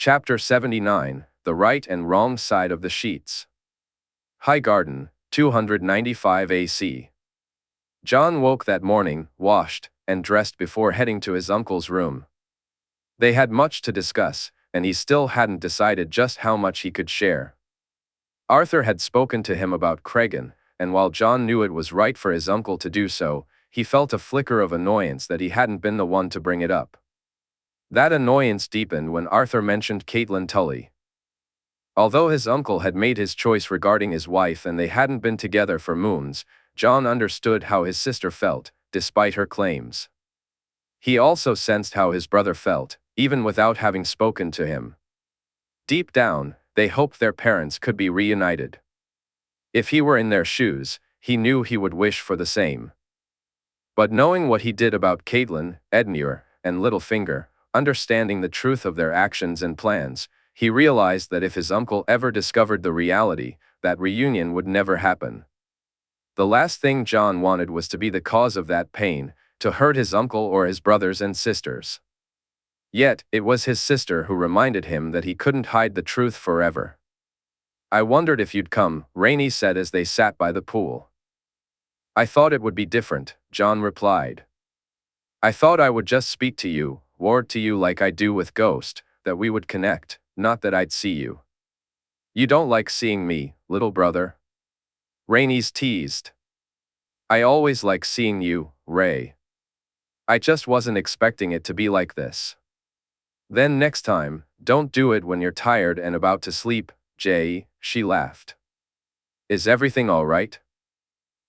Chapter 79, The Right and Wrong Side of the Sheets. Highgarden, 295 AC. Jon woke that morning, washed, and dressed before heading to his uncle's room. They had much to discuss, and he still hadn't decided just how much he could share. Arthur had spoken to him about Cregan, and while Jon knew it was right for his uncle to do so, he felt a flicker of annoyance that he hadn't been the one to bring it up. That annoyance deepened when Arthur mentioned Catelyn Tully. Although his uncle had made his choice regarding his wife and they hadn't been together for moons, Jon understood how his sister felt, despite her claims. He also sensed how his brother felt, even without having spoken to him. Deep down, they hoped their parents could be reunited. If he were in their shoes, he knew he would wish for the same. But knowing what he did about Catelyn, Edmure, and Littlefinger, understanding the truth of their actions and plans, he realized that if his uncle ever discovered the reality, that reunion would never happen. The last thing Jon wanted was to be the cause of that pain, to hurt his uncle or his brothers and sisters. Yet, it was his sister who reminded him that he couldn't hide the truth forever. "I wondered if you'd come," Rhaenix said as they sat by the pool. "I thought it would be different," Jon replied. "I thought I would just speak to you, ward to you like I do with Ghost, that we would connect, not that I'd see you." "You don't like seeing me, little brother?" Rhaenix teased. "I always like seeing you, Ray. I just wasn't expecting it to be like this." "Then next time, don't do it when you're tired and about to sleep, Jay," she laughed. "Is everything all right?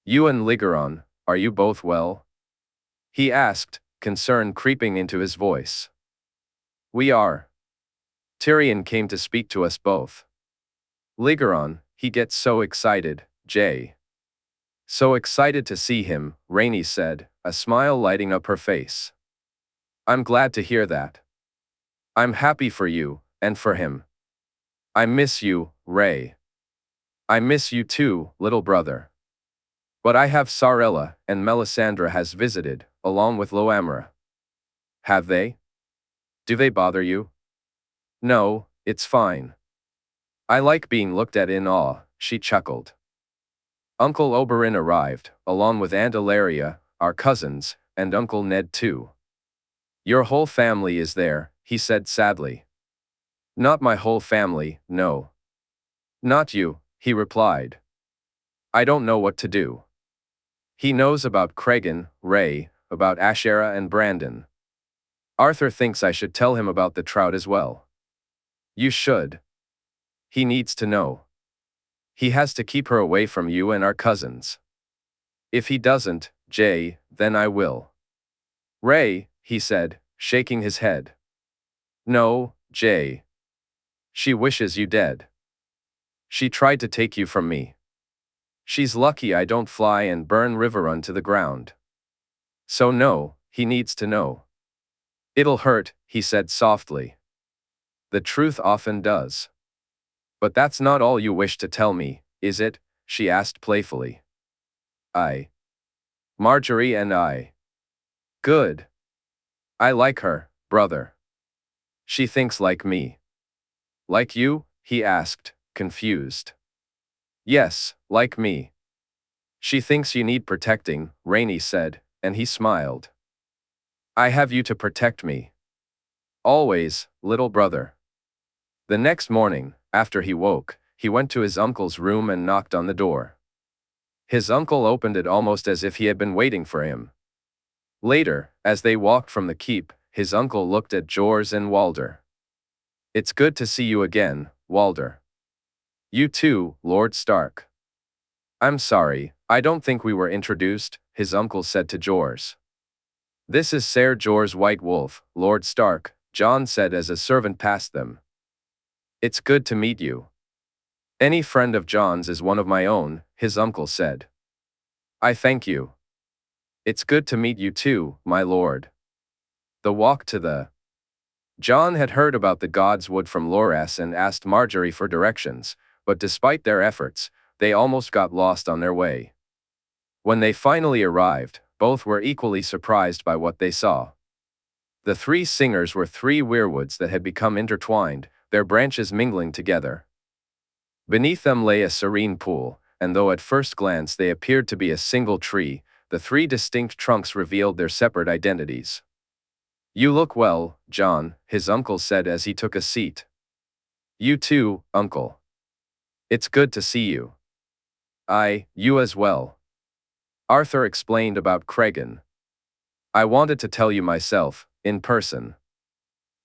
You and Lygaron, are you both well?" he asked, concern creeping into his voice. "We are. Tyrion came to speak to us both." "Lygaron, he gets so excited, Jay." "So excited to see him," Rhaenix said, a smile lighting up her face. "I'm glad to hear that. I'm happy for you, and for him. I miss you, Ray." "I miss you too, little brother. But I have Sarella, and Melisandre has visited, along with Loamra." "Have they? Do they bother you?" "No, it's fine. I like being looked at in awe," she chuckled. Uncle Oberyn arrived, along with Aunt Ilaria, our cousins, and Uncle Ned too. "Your whole family is there," he said sadly. "Not my whole family, no." "Not you," he replied. "I don't know what to do." He knows about Cregan, Ray, about Ashera and Brandon. Arthur thinks I should tell him about the trout as well. You should. He needs to know. He has to keep her away from you and our cousins. If he doesn't, Jay, then I will. "Ray," he said, shaking his head. "No, Jay. She wishes you dead. She tried to take you from me. She's lucky I don't fly and burn Riverrun to the ground. So no, he needs to know." "It'll hurt," he said softly. "The truth often does." "But that's not all you wish to tell me, is it?" she asked playfully. Margaery and I. Good. I like her, brother. She thinks like me." "Like you?" he asked, confused. "Yes, like me. She thinks you need protecting," Rhaenix said, and he smiled. "I have you to protect me. Always, little brother." The next morning, after he woke, he went to his uncle's room and knocked on the door. His uncle opened it almost as if he had been waiting for him. Later, as they walked from the keep, his uncle looked at Jors and Walder. "It's good to see you again, Walder." "You too, Lord Stark." "I'm sorry, I don't think we were introduced," his uncle said to Jors. "This is Ser Jors White Wolf, Lord Stark," Jon said as a servant passed them. "It's good to meet you." "Any friend of Jon's is one of my own," his uncle said. "I thank you." "It's good to meet you too, my lord." The walk to the Jon had heard about the God's Wood from Loras and asked Margaery for directions, but despite their efforts, they almost got lost on their way. When they finally arrived, both were equally surprised by what they saw. The three singers were three weirwoods that had become intertwined, their branches mingling together. Beneath them lay a serene pool, and though at first glance they appeared to be a single tree, the three distinct trunks revealed their separate identities. "You look well, Jon," his uncle said as he took a seat. "You too, uncle. It's good to see you." You as well." Arthur explained about Cregan. "I wanted to tell you myself, in person."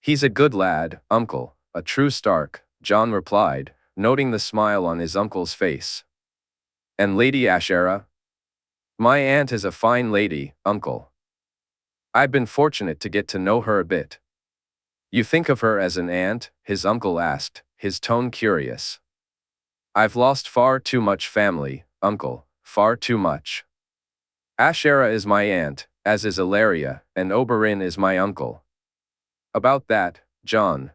"He's a good lad, uncle, a true Stark," Jon replied, noting the smile on his uncle's face. "And Lady Ashera?" "My aunt is a fine lady, uncle. I've been fortunate to get to know her a bit." "You think of her as an aunt?" his uncle asked, his tone curious. "I've lost far too much family, uncle, far too much. Ashera is my aunt, as is Ilaria, and Oberyn is my uncle." "About that, Jon.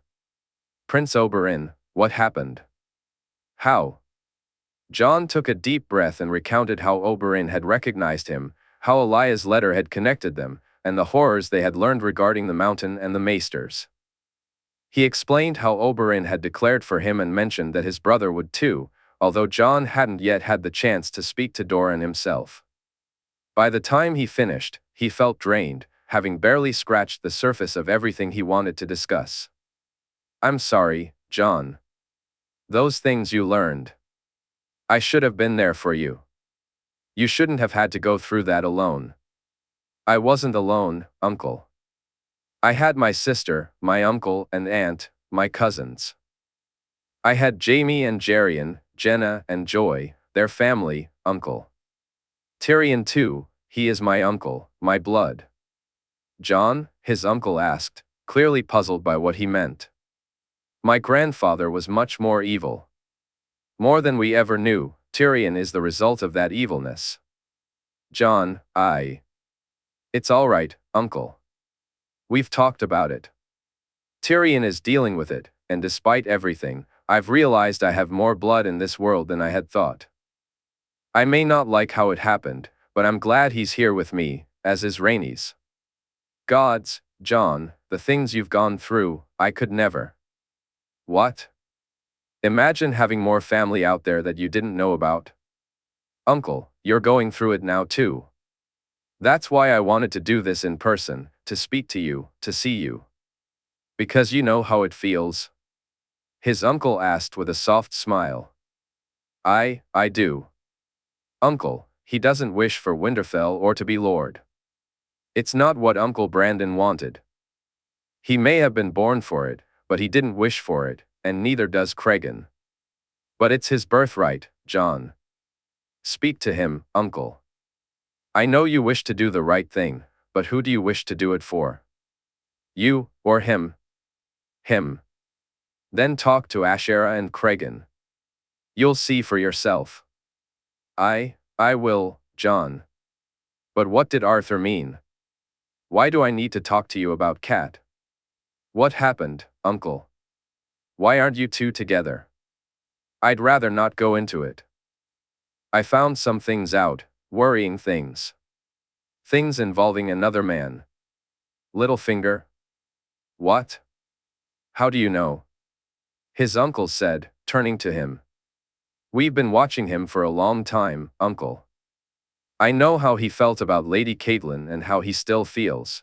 Prince Oberyn, what happened?" "How?" Jon took a deep breath and recounted how Oberyn had recognized him, how Elia's letter had connected them, and the horrors they had learned regarding the mountain and the maesters. He explained how Oberyn had declared for him and mentioned that his brother would too, although Jon hadn't yet had the chance to speak to Doran himself. By the time he finished, he felt drained, having barely scratched the surface of everything he wanted to discuss. "I'm sorry, Jon. Those things you learned. I should have been there for you. You shouldn't have had to go through that alone." "I wasn't alone, uncle. I had my sister, my uncle and aunt, my cousins. I had Jaime and Gerion, Jenna and Joy, their family, uncle. Tyrion too, he is my uncle, my blood." "Jon?" his uncle asked, clearly puzzled by what he meant. "My grandfather was much more evil. More than we ever knew. Tyrion is the result of that evilness." "Jon, It's all right, uncle. We've talked about it. Tyrion is dealing with it, and despite everything, I've realized I have more blood in this world than I had thought. I may not like how it happened, but I'm glad he's here with me, as is Rhaenys. Gods, Jon, the things you've gone through, I could never." "What? Imagine having more family out there that you didn't know about." "Uncle, you're going through it now too. That's why I wanted to do this in person, to speak to you, to see you. Because you know how it feels?" his uncle asked with a soft smile. I do. Uncle, he doesn't wish for Winterfell or to be lord. It's not what Uncle Brandon wanted. He may have been born for it, but he didn't wish for it, and neither does Cregan. But it's his birthright, Jon. Speak to him, uncle. I know you wish to do the right thing, but who do you wish to do it for? You, or him? Him. Then talk to Ashera and Cregan. You'll see for yourself. I will, Jon. But what did Arthur mean? Why do I need to talk to you about Cat? What happened, uncle? Why aren't you two together? I'd rather not go into it. I found some things out, worrying things. Things involving another man. Littlefinger? What? How do you know? His uncle said, turning to him. We've been watching him for a long time, uncle. I know how he felt about Lady Catelyn and how he still feels.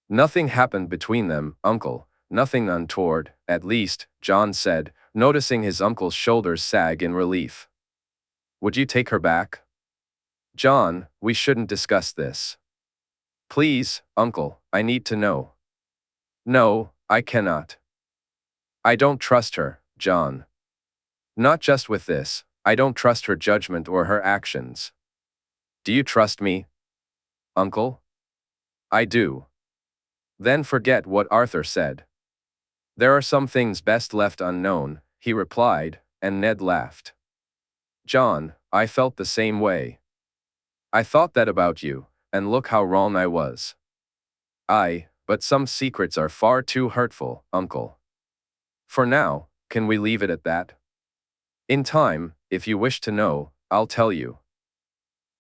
Nothing happened between them, uncle, nothing untoward, at least, Jon said, noticing his uncle's shoulders sag in relief. Would you take her back? Jon, we shouldn't discuss this. Please, uncle, I need to know. No, I cannot. I don't trust her, Jon. Not just with this, I don't trust her judgment or her actions. Do you trust me? Uncle? I do. Then forget what Arthur said. There are some things best left unknown, he replied, and Ned laughed. Jon, I felt the same way. I thought that about you, and look how wrong I was. But some secrets are far too hurtful, uncle. For now, can we leave it at that? In time, if you wish to know, I'll tell you.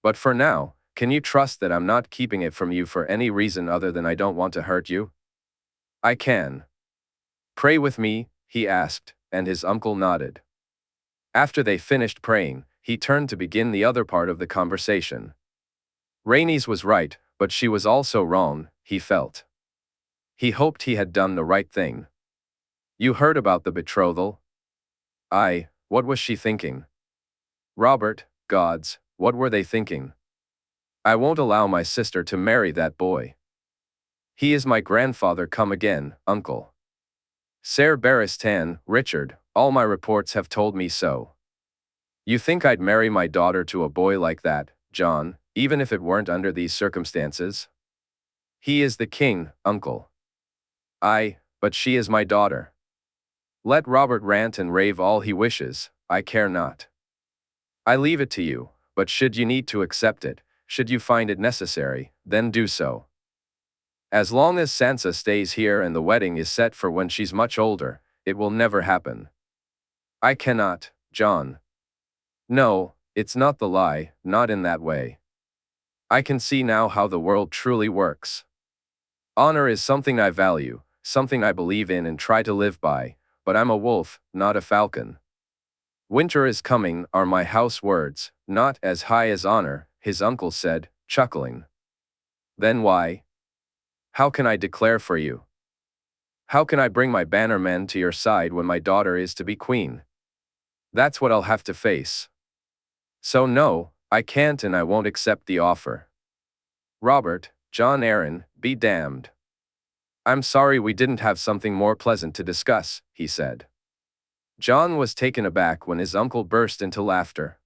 But for now, can you trust that I'm not keeping it from you for any reason other than I don't want to hurt you? I can. Pray with me, he asked, and his uncle nodded. After they finished praying, he turned to begin the other part of the conversation. Rhaenix was right, but she was also wrong, he felt. He hoped he had done the right thing. You heard about the betrothal? Aye, what was she thinking? Robert, gods, what were they thinking? I won't allow my sister to marry that boy. He is my grandfather come again, uncle. Ser Barristan, Richard, all my reports have told me so. You think I'd marry my daughter to a boy like that, Jon, even if it weren't under these circumstances? He is the king, uncle. Aye, but she is my daughter. Let Robert rant and rave all he wishes, I care not. I leave it to you, but should you need to accept it, should you find it necessary, then do so. As long as Sansa stays here and the wedding is set for when she's much older, it will never happen. I cannot, Jon. No, it's not the lie, not in that way. I can see now how the world truly works. Honor is something I value, something I believe in and try to live by, but I'm a wolf, not a falcon. Winter is coming are my house words, not as high as honor, his uncle said, chuckling. Then why? How can I declare for you? How can I bring my bannermen to your side when my daughter is to be queen? That's what I'll have to face. So no, I can't and I won't accept the offer. Robert, Jon Arryn, be damned. I'm sorry we didn't have something more pleasant to discuss, he said. Jon was taken aback when his uncle burst into laughter.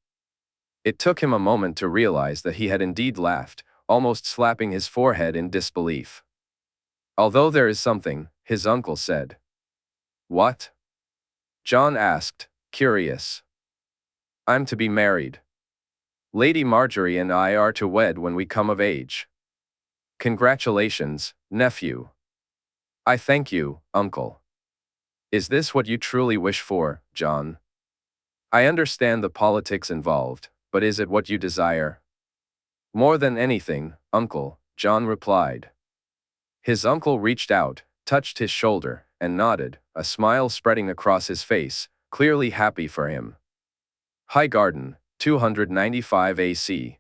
It took him a moment to realize that he had indeed laughed, almost slapping his forehead in disbelief. Although there is something, his uncle said. What? Jon asked, curious. I'm to be married. Lady Margaery and I are to wed when we come of age. Congratulations, nephew. I thank you, uncle. Is this what you truly wish for, Jon? I understand the politics involved, but is it what you desire? More than anything, uncle, Jon replied. His uncle reached out, touched his shoulder, and nodded, a smile spreading across his face, clearly happy for him. Highgarden, 295 AC.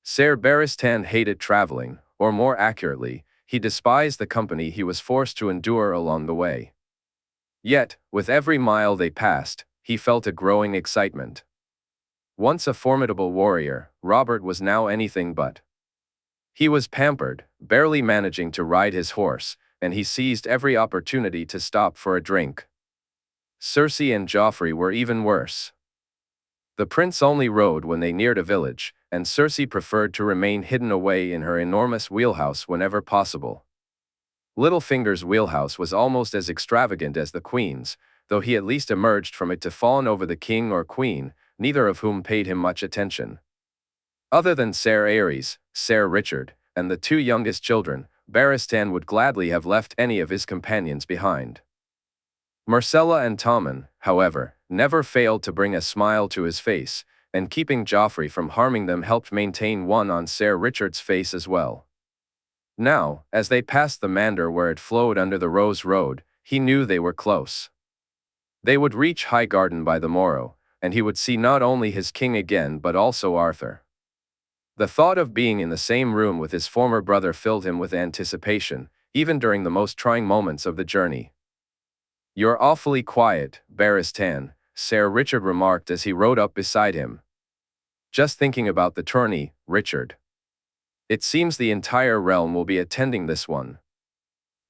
Ser Barristan hated traveling, or more accurately, he despised the company he was forced to endure along the way. Yet, with every mile they passed, he felt a growing excitement. Once a formidable warrior, Robert was now anything but. He was pampered, barely managing to ride his horse, and he seized every opportunity to stop for a drink. Cersei and Joffrey were even worse. The prince only rode when they neared a village, and Cersei preferred to remain hidden away in her enormous wheelhouse whenever possible. Littlefinger's wheelhouse was almost as extravagant as the queen's, though he at least emerged from it to fawn over the king or queen, neither of whom paid him much attention. Other than Ser Aerys, Ser Richard, and the two youngest children, Barristan would gladly have left any of his companions behind. Myrcella and Tommen, however, never failed to bring a smile to his face, and keeping Joffrey from harming them helped maintain one on Ser Richard's face as well. Now, as they passed the Mander where it flowed under the Rose Road, he knew they were close. They would reach Highgarden by the morrow, and he would see not only his king again but also Arthur. The thought of being in the same room with his former brother filled him with anticipation, even during the most trying moments of the journey. You're awfully quiet, Barristan, Ser Richard remarked as he rode up beside him. Just thinking about the tourney, Richard. It seems the entire realm will be attending this one.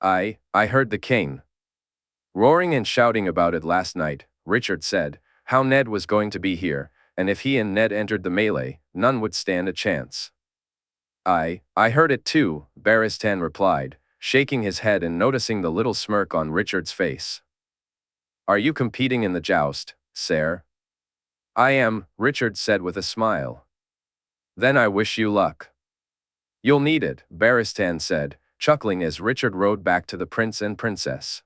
I heard the king roaring and shouting about it last night, Richard said, how Ned was going to be here, and if he and Ned entered the melee, none would stand a chance. I heard it too, Barristan replied, shaking his head and noticing the little smirk on Richard's face. Are you competing in the joust, Ser? I am, Richard said with a smile. Then I wish you luck. You'll need it, Barristan said, chuckling as Richard rode back to the prince and princess.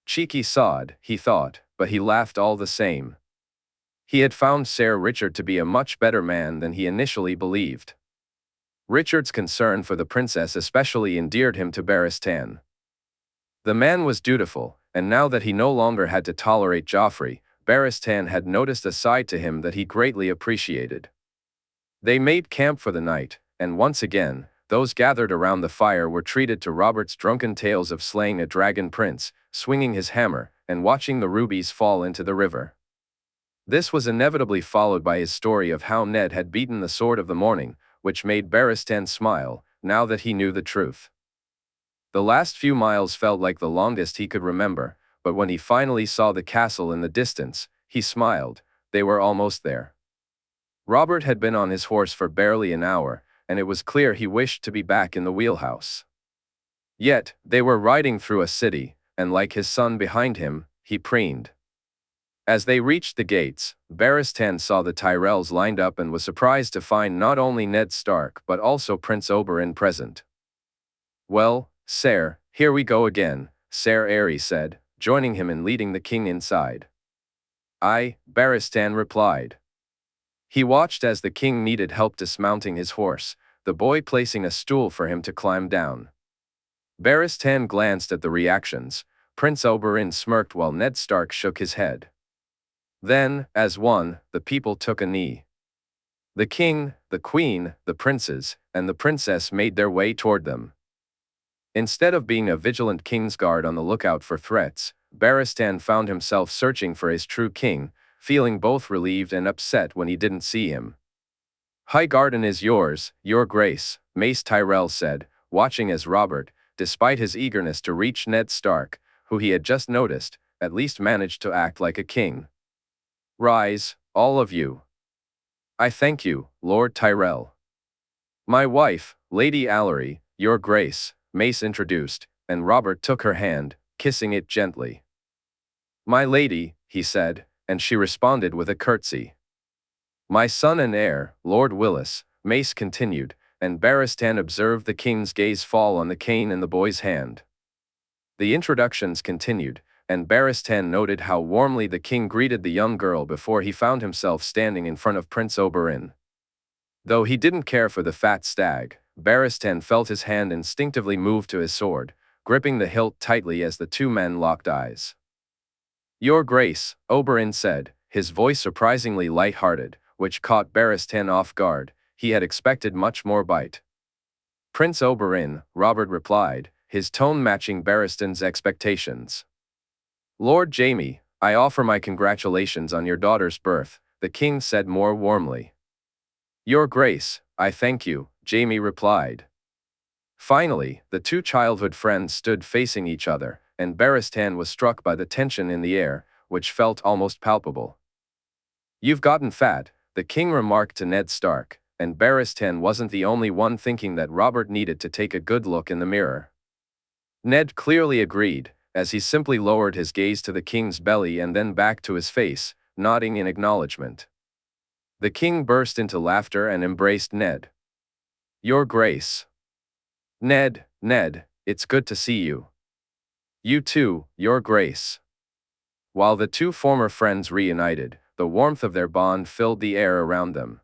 Cheeky sod, he thought, but he laughed all the same. He had found Ser Richard to be a much better man than he initially believed. Richard's concern for the princess especially endeared him to Barristan. The man was dutiful, and now that he no longer had to tolerate Joffrey, Barristan had noticed a side to him that he greatly appreciated. They made camp for the night, and once again, those gathered around the fire were treated to Robert's drunken tales of slaying a dragon prince, swinging his hammer, and watching the rubies fall into the river. This was inevitably followed by his story of how Ned had beaten the Sword of the Morning, which made Barristan smile, now that he knew the truth. The last few miles felt like the longest he could remember, but when he finally saw the castle in the distance, he smiled. They were almost there. Robert had been on his horse for barely an hour, and it was clear he wished to be back in the wheelhouse. Yet, they were riding through a city, and like his son behind him, he preened. As they reached the gates, Barristan saw the Tyrells lined up and was surprised to find not only Ned Stark but also Prince Oberyn present. "Well, Sir, here we go again," Ser Aery said, joining him in leading the king inside. "Aye," Barristan replied. He watched as the king needed help dismounting his horse, the boy placing a stool for him to climb down. Barristan glanced at the reactions. Prince Oberyn smirked while Ned Stark shook his head. Then, as one, the people took a knee. The king, the queen, the princes, and the princess made their way toward them. Instead of being a vigilant Kingsguard on the lookout for threats, Barristan found himself searching for his true king, feeling both relieved and upset when he didn't see him. "Highgarden is yours, your grace," Mace Tyrell said, watching as Robert, despite his eagerness to reach Ned Stark, who he had just noticed, at least managed to act like a king. "Rise, all of you." "I thank you, Lord Tyrell." "My wife, Lady Allery, your grace," Mace introduced, and Robert took her hand, kissing it gently. "My lady," he said, and she responded with a curtsy. "My son and heir, Lord Willis," Mace continued, and Barristan observed the king's gaze fall on the cane in the boy's hand. The introductions continued, and Barristan noted how warmly the king greeted the young girl before he found himself standing in front of Prince Oberyn. Though he didn't care for the fat stag, Barristan felt his hand instinctively move to his sword, gripping the hilt tightly as the two men locked eyes. "Your Grace," Oberyn said, his voice surprisingly light-hearted, which caught Barristan off guard. He had expected much more bite. "Prince Oberyn," Robert replied, his tone matching Barristan's expectations. "Lord Jaime, I offer my congratulations on your daughter's birth," the king said more warmly. "Your Grace, I thank you," Jaime replied. Finally, the two childhood friends stood facing each other, and Barristan was struck by the tension in the air, which felt almost palpable. "You've gotten fat," the king remarked to Ned Stark, and Barristan wasn't the only one thinking that Robert needed to take a good look in the mirror. Ned clearly agreed, as he simply lowered his gaze to the king's belly and then back to his face, nodding in acknowledgement. The king burst into laughter and embraced Ned. "Your Grace." Ned, it's good to see you." "You too, Your Grace." While the two former friends reunited, the warmth of their bond filled the air around them.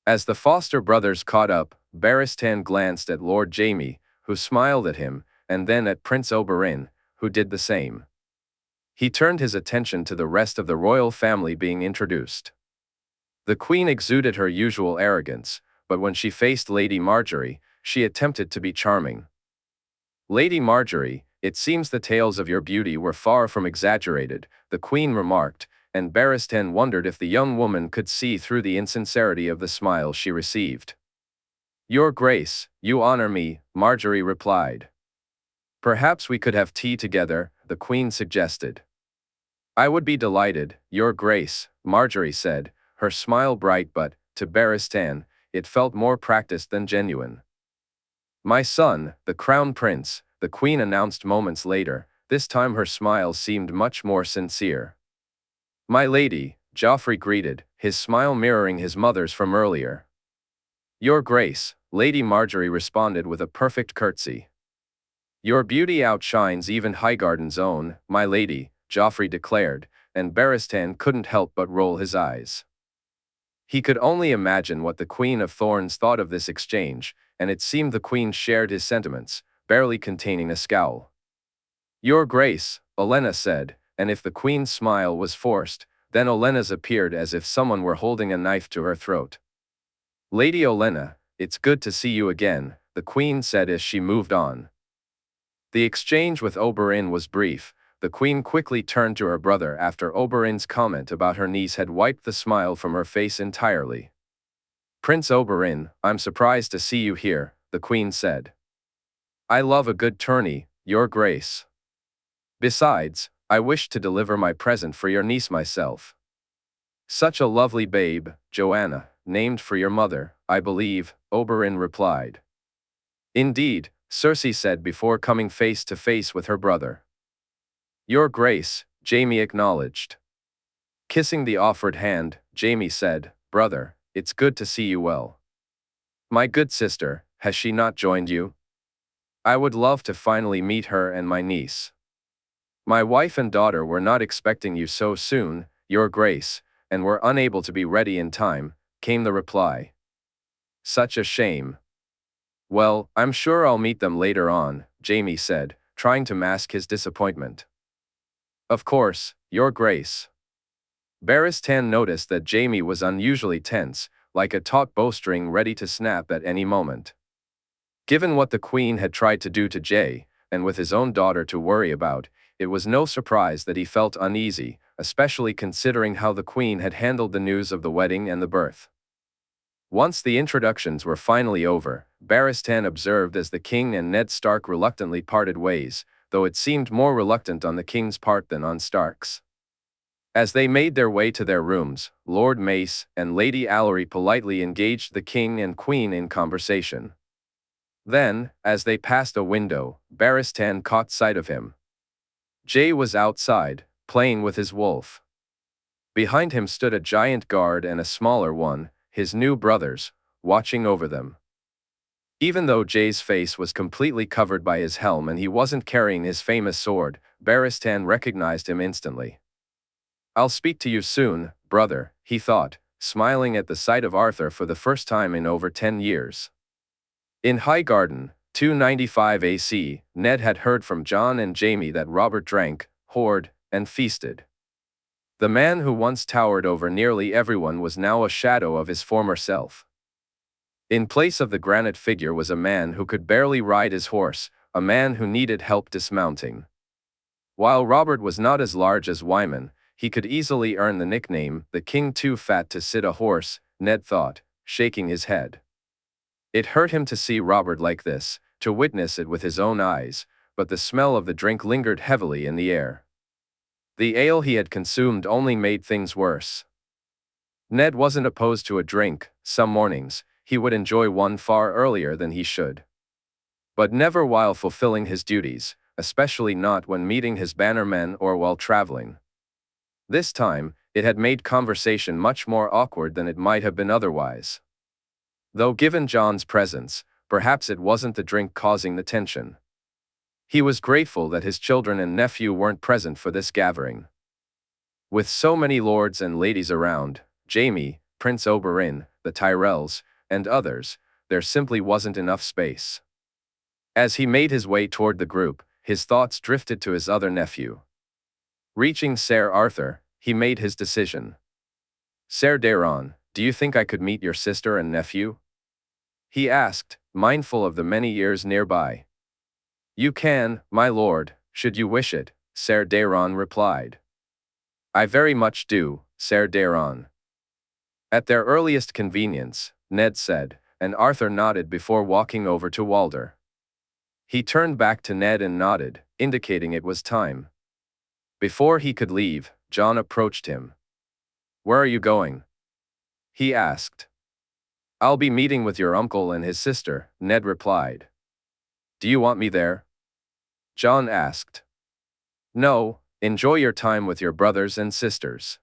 As the Foster brothers caught up, Barristan glanced at Lord Jaime, who smiled at him, and then at Prince Oberyn, who did the same. He turned his attention to the rest of the royal family being introduced. The queen exuded her usual arrogance, but when she faced Lady Margaery, she attempted to be charming. "Lady Margaery, it seems the tales of your beauty were far from exaggerated," the queen remarked, and Barristan wondered if the young woman could see through the insincerity of the smile she received. "Your Grace, you honor me," Margaery replied. "Perhaps we could have tea together," the queen suggested. "I would be delighted, Your Grace," Margaery said, her smile bright but, to Barristan, it felt more practiced than genuine. "My son, the Crown Prince," the queen announced moments later, this time her smile seemed much more sincere. "My lady," Joffrey greeted, his smile mirroring his mother's from earlier. "Your Grace," Lady Margaery responded with a perfect curtsy. "Your beauty outshines even Highgarden's own, my lady," Joffrey declared, and Barristan couldn't help but roll his eyes. He could only imagine what the Queen of Thorns thought of this exchange, and it seemed the queen shared his sentiments, barely containing a scowl. Your Grace, Olenna said, and if the queen's smile was forced, then Olenna's appeared as if someone were holding a knife to her throat. Lady Olenna, it's good to see you again, the queen said as she moved on. The exchange with Oberyn was brief. The queen quickly turned to her brother after Oberyn's comment about her niece had wiped the smile from her face entirely. Prince Oberyn, I'm surprised to see you here, the queen said. I love a good tourney, Your Grace. Besides, I wish to deliver my present for your niece myself. Such a lovely babe, Joanna, named for your mother, I believe, Oberyn replied. Indeed, Cersei said before coming face to face with her brother. Your Grace, Jaime acknowledged. Kissing the offered hand, Jaime said, Brother, it's good to see you well. My good sister, has she not joined you? I would love to finally meet her and my niece. My wife and daughter were not expecting you so soon, Your Grace, and were unable to be ready in time, came the reply. Such a shame. Well, I'm sure I'll meet them later on, Jaime said, trying to mask his disappointment. Of course, Your Grace. Barristan noticed that Jaime was unusually tense, like a taut bowstring ready to snap at any moment. Given what the Queen had tried to do to Jay, and with his own daughter to worry about, it was no surprise that he felt uneasy, especially considering how the Queen had handled the news of the wedding and the birth. Once the introductions were finally over, Barristan observed as the King and Ned Stark reluctantly parted ways, though it seemed more reluctant on the King's part than on Stark's. As they made their way to their rooms, Lord Mace and Lady Allery politely engaged the King and Queen in conversation. Then, as they passed a window, Barristan caught sight of him. Jay was outside, playing with his wolf. Behind him stood a giant guard and a smaller one, his new brothers, watching over them. Even though Jay's face was completely covered by his helm and he wasn't carrying his famous sword, Barristan recognized him instantly. I'll speak to you soon, brother, he thought, smiling at the sight of Arthur for the first time in over 10 years. In Highgarden, 295 AC, Ned had heard from Jon and Jaime that Robert drank, whored, and feasted. The man who once towered over nearly everyone was now a shadow of his former self. In place of the granite figure was a man who could barely ride his horse, a man who needed help dismounting. While Robert was not as large as Wyman, he could easily earn the nickname, the King Too Fat to Sit a Horse, Ned thought, shaking his head. It hurt him to see Robert like this, to witness it with his own eyes, but the smell of the drink lingered heavily in the air. The ale he had consumed only made things worse. Ned wasn't opposed to a drink. Some mornings, he would enjoy one far earlier than he should. But never while fulfilling his duties, especially not when meeting his bannermen or while traveling. This time, it had made conversation much more awkward than it might have been otherwise. Though given Jon's presence, perhaps it wasn't the drink causing the tension. He was grateful that his children and nephew weren't present for this gathering. With so many lords and ladies around, Jaime, Prince Oberyn, the Tyrells, and others, there simply wasn't enough space. As he made his way toward the group, his thoughts drifted to his other nephew. Reaching Ser Arthur, he made his decision. Ser Daeron, do you think I could meet your sister and nephew? He asked, mindful of the many ears nearby. You can, my lord, should you wish it, Ser Daeron replied. I very much do, Ser Daeron. At their earliest convenience, Ned said, and Arthur nodded before walking over to Walder. He turned back to Ned and nodded, indicating it was time. Before he could leave, Jon approached him. Where are you going? He asked. I'll be meeting with your uncle and his sister, Ned replied. Do you want me there? Jon asked. No, enjoy your time with your brothers and sisters.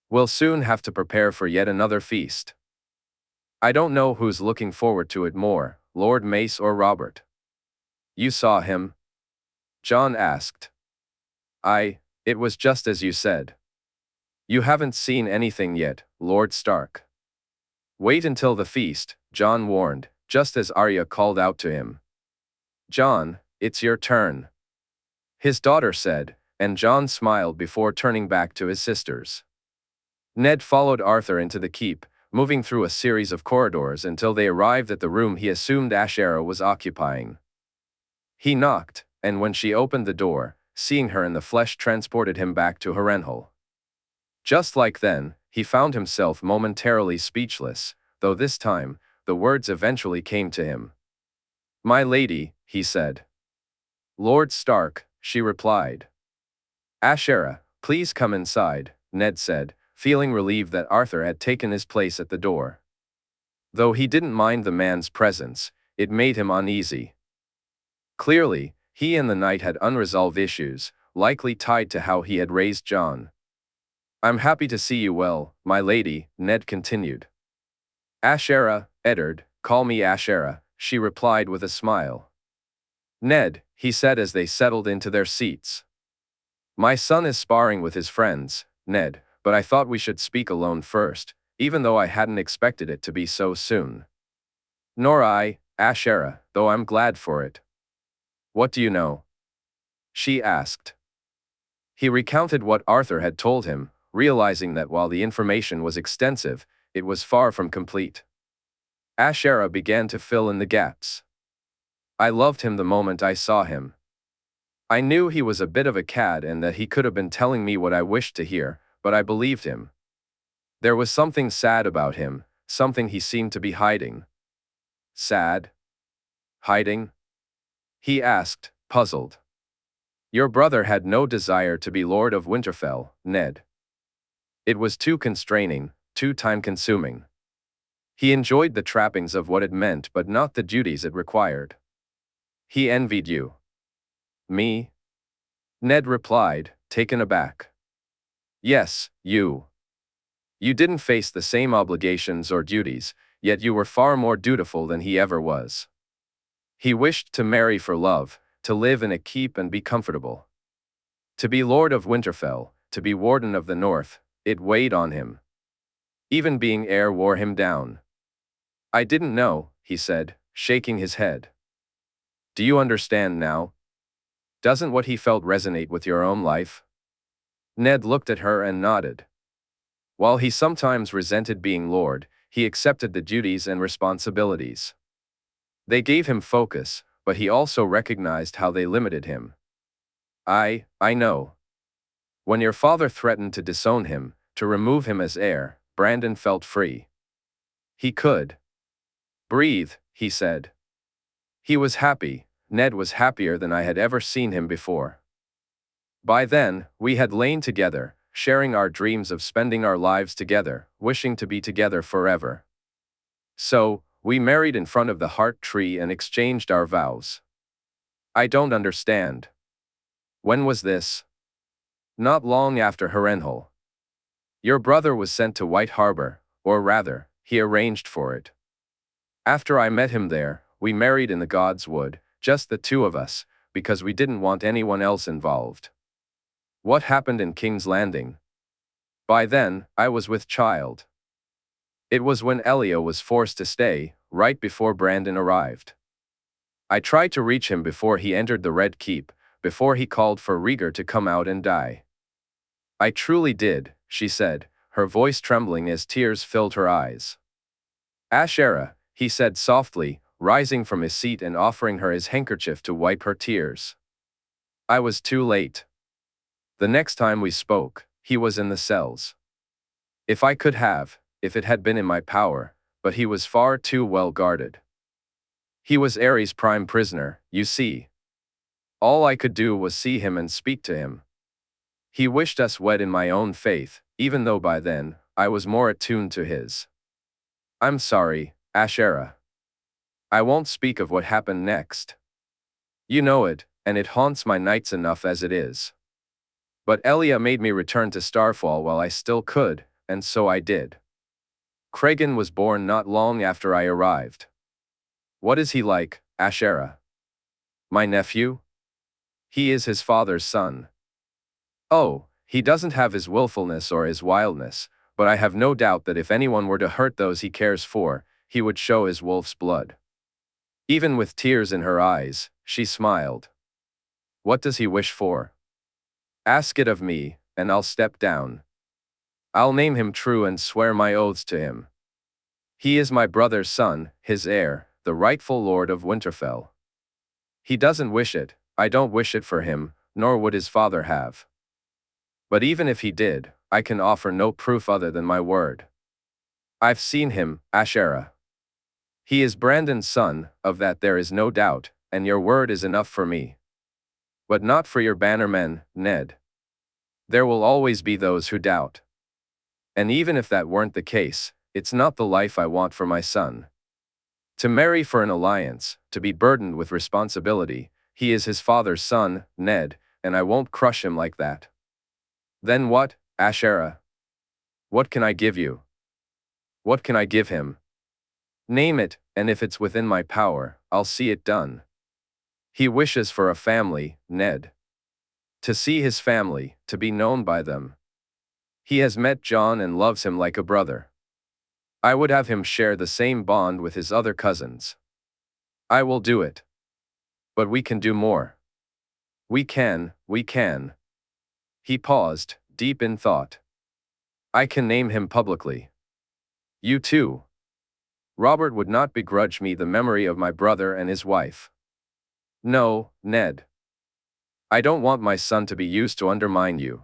We'll soon have to prepare for yet another feast. I don't know who's looking forward to it more, Lord Mace or Robert. You saw him? Jon asked. It was just as you said. You haven't seen anything yet, Lord Stark. Wait until the feast, Jon warned, just as Arya called out to him. Jon, it's your turn. his daughter said, and Jon smiled before turning back to his sisters. Ned followed Arthur into the keep, moving through a series of corridors until they arrived at the room he assumed Ashera was occupying. He knocked, and when she opened the door, seeing her in the flesh transported him back to Harrenhal. Just like then, he found himself momentarily speechless, though this time, the words eventually came to him. "My lady," he said. "Lord Stark," she replied. "Ashera, please come inside," Ned said, feeling relieved that Arthur had taken his place at the door. Though he didn't mind the man's presence, it made him uneasy. Clearly, he and the knight had unresolved issues, likely tied to how he had raised Jon. "I'm happy to see you well, my lady," Ned continued. "Ashera, Eddard, call me Ashera," she replied with a smile. "Ned," he said as they settled into their seats. "My son is sparring with his friends, Ned, but I thought we should speak alone first, even though I hadn't expected it to be so soon." "Nor I, Ashera, though I'm glad for it." "What do you know?" she asked. He recounted what Arthur had told him, realizing that while the information was extensive, it was far from complete. Ashera began to fill in the gaps. "I loved him the moment I saw him. I knew he was a bit of a cad and that he could have been telling me what I wished to hear, but I believed him. There was something sad about him, something he seemed to be hiding." "Sad? Hiding?" he asked, puzzled. "Your brother had no desire to be Lord of Winterfell, Ned. It was too constraining, too time-consuming. He enjoyed the trappings of what it meant but not the duties it required. He envied you." "Me?" Ned replied, taken aback. "Yes, you. You didn't face the same obligations or duties, yet you were far more dutiful than he ever was. He wished to marry for love, to live in a keep and be comfortable. To be Lord of Winterfell, to be Warden of the North, it weighed on him. Even being heir wore him down." "I didn't know," he said, shaking his head. "Do you understand now? Doesn't what he felt resonate with your own life?" Ned looked at her and nodded. While he sometimes resented being Lord, he accepted the duties and responsibilities. They gave him focus, but he also recognized how they limited him. I know. When your father threatened to disown him, to remove him as heir, Brandon felt free. He could breathe, he said. He was happy. Ned was happier than I had ever seen him before. By then, we had lain together, sharing our dreams of spending our lives together, wishing to be together forever. So, we married in front of the heart tree and exchanged our vows. I don't understand. When was this? Not long after Harrenhal. Your brother was sent to White Harbor, or rather, he arranged for it. After I met him there, we married in the God's Wood, just the two of us, because we didn't want anyone else involved. What happened in King's Landing? By then, I was with child. It was when Elia was forced to stay, right before Brandon arrived. I tried to reach him before he entered the Red Keep, before he called for Rhaegar to come out and die. I truly did, she said, her voice trembling as tears filled her eyes. Ashera, he said softly, rising from his seat and offering her his handkerchief to wipe her tears. I was too late. The next time we spoke, he was in the cells. If I could have, if it had been in my power, but he was far too well guarded. He was Aerys' prime prisoner, you see. All I could do was see him and speak to him. He wished us wed in my own faith, even though by then, I was more attuned to his. I'm sorry, Ashera. I won't speak of what happened next. You know it, and it haunts my nights enough as it is. But Elia made me return to Starfall while I still could, and so I did. Cregan was born not long after I arrived. What is he like, Ashera? My nephew? He is his father's son. Oh, he doesn't have his willfulness or his wildness, but I have no doubt that if anyone were to hurt those he cares for, he would show his wolf's blood. Even with tears in her eyes, she smiled. What does he wish for? Ask it of me, and I'll step down. I'll name him true and swear my oaths to him. He is my brother's son, his heir, the rightful lord of Winterfell. He doesn't wish it, I don't wish it for him, nor would his father have. But even if he did, I can offer no proof other than my word. I've seen him, Asherah. He is Brandon's son, of that there is no doubt, and your word is enough for me. But not for your bannermen, Ned. There will always be those who doubt. And even if that weren't the case, it's not the life I want for my son. To marry for an alliance, to be burdened with responsibility, he is his father's son, Ned, and I won't crush him like that. Then what, Asherah? What can I give you? What can I give him? Name it, and if it's within my power, I'll see it done. He wishes for a family, Ned. To see his family, to be known by them. He has met Jon and loves him like a brother. I would have him share the same bond with his other cousins. I will do it. But we can do more. We can. He paused, deep in thought. I can name him publicly. You too. Robert would not begrudge me the memory of my brother and his wife. No, Ned. I don't want my son to be used to undermine you.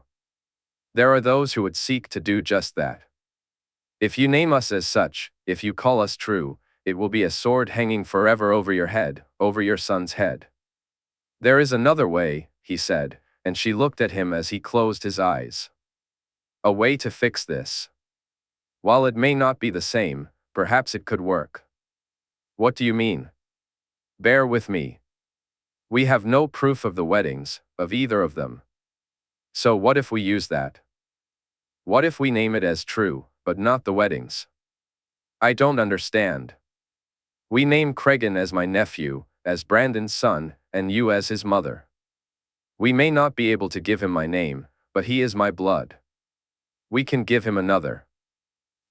There are those who would seek to do just that. If you name us as such, if you call us true, it will be a sword hanging forever over your head, over your son's head. There is another way, he said, and she looked at him as he closed his eyes. A way to fix this. While it may not be the same, perhaps it could work. What do you mean? Bear with me. We have no proof of the weddings, of either of them. So what if we use that? What if we name it as true, but not the weddings? I don't understand. We name Cregan as my nephew, as Brandon's son, and you as his mother. We may not be able to give him my name, but he is my blood. We can give him another.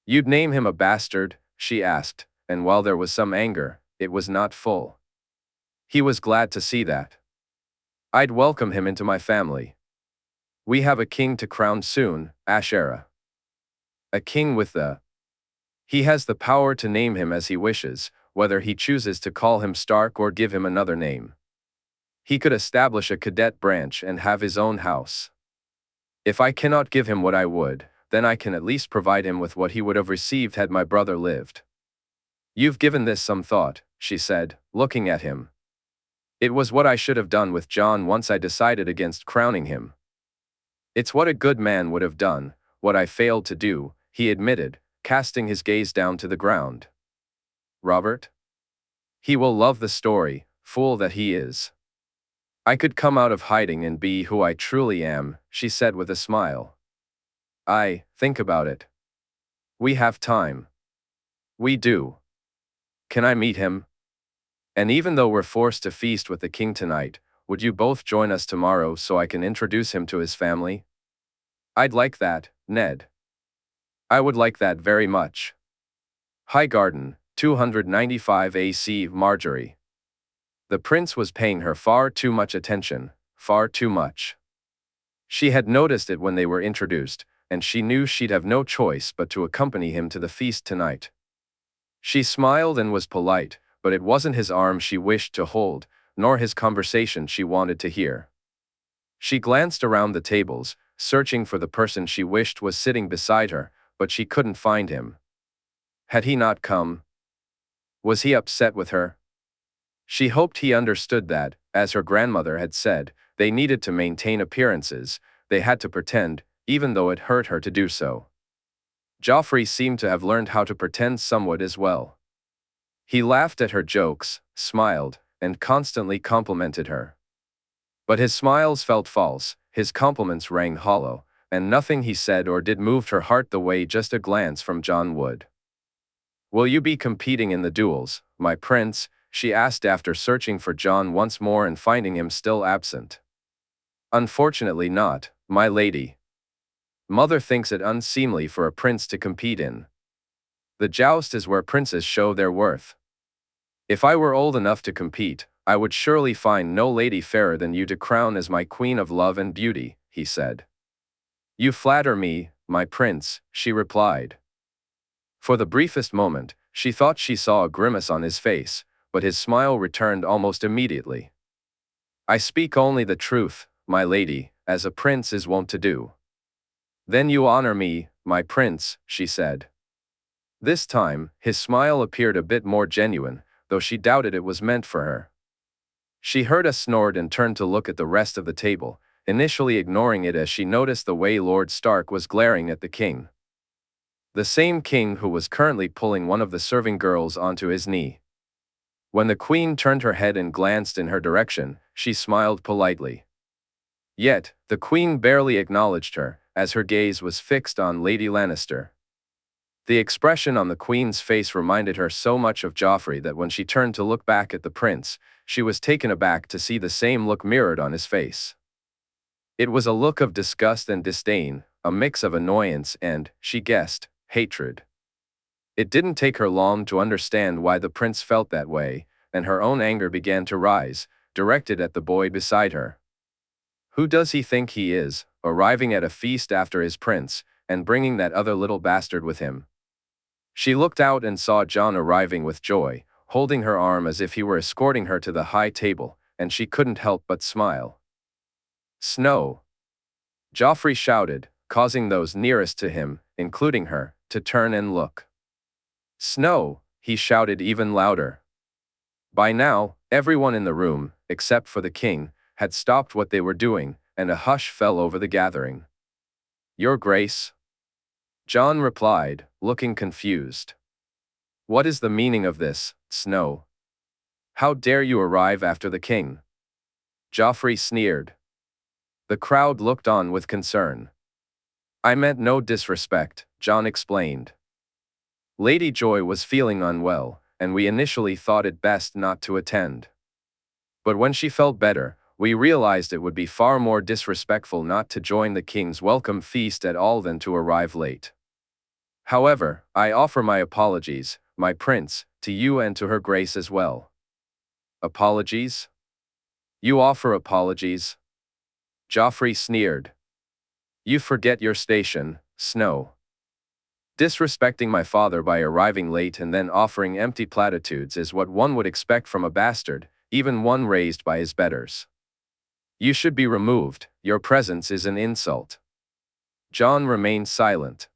You'd name him a bastard, she asked, and while there was some anger, it was not full. He was glad to see that. I'd welcome him into my family. We have a king to crown soon, Asherah. A king with the... He has the power to name him as he wishes, whether he chooses to call him Stark or give him another name. He could establish a cadet branch and have his own house. If I cannot give him what I would, then I can at least provide him with what he would have received had my brother lived. You've given this some thought, she said, looking at him. It was what I should have done with Jon once I decided against crowning him. It's what a good man would have done, what I failed to do, he admitted, casting his gaze down to the ground. Robert? He will love the story, fool that he is. I could come out of hiding and be who I truly am, she said with a smile. Think about it. We have time. We do. Can I meet him? And even though we're forced to feast with the king tonight, would you both join us tomorrow so I can introduce him to his family? I'd like that, Ned. I would like that very much. Highgarden, 295 AC Margaery. The prince was paying her far too much attention, far too much. She had noticed it when they were introduced, and she knew she'd have no choice but to accompany him to the feast tonight. She smiled and was polite, but it wasn't his arm she wished to hold, nor his conversation she wanted to hear. She glanced around the tables, searching for the person she wished was sitting beside her, but she couldn't find him. Had he not come? Was he upset with her? She hoped he understood that, as her grandmother had said, they needed to maintain appearances, they had to pretend, even though it hurt her to do so. Joffrey seemed to have learned how to pretend somewhat as well. He laughed at her jokes, smiled, and constantly complimented her. But his smiles felt false, his compliments rang hollow, and nothing he said or did moved her heart the way just a glance from Jon would. Will you be competing in the duels, my prince? She asked after searching for Jon once more and finding him still absent. Unfortunately not, my lady. Mother thinks it unseemly for a prince to compete in. The joust is where princes show their worth. If I were old enough to compete, I would surely find no lady fairer than you to crown as my queen of love and beauty, he said. You flatter me, my prince, she replied. For the briefest moment, she thought she saw a grimace on his face, but his smile returned almost immediately. I speak only the truth, my lady, as a prince is wont to do. Then you honor me, my prince, she said. This time, his smile appeared a bit more genuine, though she doubted it was meant for her. She heard a snort and turned to look at the rest of the table, initially ignoring it as she noticed the way Lord Stark was glaring at the king. The same king who was currently pulling one of the serving girls onto his knee. When the queen turned her head and glanced in her direction, she smiled politely. Yet, the queen barely acknowledged her, as her gaze was fixed on Lady Lannister. The expression on the queen's face reminded her so much of Joffrey that when she turned to look back at the prince, she was taken aback to see the same look mirrored on his face. It was a look of disgust and disdain, a mix of annoyance and, she guessed, hatred. It didn't take her long to understand why the prince felt that way, and her own anger began to rise, directed at the boy beside her. Who does he think he is, arriving at a feast after his prince, and bringing that other little bastard with him? She looked out and saw Jon arriving with joy, holding her arm as if he were escorting her to the high table, and she couldn't help but smile. Snow! Joffrey shouted, causing those nearest to him, including her, to turn and look. Snow! He shouted even louder. By now, everyone in the room, except for the king, had stopped what they were doing, and a hush fell over the gathering. Your Grace? Jon replied, looking confused. What is the meaning of this, Snow? How dare you arrive after the king? Joffrey sneered. The crowd looked on with concern. I meant no disrespect, Jon explained. Lady Joy was feeling unwell, and we initially thought it best not to attend. But when she felt better, we realized it would be far more disrespectful not to join the king's welcome feast at all than to arrive late. However, I offer my apologies, my prince, to you and to her grace as well. Apologies? You offer apologies? Joffrey sneered. You forget your station, Snow. Disrespecting my father by arriving late and then offering empty platitudes is what one would expect from a bastard, even one raised by his betters. You should be removed, your presence is an insult. Jon remained silent.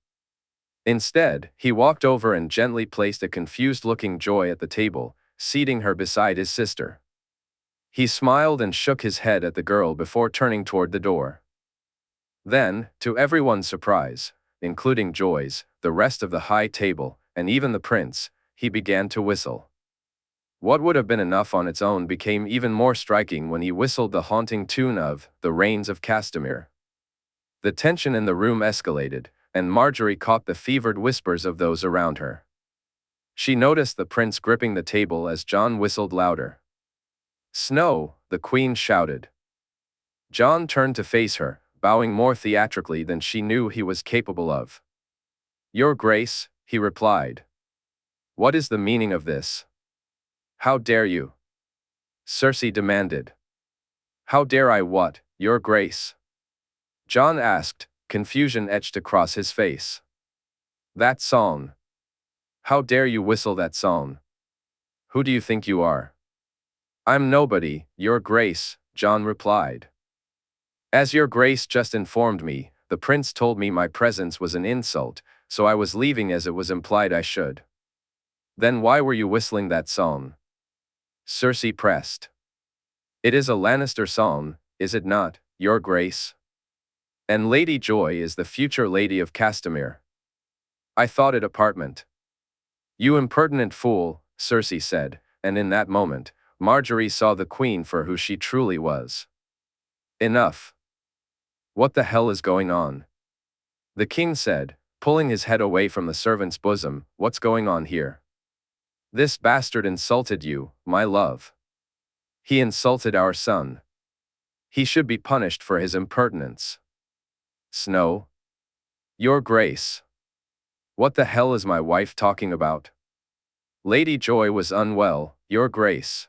Instead, he walked over and gently placed a confused-looking Joy at the table, seating her beside his sister. He smiled and shook his head at the girl before turning toward the door. Then, to everyone's surprise, including Joy's, the rest of the high table, and even the prince, he began to whistle. What would have been enough on its own became even more striking when he whistled the haunting tune of The Rains of Castamere. The tension in the room escalated, and Margaery caught the fevered whispers of those around her. She noticed the prince gripping the table as Jon whistled louder. Snow, the queen shouted. Jon turned to face her, bowing more theatrically than she knew he was capable of. Your Grace, he replied. What is the meaning of this? How dare you? Cersei demanded. How dare I what, Your Grace? Jon asked, confusion etched across his face. That song. How dare you whistle that song? Who do you think you are? I'm nobody, Your Grace, Jon replied. As Your Grace just informed me, the prince told me my presence was an insult, so I was leaving as it was implied I should. Then why were you whistling that song? Cersei pressed. It is a Lannister song, is it not, Your Grace? And Lady Joy is the future Lady of Castamere. I thought it apartment. You impertinent fool, Cersei said, and in that moment, Margaery saw the queen for who she truly was. Enough. What the hell is going on? The king said, pulling his head away from the servant's bosom, what's going on here? This bastard insulted you, my love. He insulted our son. He should be punished for his impertinence. Snow? Your Grace. What the hell is my wife talking about? Lady Joy was unwell, Your Grace.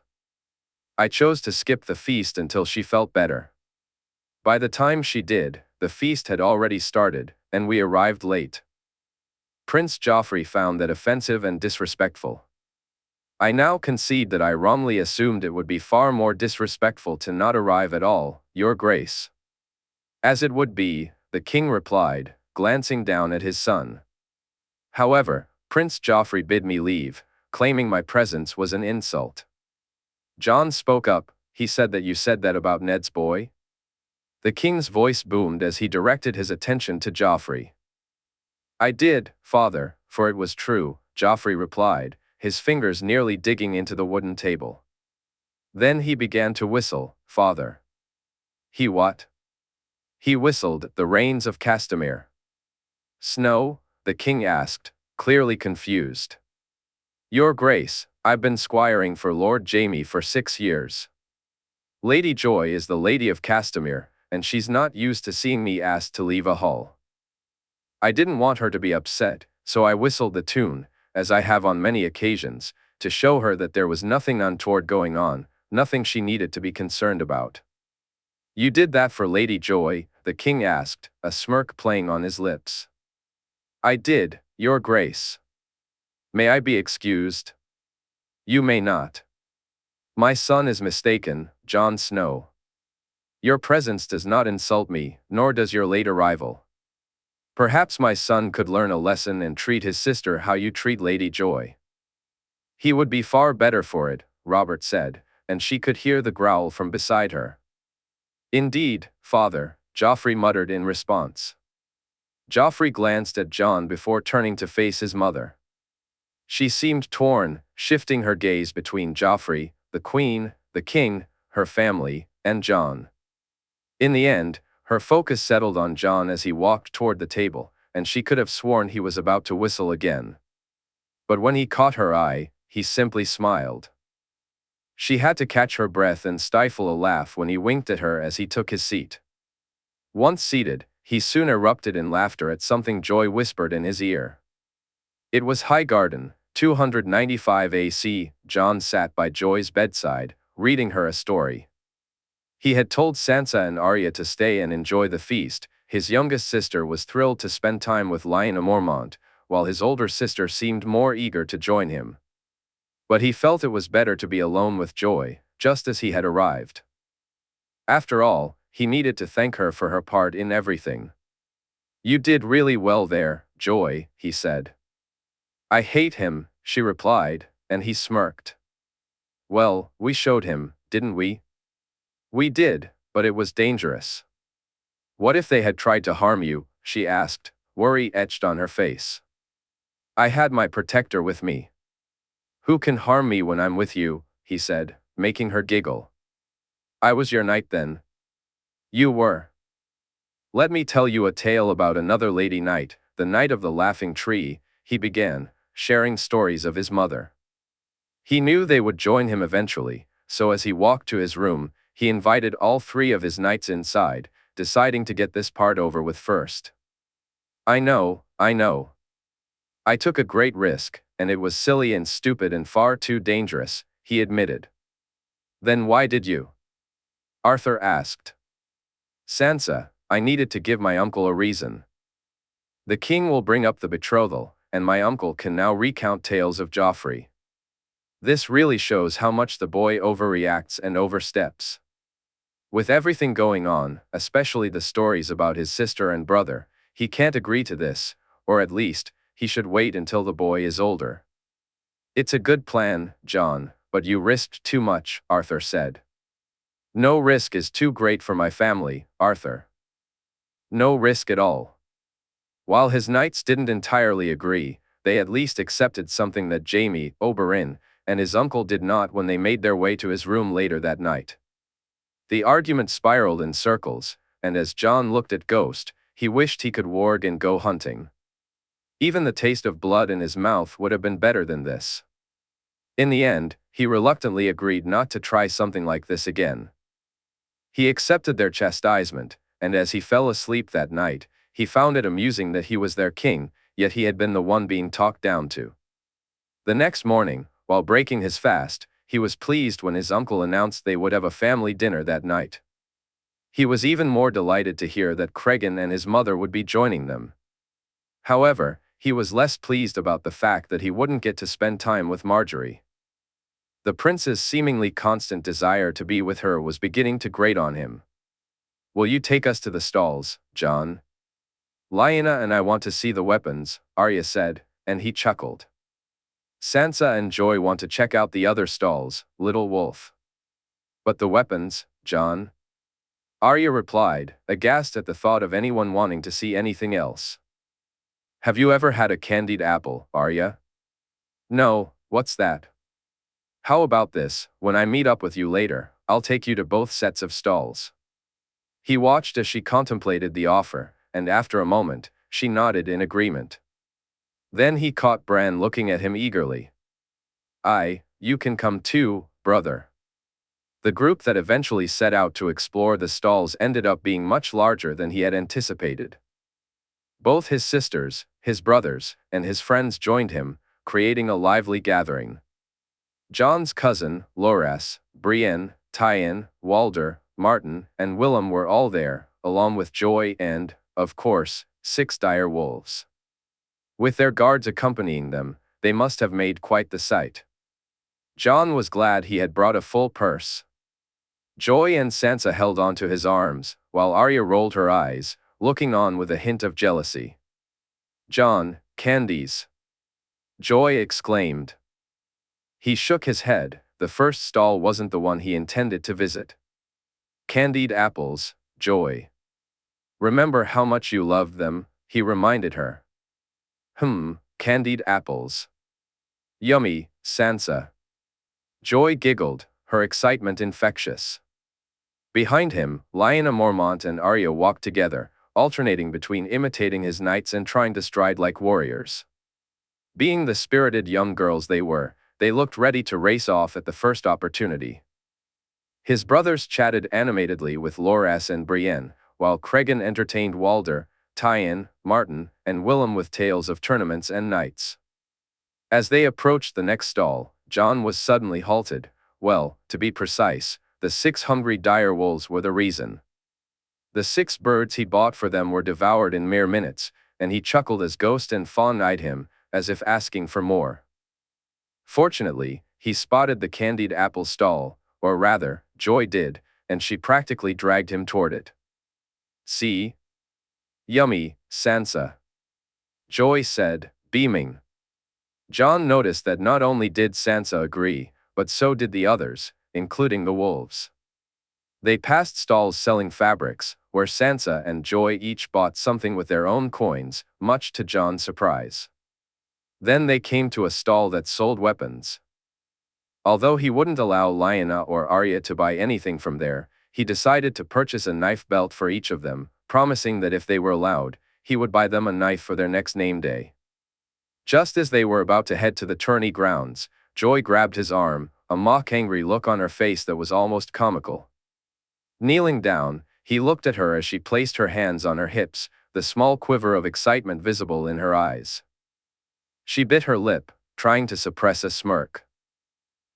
I chose to skip the feast until she felt better. By the time she did, the feast had already started, and we arrived late. Prince Joffrey found that offensive and disrespectful. I now concede that I wrongly assumed it would be far more disrespectful to not arrive at all, Your Grace. As it would be, the king replied, glancing down at his son. However, Prince Joffrey bid me leave, claiming my presence was an insult. Jon spoke up. He said that you said that about Ned's boy? The king's voice boomed as he directed his attention to Joffrey. I did, father, for it was true, Joffrey replied, his fingers nearly digging into the wooden table. Then he began to whistle, father. He what? He whistled the Rains of Castamere. Snow? The king asked, clearly confused. Your Grace, I've been squiring for Lord Jaime for 6 years. Lady Joy is the Lady of Castamere, and she's not used to seeing me asked to leave a hall. I didn't want her to be upset, so I whistled the tune, as I have on many occasions, to show her that there was nothing untoward going on, nothing she needed to be concerned about. You did that for Lady Joy? The king asked, a smirk playing on his lips. I did, Your Grace. May I be excused? You may not. My son is mistaken, Jon Snow. Your presence does not insult me, nor does your late arrival. Perhaps my son could learn a lesson and treat his sister how you treat Lady Joy. He would be far better for it, Robert said, and she could hear the growl from beside her. Indeed, father, Joffrey muttered in response. Joffrey glanced at Jon before turning to face his mother. She seemed torn, shifting her gaze between Joffrey, the queen, the king, her family, and Jon. In the end, her focus settled on Jon as he walked toward the table, and she could have sworn he was about to whistle again. But when he caught her eye, he simply smiled. She had to catch her breath and stifle a laugh when he winked at her as he took his seat. Once seated, he soon erupted in laughter at something Joy whispered in his ear. It was Highgarden, 295 AC. Jon sat by Joy's bedside, reading her a story. He had told Sansa and Arya to stay and enjoy the feast. His youngest sister was thrilled to spend time with Lyanna Mormont, while his older sister seemed more eager to join him. But he felt it was better to be alone with Joy, just as he had arrived. After all, he needed to thank her for her part in everything. You did really well there, Joy, he said. I hate him, she replied, and he smirked. Well, we showed him, didn't we? We did, but it was dangerous. What if they had tried to harm you? She asked, worry etched on her face. I had my protector with me. Who can harm me when I'm with you? He said, making her giggle. I was your knight then. You were. Let me tell you a tale about another lady knight, the Knight of the Laughing Tree, he began, sharing stories of his mother. He knew they would join him eventually, so as he walked to his room, he invited all 3 of his knights inside, deciding to get this part over with first. I know. I took a great risk, and it was silly and stupid and far too dangerous, he admitted. Then why did you? Arthur asked. Sansa, I needed to give my uncle a reason. The king will bring up the betrothal, and my uncle can now recount tales of Joffrey. This really shows how much the boy overreacts and oversteps. With everything going on, especially the stories about his sister and brother, he can't agree to this, or at least, he should wait until the boy is older. It's a good plan, Jon, but you risked too much, Arthur said. No risk is too great for my family, Arthur. No risk at all. While his knights didn't entirely agree, they at least accepted something that Jaime, Oberyn, and his uncle did not when they made their way to his room later that night. The argument spiraled in circles, and as Jon looked at Ghost, he wished he could warg and go hunting. Even the taste of blood in his mouth would have been better than this. In the end, he reluctantly agreed not to try something like this again. He accepted their chastisement, and as he fell asleep that night, he found it amusing that he was their king, yet he had been the one being talked down to. The next morning, while breaking his fast, he was pleased when his uncle announced they would have a family dinner that night. He was even more delighted to hear that Cregan and his mother would be joining them. However, he was less pleased about the fact that he wouldn't get to spend time with Margaery. The prince's seemingly constant desire to be with her was beginning to grate on him. "Will you take us to the stalls, Jon? Lyanna and I want to see the weapons," Arya said, and he chuckled. "Sansa and Joy want to check out the other stalls, little wolf." "But the weapons, Jon?" Arya replied, aghast at the thought of anyone wanting to see anything else. "Have you ever had a candied apple, Arya?" "No, what's that?" "How about this, when I meet up with you later, I'll take you to both sets of stalls." He watched as she contemplated the offer, and after a moment, she nodded in agreement. Then he caught Bran looking at him eagerly. You can come too, brother." The group that eventually set out to explore the stalls ended up being much larger than he had anticipated. Both his sisters, his brothers, and his friends joined him, creating a lively gathering. Jon's cousin, Loras, Brienne, Tywin, Walder, Martin, and Willem were all there, along with Joy and, of course, 6 dire wolves. With their guards accompanying them, they must have made quite the sight. Jon was glad he had brought a full purse. Joy and Sansa held onto his arms, while Arya rolled her eyes, looking on with a hint of jealousy. "Jon, candies!" Joy exclaimed. He shook his head. The first stall wasn't the one he intended to visit. "Candied apples, Joy. Remember how much you loved them," he reminded her. Candied apples. Yummy, Sansa." Joy giggled, her excitement infectious. Behind him, Lyanna Mormont and Arya walked together, alternating between imitating his knights and trying to stride like warriors. Being the spirited young girls they were, they looked ready to race off at the first opportunity. His brothers chatted animatedly with Loras and Brienne, while Cregan entertained Walder, Tywin, Martin, and Willem with tales of tournaments and knights. As they approached the next stall, Jon was suddenly halted. Well, to be precise, the 6 hungry dire wolves were the reason. The 6 birds he bought for them were devoured in mere minutes, and he chuckled as Ghost and Fawn eyed him, as if asking for more. Fortunately, he spotted the candied apple stall, or rather, Joy did, and she practically dragged him toward it. "See? Yummy, Sansa," Joy said, beaming. Jon noticed that not only did Sansa agree, but so did the others, including the wolves. They passed stalls selling fabrics, where Sansa and Joy each bought something with their own coins, much to Jon's surprise. Then they came to a stall that sold weapons. Although he wouldn't allow Lyanna or Arya to buy anything from there, he decided to purchase a knife belt for each of them, promising that if they were allowed, he would buy them a knife for their next name day. Just as they were about to head to the tourney grounds, Joy grabbed his arm, a mock-angry look on her face that was almost comical. Kneeling down, he looked at her as she placed her hands on her hips, the small quiver of excitement visible in her eyes. She bit her lip, trying to suppress a smirk.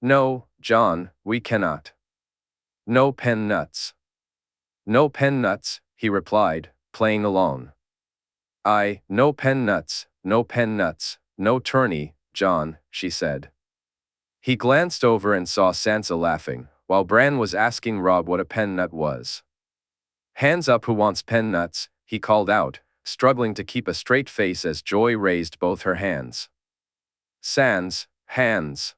"No, Jon, we cannot. No pen nuts." "No pen nuts," he replied, playing along. No pen nuts, no pen nuts, no tourney, Jon," she said. He glanced over and saw Sansa laughing, while Bran was asking Robb what a pen nut was. "Hands up who wants pen nuts," he called out, struggling to keep a straight face as Joy raised both her hands. "Sans, hands."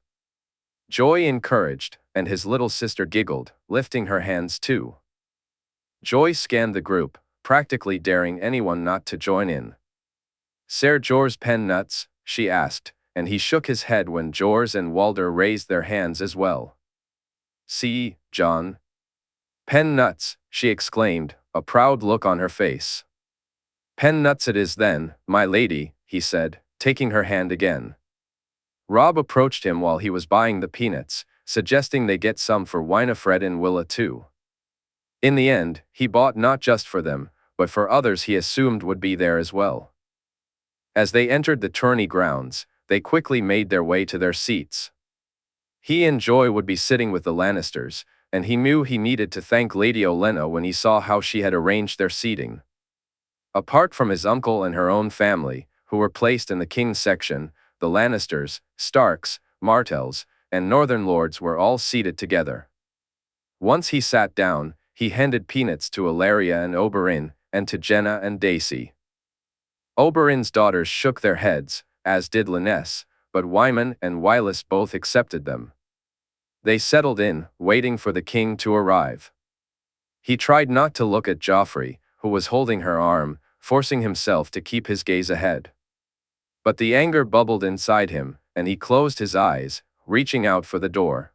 Joy encouraged, and his little sister giggled, lifting her hands too. Joy scanned the group, practically daring anyone not to join in. "Ser Jor's pen nuts?" she asked, and he shook his head when Jors and Walder raised their hands as well. "See, Jon. Pen nuts," she exclaimed, a proud look on her face. "Pen nuts it is then, my lady," he said, taking her hand again. Robb approached him while he was buying the peanuts, suggesting they get some for Winifred and Willa too. In the end, he bought not just for them, but for others he assumed would be there as well. As they entered the tourney grounds, they quickly made their way to their seats. He and Joy would be sitting with the Lannisters, and he knew he needed to thank Lady Olenna when he saw how she had arranged their seating. Apart from his uncle and her own family, who were placed in the King's section, the Lannisters, Starks, Martells, and Northern Lords were all seated together. Once he sat down, he handed peanuts to Ilaria and Oberyn, and to Jenna and Dacey. Oberyn's daughters shook their heads, as did Lyness, but Wyman and Wylis both accepted them. They settled in, waiting for the king to arrive. He tried not to look at Joffrey, who was holding her arm, forcing himself to keep his gaze ahead. But the anger bubbled inside him, and he closed his eyes, reaching out for the door.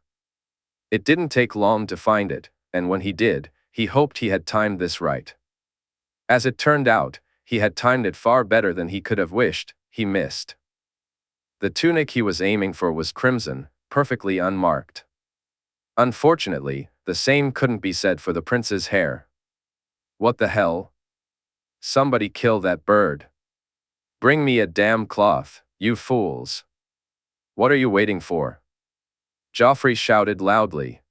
It didn't take long to find it, and when he did, he hoped he had timed this right. As it turned out, he had timed it far better than he could have wished. He missed. The tunic he was aiming for was crimson, perfectly unmarked. Unfortunately, the same couldn't be said for the prince's hair. What the hell? Somebody kill that bird. Bring me a damn cloth, you fools. What are you waiting for? Joffrey shouted loudly.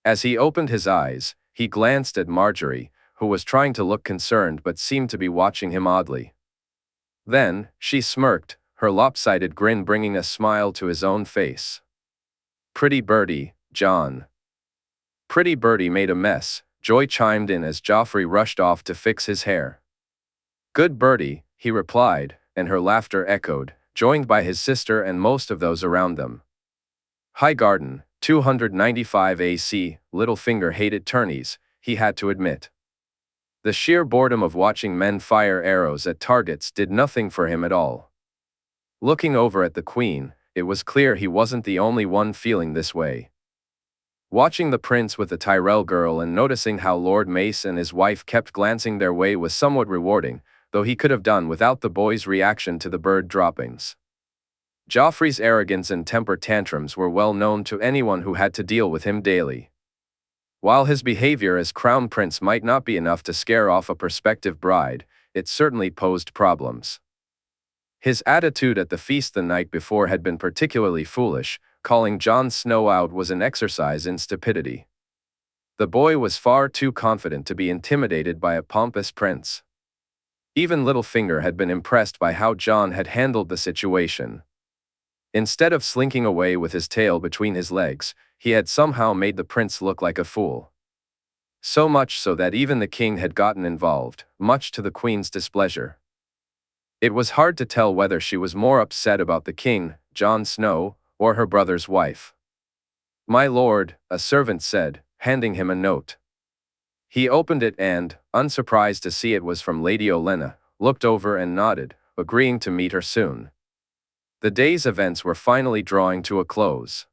As he opened his eyes, he glanced at Margaery, who was trying to look concerned but seemed to be watching him oddly. Then, she smirked, her lopsided grin bringing a smile to his own face. Pretty birdie, Jon. Pretty birdie made a mess, Joy chimed in as Joffrey rushed off to fix his hair. Good birdie, he replied, and her laughter echoed, joined by his sister and most of those around them. Highgarden, 295 AC, Littlefinger hated tourneys, he had to admit. The sheer boredom of watching men fire arrows at targets did nothing for him at all. Looking over at the Queen, it was clear he wasn't the only one feeling this way. Watching the prince with the Tyrell girl and noticing how Lord Mace and his wife kept glancing their way was somewhat rewarding, though he could have done without the boy's reaction to the bird droppings. Joffrey's arrogance and temper tantrums were well known to anyone who had to deal with him daily. While his behavior as crown prince might not be enough to scare off a prospective bride, it certainly posed problems. His attitude at the feast the night before had been particularly foolish. Calling Jon Snow out was an exercise in stupidity. The boy was far too confident to be intimidated by a pompous prince. Even Littlefinger had been impressed by how Jon had handled the situation. Instead of slinking away with his tail between his legs, he had somehow made the prince look like a fool. So much so that even the king had gotten involved, much to the queen's displeasure. It was hard to tell whether she was more upset about the king, Jon Snow, or her brother's wife. My lord, a servant said, handing him a note. He opened it and, unsurprised to see it was from Lady Olenna, looked over and nodded, agreeing to meet her soon. The day's events were finally drawing to a close.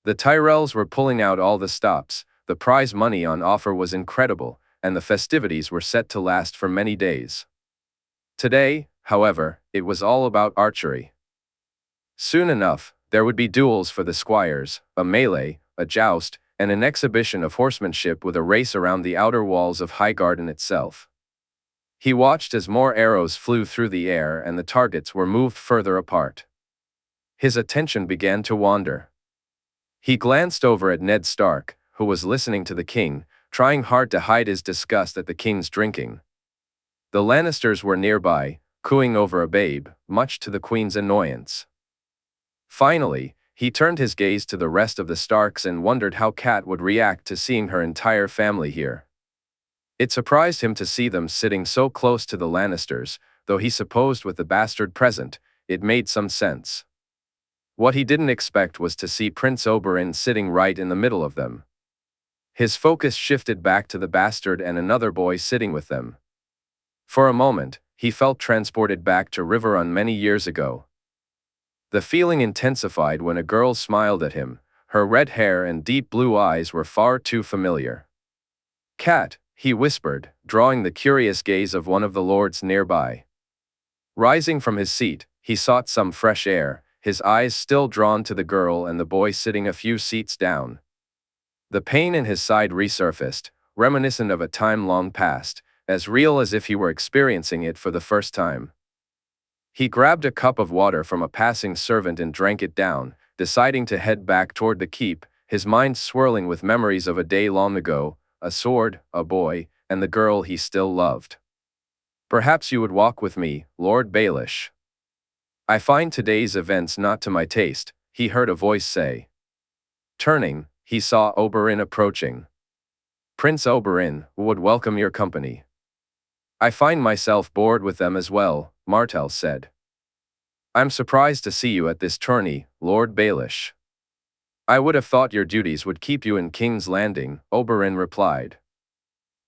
The Tyrells were pulling out all the stops, the prize money on offer was incredible, and the festivities were set to last for many days. Today, however, it was all about archery. Soon enough, there would be duels for the squires, a melee, a joust, and an exhibition of horsemanship with a race around the outer walls of Highgarden itself. He watched as more arrows flew through the air and the targets were moved further apart. His attention began to wander. He glanced over at Ned Stark, who was listening to the king, trying hard to hide his disgust at the king's drinking. The Lannisters were nearby, cooing over a babe, much to the queen's annoyance. Finally, he turned his gaze to the rest of the Starks and wondered how Cat would react to seeing her entire family here. It surprised him to see them sitting so close to the Lannisters, though he supposed with the bastard present, it made some sense. What he didn't expect was to see Prince Oberyn sitting right in the middle of them. His focus shifted back to the bastard and another boy sitting with them. For a moment, he felt transported back to Riverrun many years ago. The feeling intensified when a girl smiled at him. Her red hair and deep blue eyes were far too familiar. Cat, he whispered, drawing the curious gaze of one of the lords nearby. Rising from his seat, he sought some fresh air, his eyes still drawn to the girl and the boy sitting a few seats down. The pain in his side resurfaced, reminiscent of a time long past, as real as if he were experiencing it for the first time. He grabbed a cup of water from a passing servant and drank it down, deciding to head back toward the keep, his mind swirling with memories of a day long ago, a sword, a boy, and the girl he still loved. Perhaps you would walk with me, Lord Baelish. I find today's events not to my taste, he heard a voice say. Turning, he saw Oberyn approaching. Prince Oberyn would welcome your company. I find myself bored with them as well, Martell said. I'm surprised to see you at this tourney, Lord Baelish. I would have thought your duties would keep you in King's Landing, Oberyn replied.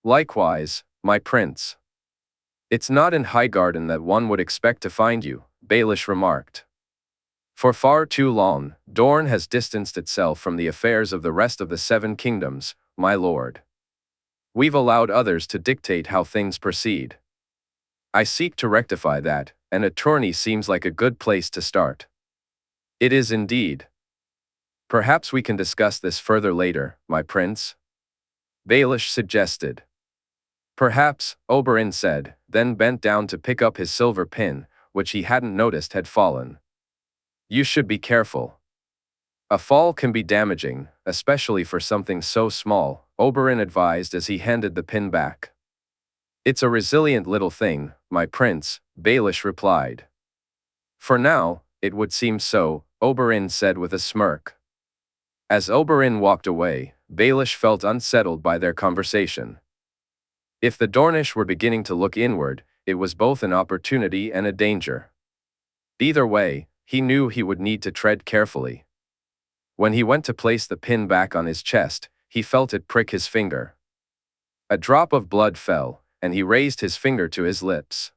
Likewise, my prince. It's not in Highgarden that one would expect to find you, Baelish remarked. For far too long, Dorne has distanced itself from the affairs of the rest of the Seven Kingdoms, my lord. We've allowed others to dictate how things proceed. I seek to rectify that, and a tourney seems like a good place to start. It is indeed. Perhaps we can discuss this further later, my prince? Baelish suggested. Perhaps, Oberyn said, then bent down to pick up his silver pin, which he hadn't noticed had fallen. You should be careful. A fall can be damaging, especially for something so small, Oberyn advised as he handed the pin back. It's a resilient little thing, my prince, Baelish replied. For now, it would seem so, Oberyn said with a smirk. As Oberyn walked away, Baelish felt unsettled by their conversation. If the Dornish were beginning to look inward, it was both an opportunity and a danger. Either way, he knew he would need to tread carefully. When he went to place the pin back on his chest, he felt it prick his finger. A drop of blood fell, and he raised his finger to his lips.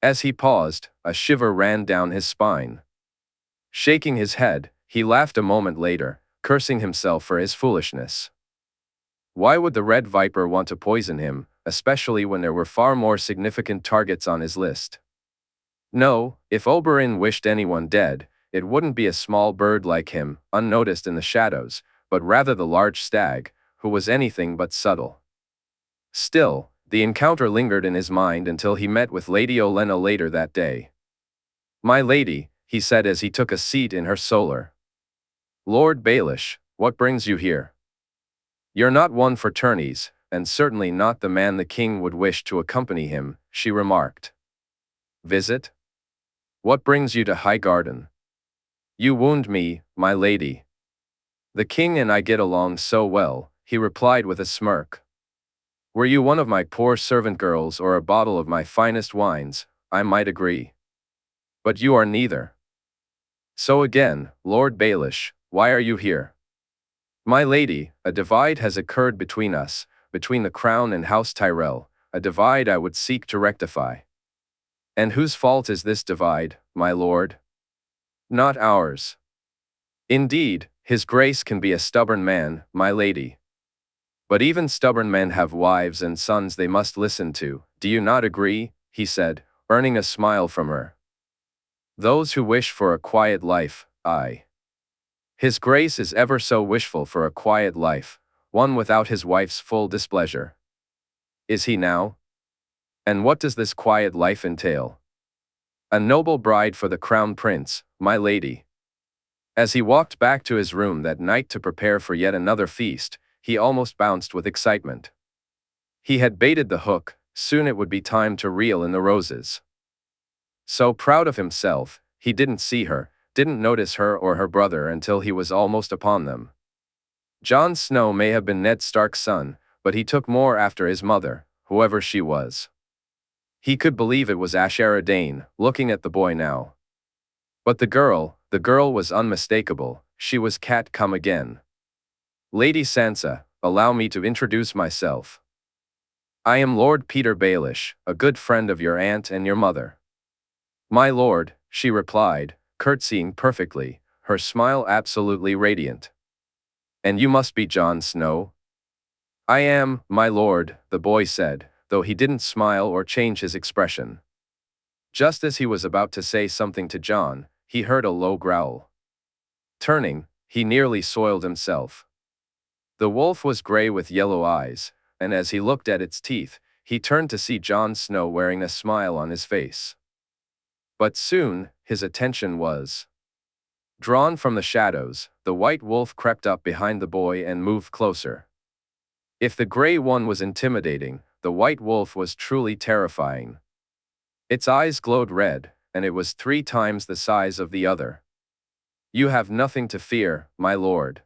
As he paused, a shiver ran down his spine. Shaking his head, he laughed a moment later, cursing himself for his foolishness. Why would the Red Viper want to poison him, especially when there were far more significant targets on his list? No, if Oberyn wished anyone dead, it wouldn't be a small bird like him, unnoticed in the shadows, but rather the large stag, who was anything but subtle. Still, the encounter lingered in his mind until he met with Lady Olenna later that day. My lady, he said as he took a seat in her solar. Lord Baelish, what brings you here? You're not one for tourneys, and certainly not the man the king would wish to accompany him, she remarked. Visit? What brings you to Highgarden? You wound me, my lady. The king and I get along so well, he replied with a smirk. Were you one of my poor servant girls or a bottle of my finest wines, I might agree. But you are neither. So again, Lord Baelish, why are you here? My lady, a divide has occurred between us, between the crown and House Tyrell, a divide I would seek to rectify. And whose fault is this divide, my lord? Not ours. Indeed, his grace can be a stubborn man, my lady. But even stubborn men have wives and sons they must listen to, do you not agree? He said, earning a smile from her. Those who wish for a quiet life, aye. His grace is ever so wishful for a quiet life, one without his wife's full displeasure. Is he now? And what does this quiet life entail? A noble bride for the crown prince, my lady. As he walked back to his room that night to prepare for yet another feast, he almost bounced with excitement. He had baited the hook, soon it would be time to reel in the roses. So proud of himself, he didn't see her, didn't notice her or her brother until he was almost upon them. Jon Snow may have been Ned Stark's son, but he took more after his mother, whoever she was. He could believe it was Ashara Dane, looking at the boy now. But the girl was unmistakable, she was Cat come again. Lady Sansa, allow me to introduce myself. I am Lord Peter Baelish, a good friend of your aunt and your mother. My lord, she replied, curtsying perfectly, her smile absolutely radiant. And you must be Jon Snow? I am, my lord, the boy said, though he didn't smile or change his expression. Just as he was about to say something to Jon, he heard a low growl. Turning, he nearly soiled himself. The wolf was gray with yellow eyes, and as he looked at its teeth, he turned to see Jon Snow wearing a smile on his face. But soon, his attention was Drawn from the shadows, the white wolf crept up behind the boy and moved closer. If the gray one was intimidating, the white wolf was truly terrifying. Its eyes glowed red, and it was 3 times the size of the other. "You have nothing to fear, my lord.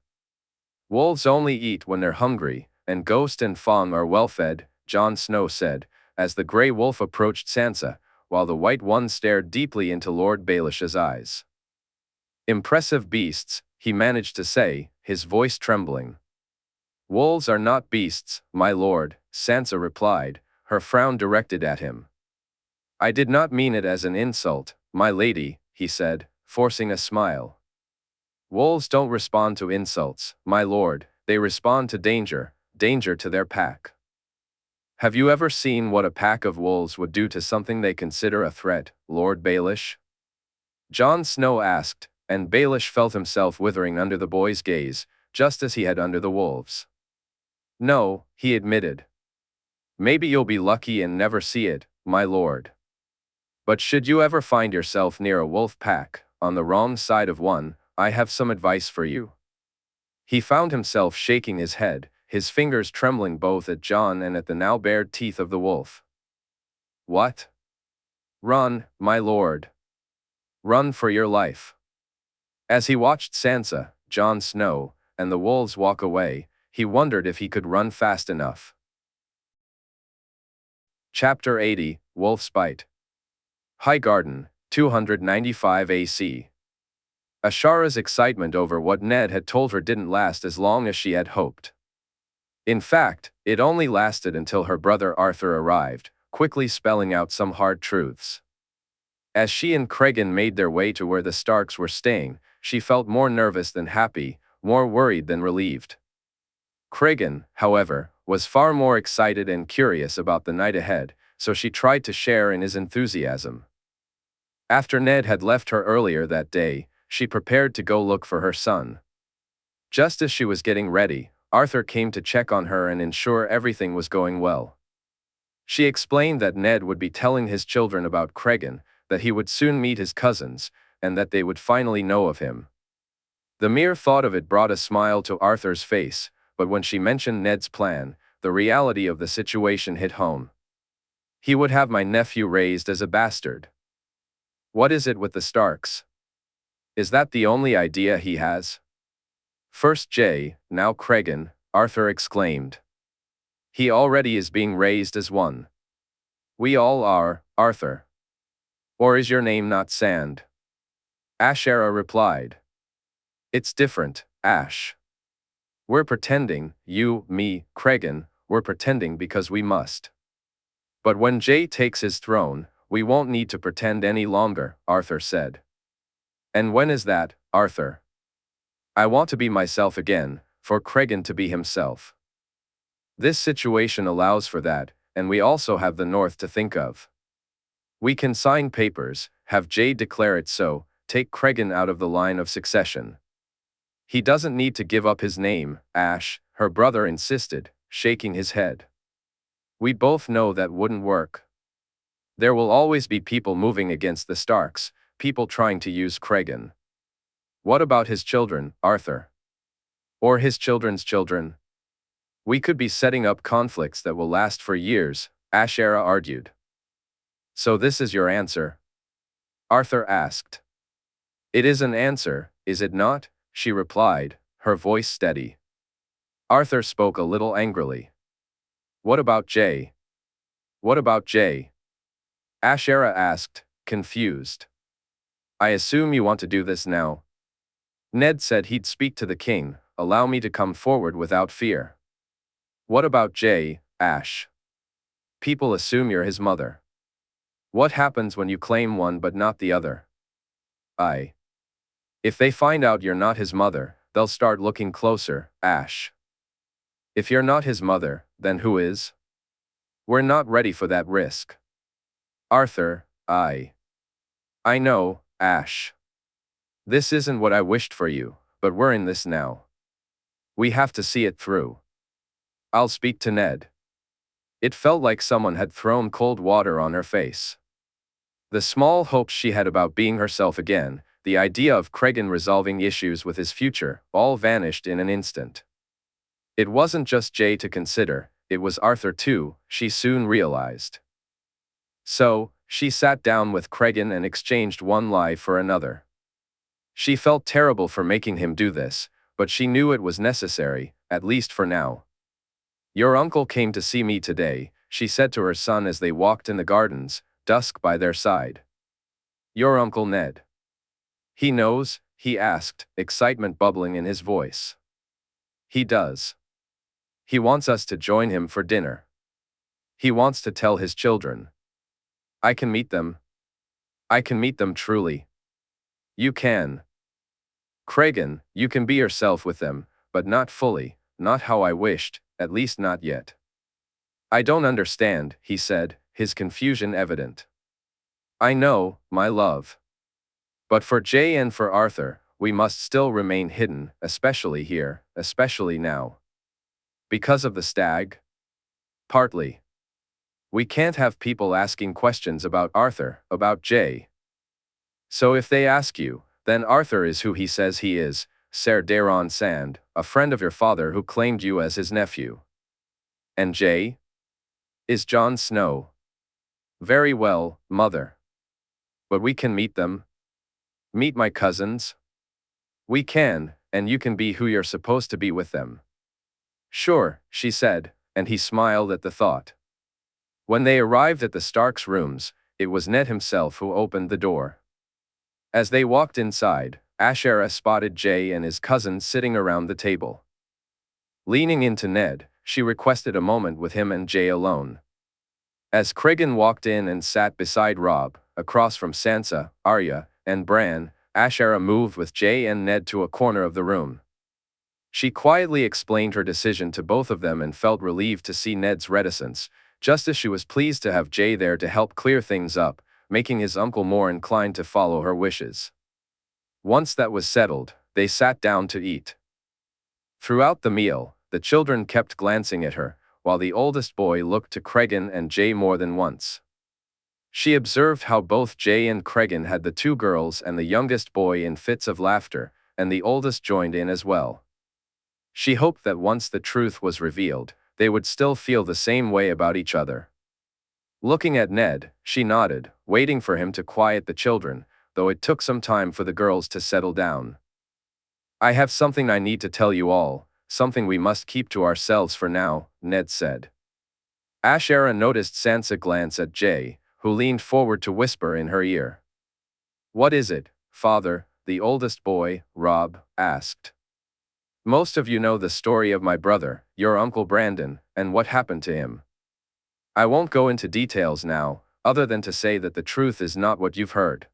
Wolves only eat when they're hungry, and Ghost and Fawn are well-fed," Jon Snow said, as the gray wolf approached Sansa, while the white one stared deeply into Lord Baelish's eyes. "Impressive beasts," he managed to say, his voice trembling. "Wolves are not beasts, my lord," Sansa replied, her frown directed at him. "I did not mean it as an insult, my lady," he said, forcing a smile. "Wolves don't respond to insults, my lord, they respond to danger, danger to their pack. Have you ever seen what a pack of wolves would do to something they consider a threat, Lord Baelish?" Jon Snow asked, and Baelish felt himself withering under the boy's gaze, just as he had under the wolves. "No," he admitted. "Maybe you'll be lucky and never see it, my lord. But should you ever find yourself near a wolf pack, on the wrong side of one, I have some advice for you." He found himself shaking his head, his fingers trembling both at Jon and at the now bared teeth of the wolf. "What?" "Run, my lord. Run for your life." As he watched Sansa, Jon Snow, and the wolves walk away, he wondered if he could run fast enough. Chapter 80, Wolf's Bite. Highgarden, 295 AC. Ashara's excitement over what Ned had told her didn't last as long as she had hoped. In fact, it only lasted until her brother Arthur arrived, quickly spelling out some hard truths. As she and Cregan made their way to where the Starks were staying, she felt more nervous than happy, more worried than relieved. Cregan, however, was far more excited and curious about the night ahead, so she tried to share in his enthusiasm. After Ned had left her earlier that day, she prepared to go look for her son. Just as she was getting ready, Arthur came to check on her and ensure everything was going well. She explained that Ned would be telling his children about Cregan, that he would soon meet his cousins, and that they would finally know of him. The mere thought of it brought a smile to Arthur's face, but when she mentioned Ned's plan, the reality of the situation hit home. "He would have my nephew raised as a bastard. What is it with the Starks? Is that the only idea he has?" "First Jay, now Cregan," Arthur exclaimed. "He already is being raised as one. We all are, Arthur. Or is your name not Sand?" Ashara replied. "It's different, Ash. We're pretending, you, me, Cregan, we're pretending because we must. But when Jay takes his throne, we won't need to pretend any longer," Arthur said. "And when is that, Arthur? I want to be myself again, for Cregan to be himself. This situation allows for that, and we also have the North to think of. We can sign papers, have Jay declare it so, take Cregan out of the line of succession. He doesn't need to give up his name, Ash," her brother insisted, shaking his head. "We both know that wouldn't work. There will always be people moving against the Starks, people trying to use Cregan. What about his children, Arthur? Or his children's children? We could be setting up conflicts that will last for years," Ashara argued. "So this is your answer?" Arthur asked. "It is an answer, is it not?" she replied, her voice steady. Arthur spoke a little angrily. "What about Jay? What about Jay?" Ashara asked, confused. "I assume you want to do this now?" "Ned said he'd speak to the king, allow me to come forward without fear." "What about Jay, Ash? People assume you're his mother. What happens when you claim one but not the other?" If they find out you're not his mother, they'll start looking closer, Ash. If you're not his mother, then who is? We're not ready for that risk." "Arthur, I know, Ash. This isn't what I wished for you, but we're in this now. We have to see it through. I'll speak to Ned." It felt like someone had thrown cold water on her face. The small hopes she had about being herself again, the idea of Cregan resolving issues with his future, all vanished in an instant. It wasn't just Jay to consider, it was Arthur too, she soon realized. So, she sat down with Cregan and exchanged one lie for another. She felt terrible for making him do this, but she knew it was necessary, at least for now. "Your uncle came to see me today," she said to her son as they walked in the gardens, dusk by their side. "Your Uncle Ned. He knows?" he asked, excitement bubbling in his voice. "He does. He wants us to join him for dinner. He wants to tell his children. I can meet them. I can meet them truly." "You can. Cregan, you can be yourself with them, but not fully, not how I wished, at least not yet." "I don't understand," he said, his confusion evident. "I know, my love. But for Jay and for Arthur, we must still remain hidden, especially here, especially now." "Because of the stag?" "Partly. We can't have people asking questions about Arthur, about Jay. So if they ask you, then Arthur is who he says he is, Ser Daron Sand, a friend of your father who claimed you as his nephew. And Jay? Is Jon Snow." "Very well, mother. But we can meet them. Meet my cousins. We can, and you can be who you're supposed to be with them." "Sure," she said, and he smiled at the thought. When they arrived at the Starks' rooms, it was Ned himself who opened the door. As they walked inside, Ashera spotted Jay and his cousins sitting around the table. Leaning into Ned, she requested a moment with him and Jay alone. As Cregan walked in and sat beside Robb, across from Sansa, Arya, and Bran, Ashera moved with Jay and Ned to a corner of the room. She quietly explained her decision to both of them and felt relieved to see Ned's reticence, just as she was pleased to have Jay there to help clear things up, making his uncle more inclined to follow her wishes. Once that was settled, they sat down to eat. Throughout the meal, the children kept glancing at her, while the oldest boy looked to Cregan and Jay more than once. She observed how both Jay and Cregan had the two girls and the youngest boy in fits of laughter, and the oldest joined in as well. She hoped that once the truth was revealed, they would still feel the same way about each other. Looking at Ned, she nodded, waiting for him to quiet the children, though it took some time for the girls to settle down. "I have something I need to tell you all, something we must keep to ourselves for now," Ned said. Ashera noticed Sansa glance at Jay, who leaned forward to whisper in her ear. "What is it, father?" the oldest boy, Robb, asked. "Most of you know the story of my brother, your Uncle Brandon, and what happened to him. I won't go into details now, other than to say that the truth is not what you've heard.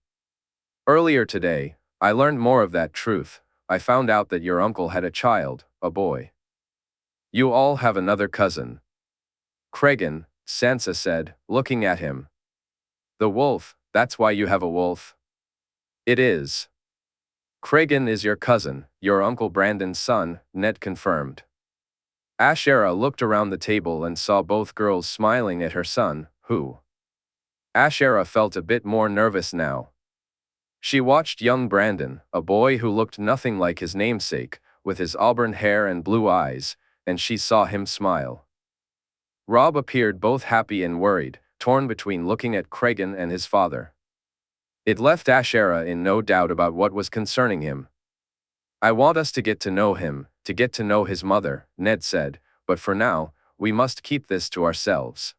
Earlier today, I learned more of that truth. I found out that your uncle had a child, a boy. You all have another cousin." "Cregan," Sansa said, looking at him. "The wolf, that's why you have a wolf?" "It is. Cregan is your cousin, your Uncle Brandon's son," Ned confirmed. Ashera looked around the table and saw both girls smiling at her son, who. Ashera felt a bit more nervous now. She watched young Brandon, a boy who looked nothing like his namesake, with his auburn hair and blue eyes, and she saw him smile. Robb appeared both happy and worried, torn between looking at Cregan and his father. It left Ashera in no doubt about what was concerning him. "I want us to get to know him, to get to know his mother," Ned said, "but for now, we must keep this to ourselves.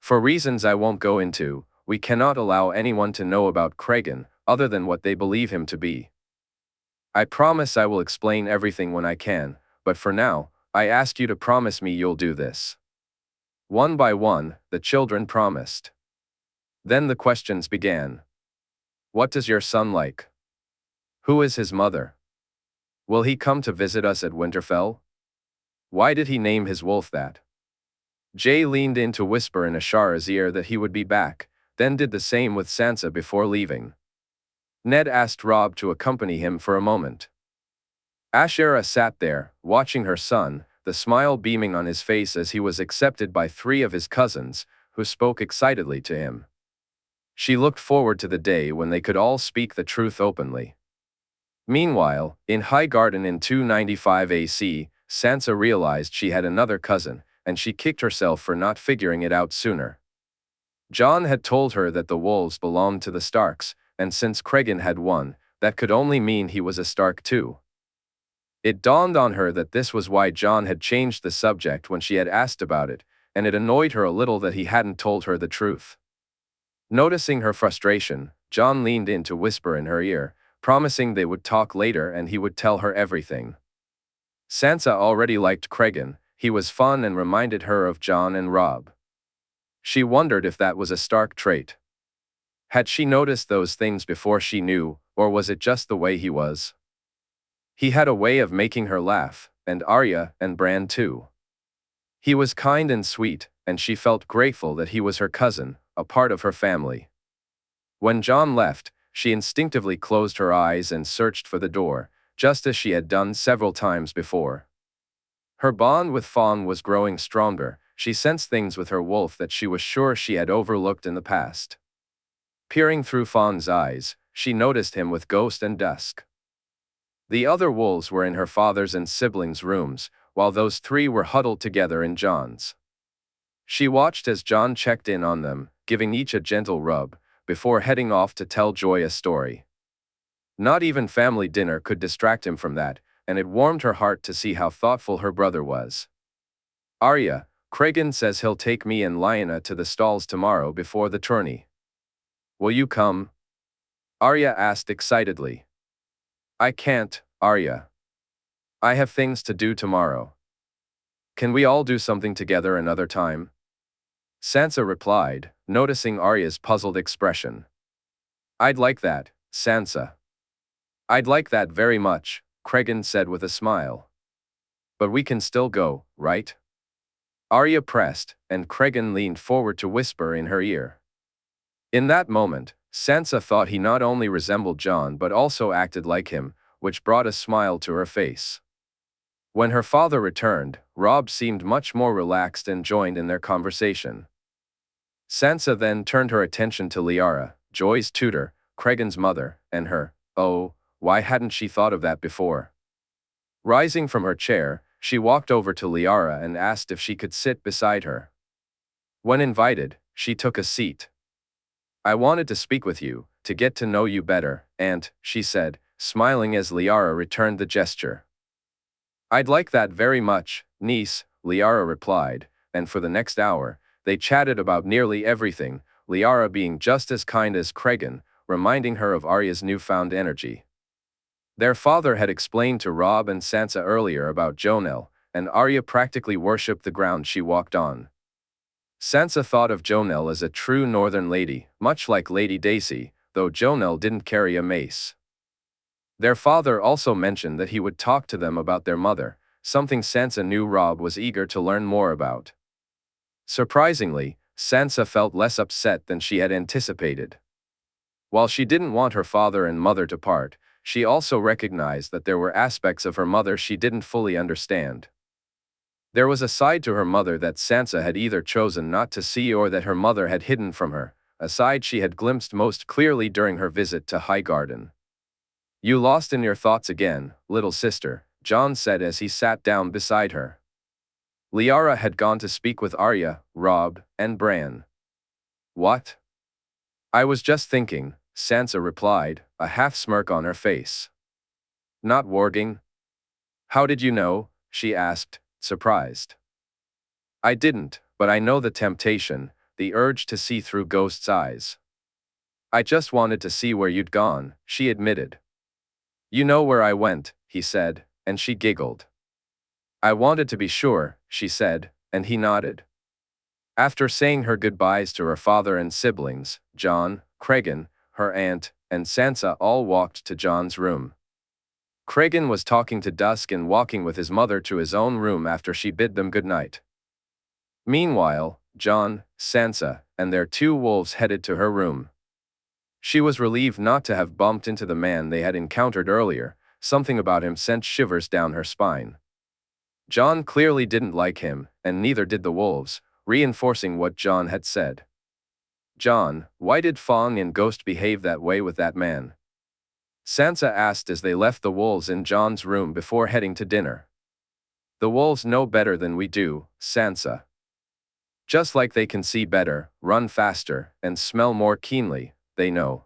For reasons I won't go into, we cannot allow anyone to know about Cregan, other than what they believe him to be. I promise I will explain everything when I can, but for now, I ask you to promise me you'll do this." One by one, the children promised. Then the questions began. "What does your son like? Who is his mother? Will he come to visit us at Winterfell? Why did he name his wolf that?" Jay leaned in to whisper in Ashera's ear that he would be back, then did the same with Sansa before leaving. Ned asked Robb to accompany him for a moment. Ashera sat there, watching her son, the smile beaming on his face as he was accepted by 3 of his cousins, who spoke excitedly to him. She looked forward to the day when they could all speak the truth openly. Meanwhile, in Highgarden in 295 AC, Sansa realized she had another cousin, and she kicked herself for not figuring it out sooner. Jon had told her that the wolves belonged to the Starks, and since Cregan had won, that could only mean he was a Stark too. It dawned on her that this was why Jon had changed the subject when she had asked about it, and it annoyed her a little that he hadn't told her the truth. Noticing her frustration, Jon leaned in to whisper in her ear, promising they would talk later and he would tell her everything. Sansa already liked Cregan. He was fun and reminded her of Jon and Robb. She wondered if that was a Stark trait. Had she noticed those things before she knew, or was it just the way he was? He had a way of making her laugh, and Arya and Bran too. He was kind and sweet, and she felt grateful that he was her cousin, a part of her family. When Jon left, she instinctively closed her eyes and searched for the door, just as she had done several times before. Her bond with Fawn was growing stronger. She sensed things with her wolf that she was sure she had overlooked in the past. Peering through Fawn's eyes, she noticed him with Ghost and Dusk. The other wolves were in her father's and siblings' rooms, while those three were huddled together in Jon's. She watched as Jon checked in on them, giving each a gentle rub, before heading off to tell Joy a story. Not even family dinner could distract him from that, and it warmed her heart to see how thoughtful her brother was. Arya, Cregan says he'll take me and Lyanna to the stalls tomorrow before the tourney. Will you come? Arya asked excitedly. I can't, Arya. I have things to do tomorrow. Can we all do something together another time? Sansa replied, noticing Arya's puzzled expression. I'd like that, Sansa. I'd like that very much, Cregan said with a smile. But we can still go, right? Arya pressed, and Cregan leaned forward to whisper in her ear. In that moment, Sansa thought he not only resembled Jon but also acted like him, which brought a smile to her face. When her father returned, Robb seemed much more relaxed and joined in their conversation. Sansa then turned her attention to Liara, Joy's tutor, Cregan's mother, and her. Oh, why hadn't she thought of that before? Rising from her chair, she walked over to Liara and asked if she could sit beside her. When invited, she took a seat. I wanted to speak with you, to get to know you better, Aunt, she said, smiling as Liara returned the gesture. I'd like that very much, niece, Liara replied, and for the next hour, they chatted about nearly everything, Liara being just as kind as Cregan, reminding her of Arya's newfound energy. Their father had explained to Robb and Sansa earlier about Jonelle, and Arya practically worshipped the ground she walked on. Sansa thought of Jonelle as a true northern lady, much like Lady Dacey, though Jonelle didn't carry a mace. Their father also mentioned that he would talk to them about their mother, something Sansa knew Robb was eager to learn more about. Surprisingly, Sansa felt less upset than she had anticipated. While she didn't want her father and mother to part, she also recognized that there were aspects of her mother she didn't fully understand. There was a side to her mother that Sansa had either chosen not to see or that her mother had hidden from her, a side she had glimpsed most clearly during her visit to Highgarden. You lost in your thoughts again, little sister, Jon said as he sat down beside her. Liara had gone to speak with Arya, Robb, and Bran. What? I was just thinking, Sansa replied, a half-smirk on her face. Not warging? How did you know? She asked, surprised. I didn't, but I know the temptation, the urge to see through Ghost's eyes. I just wanted to see where you'd gone, she admitted. You know where I went, he said, and she giggled. I wanted to be sure, she said, and he nodded. After saying her goodbyes to her father and siblings, Jon, Cregan, her aunt, and Sansa all walked to Jon's room. Cregan was talking to Dusk and walking with his mother to his own room after she bid them goodnight. Meanwhile, Jon, Sansa, and their two wolves headed to her room. She was relieved not to have bumped into the man they had encountered earlier. Something about him sent shivers down her spine. Jon clearly didn't like him, and neither did the wolves, reinforcing what Jon had said. Jon, why did Fong and Ghost behave that way with that man? Sansa asked as they left the wolves in Jon's room before heading to dinner. The wolves know better than we do, Sansa. Just like they can see better, run faster, and smell more keenly, they know.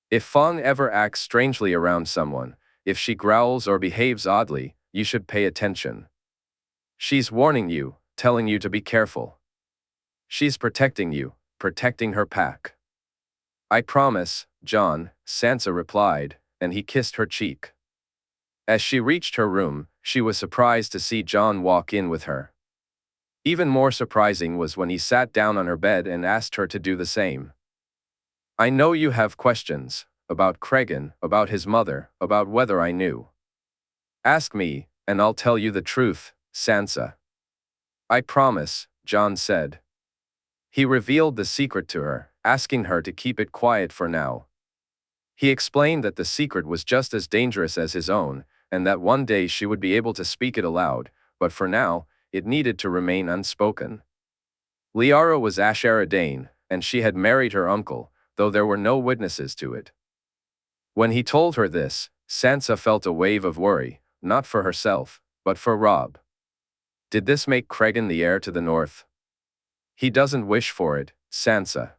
If Fong ever acts strangely around someone, if she growls or behaves oddly, you should pay attention. She's warning you, telling you to be careful. She's protecting you, protecting her pack. I promise, Jon, Sansa replied, and he kissed her cheek. As she reached her room, she was surprised to see Jon walk in with her. Even more surprising was when he sat down on her bed and asked her to do the same. I know you have questions, about Cregan, about his mother, about whether I knew. Ask me, and I'll tell you the truth, Sansa. I promise, Jon said. He revealed the secret to her, asking her to keep it quiet for now. He explained that the secret was just as dangerous as his own, and that one day she would be able to speak it aloud, but for now, it needed to remain unspoken. Liara was Ashera Dane, and she had married her uncle, though there were no witnesses to it. When he told her this, Sansa felt a wave of worry, not for herself, but for Robb. Did this make Cregan the heir to the north? He doesn't wish for it, Sansa.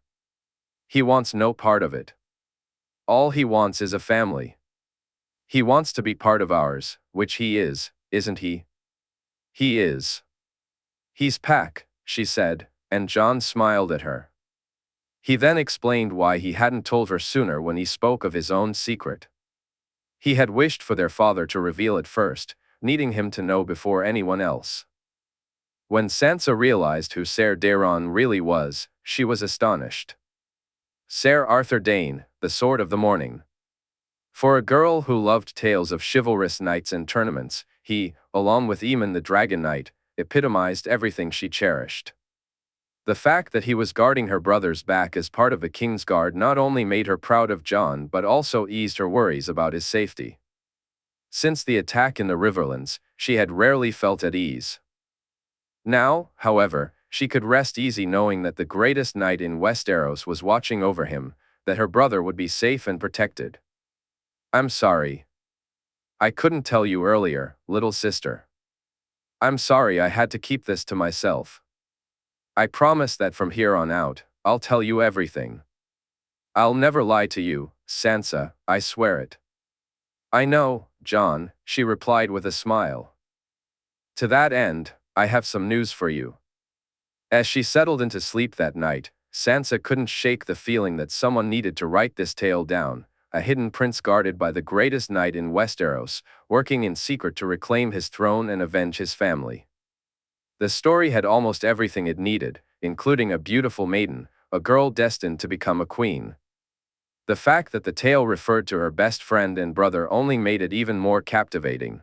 He wants no part of it. All he wants is a family. He wants to be part of ours, which he is, isn't he? He is. He's Pack, she said, and Jon smiled at her. He then explained why he hadn't told her sooner when he spoke of his own secret. He had wished for their father to reveal it first, needing him to know before anyone else. When Sansa realized who Ser Dairon really was, she was astonished. Ser Arthur Dayne, the Sword of the Morning. For a girl who loved tales of chivalrous knights and tournaments, he, along with Aemon the Dragon Knight, epitomized everything she cherished. The fact that he was guarding her brother's back as part of the King's Guard not only made her proud of Jon but also eased her worries about his safety. Since the attack in the Riverlands, she had rarely felt at ease. Now, however, she could rest easy knowing that the greatest knight in Westeros was watching over him, that her brother would be safe and protected. I'm sorry. I couldn't tell you earlier, little sister. I'm sorry I had to keep this to myself. I promise that from here on out, I'll tell you everything. I'll never lie to you, Sansa, I swear it. I know, Jon, she replied with a smile. To that end, I have some news for you. As she settled into sleep that night, Sansa couldn't shake the feeling that someone needed to write this tale down, a hidden prince guarded by the greatest knight in Westeros, working in secret to reclaim his throne and avenge his family. The story had almost everything it needed, including a beautiful maiden, a girl destined to become a queen. The fact that the tale referred to her best friend and brother only made it even more captivating.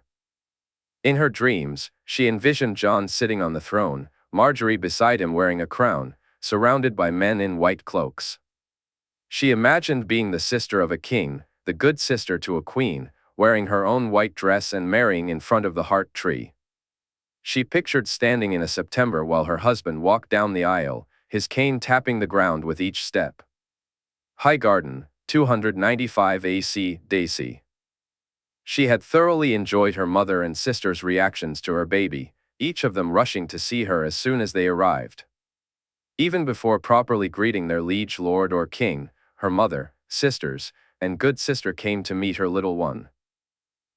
In her dreams, she envisioned Jon sitting on the throne, Margaery beside him wearing a crown, surrounded by men in white cloaks. She imagined being the sister of a king, the good sister to a queen, wearing her own white dress and marrying in front of the heart tree. She pictured standing in a September while her husband walked down the aisle, his cane tapping the ground with each step. Highgarden, 295 AC, Daisy. She had thoroughly enjoyed her mother and sister's reactions to her baby, each of them rushing to see her as soon as they arrived. Even before properly greeting their liege lord or king, her mother, sisters, and good sister came to meet her little one.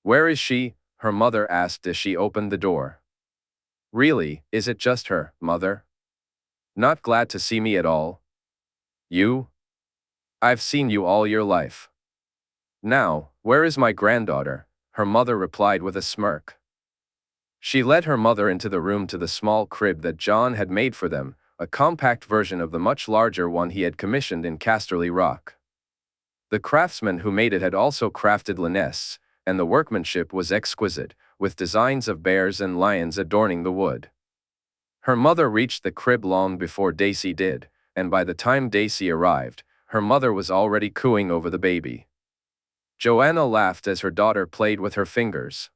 Where is she? Her mother asked as she opened the door. Really, is it just her, mother? Not glad to see me at all? You? I've seen you all your life. Now, where is my granddaughter? Her mother replied with a smirk. She led her mother into the room to the small crib that Jon had made for them, a compact version of the much larger one he had commissioned in Casterly Rock. The craftsman who made it had also crafted nests, and the workmanship was exquisite, with designs of bears and lions adorning the wood. Her mother reached the crib long before Daisy did, and by the time Daisy arrived, her mother was already cooing over the baby. Joanna laughed as her daughter played with her fingers.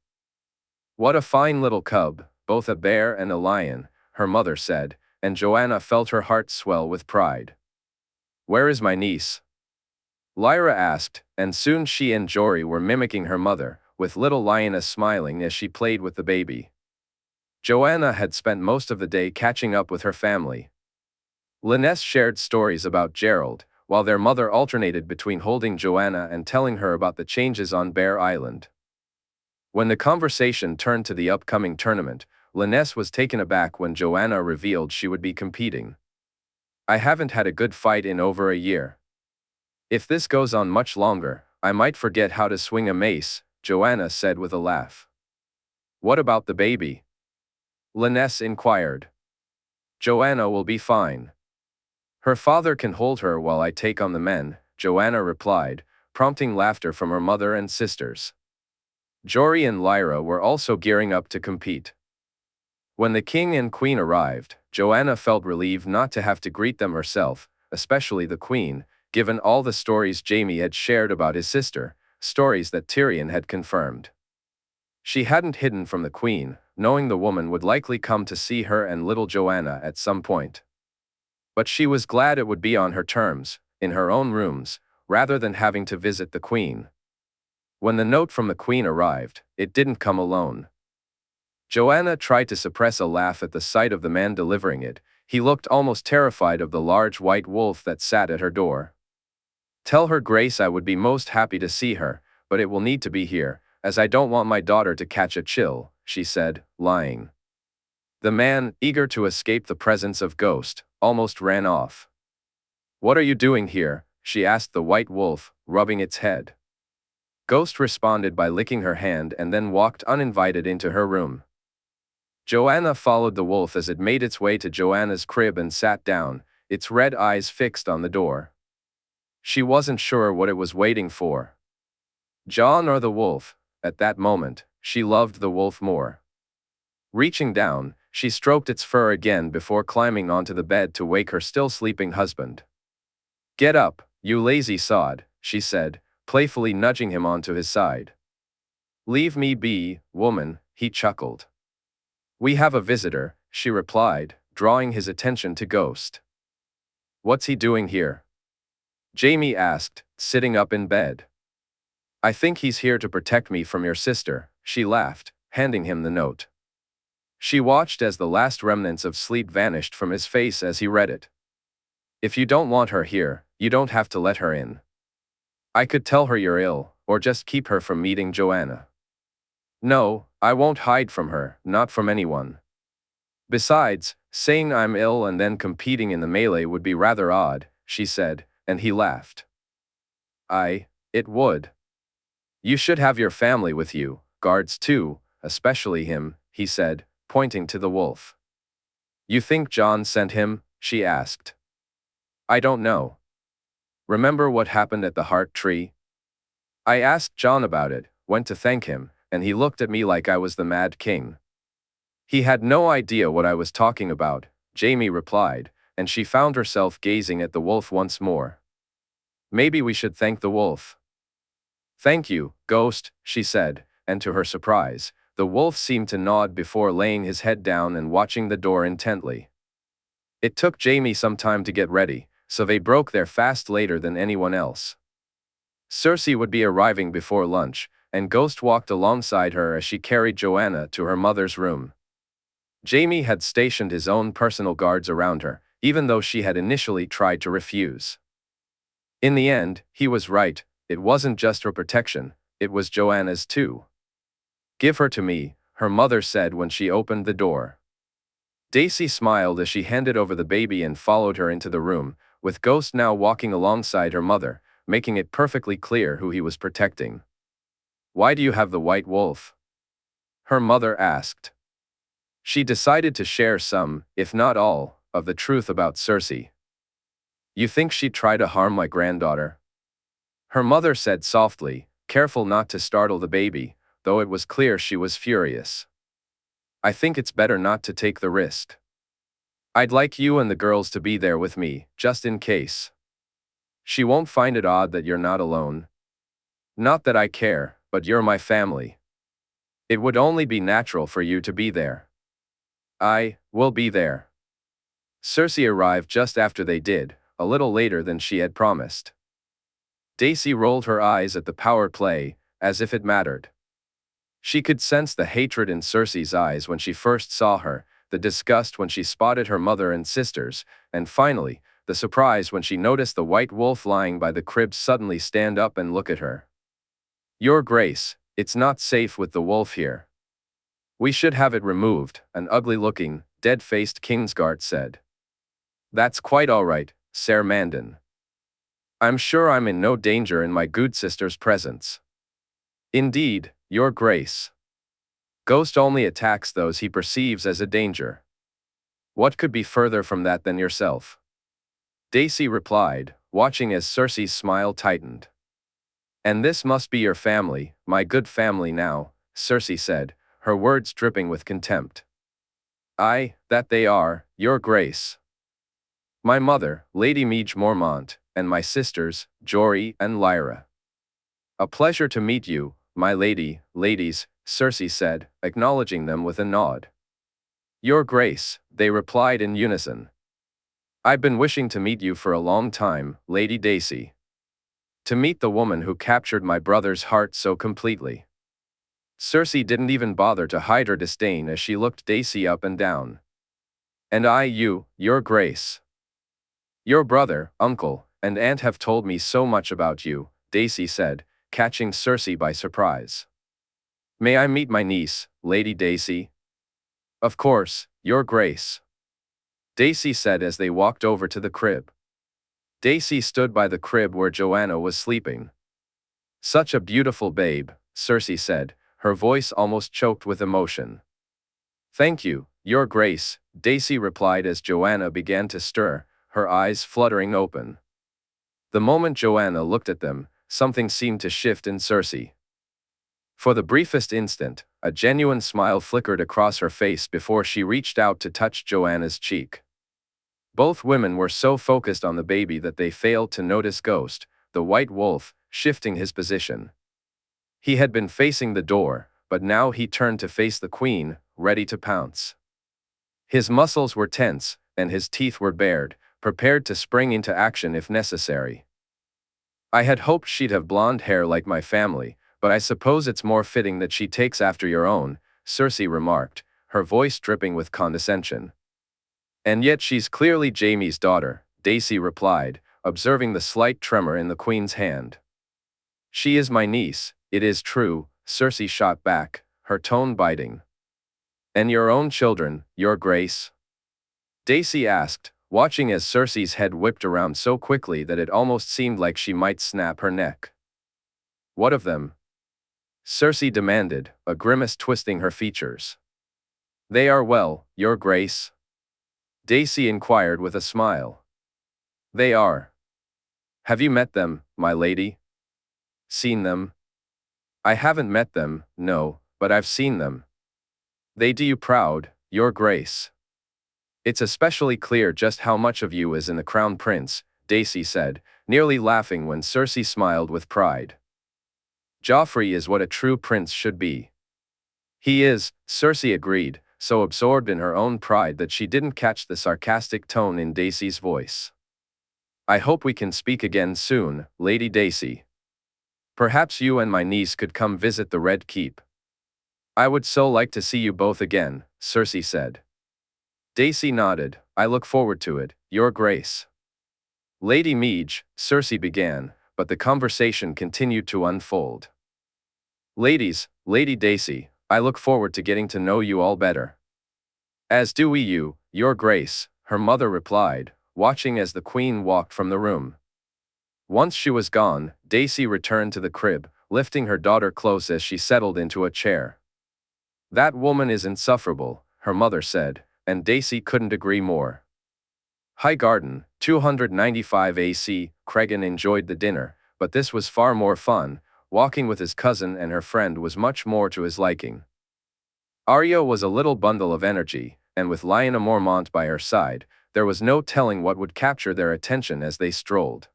What a fine little cub, both a bear and a lion, her mother said, and Joanna felt her heart swell with pride. Where is my niece? Lyra asked, and soon she and Jory were mimicking her mother, with little Lioness smiling as she played with the baby. Joanna had spent most of the day catching up with her family. Lyness shared stories about Gerald, while their mother alternated between holding Joanna and telling her about the changes on Bear Island. When the conversation turned to the upcoming tournament, Lyness was taken aback when Joanna revealed she would be competing. I haven't had a good fight in over a year. If this goes on much longer, I might forget how to swing a mace, Joanna said with a laugh. What about the baby? Lyness inquired. Joanna will be fine. Her father can hold her while I take on the men, Joanna replied, prompting laughter from her mother and sisters. Jory and Lyra were also gearing up to compete. When the king and queen arrived, Joanna felt relieved not to have to greet them herself, especially the queen, given all the stories Jaime had shared about his sister, stories that Tyrion had confirmed. She hadn't hidden from the queen, knowing the woman would likely come to see her and little Joanna at some point. But she was glad it would be on her terms, in her own rooms, rather than having to visit the queen. When the note from the queen arrived, it didn't come alone. Joanna tried to suppress a laugh at the sight of the man delivering it. He looked almost terrified of the large white wolf that sat at her door. Tell her Grace I would be most happy to see her, but it will need to be here, as I don't want my daughter to catch a chill, she said, lying. The man, eager to escape the presence of Ghost, almost ran off. What are you doing here? She asked the white wolf, rubbing its head. Ghost responded by licking her hand and then walked uninvited into her room. Joanna followed the wolf as it made its way to Joanna's crib and sat down, its red eyes fixed on the door. She wasn't sure what it was waiting for. Jon or the wolf. At that moment, she loved the wolf more. Reaching down, she stroked its fur again before climbing onto the bed to wake her still sleeping husband. Get up, you lazy sod, she said, playfully nudging him onto his side. Leave me be, woman, he chuckled. We have a visitor, she replied, drawing his attention to Ghost. What's he doing here? Jaime asked, sitting up in bed. I think he's here to protect me from your sister, she laughed, handing him the note. She watched as the last remnants of sleep vanished from his face as he read it. If you don't want her here, you don't have to let her in. I could tell her you're ill, or just keep her from meeting Joanna. No, I won't hide from her, not from anyone. Besides, saying I'm ill and then competing in the melee would be rather odd, she said, and he laughed. It would. You should have your family with you, guards too, especially him, he said, pointing to the wolf. You think Jon sent him? She asked. I don't know. Remember what happened at the Heart Tree? I asked Jon about it, went to thank him, and he looked at me like I was the Mad King. He had no idea what I was talking about, Jaime replied, and she found herself gazing at the wolf once more. Maybe we should thank the wolf. Thank you, Ghost, she said, and to her surprise, the wolf seemed to nod before laying his head down and watching the door intently. It took Jaime some time to get ready, so they broke their fast later than anyone else. Cersei would be arriving before lunch, and Ghost walked alongside her as she carried Joanna to her mother's room. Jaime had stationed his own personal guards around her, even though she had initially tried to refuse. In the end, he was right, it wasn't just her protection, it was Joanna's too. Give her to me, her mother said when she opened the door. Daisy smiled as she handed over the baby and followed her into the room, with Ghost now walking alongside her mother, making it perfectly clear who he was protecting. Why do you have the white wolf? Her mother asked. She decided to share some, if not all, of the truth about Cersei. You think she'd try to harm my granddaughter? Her mother said softly, careful not to startle the baby, though it was clear she was furious. I think it's better not to take the risk. I'd like you and the girls to be there with me, just in case. She won't find it odd that you're not alone. Not that I care, but you're my family. It would only be natural for you to be there. I will be there. Cersei arrived just after they did, a little later than she had promised. Daisy rolled her eyes at the power play, as if it mattered. She could sense the hatred in Cersei's eyes when she first saw her, the disgust when she spotted her mother and sisters, and finally, the surprise when she noticed the white wolf lying by the crib suddenly stand up and look at her. "Your Grace, it's not safe with the wolf here. We should have it removed," an ugly-looking, dead-faced Kingsguard said. "That's quite all right, Ser Mandan. I'm sure I'm in no danger in my good sister's presence." "Indeed, Your Grace. Ghost only attacks those he perceives as a danger. What could be further from that than yourself?" Daisy replied, watching as Cersei's smile tightened. "And this must be your family, my good family now," Cersei said, her words dripping with contempt. "Aye, that they are, Your Grace. My mother, Lady Meage Mormont, and my sisters, Jory and Lyra." "A pleasure to meet you, my ladies," Cersei said, acknowledging them with a nod. "Your Grace," they replied in unison. "I've been wishing to meet you for a long time, Lady Daisy. To meet the woman who captured my brother's heart so completely." Cersei didn't even bother to hide her disdain as she looked Daisy up and down. "And Your Grace. Your brother, uncle, and aunt have told me so much about you," Daisy said, catching Cersei by surprise. "May I meet my niece, Lady Daisy?" "Of course, Your Grace," Daisy said as they walked over to the crib. Daisy stood by the crib where Joanna was sleeping. "Such a beautiful babe," Cersei said, her voice almost choked with emotion. "Thank you, Your Grace," Daisy replied as Joanna began to stir, her eyes fluttering open. The moment Joanna looked at them, something seemed to shift in Cersei. For the briefest instant, a genuine smile flickered across her face before she reached out to touch Joanna's cheek. Both women were so focused on the baby that they failed to notice Ghost, the white wolf, shifting his position. He had been facing the door, but now he turned to face the queen, ready to pounce. His muscles were tense, and his teeth were bared, prepared to spring into action if necessary. "I had hoped she'd have blonde hair like my family, but I suppose it's more fitting that she takes after your own," Cersei remarked, her voice dripping with condescension. "And yet she's clearly Jaime's daughter," Daisy replied, observing the slight tremor in the queen's hand. "She is my niece, it is true," Cersei shot back, her tone biting. "And your own children, Your Grace?" Daisy asked, watching as Cersei's head whipped around so quickly that it almost seemed like she might snap her neck. "What of them?" Cersei demanded, a grimace twisting her features. "They are well, Your Grace?" Daisy inquired with a smile. "They are. Have you met them, my lady? Seen them?" "I haven't met them, no, but I've seen them. They do you proud, Your Grace. It's especially clear just how much of you is in the Crown Prince," Daisy said, nearly laughing when Cersei smiled with pride. "Joffrey is what a true prince should be." "He is," Cersei agreed, so absorbed in her own pride that she didn't catch the sarcastic tone in Daisy's voice. "I hope we can speak again soon, Lady Daisy. Perhaps you and my niece could come visit the Red Keep." "I would so like to see you both again," Cersei said. Daisy nodded. "I look forward to it, Your Grace." "Lady Meage," Cersei began, but the conversation continued to unfold. "Ladies, Lady Daisy, I look forward to getting to know you all better." "As do we you, Your Grace," her mother replied, watching as the queen walked from the room. Once she was gone, Daisy returned to the crib, lifting her daughter close as she settled into a chair. "That woman is insufferable," her mother said, and Daisy couldn't agree more. Highgarden, 295 AC, Cregan enjoyed the dinner, but this was far more fun. Walking with his cousin and her friend was much more to his liking. Arya was a little bundle of energy, and with Lyanna Mormont by her side, there was no telling what would capture their attention as they strolled.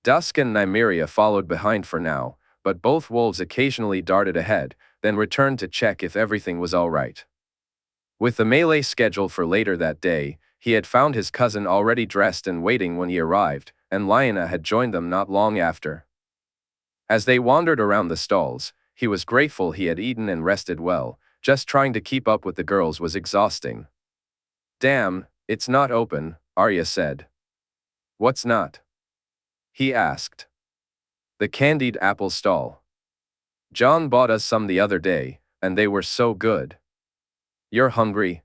Dusk and Nymeria followed behind for now, but both wolves occasionally darted ahead, then returned to check if everything was all right. With the melee scheduled for later that day, He had found his cousin already dressed and waiting when he arrived, and Lyanna had joined them not long after. As they wandered around the stalls, he was grateful he had eaten and rested well. Just trying to keep up with the girls was exhausting. "Damn, it's not open," Arya said. "What's not?" he asked. "The candied apple stall. Jon bought us some the other day, and they were so good." "You're hungry?"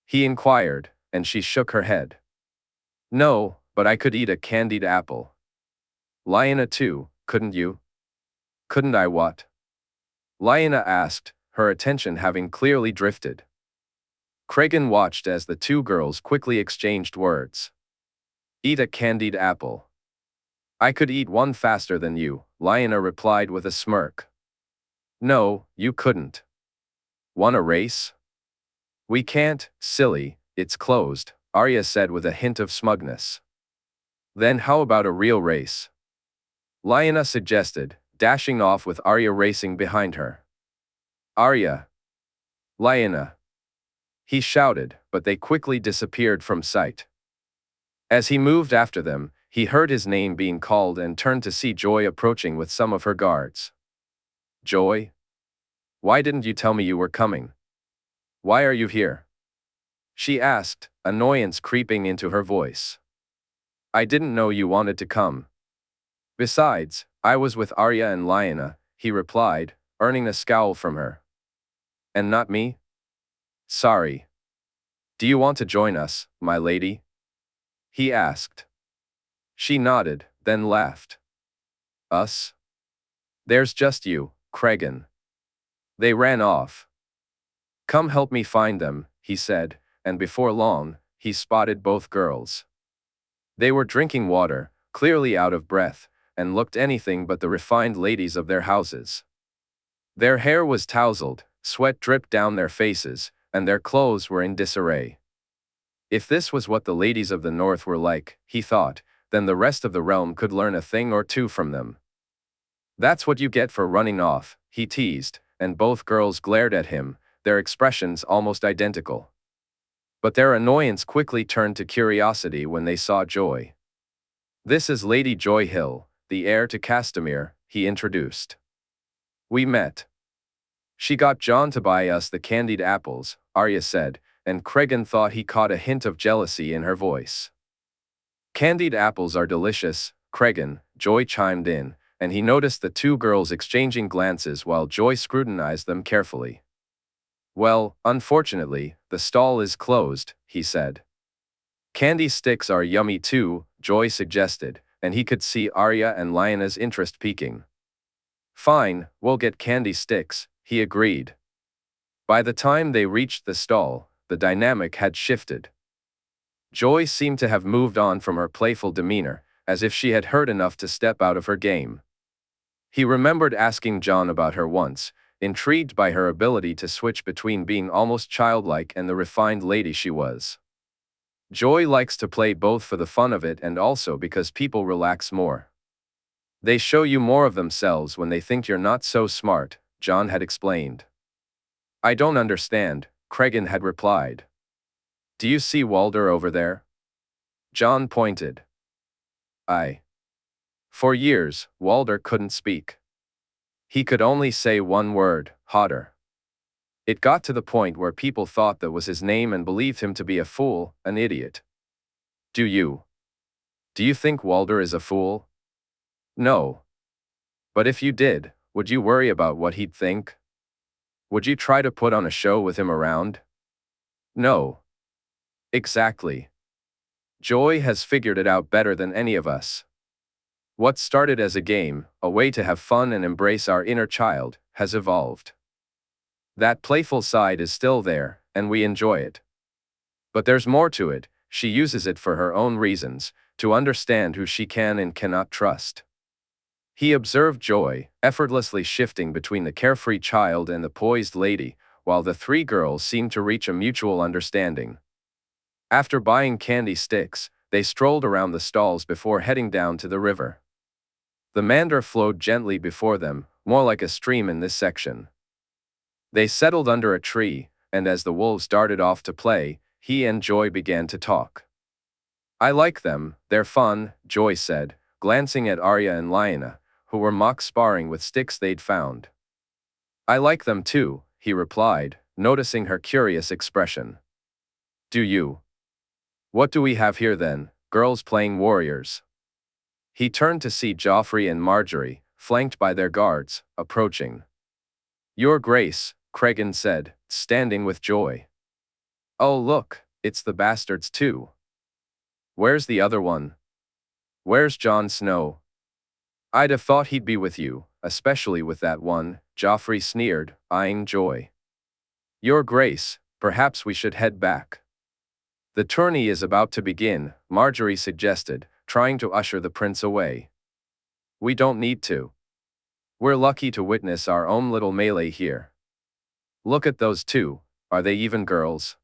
he inquired, and she shook her head. "No, but I could eat a candied apple." "Lyanna too, couldn't you?" "Couldn't I what?" Lyanna asked, her attention having clearly drifted. Cregan watched as the two girls quickly exchanged words. "Eat a candied apple." "I could eat one faster than you," Lyanna replied with a smirk. "No, you couldn't." "Want a race?" "We can't, silly, it's closed," Arya said with a hint of smugness. "Then how about a real race?" Lyanna suggested, dashing off with Arya racing behind her. "Arya!" "Lyanna!" he shouted, but they quickly disappeared from sight. As he moved after them, he heard his name being called and turned to see Joy approaching with some of her guards. "Joy? Why didn't you tell me you were coming? Why are you here?" she asked, annoyance creeping into her voice. "I didn't know you wanted to come. Besides, I was with Arya and Lyanna," he replied, earning a scowl from her. "And not me?" "Sorry. Do you want to join us, my lady?" he asked. She nodded, then laughed. "Us? There's just you, Cregan." They ran off. "Come help me find them," he said, and before long, he spotted both girls. They were drinking water, clearly out of breath, and looked anything but the refined ladies of their houses. Their hair was tousled, sweat dripped down their faces, and their clothes were in disarray. If this was what the ladies of the North were like, he thought, then the rest of the realm could learn a thing or two from them. "That's what you get for running off," he teased, and both girls glared at him, their expressions almost identical. But their annoyance quickly turned to curiosity when they saw Joy. "This is Lady Joy Hill, the heir to Castamere," he introduced. "We met. She got Jon to buy us the candied apples," Arya said, and Cregan thought he caught a hint of jealousy in her voice. "Candied apples are delicious, Cregan," Joy chimed in, and he noticed the two girls exchanging glances while Joy scrutinized them carefully. "Well, unfortunately, the stall is closed," he said. "Candy sticks are yummy too," Joy suggested, and he could see Arya and Lyanna's interest peaking. "Fine, we'll get candy sticks," he agreed. By the time they reached the stall, the dynamic had shifted. Joy seemed to have moved on from her playful demeanor, as if she had heard enough to step out of her game. He remembered asking Jon about her once, intrigued by her ability to switch between being almost childlike and the refined lady she was. Joy likes to play both for the fun of it and also because people relax more. "They show you more of themselves when they think you're not so smart," Jon had explained. "I don't understand," Cregan had replied. "Do you see Walder over there?" Jon pointed. "Aye." For years, Walder couldn't speak. He could only say one word, hotter. It got to the point where people thought that was his name and believed him to be a fool, an idiot. Do you think Walder is a fool? No. But if you did, would you worry about what he'd think? Would you try to put on a show with him around? No. Exactly. Joy has figured it out better than any of us. What started as a game, a way to have fun and embrace our inner child, has evolved. That playful side is still there, and we enjoy it. But there's more to it. She uses it for her own reasons, to understand who she can and cannot trust." He observed Joy, effortlessly shifting between the carefree child and the poised lady, while the three girls seemed to reach a mutual understanding. After buying candy sticks, they strolled around the stalls before heading down to the river. The Mander flowed gently before them, more like a stream in this section. They settled under a tree, and as the wolves darted off to play, he and Joy began to talk. I like them, they're fun, Joy said, glancing at Arya and Lyanna, who were mock sparring with sticks they'd found. I like them too, he replied, noticing her curious expression. Do you? What do we have here then, girls playing warriors? He turned to see Joffrey and Margaery, flanked by their guards, approaching. Your Grace, Cregan said, standing with Joy. Oh look, it's the bastards too. Where's the other one? Where's Jon Snow? I'd have thought he'd be with you, especially with that one, Joffrey sneered, eyeing Joy. Your Grace, perhaps we should head back. The tourney is about to begin, Margaery suggested, trying to usher the prince away. We don't need to. We're lucky to witness our own little melee here. Look at those two, are they even girls?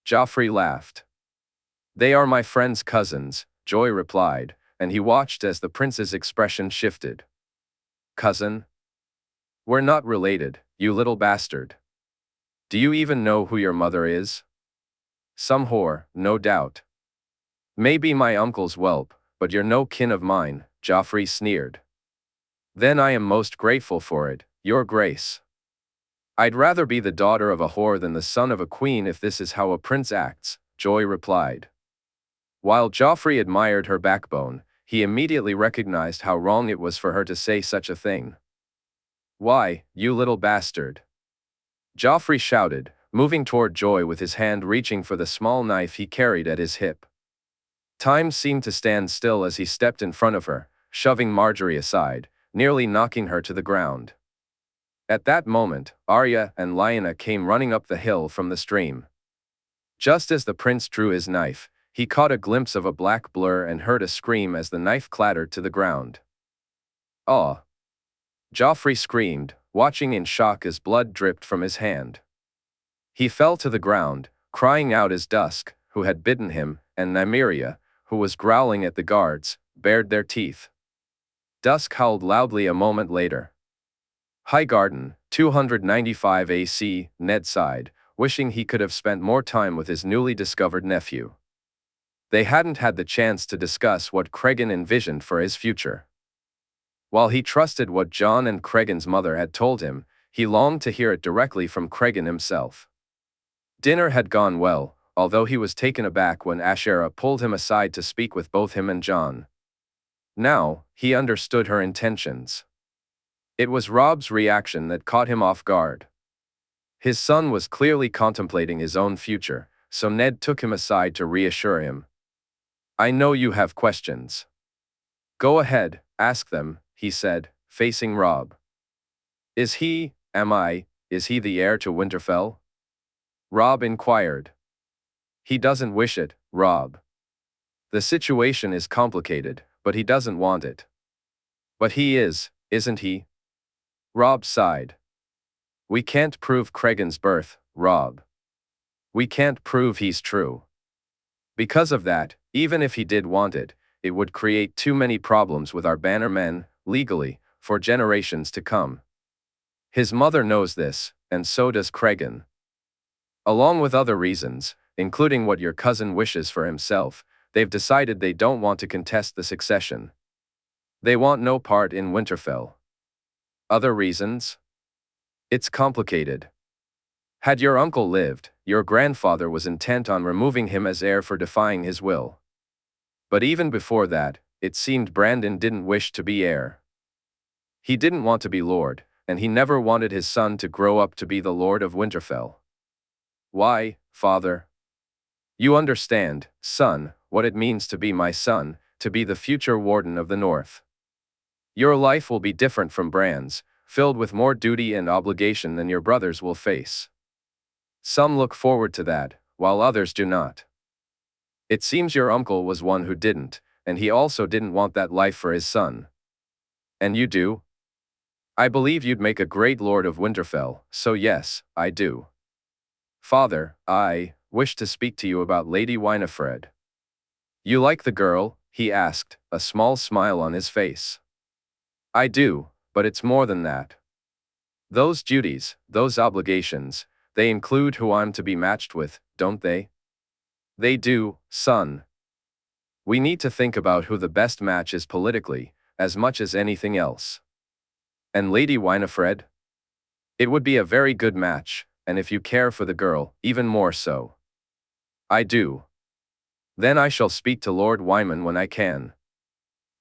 Joffrey laughed. They are my friend's cousins, Joy replied, and he watched as the prince's expression shifted. Cousin? We're not related, you little bastard. Do you even know who your mother is? Some whore, no doubt. Maybe my uncle's whelp, but you're no kin of mine, Joffrey sneered. Then I am most grateful for it, Your Grace. I'd rather be the daughter of a whore than the son of a queen if this is how a prince acts, Joy replied. While Joffrey admired her backbone, he immediately recognized how wrong it was for her to say such a thing. Why, you little bastard! Joffrey shouted, moving toward Joy with his hand reaching for the small knife he carried at his hip. Time seemed to stand still as he stepped in front of her, shoving Margaery aside, nearly knocking her to the ground. At that moment, Arya and Lyanna came running up the hill from the stream. Just as the prince drew his knife, he caught a glimpse of a black blur and heard a scream as the knife clattered to the ground. "Aw!" Joffrey screamed, watching in shock as blood dripped from his hand. He fell to the ground, crying out as Dusk, who had bitten him, and Nymeria, who was growling at the guards, bared their teeth. Dusk howled loudly a moment later. Highgarden, 295 AC, Ned sighed, wishing he could have spent more time with his newly discovered nephew. They hadn't had the chance to discuss what Cregan envisioned for his future. While he trusted what Jon and Cregan's mother had told him, he longed to hear it directly from Cregan himself. Dinner had gone well, although he was taken aback when Ashera pulled him aside to speak with both him and Jon. Now, he understood her intentions. It was Robb's reaction that caught him off guard. His son was clearly contemplating his own future, so Ned took him aside to reassure him. I know you have questions. Go ahead, ask them, he said, facing Robb. Is he the heir to Winterfell? Robb inquired. He doesn't wish it, Robb. The situation is complicated, but he doesn't want it. But he is, isn't he? Robb sighed. We can't prove Cregan's birth, Robb. We can't prove he's true. Because of that, even if he did want it, it would create too many problems with our banner men, legally, for generations to come. His mother knows this, and so does Cregan. Along with other reasons, including what your cousin wishes for himself, they've decided they don't want to contest the succession. They want no part in Winterfell. Other reasons? It's complicated. Had your uncle lived, your grandfather was intent on removing him as heir for defying his will. But even before that, it seemed Brandon didn't wish to be heir. He didn't want to be lord, and he never wanted his son to grow up to be the lord of Winterfell. Why, father? You understand, son, what it means to be my son, to be the future warden of the North. Your life will be different from Bran's, filled with more duty and obligation than your brothers will face. Some look forward to that, while others do not. It seems your uncle was one who didn't, and he also didn't want that life for his son. And you do? I believe you'd make a great lord of Winterfell, so yes, I do. Father, I wish to speak to you about Lady Winifred. You like the girl? He asked, a small smile on his face. I do, but it's more than that. Those duties, those obligations, they include who I'm to be matched with, don't they? They do, son. We need to think about who the best match is politically, as much as anything else. And Lady Winifred? It would be a very good match, and if you care for the girl, even more so. I do. Then I shall speak to Lord Wyman when I can.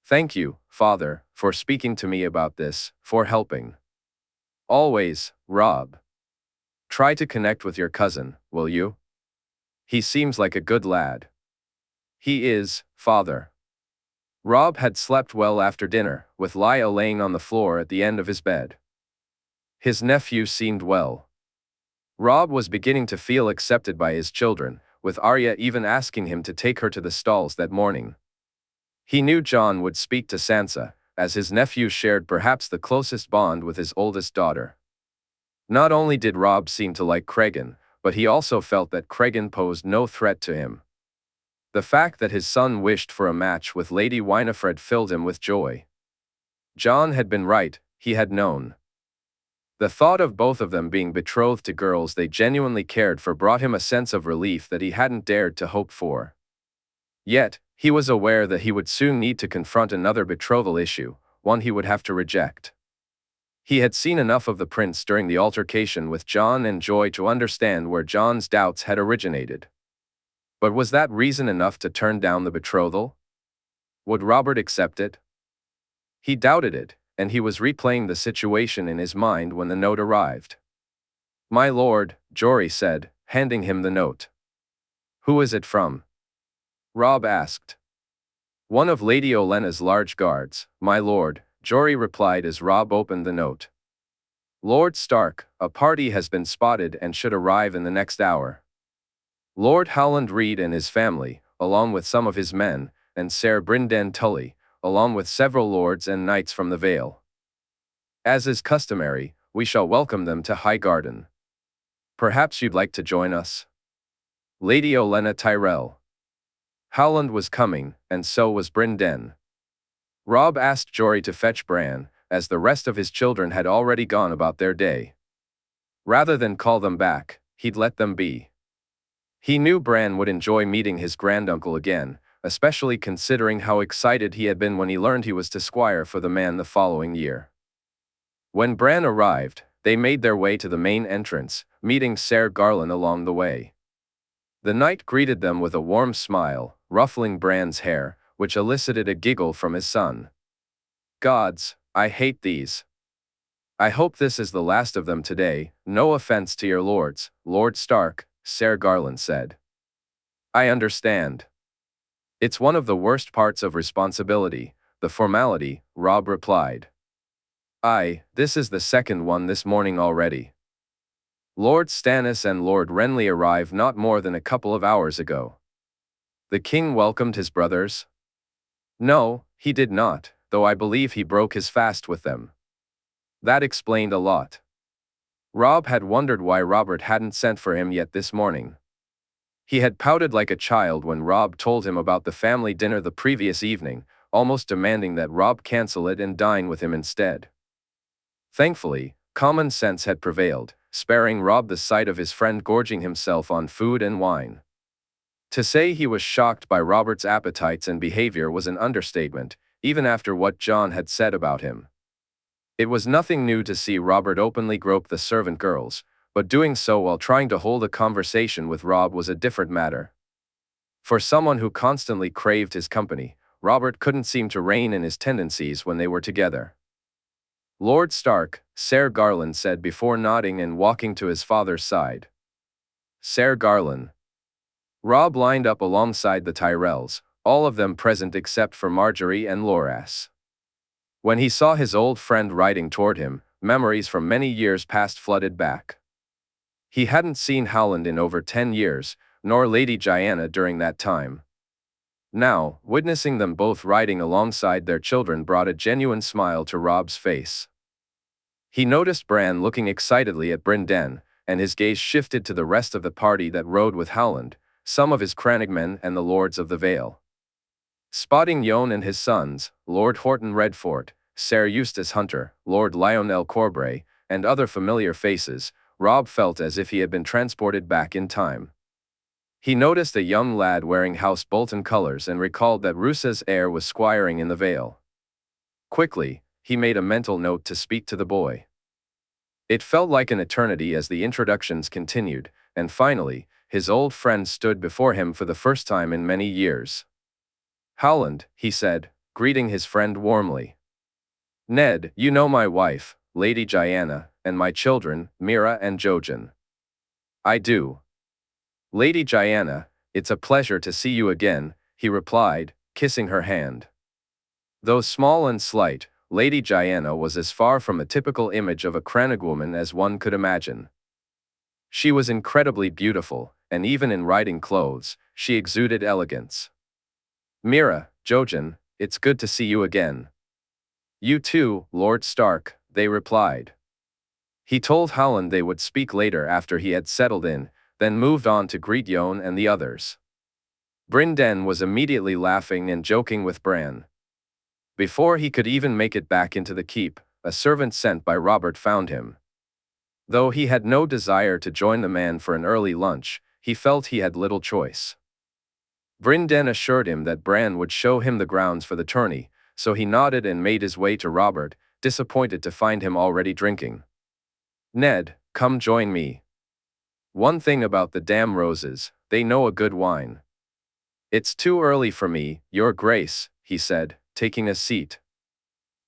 Thank you, Father, for speaking to me about this, for helping. Always, Rob. Try to connect with your cousin, will you? He seems like a good lad. He is, Father. Rob had slept well after dinner, with Lyle laying on the floor at the end of his bed. His nephew seemed well. Rob was beginning to feel accepted by his children, with Arya even asking him to take her to the stalls that morning. He knew Jon would speak to Sansa, as his nephew shared perhaps the closest bond with his oldest daughter. Not only did Rob seem to like Cregan, but he also felt that Cregan posed no threat to him. The fact that his son wished for a match with Lady Winifred filled him with joy. Jon had been right, he had known. The thought of both of them being betrothed to girls they genuinely cared for brought him a sense of relief that he hadn't dared to hope for. Yet, he was aware that he would soon need to confront another betrothal issue, one he would have to reject. He had seen enough of the prince during the altercation with Jon and Joy to understand where Jon's doubts had originated. But was that reason enough to turn down the betrothal? Would Robert accept it? He doubted it, and he was replaying the situation in his mind when the note arrived. "My lord," Jory said, handing him the note. "Who is it from?" Rob asked. "One of Lady Olenna's large guards, my lord," Jory replied as Rob opened the note. "Lord Stark, a party has been spotted and should arrive in the next hour. Lord Howland Reed and his family, along with some of his men, and Ser Brynden Tully, along with several lords and knights from the Vale. As is customary, we shall welcome them to Highgarden. Perhaps you'd like to join us? Lady Olenna Tyrell." Howland was coming, and so was Brynden. Rob asked Jory to fetch Bran, as the rest of his children had already gone about their day. Rather than call them back, he'd let them be. He knew Bran would enjoy meeting his granduncle again, especially considering how excited he had been when he learned he was to squire for the man the following year. When Bran arrived, they made their way to the main entrance, meeting Ser Garland along the way. The knight greeted them with a warm smile, ruffling Bran's hair, which elicited a giggle from his son. "Gods, I hate these. I hope this is the last of them today, no offense to your lords, Lord Stark," Ser Garland said. "I understand. It's one of the worst parts of responsibility, the formality," Rob replied. "Aye, this is the second one this morning already. Lord Stannis and Lord Renly arrived not more than a couple of hours ago." "The king welcomed his brothers?" "No, he did not, though I believe he broke his fast with them." That explained a lot. Rob had wondered why Robert hadn't sent for him yet this morning. He had pouted like a child when Rob told him about the family dinner the previous evening, almost demanding that Rob cancel it and dine with him instead. Thankfully, common sense had prevailed, sparing Rob the sight of his friend gorging himself on food and wine. To say he was shocked by Robert's appetites and behavior was an understatement, even after what Jon had said about him. It was nothing new to see Robert openly grope the servant girls, but doing so while trying to hold a conversation with Rob was a different matter. For someone who constantly craved his company, Robert couldn't seem to rein in his tendencies when they were together. "Lord Stark," Ser Garland said before nodding and walking to his father's side. "Ser Garland." Rob lined up alongside the Tyrells, all of them present except for Margaery and Loras. When he saw his old friend riding toward him, memories from many years past flooded back. He hadn't seen Howland in over 10 years, nor Lady Diana during that time. Now, witnessing them both riding alongside their children brought a genuine smile to Rob's face. He noticed Bran looking excitedly at Brynden, and his gaze shifted to the rest of the party that rode with Howland, some of his crannogmen and the lords of the Vale. Spotting Jon and his sons, Lord Horton Redfort, Ser Eustace Hunter, Lord Lionel Corbray, and other familiar faces, Rob felt as if he had been transported back in time. He noticed a young lad wearing House Bolton colors and recalled that Roosa's heir was squiring in the Vale. Quickly, he made a mental note to speak to the boy. It felt like an eternity as the introductions continued, and finally, his old friend stood before him for the first time in many years. "Howland," he said, greeting his friend warmly. "Ned, you know my wife, Lady Diana, and my children, Mira and Jojen." "I do." "Lady Diana, it's a pleasure to see you again," he replied, kissing her hand. Though small and slight, Lady Diana was as far from a typical image of a crannogwoman as one could imagine. She was incredibly beautiful, and even in riding clothes, she exuded elegance. "Mira, Jojen, it's good to see you again." "You too, Lord Stark," they replied. He told Howland they would speak later after he had settled in, then moved on to greet Jon and the others. Brynden was immediately laughing and joking with Bran. Before he could even make it back into the keep, a servant sent by Robert found him. Though he had no desire to join the man for an early lunch, he felt he had little choice. Brynden assured him that Bran would show him the grounds for the tourney, so he nodded and made his way to Robert, disappointed to find him already drinking. "Ned, come join me. One thing about the damn roses, they know a good wine." "It's too early for me, Your Grace," he said, taking a seat.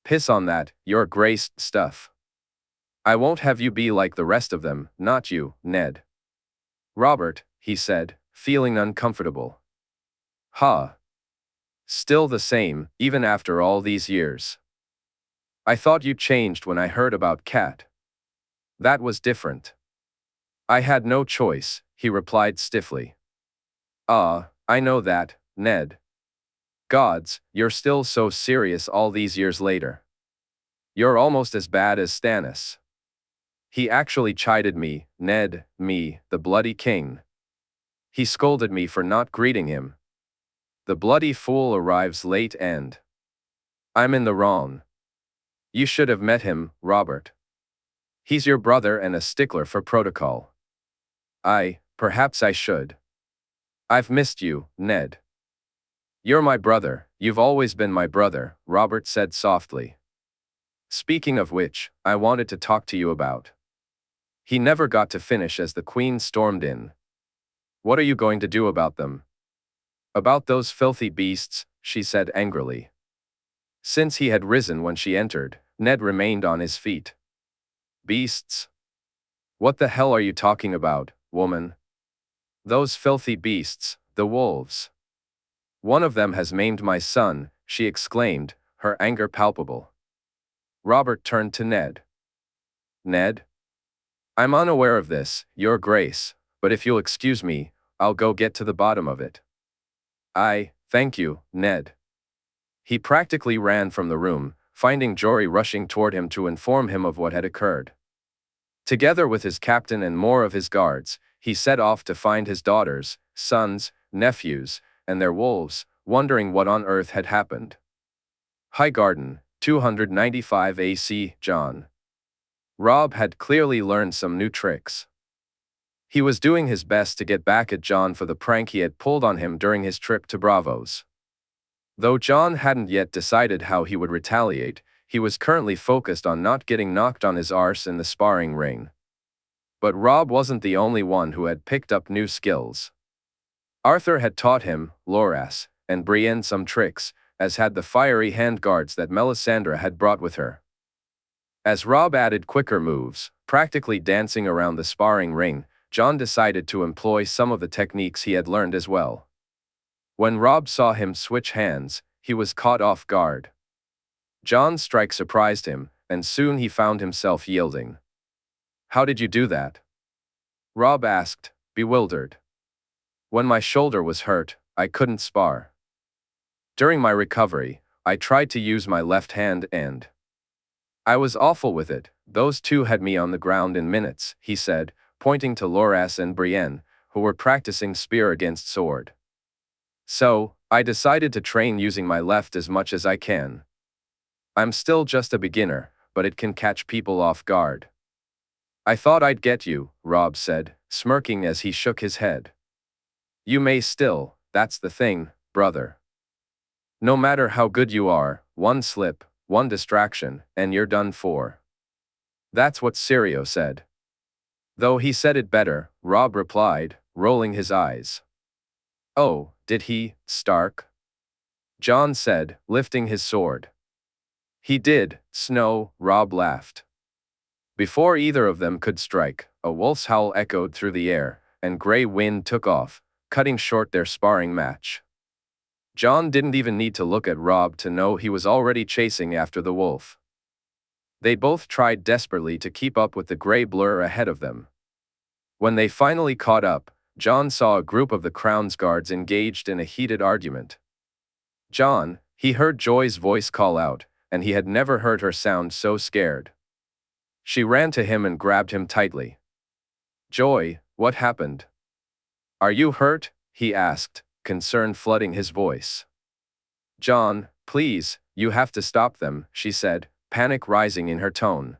"Piss on that, Your Grace stuff. I won't have you be like the rest of them, not you, Ned." "Robert," he said, feeling uncomfortable. "Huh. Still the same, even after all these years. I thought you changed when I heard about Cat." "That was different. I had no choice," he replied stiffly. I know that, Ned. Gods, you're still so serious all these years later. You're almost as bad as Stannis. He actually chided me, Ned, me, the bloody king. He scolded me for not greeting him. The bloody fool arrives late and I'm in the wrong. You should have met him, Robert. He's your brother and a stickler for protocol. Perhaps I should. I've missed you, Ned. You're my brother, you've always been my brother, Robert said softly. Speaking of which, I wanted to talk to you about. He never got to finish as the Queen stormed in. What are you going to do about them? About those filthy beasts, she said angrily. Since he had risen when she entered, Ned remained on his feet. Beasts? What the hell are you talking about, woman? Those filthy beasts, the wolves. One of them has maimed my son, she exclaimed, her anger palpable. Robert turned to Ned. Ned? I'm unaware of this, Your Grace, but if you'll excuse me, I'll go get to the bottom of it. Thank you, Ned. He practically ran from the room, finding Jory rushing toward him to inform him of what had occurred. Together with his captain and more of his guards, he set off to find his daughters, sons, nephews, and their wolves, wondering what on earth had happened. Highgarden, 295 AC, Jon. Robb had clearly learned some new tricks. He was doing his best to get back at Jon for the prank he had pulled on him during his trip to Braavos. Though Jon hadn't yet decided how he would retaliate, he was currently focused on not getting knocked on his arse in the sparring ring. But Robb wasn't the only one who had picked up new skills. Arthur had taught him, Loras, and Brienne some tricks, as had the fiery handguards that Melisandre had brought with her. As Robb added quicker moves, practically dancing around the sparring ring, Jon decided to employ some of the techniques he had learned as well. When Robb saw him switch hands, he was caught off guard. Jon's strike surprised him, and soon he found himself yielding. How did you do that? Robb asked, bewildered. When my shoulder was hurt, I couldn't spar. During my recovery, I tried to use my left hand and I was awful with it. Those two had me on the ground in minutes, he said, pointing to Loras and Brienne, who were practicing spear against sword. So, I decided to train using my left as much as I can. I'm still just a beginner, but it can catch people off guard. I thought I'd get you, Robb said, smirking as he shook his head. You may still, that's the thing, brother. No matter how good you are, one slip, one distraction, and you're done for. That's what Syrio said. Though he said it better, Robb replied, rolling his eyes. Oh, did he, Stark? Jon said, lifting his sword. He did, Snow, Robb laughed. Before either of them could strike, a wolf's howl echoed through the air, and Grey Wind took off, cutting short their sparring match. Jon didn't even need to look at Robb to know he was already chasing after the wolf. They both tried desperately to keep up with the gray blur ahead of them. When they finally caught up, Jon saw a group of the Crown's guards engaged in a heated argument. Jon, he heard Joy's voice call out, and he had never heard her sound so scared. She ran to him and grabbed him tightly. Joy, what happened? Are you hurt? He asked, concern flooding his voice. Jon, please, you have to stop them, she said, panic rising in her tone.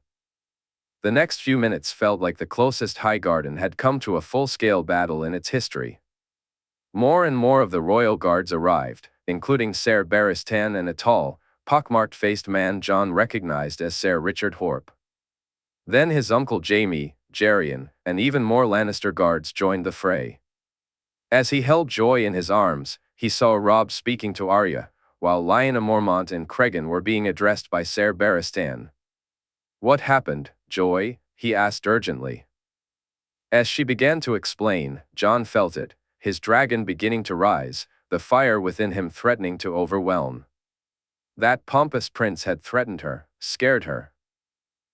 The next few minutes felt like the closest Highgarden had come to a full-scale battle in its history. More and more of the royal guards arrived, including Ser Barristan and a tall, pockmarked-faced man Jon recognized as Ser Richard Horpe. Then his uncle Jaime, Gerion, and even more Lannister guards joined the fray. As he held Joy in his arms, he saw Robb speaking to Arya, while Lyanna Mormont and Cregan were being addressed by Ser Barristan. What happened, Joy? He asked urgently. As she began to explain, Jon felt it, his dragon beginning to rise, the fire within him threatening to overwhelm. That pompous prince had threatened her, scared her.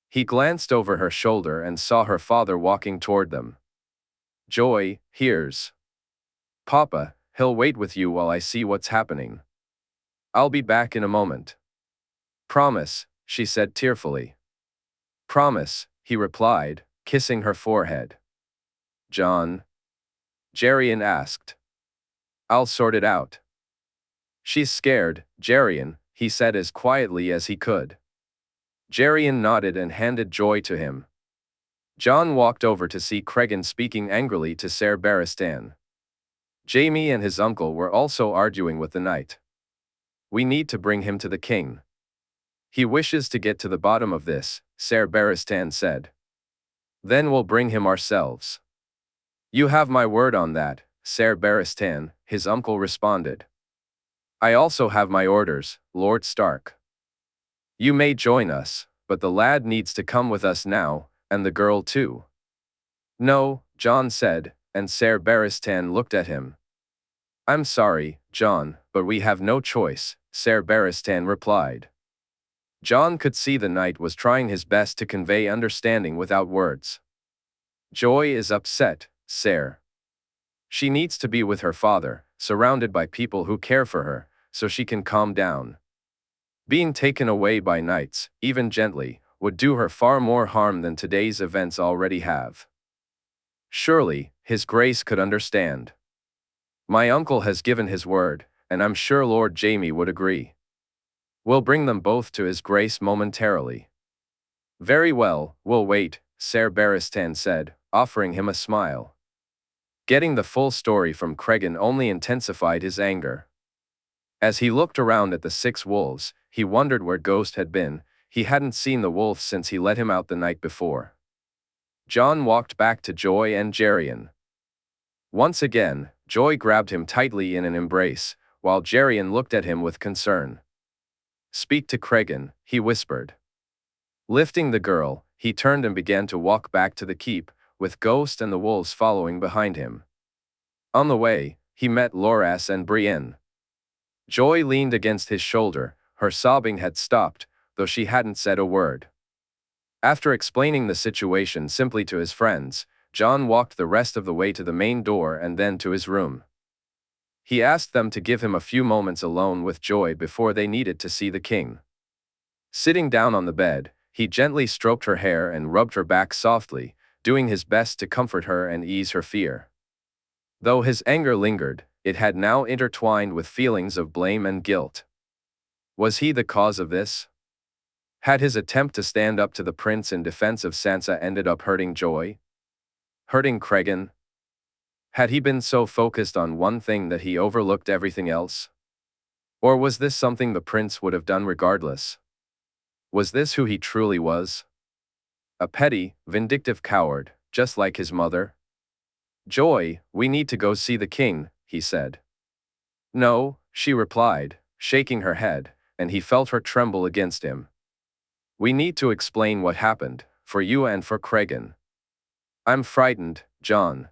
He glanced over her shoulder and saw her father walking toward them. Joy, here's Papa, he'll wait with you while I see what's happening. I'll be back in a moment. Promise, she said tearfully. Promise, he replied, kissing her forehead. Jon? Gerion asked. I'll sort it out. She's scared, Gerion, he said as quietly as he could. Gerion nodded and handed Joy to him. Jon walked over to see Cregan speaking angrily to Ser Barristan. Jaime and his uncle were also arguing with the knight. We need to bring him to the king. He wishes to get to the bottom of this, Ser Barristan said. Then we'll bring him ourselves. You have my word on that, Ser Barristan, his uncle responded. I also have my orders, Lord Stark. You may join us, but the lad needs to come with us now, and the girl too. No, Jon said, and Ser Barristan looked at him. I'm sorry, Jon, but we have no choice, Ser Barristan replied. Jon could see the knight was trying his best to convey understanding without words. Joy is upset, Ser. She needs to be with her father, surrounded by people who care for her, so she can calm down. Being taken away by knights, even gently, would do her far more harm than today's events already have. Surely, His Grace could understand. My uncle has given his word, and I'm sure Lord Jaime would agree. We'll bring them both to His Grace momentarily. Very well, we'll wait, Ser Barristan said, offering him a smile. Getting the full story from Cregan only intensified his anger. As he looked around at the 6 wolves, he wondered where Ghost had been. He hadn't seen the wolf since he let him out the night before. Jon walked back to Joy and Gerion. Once again, Joy grabbed him tightly in an embrace, while Gerion looked at him with concern. Speak to Cregan, he whispered. Lifting the girl, he turned and began to walk back to the keep, with Ghost and the wolves following behind him. On the way, he met Loras and Brienne. Joy leaned against his shoulder, her sobbing had stopped, though she hadn't said a word. After explaining the situation simply to his friends, Jon walked the rest of the way to the main door and then to his room. He asked them to give him a few moments alone with Joy before they needed to see the king. Sitting down on the bed, he gently stroked her hair and rubbed her back softly, doing his best to comfort her and ease her fear. Though his anger lingered, it had now intertwined with feelings of blame and guilt. Was he the cause of this? Had his attempt to stand up to the prince in defense of Sansa ended up hurting Joy? Hurting Cregan? Had he been so focused on one thing that he overlooked everything else? Or was this something the prince would have done regardless? Was this who he truly was? A petty, vindictive coward, just like his mother? "Joy, we need to go see the king," he said. "No," she replied, shaking her head, and he felt her tremble against him. "We need to explain what happened, for you and for Cregan." "I'm frightened, Jon."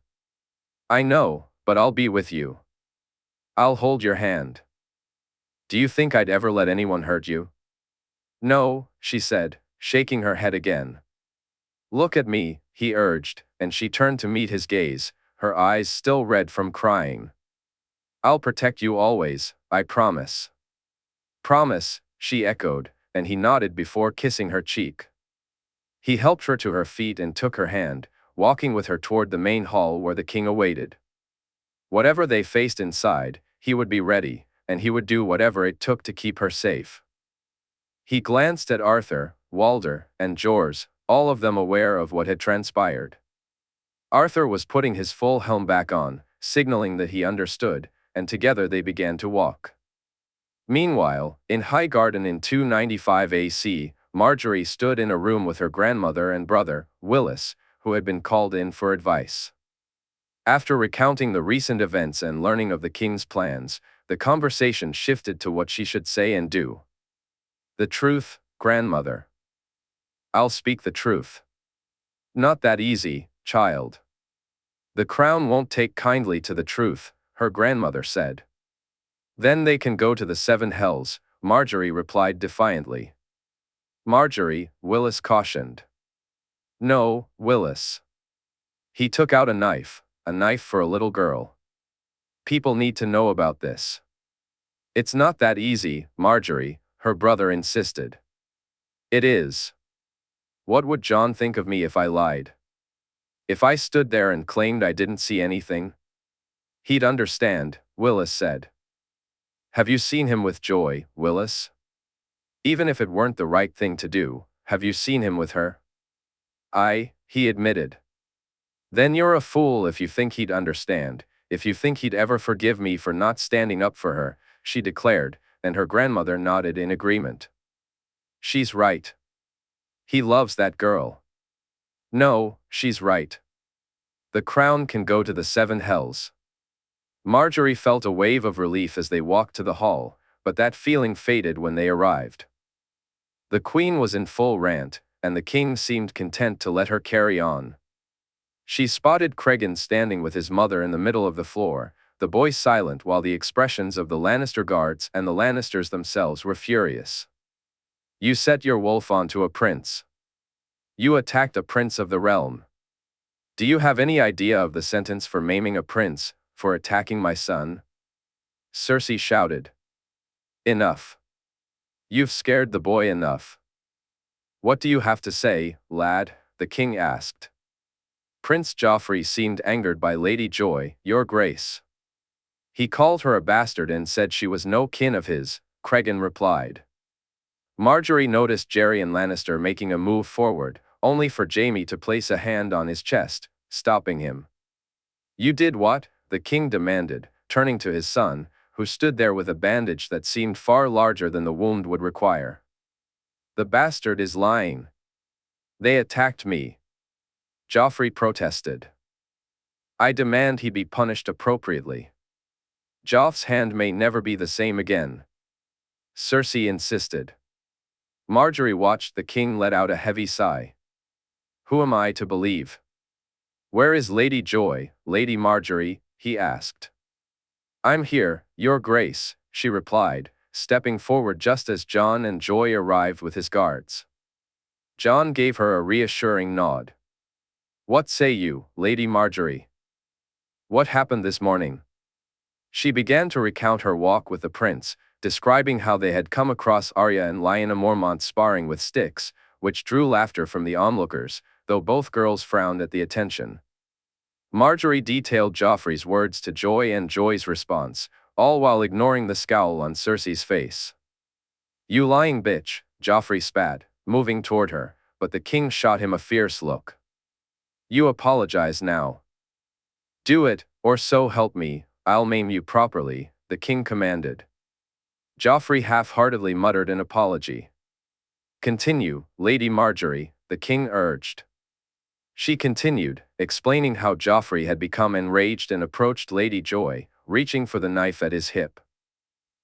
"I know, but I'll be with you. I'll hold your hand." "Do you think I'd ever let anyone hurt you?" "No," she said, shaking her head again. "Look at me," he urged, and she turned to meet his gaze, her eyes still red from crying. "I'll protect you always, I promise." "Promise," she echoed, and he nodded before kissing her cheek. He helped her to her feet and took her hand, walking with her toward the main hall where the king awaited. Whatever they faced inside, he would be ready, and he would do whatever it took to keep her safe. He glanced at Arthur, Walder, and Jors, all of them aware of what had transpired. Arthur was putting his full helm back on, signaling that he understood, and together they began to walk. Meanwhile, in Highgarden in 295 AC, Margaery stood in a room with her grandmother and brother, Willis, who had been called in for advice. After recounting the recent events and learning of the king's plans, the conversation shifted to what she should say and do. "The truth, grandmother." "I'll speak the truth." "Not that easy, child. The crown won't take kindly to the truth," her grandmother said. "Then they can go to the seven hells," Margaery replied defiantly. "Margaery," Willis cautioned. "No, Willis." He took out a knife for a little girl. "People need to know about this." "It's not that easy, Margaery," her brother insisted. "It is. What would Jon think of me if I lied? If I stood there and claimed I didn't see anything?" "He'd understand," Willis said. "Have you seen him with Joy, Willis? Even if it weren't the right thing to do, have you seen him with her?" He admitted. "Then you're a fool if you think he'd understand, if you think he'd ever forgive me for not standing up for her," she declared, and her grandmother nodded in agreement. "She's right. He loves that girl." "No, she's right. The crown can go to the seven hells." Margaery felt a wave of relief as they walked to the hall, but that feeling faded when they arrived. The queen was in full rant, and the king seemed content to let her carry on. She spotted Cregan standing with his mother in the middle of the floor, the boy silent while the expressions of the Lannister guards and the Lannisters themselves were furious. "You set your wolf onto a prince. You attacked a prince of the realm. Do you have any idea of the sentence for maiming a prince, for attacking my son?" Cersei shouted. "Enough. You've scared the boy enough." "What do you have to say, lad?" the king asked. Prince Joffrey seemed angered by Lady Joy, "Your Grace." "He called her a bastard and said she was no kin of his," Cregan replied. Margaery noticed Gerion Lannister making a move forward, only for Jaime to place a hand on his chest, stopping him. "You did what?" the king demanded, turning to his son, who stood there with a bandage that seemed far larger than the wound would require. "The bastard is lying. They attacked me," Joffrey protested. "I demand he be punished appropriately. Joff's hand may never be the same again," Cersei insisted. Margaery watched the king let out a heavy sigh. "Who am I to believe? Where is Lady Joy, Lady Margaery?" he asked. "I'm here, Your Grace," she replied, stepping forward just as Jon and Joy arrived with his guards. Jon gave her a reassuring nod. "What say you, Lady Margaery? What happened this morning?" She began to recount her walk with the prince, describing how they had come across Arya and Lyanna Mormont sparring with sticks, which drew laughter from the onlookers, though both girls frowned at the attention. Margaery detailed Joffrey's words to Joy and Joy's response, all while ignoring the scowl on Cersei's face. "You lying bitch," Joffrey spat, moving toward her, but the king shot him a fierce look. "You apologize now." Do it, or so help me, I'll maim you properly, the king commanded. Joffrey half-heartedly muttered an apology. Continue, Lady Margaery, the king urged. She continued, explaining how Joffrey had become enraged and approached Lady Joy, reaching for the knife at his hip.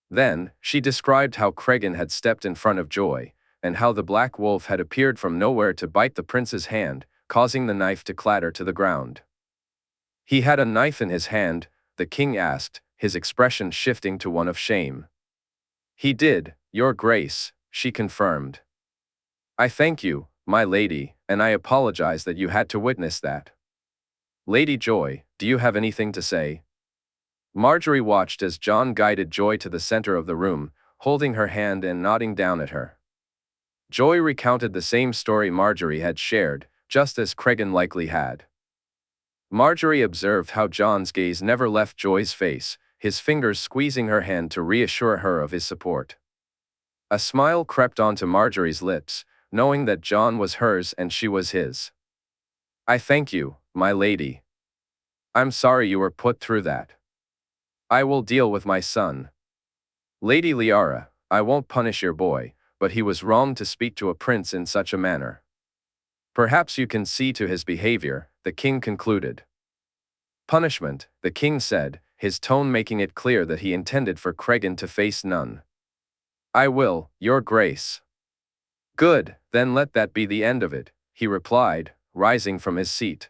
Then, she described how Cregan had stepped in front of Joy, and how the Black Wolf had appeared from nowhere to bite the prince's hand, causing the knife to clatter to the ground. He had a knife in his hand, the king asked, his expression shifting to one of shame. He did, Your Grace, she confirmed. I thank you, my lady, and I apologize that you had to witness that. Lady Joy, do you have anything to say? Margaery watched as Jon guided Joy to the center of the room, holding her hand and nodding down at her. Joy recounted the same story Margaery had shared, just as Cregan likely had. Margaery observed how Jon's gaze never left Joy's face, his fingers squeezing her hand to reassure her of his support. A smile crept onto Margaery's lips, knowing that Jon was hers and she was his. I thank you, my lady. I'm sorry you were put through that. I will deal with my son. Lady Liara, I won't punish your boy, but he was wrong to speak to a prince in such a manner. Perhaps you can see to his behavior, the king concluded. Punishment, the king said, his tone making it clear that he intended for Cregan to face none. I will, Your Grace. Good, then let that be the end of it, he replied, rising from his seat.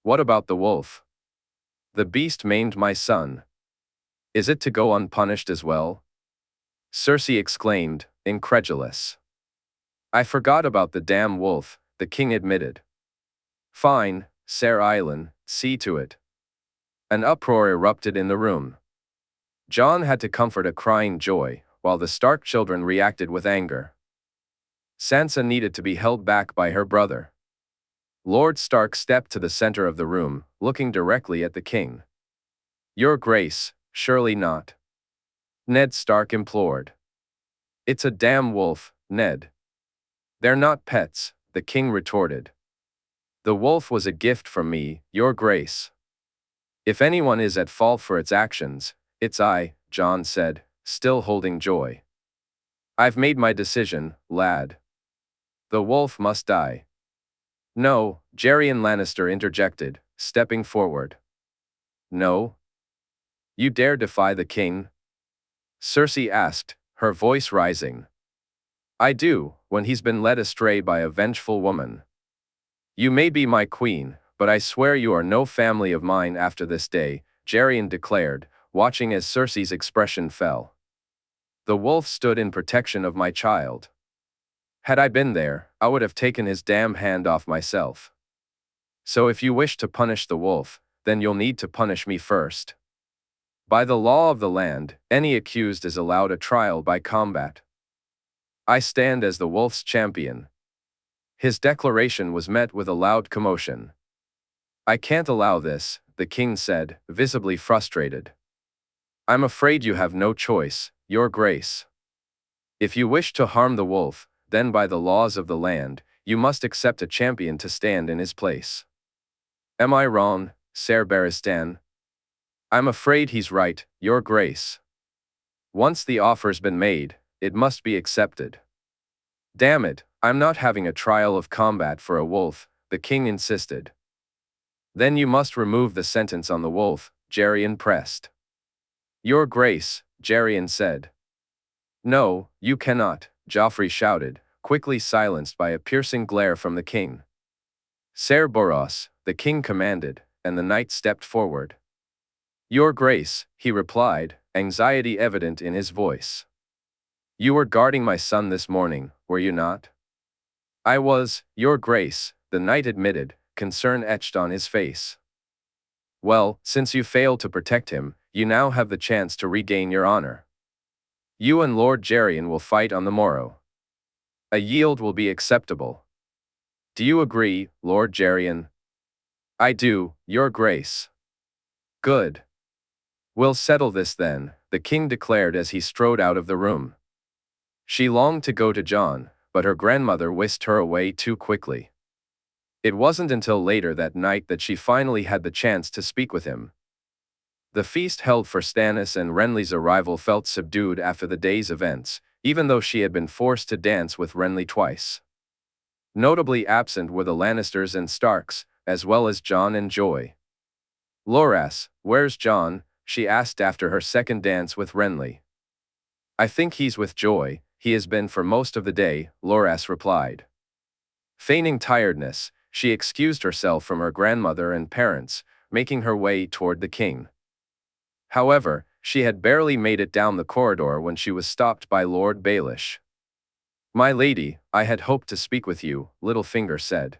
What about the wolf? The beast maimed my son. Is it to go unpunished as well? Cersei exclaimed, incredulous. I forgot about the damn wolf, the king admitted. Fine, Ser Island, see to it. An uproar erupted in the room. Jon had to comfort a crying Joy, while the Stark children reacted with anger. Sansa needed to be held back by her brother. Lord Stark stepped to the center of the room, looking directly at the king. Your Grace, surely not. Ned Stark implored. It's a damn wolf, Ned. They're not pets, the king retorted. The wolf was a gift from me, Your Grace. If anyone is at fault for its actions, it's I, Jon said, still holding Joy. I've made my decision, lad. The wolf must die. No, Gerion Lannister interjected, stepping forward. No? You dare defy the king? Cersei asked, her voice rising. I do, when he's been led astray by a vengeful woman. You may be my queen, but I swear you are no family of mine after this day, Gerion declared, watching as Cersei's expression fell. The wolf stood in protection of my child. Had I been there, I would have taken his damn hand off myself. So if you wish to punish the wolf, then you'll need to punish me first. By the law of the land, any accused is allowed a trial by combat. I stand as the wolf's champion. His declaration was met with a loud commotion. I can't allow this, the king said, visibly frustrated. I'm afraid you have no choice, Your Grace. If you wish to harm the wolf, then by the laws of the land, you must accept a champion to stand in his place. Am I wrong, Ser Barristan? I'm afraid he's right, Your Grace. Once the offer's been made, it must be accepted. Damn it, I'm not having a trial of combat for a wolf, the king insisted. Then you must remove the sentence on the wolf, Gerion pressed. Your Grace, Gerion said. No, you cannot, Joffrey shouted, quickly silenced by a piercing glare from the king. Ser Boros, the king commanded, and the knight stepped forward. Your Grace, he replied, anxiety evident in his voice. You were guarding my son this morning, were you not? I was, Your Grace, the knight admitted, concern etched on his face. Well, since you failed to protect him, you now have the chance to regain your honor. You and Lord Gerion will fight on the morrow. A yield will be acceptable. Do you agree, Lord Gerion? I do, Your Grace. Good. We'll settle this then, the king declared as he strode out of the room. She longed to go to Jon, but her grandmother whisked her away too quickly. It wasn't until later that night that she finally had the chance to speak with him. The feast held for Stannis and Renly's arrival felt subdued after the day's events, even though she had been forced to dance with Renly twice. Notably absent were the Lannisters and Starks, as well as Jon and Joy. "Loras, where's Jon?" she asked after her second dance with Renly. "I think he's with Joy, he has been for most of the day," Loras replied. Feigning tiredness, she excused herself from her grandmother and parents, making her way toward the king. However, she had barely made it down the corridor when she was stopped by Lord Baelish. "My lady, I had hoped to speak with you," Littlefinger said.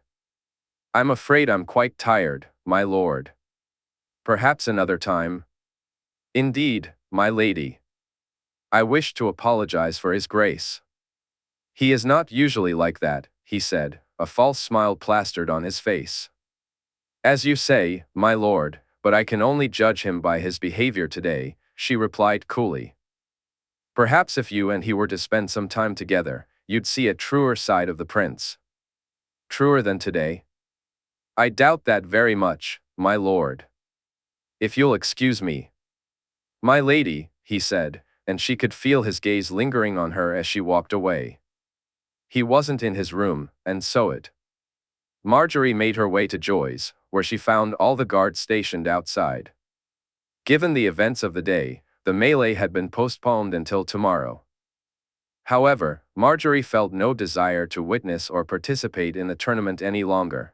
"I'm afraid I'm quite tired, my lord. Perhaps another time?" "Indeed, my lady. I wish to apologize for his grace." "He is not usually like that," he said, a false smile plastered on his face. "As you say, my lord, but I can only judge him by his behavior today," she replied coolly. "Perhaps if you and he were to spend some time together, you'd see a truer side of the prince." "Truer than today?" "I doubt that very much, my lord. If you'll excuse me." "My lady," he said, and she could feel his gaze lingering on her as she walked away. He wasn't in his room, and so it. Margaery made her way to Joy's, where she found all the guards stationed outside. Given the events of the day, the melee had been postponed until tomorrow. However, Margaery felt no desire to witness or participate in the tournament any longer.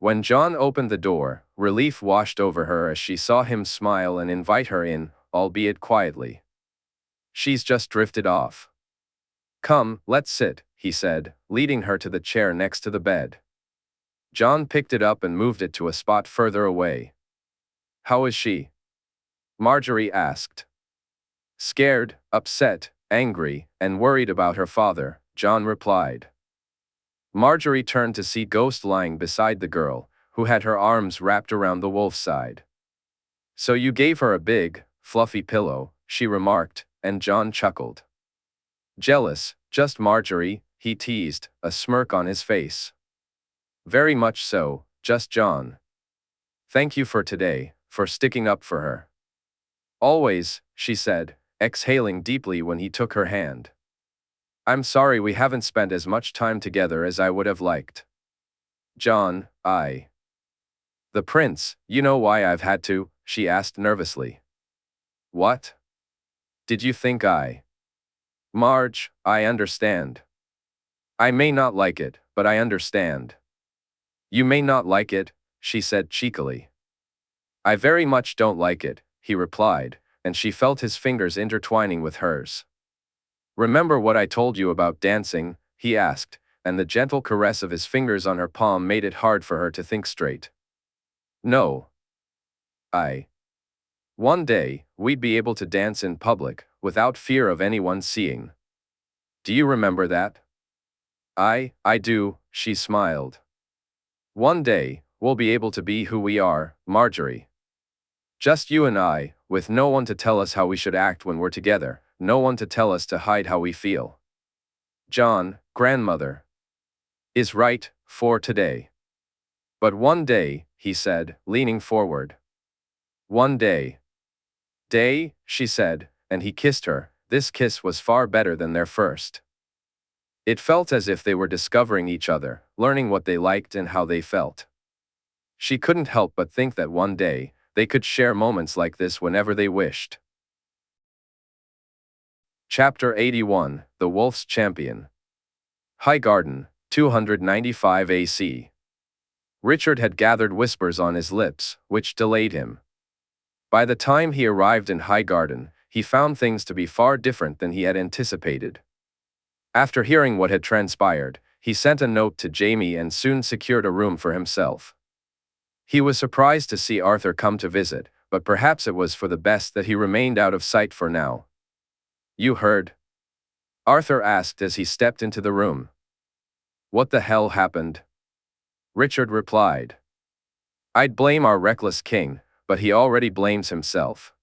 When Jon opened the door, relief washed over her as she saw him smile and invite her in, albeit quietly. "She's just drifted off." "Come, let's sit," he said, leading her to the chair next to the bed. Jon picked it up and moved it to a spot further away. "How is she?" Margaery asked. "Scared, upset, angry, and worried about her father," Jon replied. Margaery turned to see Ghost lying beside the girl, who had her arms wrapped around the wolf's side. "So you gave her a big, fluffy pillow," she remarked, and Jon chuckled. "Jealous, just Margaery," he teased, a smirk on his face. "Very much so, just Jon. Thank you for today, for sticking up for her." "Always," she said, exhaling deeply when he took her hand. "I'm sorry we haven't spent as much time together as I would have liked." "Jon, The prince, you know why I've had to?" she asked nervously. "What? Did you think Marge, I understand. I may not like it, but I understand." "You may not like it," she said cheekily. "I very much don't like it," he replied, and she felt his fingers intertwining with hers. "Remember what I told you about dancing?" he asked, and the gentle caress of his fingers on her palm made it hard for her to think straight. "No. One day, we'd be able to dance in public, without fear of anyone seeing. Do you remember that?" I do," she smiled. "One day, we'll be able to be who we are, Margaery. Just you and I, with no one to tell us how we should act when we're together, no one to tell us to hide how we feel." "Jon, grandmother is right, for today. But one day," he said, leaning forward. "One day." "Day," she said, and he kissed her. This kiss was far better than their first. It felt as if they were discovering each other, learning what they liked and how they felt. She couldn't help but think that one day, they could share moments like this whenever they wished. Chapter 81, The Wolf's Champion. Highgarden, 295 AC. Richard had gathered whispers on his lips, which delayed him. By the time he arrived in Highgarden, he found things to be far different than he had anticipated. After hearing what had transpired, he sent a note to Jaime and soon secured a room for himself. He was surprised to see Arthur come to visit, but perhaps it was for the best that he remained out of sight for now. "You heard?" Arthur asked as he stepped into the room. "What the hell happened?" Richard replied. "I'd blame our reckless king, but he already blames himself.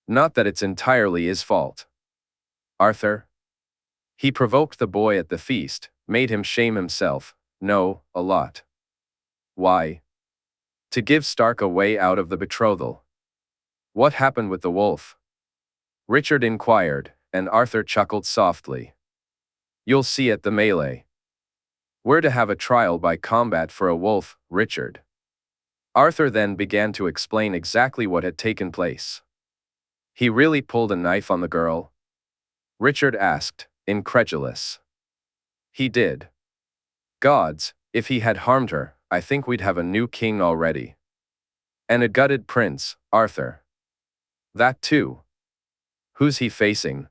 Not that it's entirely his fault." "Arthur?" "He provoked the boy at the feast, made him shame himself, no, a lot. Why? To give Stark a way out of the betrothal. What happened with the wolf? Richard inquired, and Arthur chuckled softly. You'll see at the melee. We're to have a trial by combat for a wolf, Richard. Arthur then began to explain exactly what had taken place. He really pulled a knife on the girl? Richard asked, incredulous. He did. Gods, if he had harmed her, I think we'd have a new king already. And a gutted prince, Arthur. That too. Who's he facing?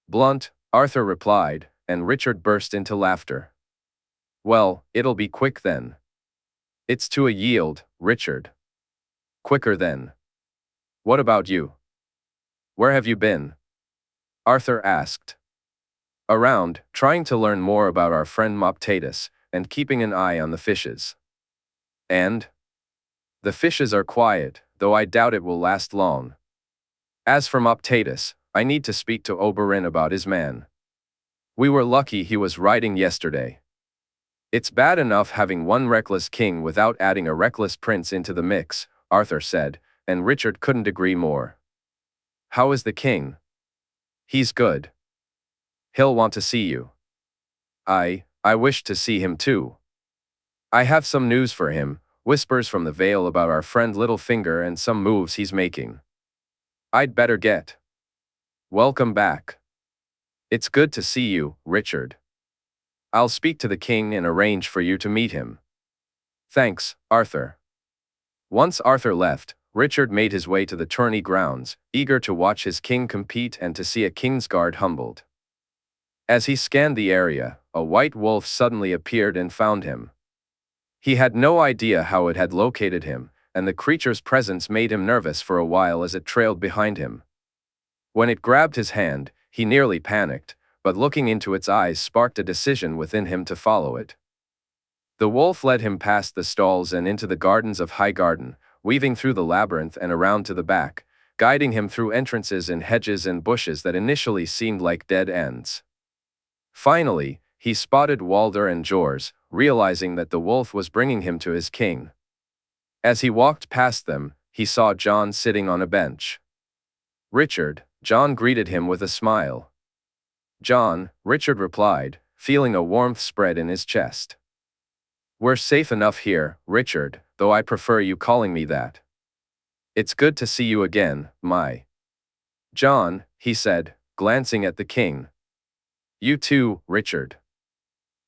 Blunt, Arthur replied, and Richard burst into laughter. Well, it'll be quick then. It's to a yield, Richard. Quicker then. What about you? Where have you been? Arthur asked. Around, trying to learn more about our friend Moptatus, and keeping an eye on the fishes. And? The fishes are quiet, though I doubt it will last long. As for Moptatus, I need to speak to Oberyn about his man. We were lucky he was riding yesterday. It's bad enough having one reckless king without adding a reckless prince into the mix, Arthur said, and Richard couldn't agree more. How is the king? He's good. He'll want to see you. I wish to see him too. I have some news for him, whispers from the Vale about our friend Littlefinger and some moves he's making. I'd better get. Welcome back. It's good to see you, Richard. I'll speak to the king and arrange for you to meet him. Thanks, Arthur. Once Arthur left, Richard made his way to the tourney grounds, eager to watch his king compete and to see a Kingsguard humbled. As he scanned the area, a white wolf suddenly appeared and found him. He had no idea how it had located him, and the creature's presence made him nervous for a while as it trailed behind him. When it grabbed his hand, he nearly panicked, but looking into its eyes sparked a decision within him to follow it. The wolf led him past the stalls and into the gardens of Highgarden, weaving through the labyrinth and around to the back, guiding him through entrances in hedges and bushes that initially seemed like dead ends. Finally, he spotted Walder and Jors, realizing that the wolf was bringing him to his king. As he walked past them, he saw Jon sitting on a bench. Richard, Jon greeted him with a smile. Jon, Richard replied, feeling a warmth spread in his chest. We're safe enough here, Richard, though I prefer you calling me that. It's good to see you again, my Jon, he said, glancing at the king. You too, Richard.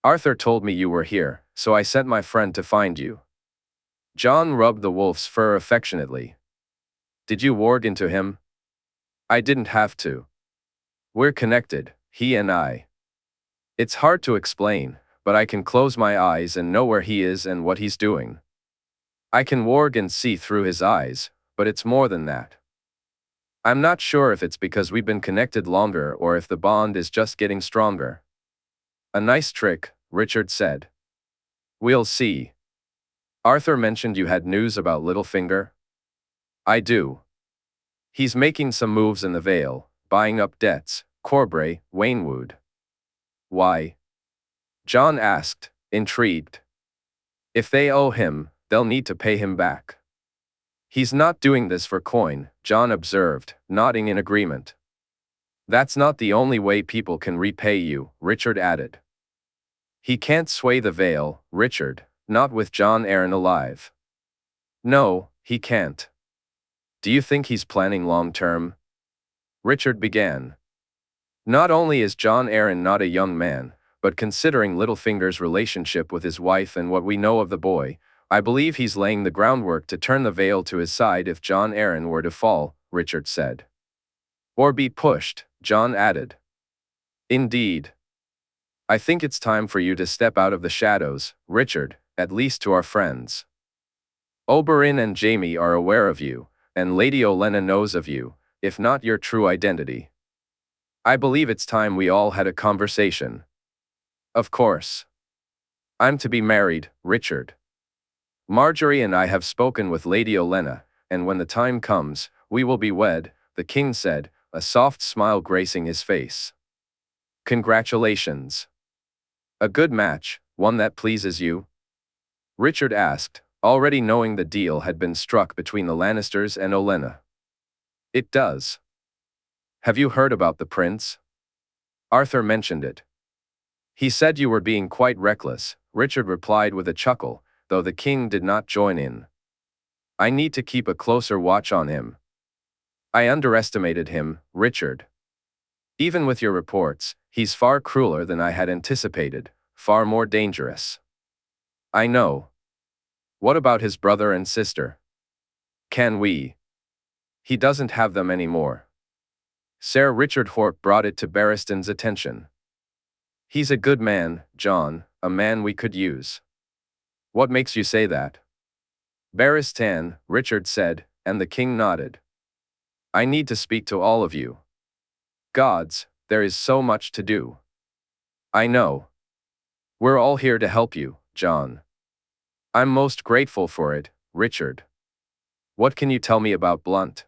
Arthur told me you were here, so I sent my friend to find you. Jon rubbed the wolf's fur affectionately. Did you warg into him? I didn't have to. We're connected, he and I. It's hard to explain, but I can close my eyes and know where he is and what he's doing. I can warg and see through his eyes, but it's more than that. I'm not sure if it's because we've been connected longer or if the bond is just getting stronger. A nice trick, Richard said. We'll see. Arthur mentioned you had news about Littlefinger? I do. He's making some moves in the Vale, buying up debts, Corbray, Waynwood. Why? Jon asked, intrigued. If they owe him, they'll need to pay him back. He's not doing this for coin, Jon observed, nodding in agreement. That's not the only way people can repay you, Richard added. He can't sway the Vale, Richard, not with Jon Arryn alive. No, he can't. Do you think he's planning long-term? Richard began. Not only is Jon Arryn not a young man, but considering Littlefinger's relationship with his wife and what we know of the boy, I believe he's laying the groundwork to turn the Vale to his side if Jon Arryn were to fall, Richard said. Or be pushed, Jon added. Indeed. I think it's time for you to step out of the shadows, Richard, at least to our friends. Oberyn and Jaime are aware of you, and Lady Olenna knows of you, if not your true identity. I believe it's time we all had a conversation. Of course. I'm to be married, Richard. Margaery and I have spoken with Lady Olenna, and when the time comes, we will be wed, the king said, a soft smile gracing his face. Congratulations. A good match, one that pleases you? Richard asked, already knowing the deal had been struck between the Lannisters and Olenna. It does. Have you heard about the prince? Arthur mentioned it. He said you were being quite reckless, Richard replied with a chuckle, though the king did not join in. I need to keep a closer watch on him. I underestimated him, Richard. Even with your reports, he's far crueler than I had anticipated, far more dangerous. I know. What about his brother and sister? Can we? He doesn't have them anymore. Sir Richard Horp brought it to Barristan's attention. He's a good man, John, a man we could use. What makes you say that? Barristan, Richard said, and the king nodded. I need to speak to all of you. Gods, there is so much to do. I know. We're all here to help you, John. I'm most grateful for it, Richard. What can you tell me about Blunt?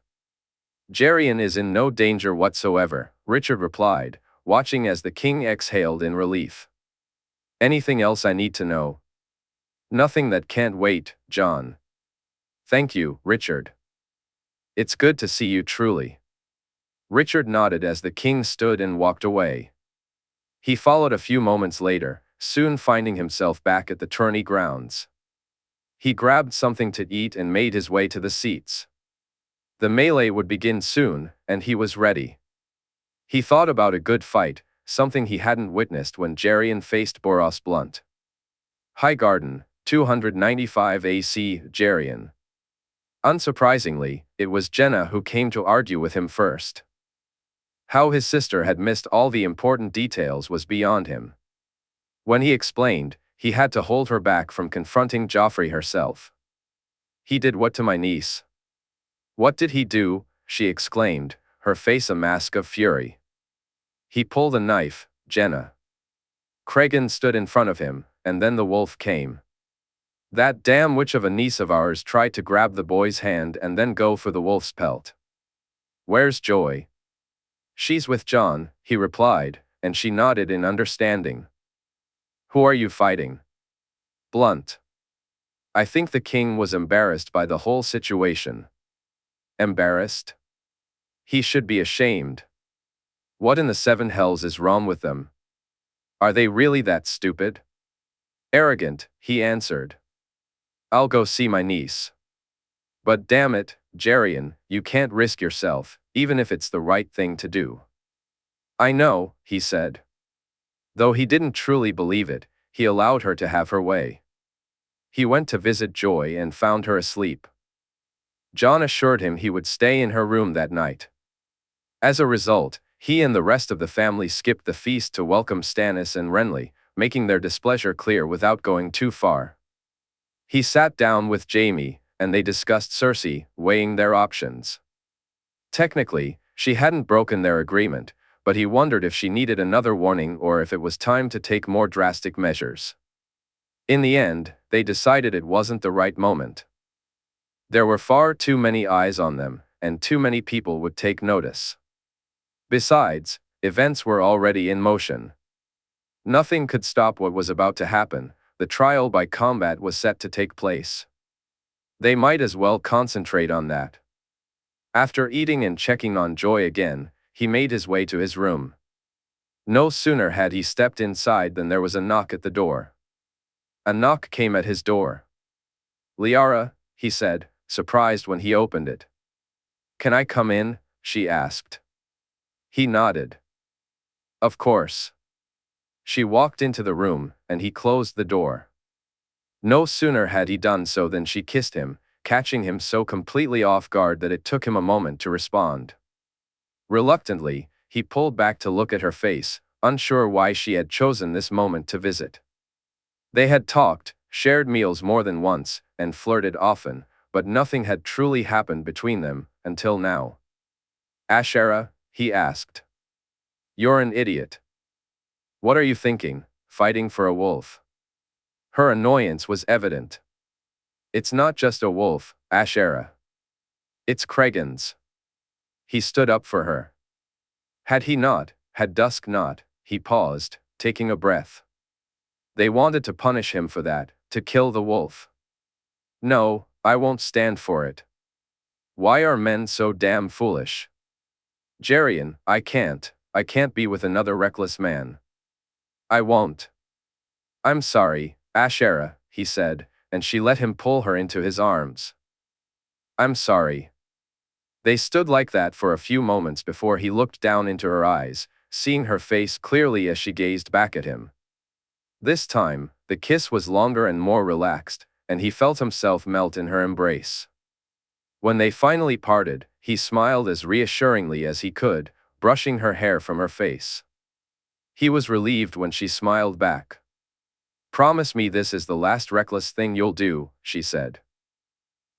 Gerion is in no danger whatsoever, Richard replied, watching as the king exhaled in relief. Anything else I need to know? Nothing that can't wait, John. Thank you, Richard. It's good to see you truly. Richard nodded as the king stood and walked away. He followed a few moments later, soon finding himself back at the tourney grounds. He grabbed something to eat and made his way to the seats. The melee would begin soon, and he was ready. He thought about a good fight, something he hadn't witnessed when Gerion faced Boros Blunt. Highgarden, 295 AC, Gerion. Unsurprisingly, it was Jenna who came to argue with him first. How his sister had missed all the important details was beyond him. When he explained, he had to hold her back from confronting Joffrey herself. He did what to my niece? What did he do? She exclaimed, her face a mask of fury. He pulled a knife, Jenna. Cregan stood in front of him, and then the wolf came. That damn witch of a niece of ours tried to grab the boy's hand and then go for the wolf's pelt. Where's Joy? She's with Jon, he replied, and she nodded in understanding. Who are you fighting? Blunt. I think the king was embarrassed by the whole situation. Embarrassed? He should be ashamed. What in the seven hells is wrong with them? Are they really that stupid? Arrogant, he answered. I'll go see my niece. But damn it, Gerion, you can't risk yourself, even if it's the right thing to do. I know, he said. Though he didn't truly believe it, he allowed her to have her way. He went to visit Joy and found her asleep. Jon assured him he would stay in her room that night. As a result, he and the rest of the family skipped the feast to welcome Stannis and Renly, making their displeasure clear without going too far. He sat down with Jaime, and they discussed Cersei, weighing their options. Technically, she hadn't broken their agreement, but he wondered if she needed another warning or if it was time to take more drastic measures. In the end, they decided it wasn't the right moment. There were far too many eyes on them, and too many people would take notice. Besides, events were already in motion. Nothing could stop what was about to happen. The trial by combat was set to take place. They might as well concentrate on that. After eating and checking on Joy again, he made his way to his room. No sooner had he stepped inside than there was a knock at the door. A knock came at his door. Liara, he said, surprised when he opened it. Can I come in? She asked. He nodded. Of course. She walked into the room, and he closed the door. No sooner had he done so than she kissed him, catching him so completely off guard that it took him a moment to respond. Reluctantly, he pulled back to look at her face, unsure why she had chosen this moment to visit. They had talked, shared meals more than once, and flirted often, but nothing had truly happened between them, until now. Ashera, he asked. You're an idiot. What are you thinking, fighting for a wolf? Her annoyance was evident. It's not just a wolf, Ashera. It's Cregan's. He stood up for her. Had Dusk not, he paused, taking a breath. They wanted to punish him for that, to kill the wolf. No, I won't stand for it. Why are men so damn foolish? Gerion, I can't be with another reckless man. I won't. I'm sorry, Ashera, he said, and she let him pull her into his arms. I'm sorry. They stood like that for a few moments before he looked down into her eyes, seeing her face clearly as she gazed back at him. This time, the kiss was longer and more relaxed, and he felt himself melt in her embrace. When they finally parted, he smiled as reassuringly as he could, brushing her hair from her face. He was relieved when she smiled back. Promise me this is the last reckless thing you'll do, she said.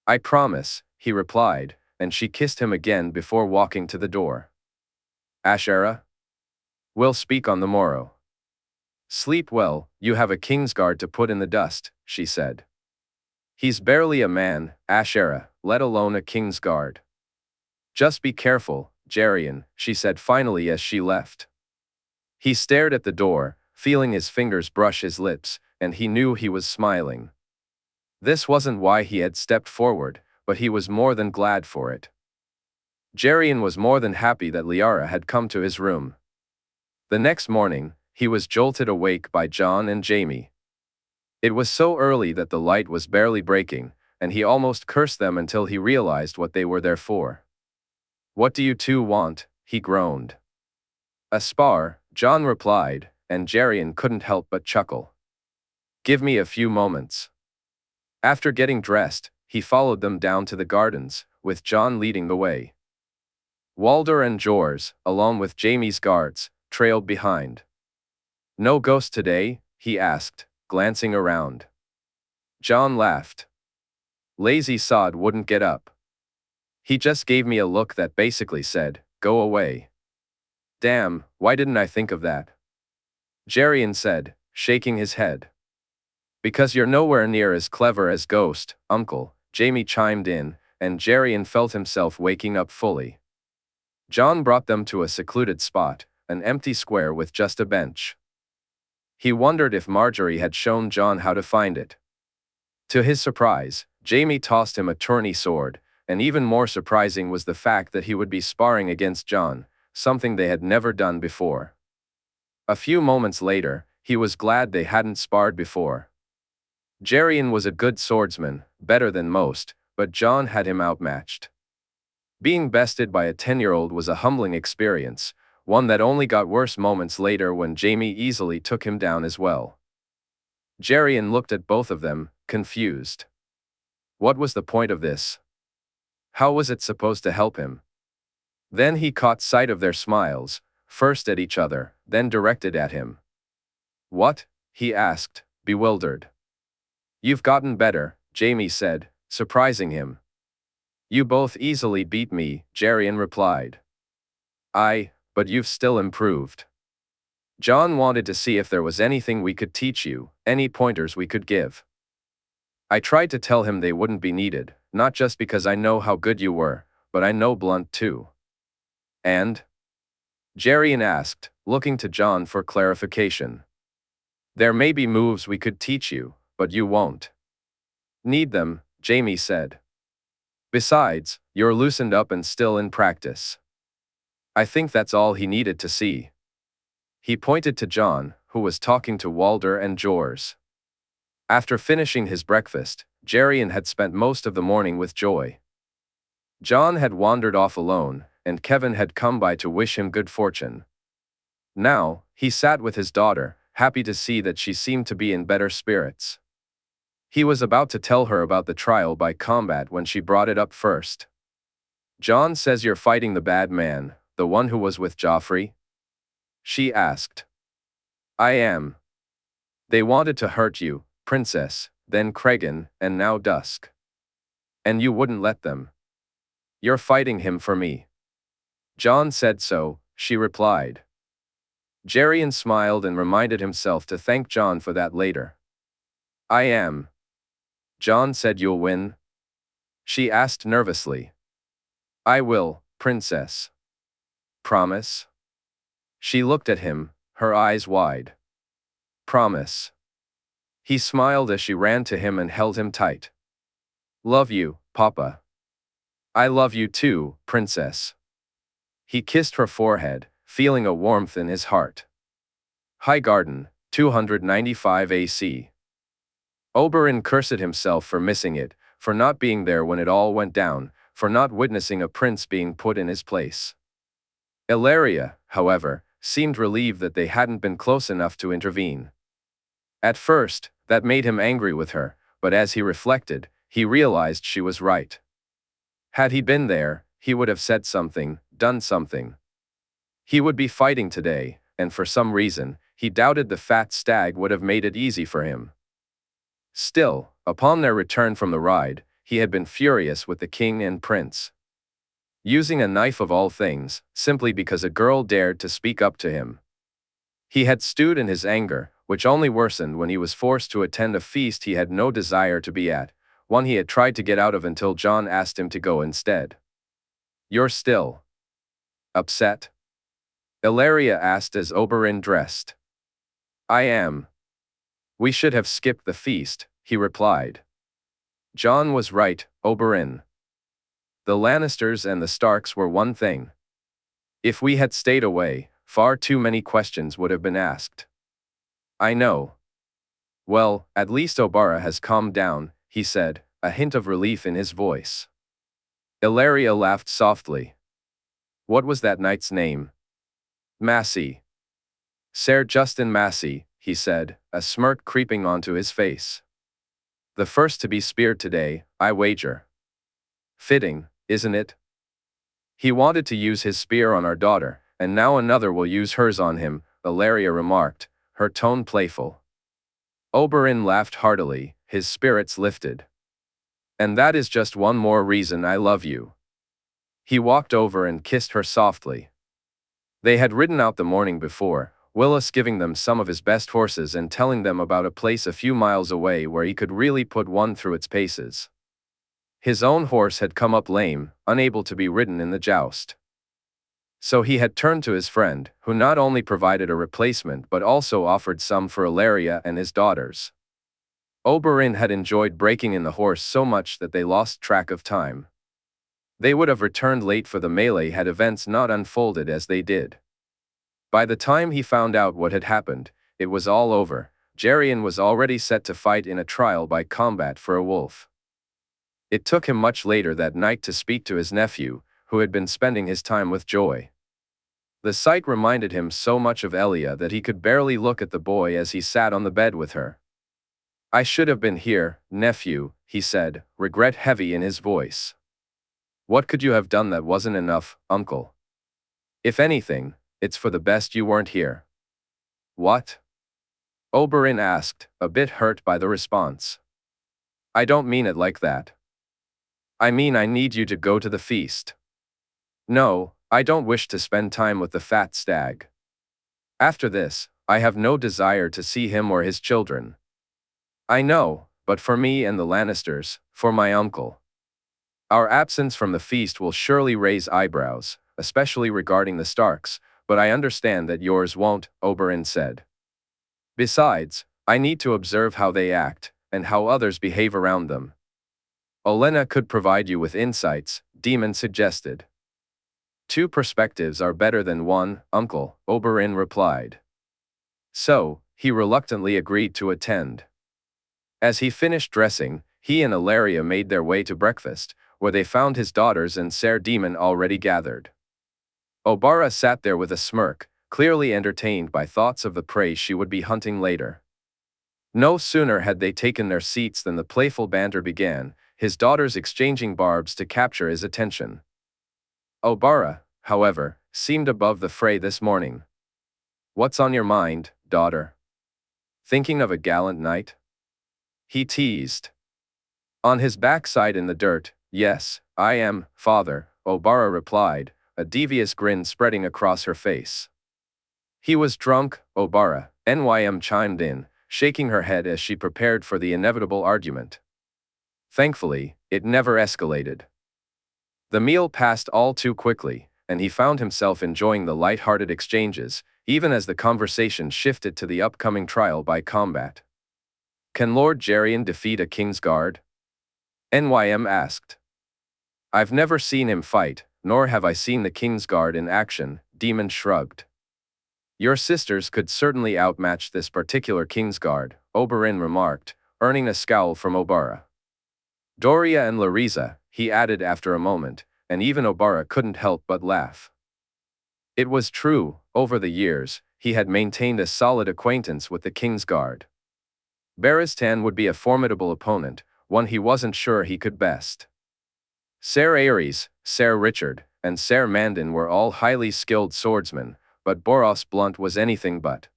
I promise, he replied, and she kissed him again before walking to the door. Ashera? We'll speak on the morrow. Sleep well, you have a Kingsguard to put in the dust, she said. He's barely a man, Ashera, let alone a Kingsguard. Just be careful, Gerion, she said finally as she left. He stared at the door, feeling his fingers brush his lips, and he knew he was smiling. This wasn't why he had stepped forward, but he was more than glad for it. Gerion was more than happy that Liara had come to his room. The next morning, he was jolted awake by Jon and Jaime. It was so early that the light was barely breaking, and he almost cursed them until he realized what they were there for. What do you two want? He groaned. A spar, Jon replied, and Gerion couldn't help but chuckle. Give me a few moments. After getting dressed, he followed them down to the gardens, with Jon leading the way. Walder and Jors, along with Jaime's guards, trailed behind. No ghost today? He asked, glancing around. Jon laughed. Lazy sod wouldn't get up. He just gave me a look that basically said, go away. Damn, why didn't I think of that? Gerion said, shaking his head. Because you're nowhere near as clever as Ghost, Uncle, Jaime chimed in, and Gerion felt himself waking up fully. Jon brought them to a secluded spot, an empty square with just a bench. He wondered if Margaery had shown Jon how to find it. To his surprise, Jaime tossed him a tourney sword, and even more surprising was the fact that he would be sparring against Jon, something they had never done before. A few moments later, he was glad they hadn't sparred before. Gerion was a good swordsman, better than most, but Jon had him outmatched. Being bested by a 10-year-old was a humbling experience, one that only got worse moments later when Jaime easily took him down as well. Gerion looked at both of them, confused. What was the point of this? How was it supposed to help him? Then he caught sight of their smiles, first at each other, then directed at him. What? He asked, bewildered. You've gotten better, Jaime said, surprising him. You both easily beat me, Gerion replied. But you've still improved. Jon wanted to see if there was anything we could teach you, any pointers we could give. I tried to tell him they wouldn't be needed, not just because I know how good you were, but I know blunt too. And? Gerion asked, looking to Jon for clarification. There may be moves we could teach you, but you won't need them, Jaime said. Besides, you're loosened up and still in practice. I think that's all he needed to see. He pointed to Jon, who was talking to Walder and Jors. After finishing his breakfast, Gerion had spent most of the morning with Joy. Jon had wandered off alone, and Kevin had come by to wish him good fortune. Now, he sat with his daughter, happy to see that she seemed to be in better spirits. He was about to tell her about the trial by combat when she brought it up first. Jon says you're fighting the bad man, the one who was with Joffrey? She asked. I am. They wanted to hurt you, Princess, then Cregan, and now Dusk. And you wouldn't let them. You're fighting him for me. Jon said so, she replied. Gerion smiled and reminded himself to thank Jon for that later. I am. Jon said you'll win? She asked nervously. I will, Princess. Promise? She looked at him, her eyes wide. Promise. He smiled as she ran to him and held him tight. "Love you, Papa." "I love you too, Princess." He kissed her forehead, feeling a warmth in his heart. Highgarden, 295 AC. Oberyn cursed himself for missing it, for not being there when it all went down, for not witnessing a prince being put in his place. Ellaria, however, seemed relieved that they hadn't been close enough to intervene. At first, that made him angry with her, but as he reflected, he realized she was right. Had he been there, he would have said something, done something. He would be fighting today, and for some reason, he doubted the fat stag would have made it easy for him. Still, upon their return from the ride, he had been furious with the king and prince. Using a knife of all things, simply because a girl dared to speak up to him. He had stewed in his anger, which only worsened when he was forced to attend a feast he had no desire to be at, one he had tried to get out of until Jon asked him to go instead. "You're still upset?" Ellaria asked as Oberyn dressed. "I am." "We should have skipped the feast," he replied. Jon was right, Oberyn. The Lannisters and the Starks were one thing. If we had stayed away, far too many questions would have been asked. "I know." "Well, at least Oberyn has calmed down," he said, a hint of relief in his voice. Ellaria laughed softly. "What was that knight's name?" "Massey." "Ser Justin Massey," he said, a smirk creeping onto his face. "The first to be speared today, I wager." "Fitting, isn't it? He wanted to use his spear on our daughter, and now another will use hers on him," Ellaria remarked, her tone playful. Oberyn laughed heartily, his spirits lifted. "And that is just one more reason I love you." He walked over and kissed her softly. They had ridden out the morning before, Willis giving them some of his best horses and telling them about a place a few miles away where he could really put one through its paces. His own horse had come up lame, unable to be ridden in the joust. So he had turned to his friend, who not only provided a replacement but also offered some for Ellaria and his daughters. Oberyn had enjoyed breaking in the horse so much that they lost track of time. They would have returned late for the melee had events not unfolded as they did. By the time he found out what had happened, it was all over. Gerion was already set to fight in a trial by combat for a wolf. It took him much later that night to speak to his nephew, who had been spending his time with Joy. The sight reminded him so much of Elia that he could barely look at the boy as he sat on the bed with her. "I should have been here, nephew," he said, regret heavy in his voice. "What could you have done that wasn't enough, uncle? If anything, it's for the best you weren't here." "What?" Oberyn asked, a bit hurt by the response. "I don't mean it like that. I mean I need you to go to the feast." "No, I don't wish to spend time with the fat stag. After this, I have no desire to see him or his children." "I know, but for me and the Lannisters, for my uncle. Our absence from the feast will surely raise eyebrows, especially regarding the Starks, but I understand that yours won't," Oberyn said. "Besides, I need to observe how they act, and how others behave around them." "Olenna could provide you with insights," Demon suggested. "Two perspectives are better than one, uncle," Oberyn replied. So, he reluctantly agreed to attend. As he finished dressing, he and Ellaria made their way to breakfast, where they found his daughters and Ser Demon already gathered. Oberyn sat there with a smirk, clearly entertained by thoughts of the prey she would be hunting later. No sooner had they taken their seats than the playful banter began, his daughters exchanging barbs to capture his attention. Oberyn, however, seemed above the fray this morning. "What's on your mind, daughter? Thinking of a gallant knight?" he teased. On his backside in the dirt, "Yes, I am, father," Oberyn replied, a devious grin spreading across her face. "He was drunk, Oberyn," Nym chimed in, shaking her head as she prepared for the inevitable argument. Thankfully, it never escalated. The meal passed all too quickly, and he found himself enjoying the light-hearted exchanges, even as the conversation shifted to the upcoming trial by combat. Can Lord Gerion defeat a Kingsguard? NYM asked. I've never seen him fight, nor have I seen the Kingsguard in action, Demon shrugged. Your sisters could certainly outmatch this particular Kingsguard, Oberyn remarked, earning a scowl from Obara. Doria and Larisa, he added after a moment, and even Obara couldn't help but laugh. It was true, over the years, he had maintained a solid acquaintance with the Kingsguard. Barristan would be a formidable opponent, one he wasn't sure he could best. Ser Aerys, Ser Richard, and Ser Mandon were all highly skilled swordsmen, but Boros Blunt was anything but.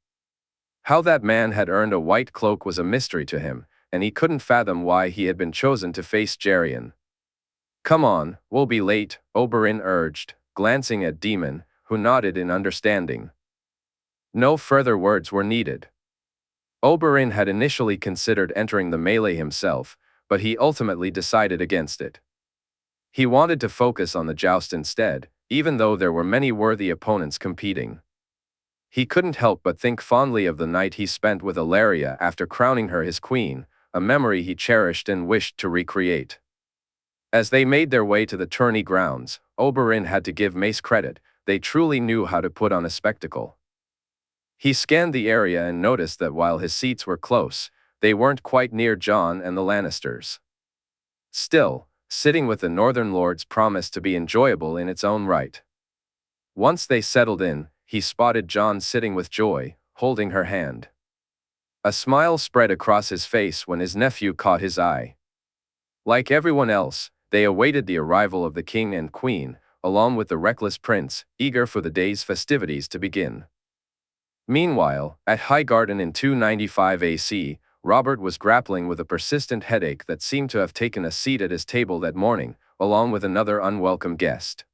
How that man had earned a white cloak was a mystery to him, and he couldn't fathom why he had been chosen to face Gerion. Come on, we'll be late, Oberyn urged, glancing at Demon, who nodded in understanding. No further words were needed. Oberyn had initially considered entering the melee himself, but he ultimately decided against it. He wanted to focus on the joust instead, even though there were many worthy opponents competing. He couldn't help but think fondly of the night he spent with Ellaria after crowning her his queen, a memory he cherished and wished to recreate. As they made their way to the tourney grounds, Oberyn had to give Mace credit, they truly knew how to put on a spectacle. He scanned the area and noticed that while his seats were close, they weren't quite near Jon and the Lannisters. Still, sitting with the Northern Lords promised to be enjoyable in its own right. Once they settled in, he spotted Jon sitting with Joy, holding her hand. A smile spread across his face when his nephew caught his eye. Like everyone else, they awaited the arrival of the king and queen, along with the reckless prince, eager for the day's festivities to begin. Meanwhile, at Highgarden in 295 AC, Robert was grappling with a persistent headache that seemed to have taken a seat at his table that morning, along with another unwelcome guest.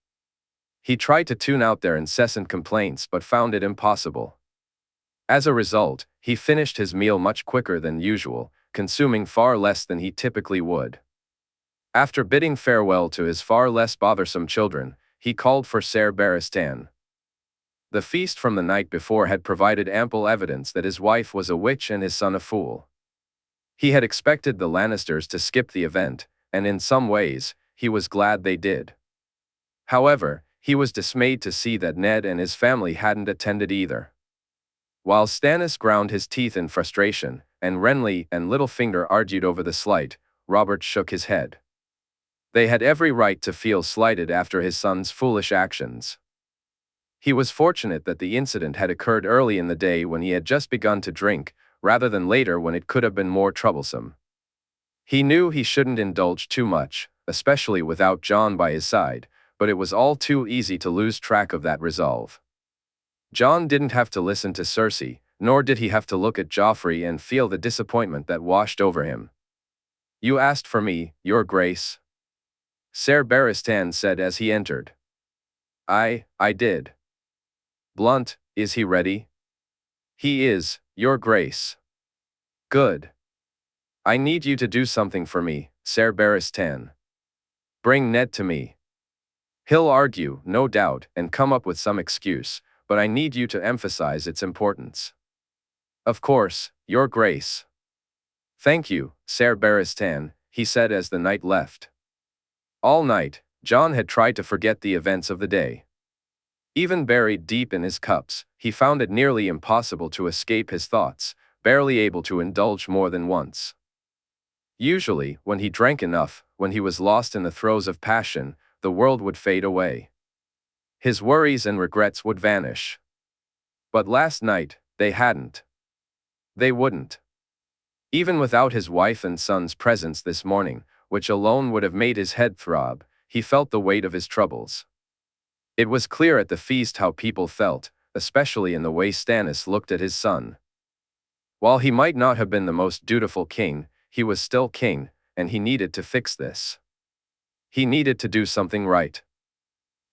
He tried to tune out their incessant complaints but found it impossible. As a result, he finished his meal much quicker than usual, consuming far less than he typically would. After bidding farewell to his far less bothersome children, he called for Ser Barristan. The feast from the night before had provided ample evidence that his wife was a witch and his son a fool. He had expected the Lannisters to skip the event, and in some ways, he was glad they did. However, he was dismayed to see that Ned and his family hadn't attended either. While Stannis ground his teeth in frustration, and Renly and Littlefinger argued over the slight, Robert shook his head. They had every right to feel slighted after his son's foolish actions. He was fortunate that the incident had occurred early in the day when he had just begun to drink, rather than later when it could have been more troublesome. He knew he shouldn't indulge too much, especially without Jon by his side, but it was all too easy to lose track of that resolve. Jon didn't have to listen to Cersei, nor did he have to look at Joffrey and feel the disappointment that washed over him. "You asked for me, Your Grace," Ser Barristan said as he entered. I did." "Blunt, is he ready?" "He is, Your Grace." "Good. I need you to do something for me, Ser Barristan. Bring Ned to me. He'll argue, no doubt, and come up with some excuse, but I need you to emphasize its importance." "Of course, Your Grace." "Thank you, Ser Barristan," he said as the knight left. All night, Jon had tried to forget the events of the day. Even buried deep in his cups, he found it nearly impossible to escape his thoughts, barely able to indulge more than once. Usually, when he drank enough, when he was lost in the throes of passion, the world would fade away. His worries and regrets would vanish. But last night, they hadn't. They wouldn't. Even without his wife and son's presence this morning, which alone would have made his head throb, he felt the weight of his troubles. It was clear at the feast how people felt, especially in the way Stannis looked at his son. While he might not have been the most dutiful king, he was still king, and he needed to fix this. He needed to do something right.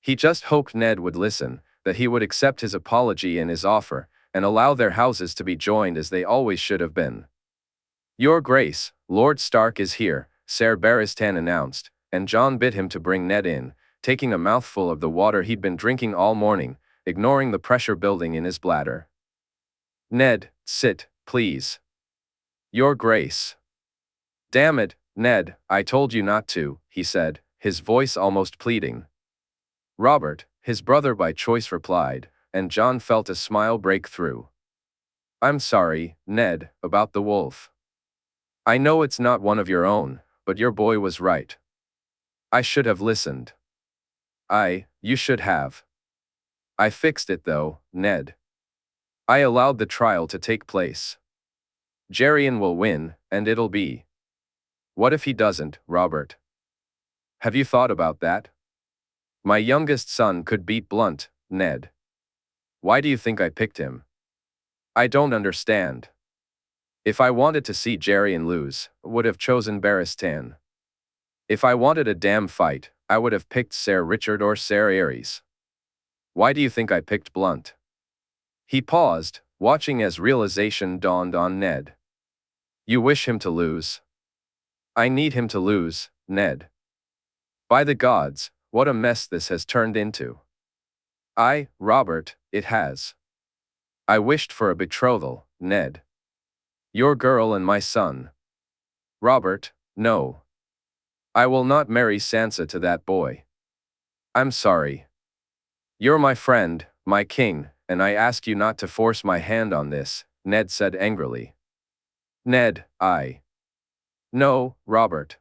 He just hoped Ned would listen, that he would accept his apology and his offer, and allow their houses to be joined as they always should have been. "Your Grace, Lord Stark is here," Ser Barristan announced, and Jon bid him to bring Ned in, taking a mouthful of the water he'd been drinking all morning, ignoring the pressure building in his bladder. "Ned, sit, please. Your Grace. Damn it, Ned, I told you not to, he said, his voice almost pleading. Robert, his brother by choice, replied, and Jon felt a smile break through. I'm sorry, Ned, about the wolf. I know it's not one of your own, but your boy was right. I should have listened. You should have. I fixed it though, Ned. I allowed the trial to take place. Gerion will win, and it'll be. What if he doesn't, Robert? Have you thought about that? My youngest son could beat Blunt, Ned. Why do you think I picked him? I don't understand. If I wanted to see Gerion lose, I would have chosen Barristan. If I wanted a damn fight, I would have picked Ser Richard or Ser Aerys. Why do you think I picked Blunt? He paused, watching as realization dawned on Ned. You wish him to lose? I need him to lose, Ned. By the gods, what a mess this has turned into. Robert, it has. I wished for a betrothal, Ned. Your girl and my son. Robert, no. I will not marry Sansa to that boy. I'm sorry. You're my friend, my king, and I ask you not to force my hand on this, Ned said angrily. Ned, No, Robert.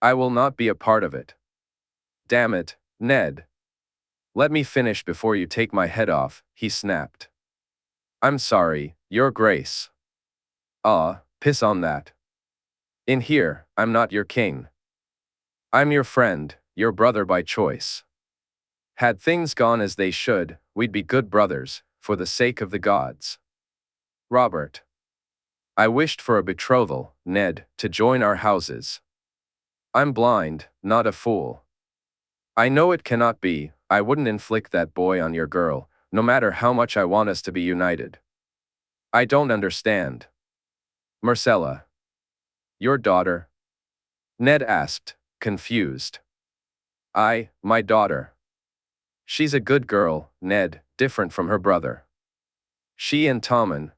I will not be a part of it. Damn it, Ned. Let me finish before you take my head off, he snapped. I'm sorry, Your Grace. Piss on that. In here, I'm not your king. I'm your friend, your brother by choice. Had things gone as they should, we'd be good brothers, for the sake of the gods. Robert. I wished for a betrothal, Ned, to join our houses. I'm blind, not a fool. I know it cannot be. I wouldn't inflict that boy on your girl, no matter how much I want us to be united. I don't understand. Myrcella. Your daughter? Ned asked, confused. My daughter. She's a good girl, Ned, different from her brother. She and Tommen,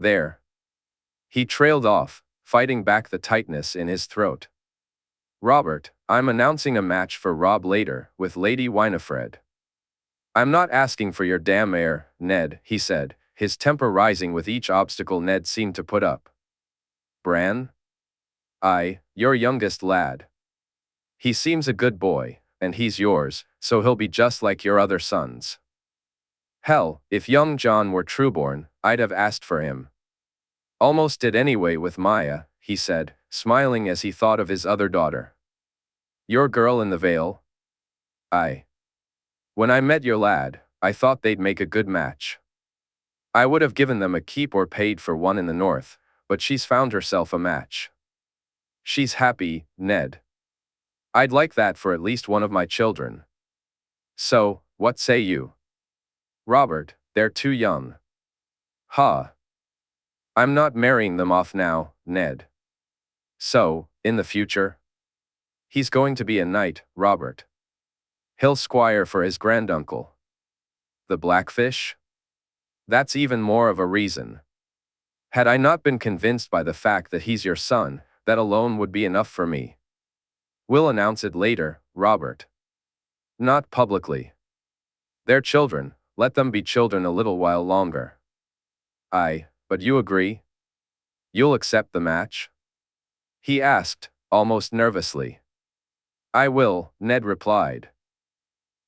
There. He trailed off, fighting back the tightness in his throat. Robert, I'm announcing a match for Robb later, with Lady Winifred. I'm not asking for your damn heir, Ned, he said, his temper rising with each obstacle Ned seemed to put up. Bran? Your youngest lad. He seems a good boy, and he's yours, so he'll be just like your other sons. Hell, if young Jon were trueborn, I'd have asked for him. Almost did anyway with Maya, he said, smiling as he thought of his other daughter. Your girl in the Vale? When I met your lad, I thought they'd make a good match. I would have given them a keep or paid for one in the north, but she's found herself a match. She's happy, Ned. I'd like that for at least one of my children. So, what say you? Robert, they're too young. I'm not marrying them off now, Ned. So, in the future? He's going to be a knight, Robert. He'll squire for his granduncle. The Blackfish? That's even more of a reason. Had I not been convinced by the fact that he's your son, that alone would be enough for me. We'll announce it later, Robert. Not publicly. They're children, let them be children a little while longer. But you agree? You'll accept the match? He asked, almost nervously. I will, Ned replied.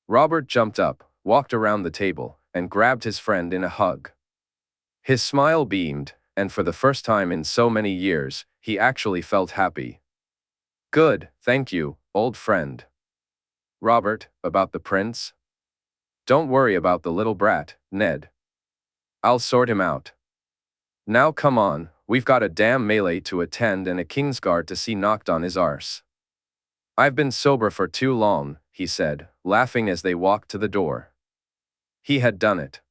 Robert jumped up, walked around the table, and grabbed his friend in a hug. His smile beamed, and for the first time in so many years, he actually felt happy. Good, thank you, old friend. Robert, about the prince? Don't worry about the little brat, Ned. I'll sort him out. Now come on, we've got a damn melee to attend and a Kingsguard to see knocked on his arse. I've been sober for too long, he said, laughing as they walked to the door. He had done it.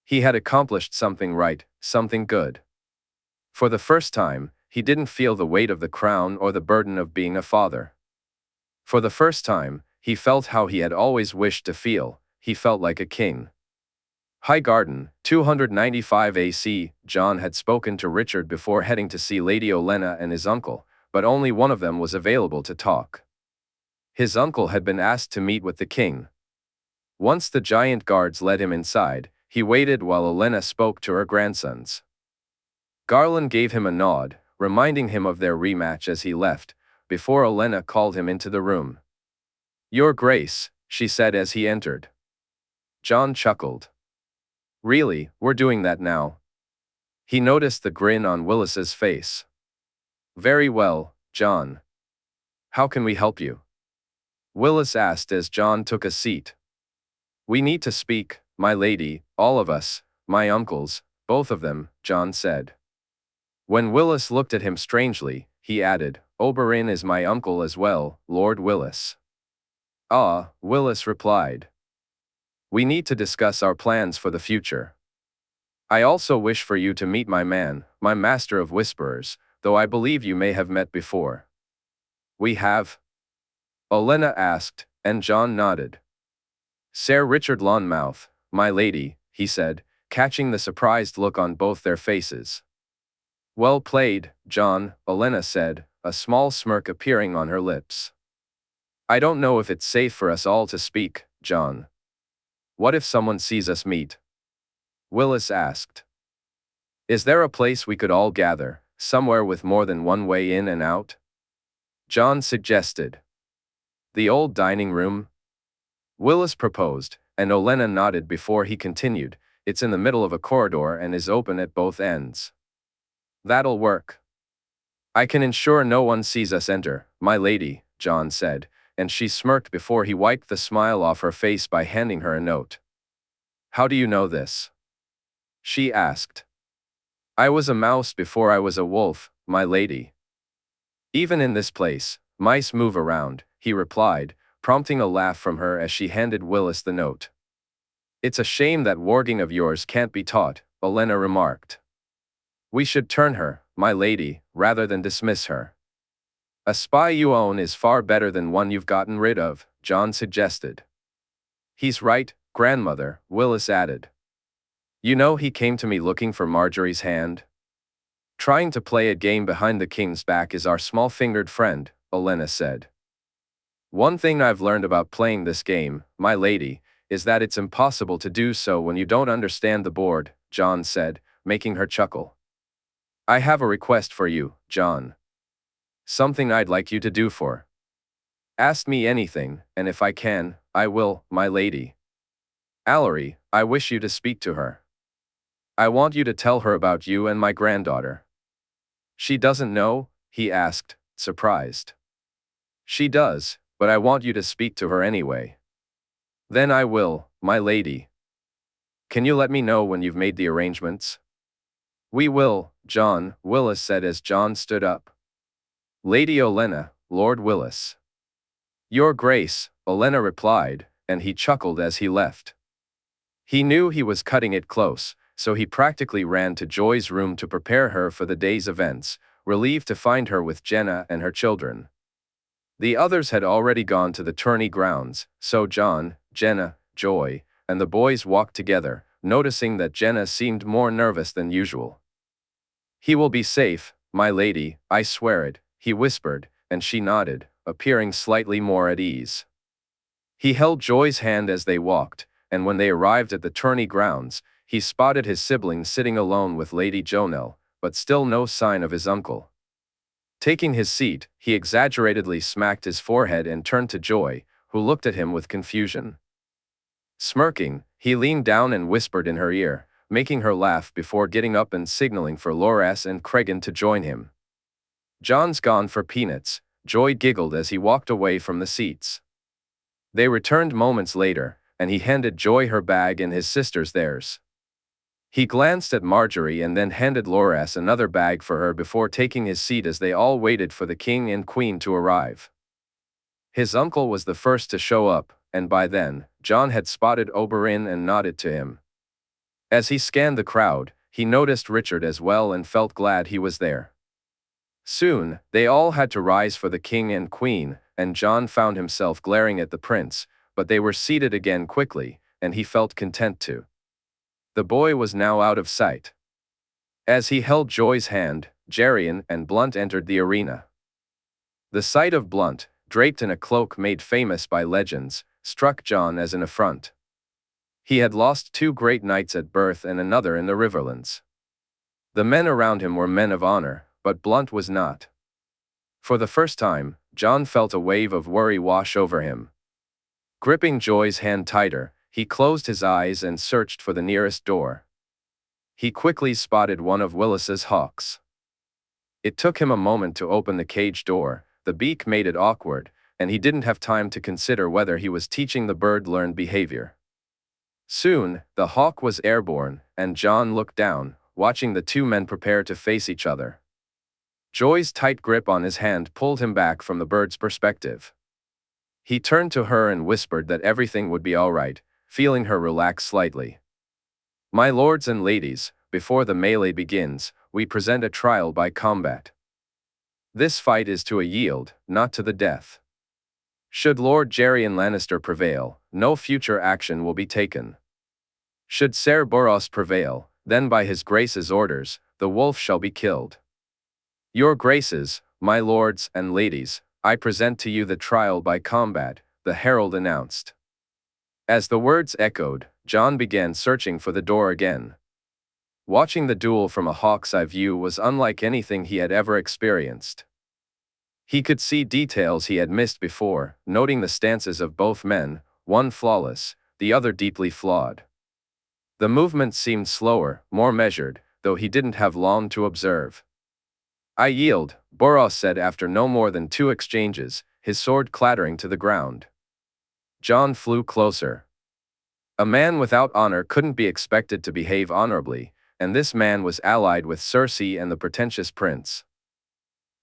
He had accomplished something right, something good. For the first time, he didn't feel the weight of the crown or the burden of being a father. For the first time, he felt how he had always wished to feel, he felt like a king. Highgarden, 295 AC. Jon had spoken to Richard before heading to see Lady Olenna and his uncle, but only one of them was available to talk. His uncle had been asked to meet with the king. Once the giant guards led him inside, he waited while Olenna spoke to her grandsons. Garland gave him a nod, reminding him of their rematch as he left, before Olenna called him into the room. "Your Grace," she said as he entered. Jon chuckled. "Really, we're doing that now?" He noticed the grin on Willis's face. "Very well, Jon. How can we help you?" Willis asked as Jon took a seat. "We need to speak, my lady, all of us, my uncles, both of them," Jon said. When Willis looked at him strangely, he added, "Oberyn is my uncle as well, Lord Willis." "Ah," Willis replied. "We need to discuss our plans for the future. I also wish for you to meet my man, my master of whisperers, though I believe you may have met before." "We have?" Olenna asked, and Jon nodded. "Sir Richard Lonmouth, my lady," he said, catching the surprised look on both their faces. "Well played, Jon," Olenna said, a small smirk appearing on her lips. "I don't know if it's safe for us all to speak, Jon. What if someone sees us meet?" Willis asked. "Is there a place we could all gather, somewhere with more than one way in and out?" Jon suggested. "The old dining room?" Willis proposed, and Olenna nodded before he continued, "It's in the middle of a corridor and is open at both ends." "That'll work. I can ensure no one sees us enter, my lady," Jon said, and she smirked before he wiped the smile off her face by handing her a note. "How do you know this?" she asked. "I was a mouse before I was a wolf, my lady. Even in this place, mice move around," he replied, prompting a laugh from her as she handed Willis the note. "It's a shame that warging of yours can't be taught," Olenna remarked. "We should turn her, my lady, rather than dismiss her." "A spy you own is far better than one you've gotten rid of," Jon suggested. "He's right, grandmother," Willis added. "You know he came to me looking for Margaery's hand?" "Trying to play a game behind the king's back is our small-fingered friend," Olenna said. "One thing I've learned about playing this game, my lady, is that it's impossible to do so when you don't understand the board," Jon said, making her chuckle. "I have a request for you, Jon. Something I'd like you to do for. Ask me anything, and if I can, I will, my lady. Allery, I wish you to speak to her. I want you to tell her about you and my granddaughter." "She doesn't know?" he asked, surprised. "She does, but I want you to speak to her anyway." "Then I will, my lady. Can you let me know when you've made the arrangements?" "We will, Jon," Willis said as Jon stood up. "Lady Olenna, Lord Willis." "Your Grace," Olenna replied, and he chuckled as he left. He knew he was cutting it close, so he practically ran to Joy's room to prepare her for the day's events, relieved to find her with Jenna and her children. The others had already gone to the tourney grounds, so Jon, Jenna, Joy, and the boys walked together, noticing that Jenna seemed more nervous than usual. "He will be safe, my lady, I swear it," he whispered, and she nodded, appearing slightly more at ease. He held Joy's hand as they walked, and when they arrived at the tourney grounds, he spotted his sibling sitting alone with Lady Jonelle, but still no sign of his uncle. Taking his seat, he exaggeratedly smacked his forehead and turned to Joy, who looked at him with confusion. Smirking, he leaned down and whispered in her ear, making her laugh before getting up and signaling for Loras and Cregan to join him. "Jon's gone for peanuts," Joy giggled as he walked away from the seats. They returned moments later, and he handed Joy her bag and his sisters theirs. He glanced at Margaery and then handed Loras another bag for her before taking his seat as they all waited for the king and queen to arrive. His uncle was the first to show up, and by then, Jon had spotted Oberyn and nodded to him. As he scanned the crowd, he noticed Richard as well and felt glad he was there. Soon, they all had to rise for the king and queen, and Jon found himself glaring at the prince, but they were seated again quickly, and he felt content to. The boy was now out of sight. As he held Joy's hand, Gerion and Blunt entered the arena. The sight of Blunt, draped in a cloak made famous by legends, struck Jon as an affront. He had lost 2 great knights at birth and another in the Riverlands. The men around him were men of honor, but Blunt was not. For the first time, Jon felt a wave of worry wash over him. Gripping Joy's hand tighter, he closed his eyes and searched for the nearest door. He quickly spotted one of Willis's hawks. It took him a moment to open the cage door. The beak made it awkward, and he didn't have time to consider whether he was teaching the bird learned behavior. Soon, the hawk was airborne, and Jon looked down, watching the 2 men prepare to face each other. Joy's tight grip on his hand pulled him back from the bird's perspective. He turned to her and whispered that everything would be all right, feeling her relax slightly. "My lords and ladies, before the melee begins, we present a trial by combat. This fight is to a yield, not to the death. Should Lord Gerion Lannister prevail, no future action will be taken. Should Ser Boros prevail, then by his grace's orders, the wolf shall be killed. Your graces, my lords and ladies, I present to you the trial by combat," the herald announced. As the words echoed, Jon began searching for the door again. Watching the duel from a hawk's eye view was unlike anything he had ever experienced. He could see details he had missed before, noting the stances of both men, one flawless, the other deeply flawed. The movement seemed slower, more measured, though he didn't have long to observe. "I yield," Boros said after no more than 2 exchanges, his sword clattering to the ground. Jon flew closer. A man without honor couldn't be expected to behave honorably, and this man was allied with Cersei and the pretentious prince.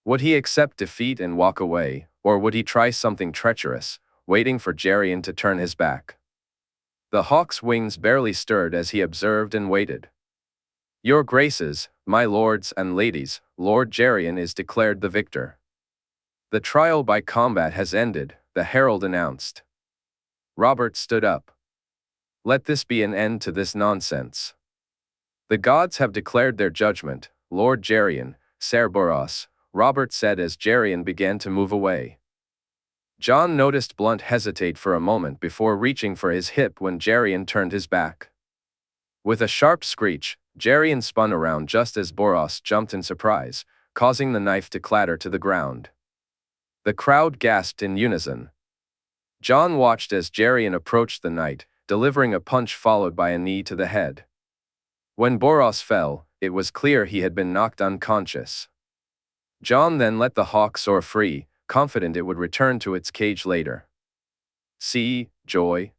Would he accept defeat and walk away, or would he try something treacherous, waiting for Gerion to turn his back? The hawk's wings barely stirred as he observed and waited. "Your graces, my lords and ladies, Lord Gerion is declared the victor. The trial by combat has ended," the herald announced. Robert stood up. "Let this be an end to this nonsense. The gods have declared their judgment, Lord Gerion, Ser Boros," Robert said as Gerion began to move away. Jon noticed Blunt hesitate for a moment before reaching for his hip when Gerion turned his back. With a sharp screech, Gerion spun around just as Boros jumped in surprise, causing the knife to clatter to the ground. The crowd gasped in unison. Jon watched as Gerion approached the knight, delivering a punch followed by a knee to the head. When Boros fell, it was clear he had been knocked unconscious. Jon then let the hawk soar free, confident it would return to its cage later. "See, Joy?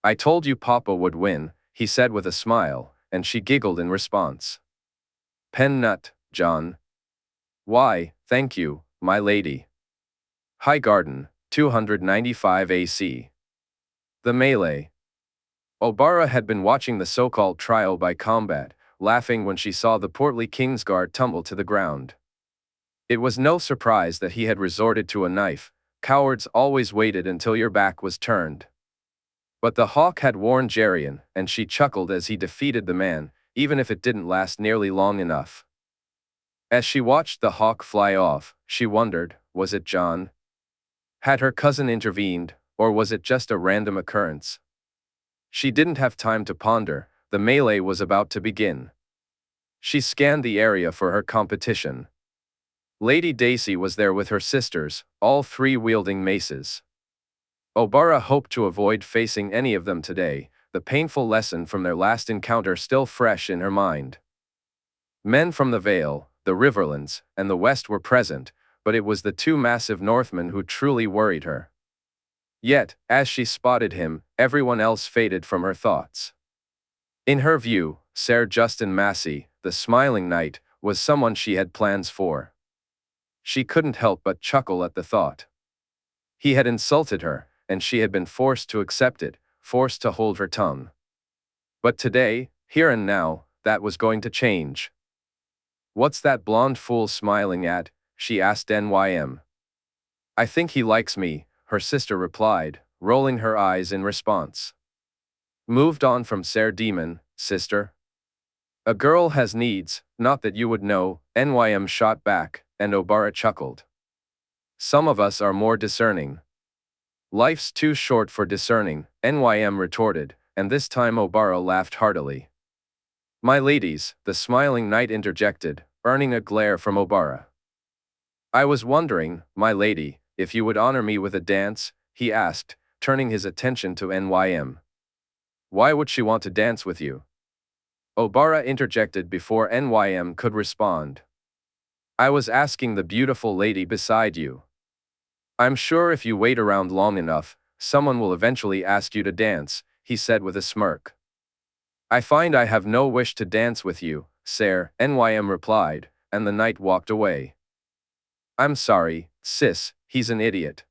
I told you Papa would win," he said with a smile, and she giggled in response. "Pen nut, Jon." "Why, thank you, my lady." Highgarden, 295 AC. The melee. Oberyn had been watching the so-called trial by combat, laughing when she saw the portly Kingsguard tumble to the ground. It was no surprise that he had resorted to a knife. Cowards always waited until your back was turned. But the hawk had warned Gerion, and she chuckled as he defeated the man, even if it didn't last nearly long enough. As she watched the hawk fly off, she wondered, was it Jon? Had her cousin intervened, or was it just a random occurrence? She didn't have time to ponder, the melee was about to begin. She scanned the area for her competition. Lady Dacey was there with her sisters, all 3 wielding maces. Oberyn hoped to avoid facing any of them today, the painful lesson from their last encounter still fresh in her mind. Men from the Vale, the Riverlands, and the West were present, but it was the 2 massive Northmen who truly worried her. Yet, as she spotted him, everyone else faded from her thoughts. In her view, Ser Justin Massey, the smiling knight, was someone she had plans for. She couldn't help but chuckle at the thought. He had insulted her, and she had been forced to accept it, forced to hold her tongue. But today, here and now, that was going to change. "What's that blonde fool smiling at?" she asked Nym. "I think he likes me," her sister replied, rolling her eyes in response. Moved on from Ser Demon, sister? A girl has needs, not that you would know, Nym shot back, and Oberyn chuckled. Some of us are more discerning. Life's too short for discerning, Nym retorted, and this time Oberyn laughed heartily. My ladies, the smiling knight interjected, earning a glare from Oberyn. I was wondering, my lady, if you would honor me with a dance, he asked, turning his attention to Nym. Why would she want to dance with you? Oberyn interjected before Nym could respond. I was asking the beautiful lady beside you. I'm sure if you wait around long enough, someone will eventually ask you to dance, he said with a smirk. I find I have no wish to dance with you, sir, Nym replied, and the knight walked away. I'm sorry, sis, he's an idiot.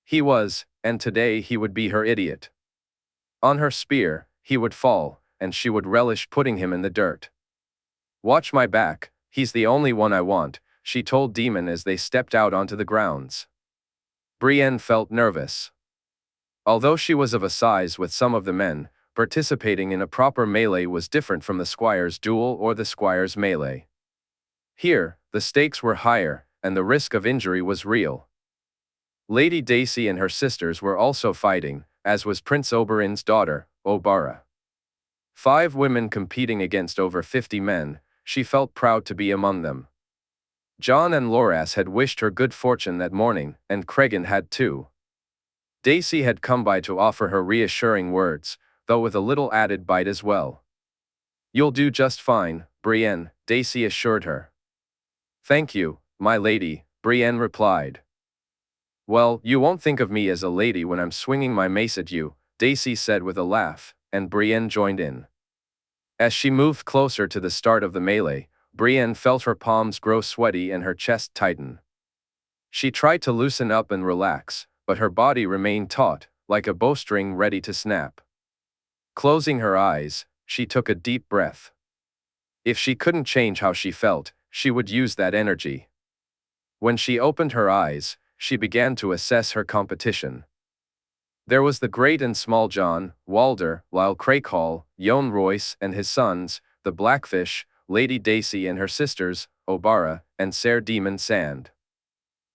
He was, and today he would be her idiot. On her spear, he would fall, and she would relish putting him in the dirt. Watch my back, he's the only one I want, she told Demon as they stepped out onto the grounds. Brienne felt nervous. Although she was of a size with some of the men, participating in a proper melee was different from the squire's duel or the squire's melee. Here, the stakes were higher, and the risk of injury was real. Lady Dacey and her sisters were also fighting, as was Prince Oberyn's daughter, Oberyn. 5 women competing against over 50 men, she felt proud to be among them. Jon and Loras had wished her good fortune that morning, and Cregan had too. Dacey had come by to offer her reassuring words, though with a little added bite as well. You'll do just fine, Brienne, Dacey assured her. Thank you, my lady, Brienne replied. Well, you won't think of me as a lady when I'm swinging my mace at you, Dacey said with a laugh, and Brienne joined in. As she moved closer to the start of the melee, Brienne felt her palms grow sweaty and her chest tighten. She tried to loosen up and relax, but her body remained taut, like a bowstring ready to snap. Closing her eyes, she took a deep breath. If she couldn't change how she felt, she would use that energy. When she opened her eyes, she began to assess her competition. There was the great and small Jon, Walder, Lyle Crakehall, Jon Royce and his sons, the Blackfish, Lady Dacey and her sisters, Oberyn, and Ser Demon Sand.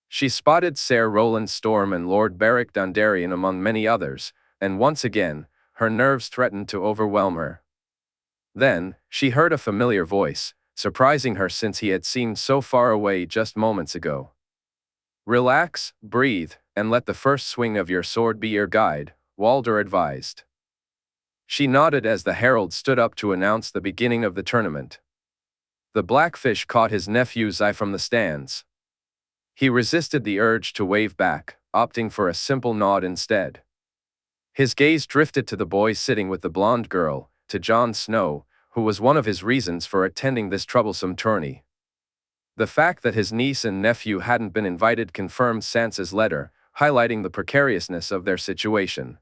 She spotted Ser Roland Storm and Lord Beric Dondarrion among many others, and once again, her nerves threatened to overwhelm her. Then, she heard a familiar voice, surprising her since he had seemed so far away just moments ago. Relax, breathe, and let the first swing of your sword be your guide, Walder advised. She nodded as the herald stood up to announce the beginning of the tournament. The Blackfish caught his nephew's eye from the stands. He resisted the urge to wave back, opting for a simple nod instead. His gaze drifted to the boy sitting with the blonde girl, to Jon Snow, who was one of his reasons for attending this troublesome tourney. The fact that his niece and nephew hadn't been invited confirmed Sansa's letter, highlighting the precariousness of their situation.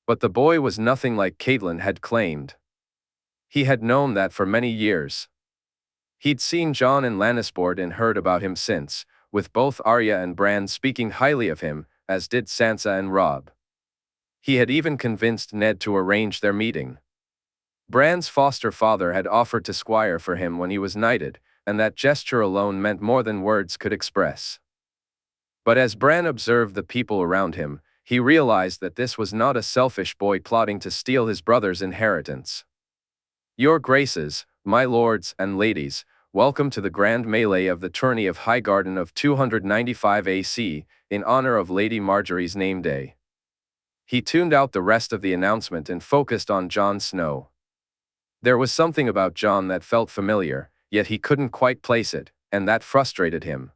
But the boy was nothing like Catelyn had claimed. He had known that for many years. He'd seen Jon in Lannisport and heard about him since, with both Arya and Bran speaking highly of him, as did Sansa and Robb. He had even convinced Ned to arrange their meeting. Bran's foster father had offered to squire for him when he was knighted, and that gesture alone meant more than words could express. But as Bran observed the people around him, he realized that this was not a selfish boy plotting to steal his brother's inheritance. Your graces, my lords and ladies, welcome to the grand melee of the Tourney of Highgarden of 295 AC, in honor of Lady Margaery's name day. He tuned out the rest of the announcement and focused on Jon Snow. There was something about Jon that felt familiar, yet he couldn't quite place it, and that frustrated him.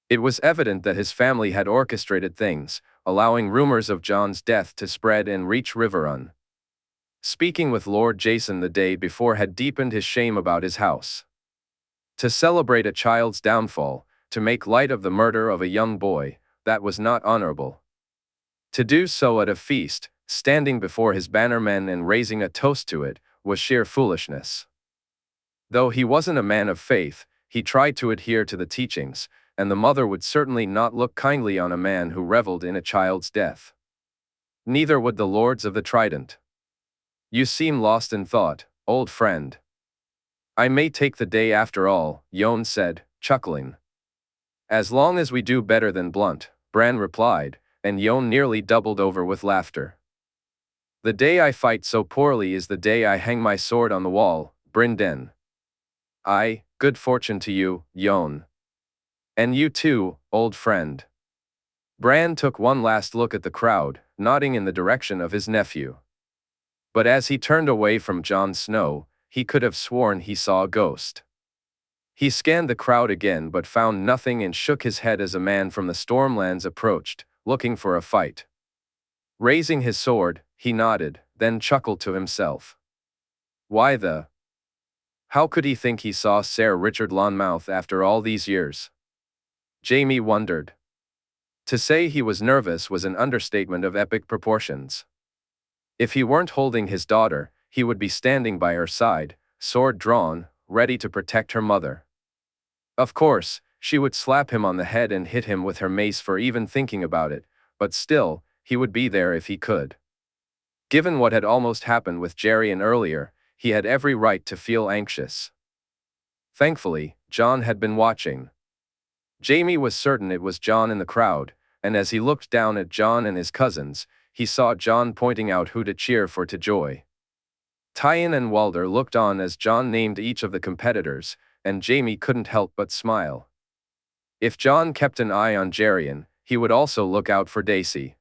It was evident that his family had orchestrated things, allowing rumors of Jon's death to spread and reach Riverrun. Speaking with Lord Jason the day before had deepened his shame about his house. To celebrate a child's downfall, to make light of the murder of a young boy, that was not honorable. To do so at a feast, standing before his bannermen and raising a toast to it, was sheer foolishness. Though he wasn't a man of faith, he tried to adhere to the teachings, and the mother would certainly not look kindly on a man who reveled in a child's death. Neither would the lords of the Trident. You seem lost in thought, old friend. I may take the day after all, Jon said, chuckling. As long as we do better than Blunt, Bran replied, and Jon nearly doubled over with laughter. The day I fight so poorly is the day I hang my sword on the wall, Brynden. Aye, good fortune to you, Jon. And you too, old friend. Bran took one last look at the crowd, nodding in the direction of his nephew. But as he turned away from Jon Snow, he could have sworn he saw a ghost. He scanned the crowd again but found nothing and shook his head as a man from the Stormlands approached, looking for a fight. Raising his sword, he nodded, then chuckled to himself. Why the? How could he think he saw Sir Richard Lonmouth after all these years? Jaime wondered. To say he was nervous was an understatement of epic proportions. If he weren't holding his daughter, he would be standing by her side, sword drawn, ready to protect her mother. Of course, she would slap him on the head and hit him with her mace for even thinking about it, but still, he would be there if he could. Given what had almost happened with Gerion earlier, he had every right to feel anxious. Thankfully, Jon had been watching. Jaime was certain it was Jon in the crowd, and as he looked down at Jon and his cousins, he saw Jon pointing out who to cheer for to joy. Tywin and Walder looked on as Jon named each of the competitors, and Jaime couldn't help but smile. If Jon kept an eye on Gerion, he would also look out for Daisy.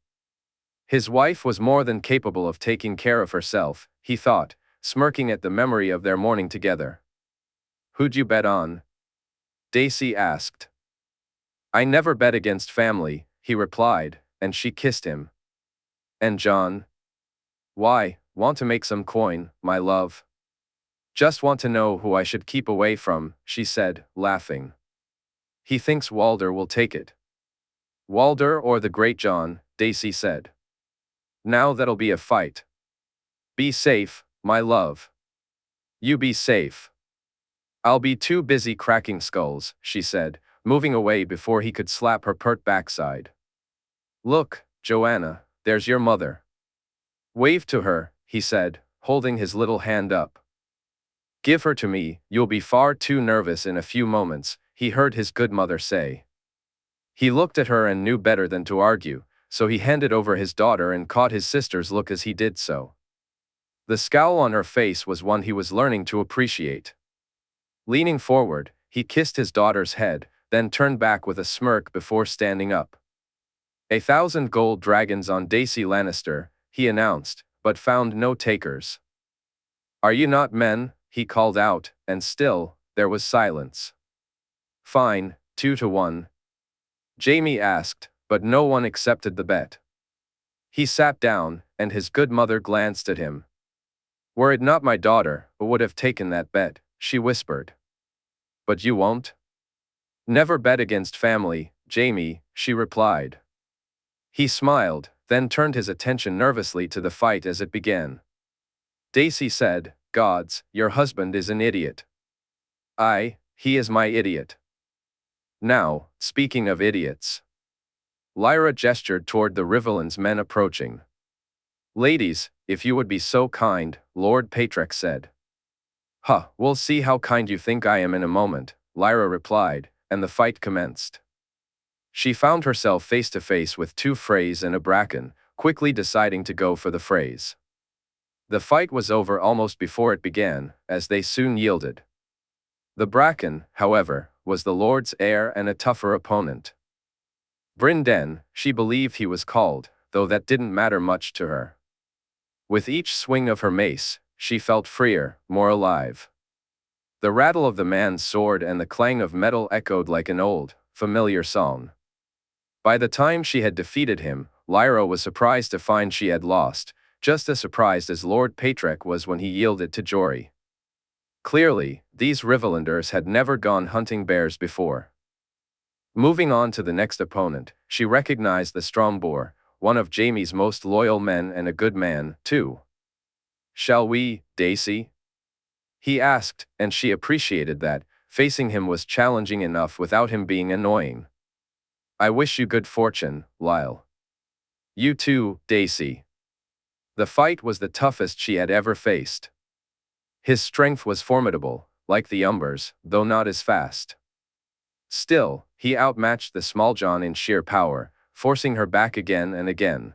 His wife was more than capable of taking care of herself, he thought, smirking at the memory of their morning together. Who'd you bet on? Daisy asked. I never bet against family, he replied, and she kissed him. And Jon? Why, want to make some coin, my love? Just want to know who I should keep away from, she said, laughing. He thinks Walder will take it. Walder or the great Jon, Daisy said. Now that'll be a fight. Be safe, my love. You be safe. I'll be too busy cracking skulls, she said, moving away before he could slap her pert backside. Look, Joanna, there's your mother. Wave to her, he said, holding his little hand up. Give her to me, you'll be far too nervous in a few moments, he heard his good mother say. He looked at her and knew better than to argue, so he handed over his daughter and caught his sister's look as he did so. The scowl on her face was one he was learning to appreciate. Leaning forward, he kissed his daughter's head, then turned back with a smirk before standing up. 1,000 gold dragons on Daisy Lannister, he announced, but found no takers. Are you not men? He called out, and still, there was silence. Fine, 2-1. Jaime asked, but no one accepted the bet. He sat down, and his good mother glanced at him. Were it not my daughter, I would have taken that bet, she whispered. But you won't? Never bet against family, Jaime, she replied. He smiled, then turned his attention nervously to the fight as it began. Daisy said, Gods, your husband is an idiot. Aye, he is my idiot. Now, speaking of idiots. Lyra gestured toward the Rivellin's men approaching. Ladies, if you would be so kind, Lord Patrick said. We'll see how kind you think I am in a moment, Lyra replied, and the fight commenced. She found herself face to face with two Freys and a Bracken, quickly deciding to go for the Freys. The fight was over almost before it began, as they soon yielded. The Bracken, however, was the Lord's heir and a tougher opponent. Brynden, she believed he was called, though that didn't matter much to her. With each swing of her mace, she felt freer, more alive. The rattle of the man's sword and the clang of metal echoed like an old, familiar song. By the time she had defeated him, Lyra was surprised to find she had lost, just as surprised as Lord Patrick was when he yielded to Jory. Clearly, these Riverlanders had never gone hunting bears before. Moving on to the next opponent, she recognized the Strongboar, one of Jaime's most loyal men and a good man, too. Shall we, Daisy? He asked, and she appreciated that, facing him was challenging enough without him being annoying. I wish you good fortune, Lyle. You too, Daisy. The fight was the toughest she had ever faced. His strength was formidable, like the Umber's, though not as fast. Still, he outmatched the Small Jon in sheer power, forcing her back again and again.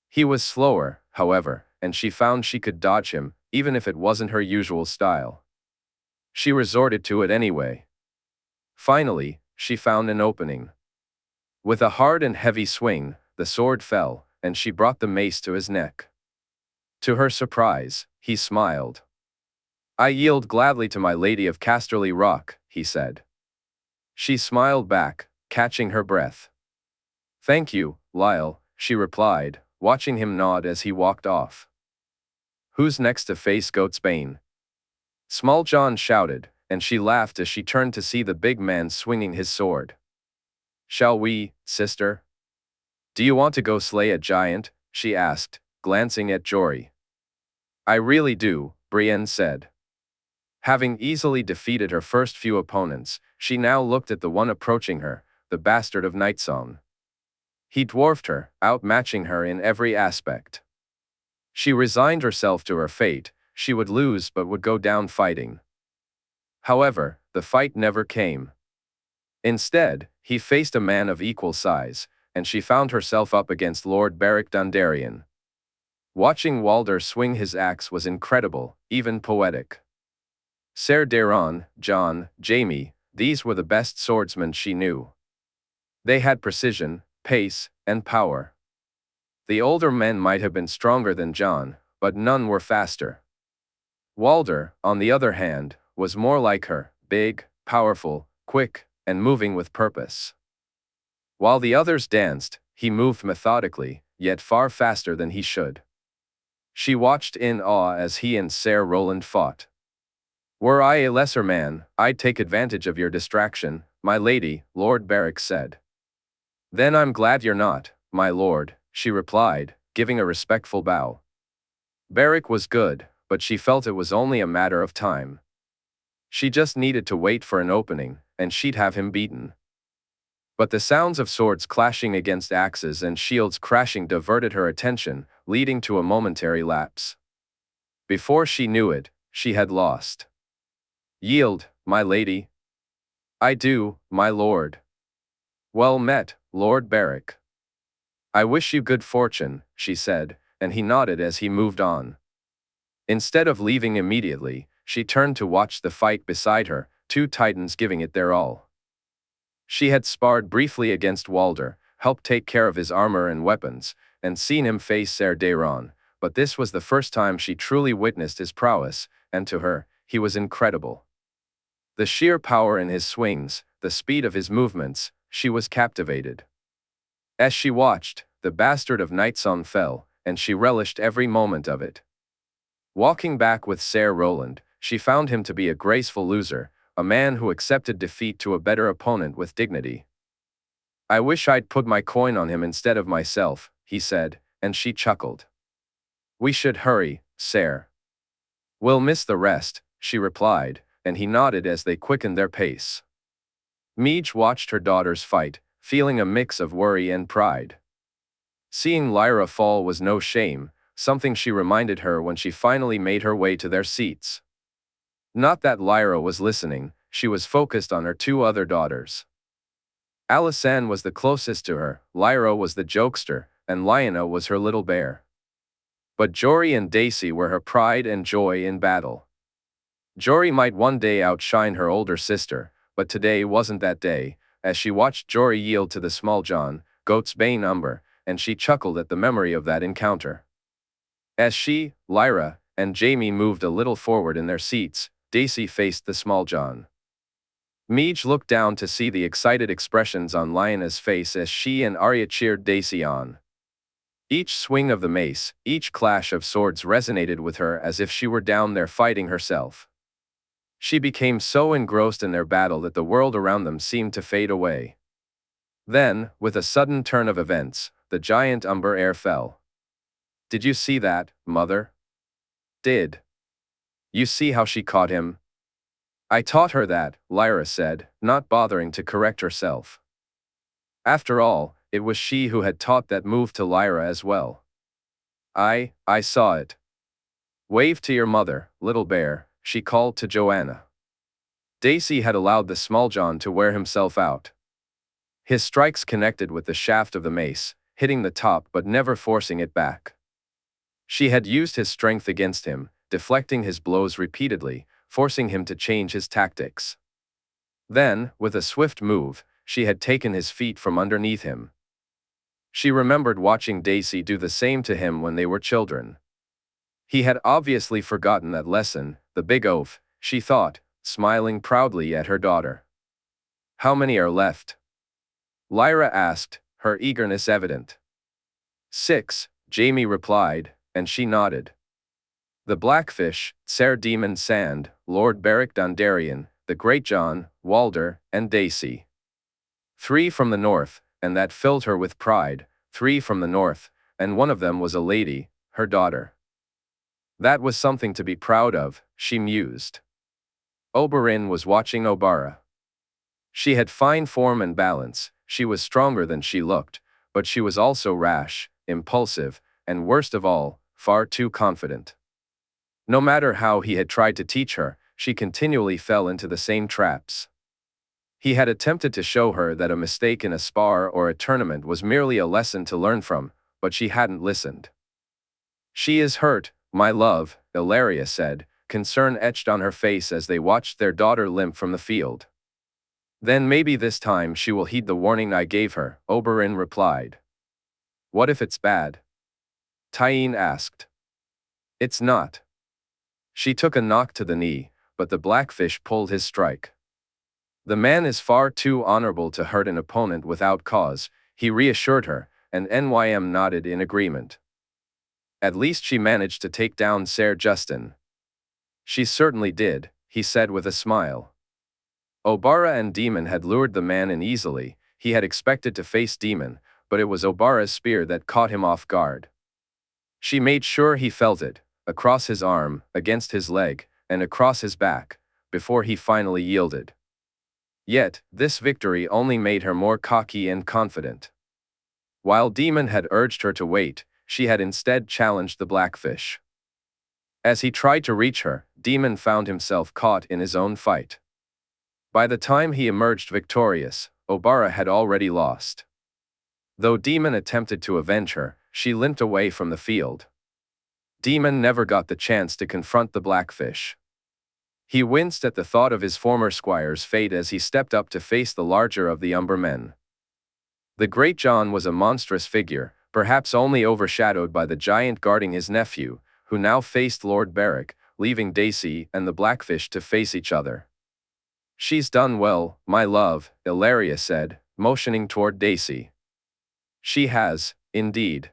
He was slower, however, and she found she could dodge him, even if it wasn't her usual style. She resorted to it anyway. Finally, she found an opening. With a hard and heavy swing, the sword fell, and she brought the mace to his neck. To her surprise, he smiled. "I yield gladly to my lady of Casterly Rock," he said. She smiled back, catching her breath. "Thank you, Lyle," she replied, watching him nod as he walked off. "Who's next to face Goatsbane?" Small Jon shouted, and she laughed as she turned to see the big man swinging his sword. "Shall we, sister? Do you want to go slay a giant?" she asked, glancing at Jory. "I really do," Brienne said. Having easily defeated her first few opponents, she now looked at the one approaching her, the bastard of Nightsong. He dwarfed her, outmatching her in every aspect. She resigned herself to her fate. She would lose but would go down fighting. However, the fight never came. Instead, he faced a man of equal size, and she found herself up against Lord Beric Dondarrion. Watching Walder swing his axe was incredible, even poetic. Ser Dairon, Jon, Jaime, these were the best swordsmen she knew. They had precision, pace, and power. The older men might have been stronger than Jon, but none were faster. Walder, on the other hand, was more like her, big, powerful, quick, and moving with purpose. While the others danced, he moved methodically, yet far faster than he should. She watched in awe as he and Ser Roland fought. "Were I a lesser man, I'd take advantage of your distraction, my lady," Lord Beric said. "Then I'm glad you're not, my lord," she replied, giving a respectful bow. Beric was good, but she felt it was only a matter of time. She just needed to wait for an opening, and she'd have him beaten. But the sounds of swords clashing against axes and shields crashing diverted her attention, leading to a momentary lapse. Before she knew it, she had lost. "Yield, my lady." "I do, my lord." "Well met, Lord Beric." "I wish you good fortune," she said, and he nodded as he moved on. Instead of leaving immediately, she turned to watch the fight beside her, two titans giving it their all. She had sparred briefly against Walder, helped take care of his armor and weapons, and seen him face Ser Dairon, but this was the first time she truly witnessed his prowess, and to her, he was incredible. The sheer power in his swings, the speed of his movements, she was captivated. As she watched, the bastard of Nightsong fell, and she relished every moment of it. Walking back with Ser Roland, she found him to be a graceful loser, a man who accepted defeat to a better opponent with dignity. "I wish I'd put my coin on him instead of myself," he said, and she chuckled. "We should hurry, Ser." "We'll miss the rest," she replied, and he nodded as they quickened their pace. Meej watched her daughters fight, feeling a mix of worry and pride. Seeing Lyra fall was no shame, something she reminded her when she finally made her way to their seats. Not that Lyra was listening, she was focused on her two other daughters. Alysanne was the closest to her, Lyra was the jokester, and Lyanna was her little bear. But Jory and Daisy were her pride and joy in battle. Jory might one day outshine her older sister, but today wasn't that day, as she watched Jory yield to the Small Jon, Goatsbane Umber, and she chuckled at the memory of that encounter. As she, Lyra, and Jaime moved a little forward in their seats, Daisy faced the Small Jon. Meej looked down to see the excited expressions on Lyanna's face as she and Arya cheered Daisy on. Each swing of the mace, each clash of swords resonated with her as if she were down there fighting herself. She became so engrossed in their battle that the world around them seemed to fade away. Then, with a sudden turn of events, the giant Umber heir fell. "Did you see that, Mother?" "Did you see how she caught him?" "I taught her that," Lyra said, not bothering to correct herself. After all, it was she who had taught that move to Lyra as well. I saw it. Wave to your mother, little bear, she called to Joanna. Daisy had allowed the small Jon to wear himself out. His strikes connected with the shaft of the mace, hitting the top but never forcing it back. She had used his strength against him, deflecting his blows repeatedly, forcing him to change his tactics. Then, with a swift move, she had taken his feet from underneath him. She remembered watching Daisy do the same to him when they were children. He had obviously forgotten that lesson, the big oaf, she thought, smiling proudly at her daughter. How many are left? Lyra asked, her eagerness evident. 6, Jaime replied, and she nodded. The Blackfish, Ser Demon Sand, Lord Beric Dondarrion, the Great Jon, Walder, and Daisy. 3 from the north, and that filled her with pride, 3 from the north, and one of them was a lady, her daughter. That was something to be proud of, she mused. Oberyn was watching Obara. She had fine form and balance, she was stronger than she looked, but she was also rash, impulsive, and worst of all, far too confident. No matter how he had tried to teach her, she continually fell into the same traps. He had attempted to show her that a mistake in a spar or a tournament was merely a lesson to learn from, but she hadn't listened. She is hurt, my love, Illyria said, concern etched on her face as they watched their daughter limp from the field. Then maybe this time she will heed the warning I gave her, Oberyn replied. What if it's bad? Tyene asked. It's not. She took a knock to the knee, but the Blackfish pulled his strike. The man is far too honorable to hurt an opponent without cause, he reassured her, and Nym nodded in agreement. At least she managed to take down Ser Justin. She certainly did, he said with a smile. Obara and Demon had lured the man in easily, he had expected to face Demon, but it was Obara's spear that caught him off guard. She made sure he felt it, across his arm, against his leg, and across his back, before he finally yielded. Yet, this victory only made her more cocky and confident. While Demon had urged her to wait, she had instead challenged the Blackfish. As he tried to reach her, Demon found himself caught in his own fight. By the time he emerged victorious, Obara had already lost. Though Demon attempted to avenge her, she limped away from the field. Demon never got the chance to confront the Blackfish. He winced at the thought of his former squire's fate as he stepped up to face the larger of the Umber men. The Great Jon was a monstrous figure, perhaps only overshadowed by the giant guarding his nephew, who now faced Lord Beric, leaving Daisy and the Blackfish to face each other. She's done well, my love, Illyria said, motioning toward Daisy. She has, indeed.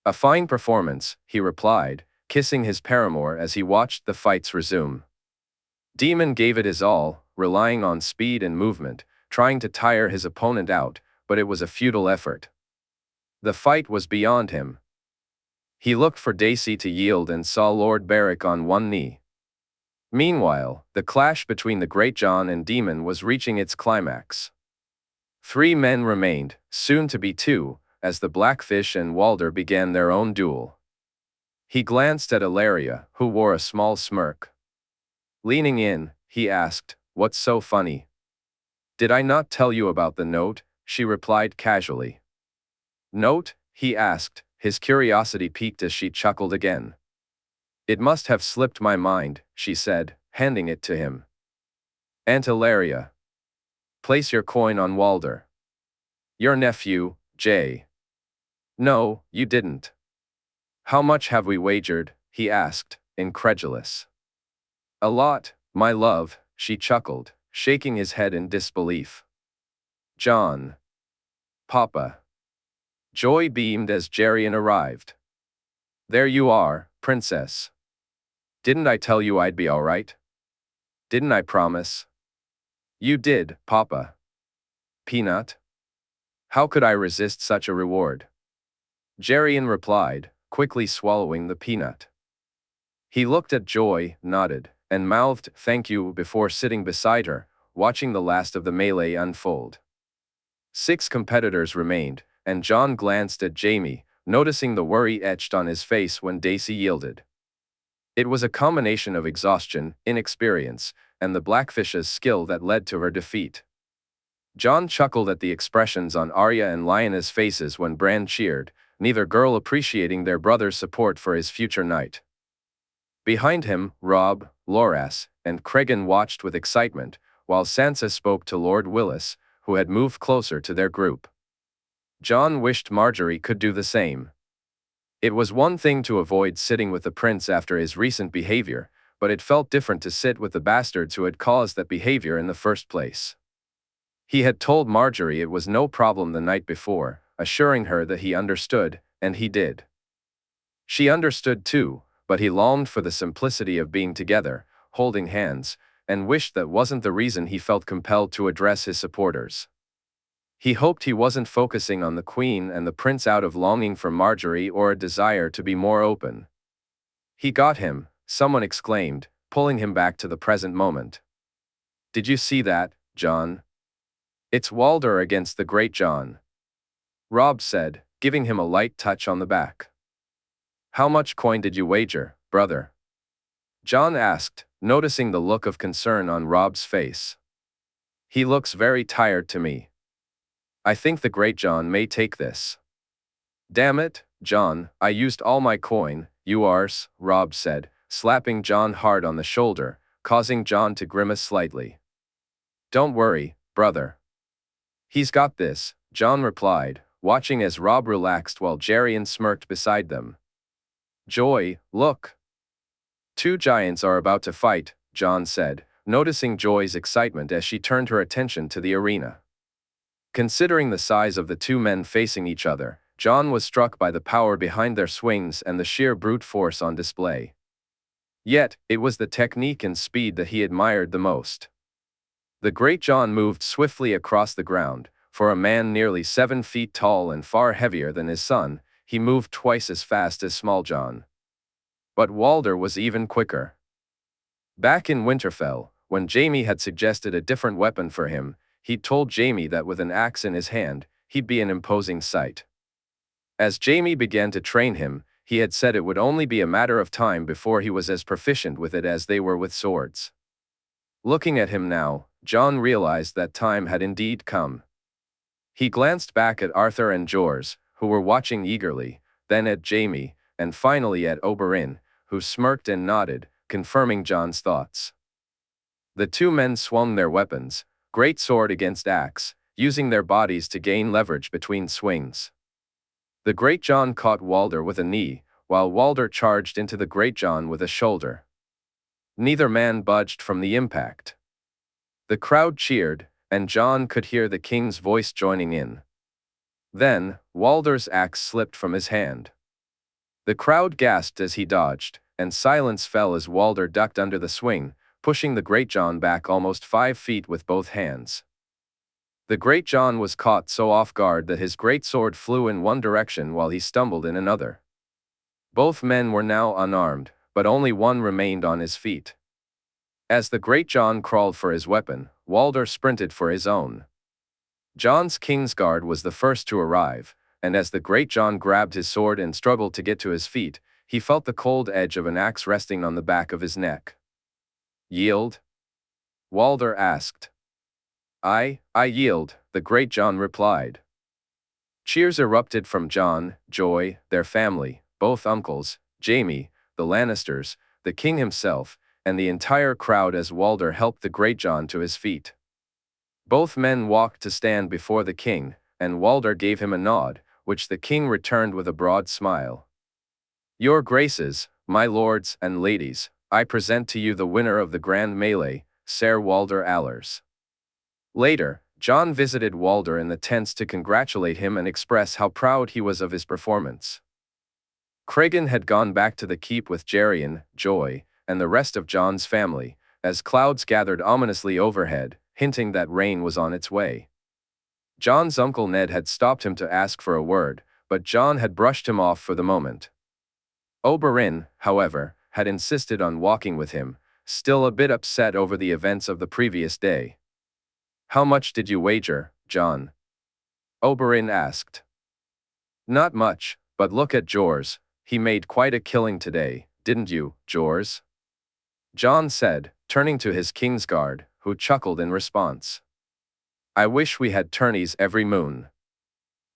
A fine performance, he replied, kissing his paramour as he watched the fights resume. Demon gave it his all, relying on speed and movement, trying to tire his opponent out, but it was a futile effort. The fight was beyond him. He looked for Daisy to yield and saw Lord Beric on one knee. Meanwhile, the clash between the Great Jon and Demon was reaching its climax. 3 men remained, soon to be 2, as the Blackfish and Walder began their own duel. He glanced at Illyria, who wore a small smirk. Leaning in, he asked, "What's so funny?" "Did I not tell you about the note?" she replied casually. "Note?" he asked, his curiosity piqued as she chuckled again. "It must have slipped my mind," she said, handing it to him. "Aunt Illyria. Place your coin on Walder." "Your nephew, Jay." "No, you didn't." "How much have we wagered?" he asked, incredulous. "A lot, my love," she chuckled, shaking his head in disbelief. "Jon." "Papa." Joy beamed as Gerion arrived. "There you are, princess. Didn't I tell you I'd be all right? Didn't I promise?" "You did, Papa." "Peanut? How could I resist such a reward?" Gerion replied, quickly swallowing the peanut. He looked at Joy, nodded, and mouthed "thank you" before sitting beside her, watching the last of the melee unfold. 6 competitors remained, and Jon glanced at Jaime, noticing the worry etched on his face when Daisy yielded. It was a combination of exhaustion, inexperience, and the Blackfish's skill that led to her defeat. Jon chuckled at the expressions on Arya and Lyanna's faces when Bran cheered, neither girl appreciating their brother's support for his future knight. Behind him, Robb, Loras, and Cregan watched with excitement, while Sansa spoke to Lord Willis, who had moved closer to their group. Jon wished Margaery could do the same. It was one thing to avoid sitting with the prince after his recent behavior, but it felt different to sit with the bastards who had caused that behavior in the first place. He had told Margaery it was no problem the night before, assuring her that he understood, and he did. She understood too, but he longed for the simplicity of being together, holding hands, and wished that wasn't the reason he felt compelled to address his supporters. He hoped he wasn't focusing on the Queen and the Prince out of longing for Margaery or a desire to be more open. "He got him," someone exclaimed, pulling him back to the present moment. "Did you see that, Jon? It's Walder against the Great Jon," Robb said, giving him a light touch on the back. "How much coin did you wager, brother?" Jon asked, noticing the look of concern on Robb's face. "He looks very tired to me. I think the Great Jon may take this." "Damn it, Jon, I used all my coin, you arse," Robb said, slapping Jon hard on the shoulder, causing Jon to grimace slightly. "Don't worry, brother. He's got this," Jon replied, watching as Robb relaxed while Gerion smirked beside them. "Joy, look. 2 giants are about to fight," Jon said, noticing Joy's excitement as she turned her attention to the arena. Considering the size of the 2 men facing each other, Jon was struck by the power behind their swings and the sheer brute force on display. Yet, it was the technique and speed that he admired the most. The Great Jon moved swiftly across the ground. For a man nearly 7 feet tall and far heavier than his son, he moved twice as fast as Small Jon. But Walder was even quicker. Back in Winterfell, when Jaime had suggested a different weapon for him, he'd told Jaime that with an axe in his hand, he'd be an imposing sight. As Jaime began to train him, he had said it would only be a matter of time before he was as proficient with it as they were with swords. Looking at him now, Jon realized that time had indeed come. He glanced back at Arthur and Jors, who were watching eagerly, then at Jaime, and finally at Oberyn, who smirked and nodded, confirming Jon's thoughts. The 2 men swung their weapons, great sword against axe, using their bodies to gain leverage between swings. The Great Jon caught Walder with a knee, while Walder charged into the Great Jon with a shoulder. Neither man budged from the impact. The crowd cheered, and Jon could hear the king's voice joining in. Then, Walder's axe slipped from his hand. The crowd gasped as he dodged, and silence fell as Walder ducked under the swing, pushing the Great Jon back almost 5 feet with both hands. The Great Jon was caught so off guard that his great sword flew in one direction while he stumbled in another. Both men were now unarmed, but only one remained on his feet. As the Great Jon crawled for his weapon, Walder sprinted for his own. Jon's Kingsguard was the first to arrive, and as the Great Jon grabbed his sword and struggled to get to his feet, he felt the cold edge of an axe resting on the back of his neck. "Yield?" Walder asked. I yield," the Great Jon replied. Cheers erupted from Jon, Joy, their family, both uncles, Jaime, the Lannisters, the king himself, and the entire crowd as Walder helped the Great Jon to his feet. Both men walked to stand before the king, and Walder gave him a nod, which the king returned with a broad smile. "Your graces, my lords and ladies, I present to you the winner of the grand melee, Ser Walder Allers." Later, Jon visited Walder in the tents to congratulate him and express how proud he was of his performance. Cregan had gone back to the keep with Gerion, Joy, and the rest of Jon's family, as clouds gathered ominously overhead, hinting that rain was on its way. Jon's uncle Ned had stopped him to ask for a word, but Jon had brushed him off for the moment. Oberyn, however, had insisted on walking with him, still a bit upset over the events of the previous day. "How much did you wager, Jon?" Oberyn asked. "Not much," But look at Jors, he made quite a killing today, didn't you, Jors? Jon said, turning to his Kingsguard, who chuckled in response. I wish we had tourneys every moon.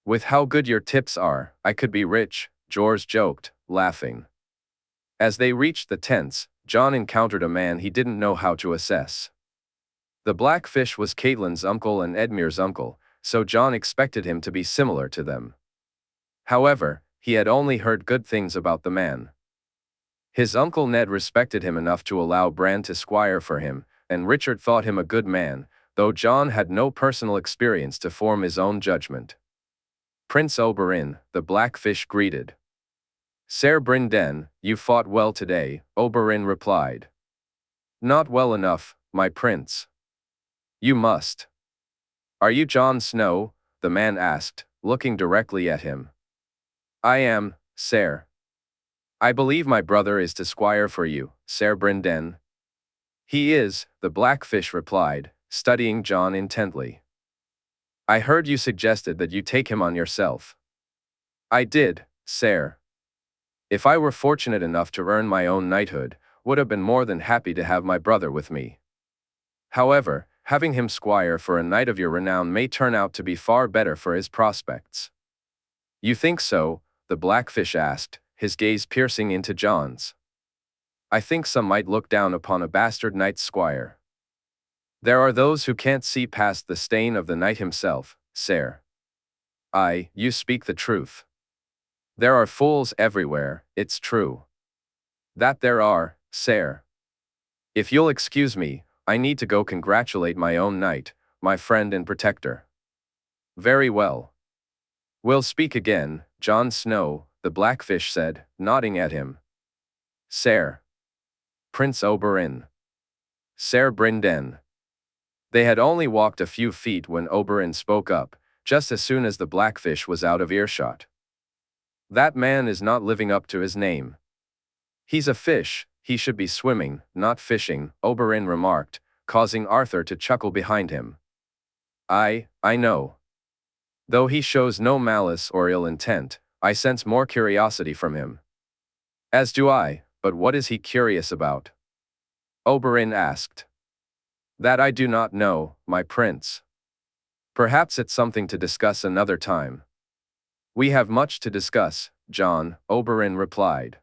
With how good your tips are, I could be rich, Jors joked, laughing. As they reached the tents, Jon encountered a man he didn't know how to assess. The Blackfish was Catelyn's uncle and Edmure's uncle, so Jon expected him to be similar to them. However, he had only heard good things about the man. His uncle Ned respected him enough to allow Bran to squire for him, and Richard thought him a good man, though Jon had no personal experience to form his own judgment. Prince Oberyn, the Blackfish greeted. Ser Brynden, you fought well today, Oberyn replied. Not well enough, my prince. You must. Are you Jon Snow? The man asked, looking directly at him. I am, Ser. I believe my brother is to squire for you, Ser Brynden. He is, the Blackfish replied, studying Jon intently. I heard you suggested that you take him on yourself. I did, Ser. If I were fortunate enough to earn my own knighthood, would have been more than happy to have my brother with me. However, having him squire for a knight of your renown may turn out to be far better for his prospects. You think so? The Blackfish asked, his gaze piercing into Jon's. I think some might look down upon a bastard knight's squire. There are those who can't see past the stain of the knight himself, Ser. You speak the truth. There are fools everywhere, it's true. That there are, Ser. If you'll excuse me, I need to go congratulate my own knight, my friend and protector. Very well. We'll speak again, Jon Snow, the Blackfish said, nodding at him. Ser. Prince Oberyn. Ser Brynden. They had only walked a few feet when Oberyn spoke up, just as soon as the Blackfish was out of earshot. That man is not living up to his name. He's a fish, he should be swimming, not fishing, Oberyn remarked, causing Arthur to chuckle behind him. I know. Though he shows no malice or ill intent, I sense more curiosity from him. As do I, but what is he curious about? Oberyn asked. That I do not know, my prince. Perhaps it's something to discuss another time. We have much to discuss, Jon, Oberyn replied.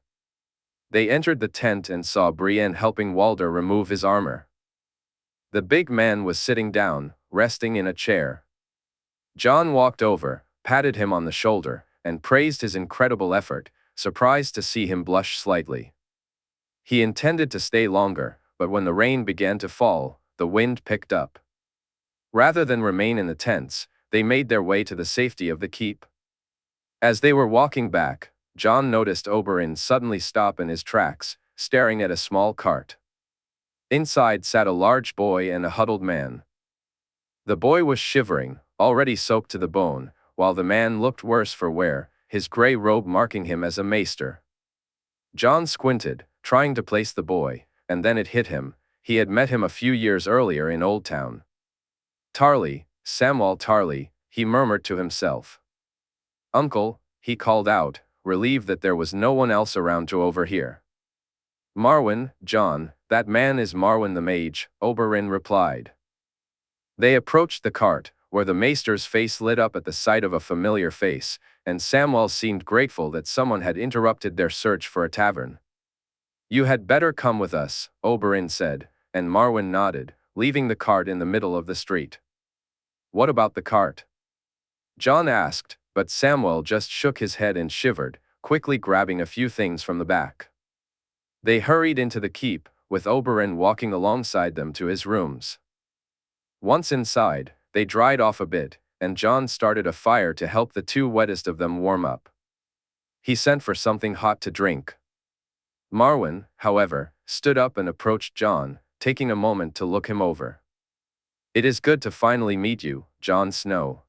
They entered the tent and saw Brienne helping Walder remove his armor. The big man was sitting down, resting in a chair. Jon walked over, patted him on the shoulder, and praised his incredible effort, surprised to see him blush slightly. He intended to stay longer, but when the rain began to fall, the wind picked up. Rather than remain in the tents, they made their way to the safety of the keep. As they were walking back, Jon noticed Oberyn suddenly stop in his tracks, staring at a small cart. Inside sat a large boy and a huddled man. The boy was shivering, already soaked to the bone, while the man looked worse for wear, his gray robe marking him as a maester. Jon squinted, trying to place the boy, and then it hit him. He had met him a few years earlier in Old Town. Tarly, Samwell Tarly, he murmured to himself. Uncle, he called out, relieved that there was no one else around to overhear. Marwyn, Jon, that man is Marwyn the mage, Oberyn replied. They approached the cart, where the maester's face lit up at the sight of a familiar face, and Samwell seemed grateful that someone had interrupted their search for a tavern. You had better come with us, Oberyn said, and Marwyn nodded, leaving the cart in the middle of the street. What about the cart? Jon asked, but Samwell just shook his head and shivered, quickly grabbing a few things from the back. They hurried into the keep, with Oberyn walking alongside them to his rooms. Once inside, they dried off a bit, and Jon started a fire to help the two wettest of them warm up. He sent for something hot to drink. Marwyn, however, stood up and approached Jon, taking a moment to look him over. It is good to finally meet you, Jon Snow.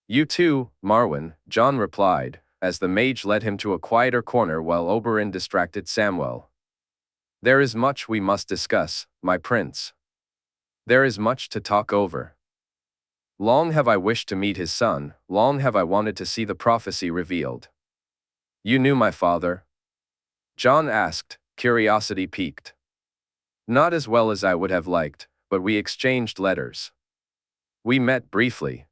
You too, Marwyn, Jon replied, as the mage led him to a quieter corner while Oberyn distracted Samwell. There is much we must discuss, my prince. There is much to talk over. Long have I wished to meet his son, long have I wanted to see the prophecy revealed. You knew my father? Jon asked, curiosity piqued. Not as well as I would have liked, but we exchanged letters. We met briefly.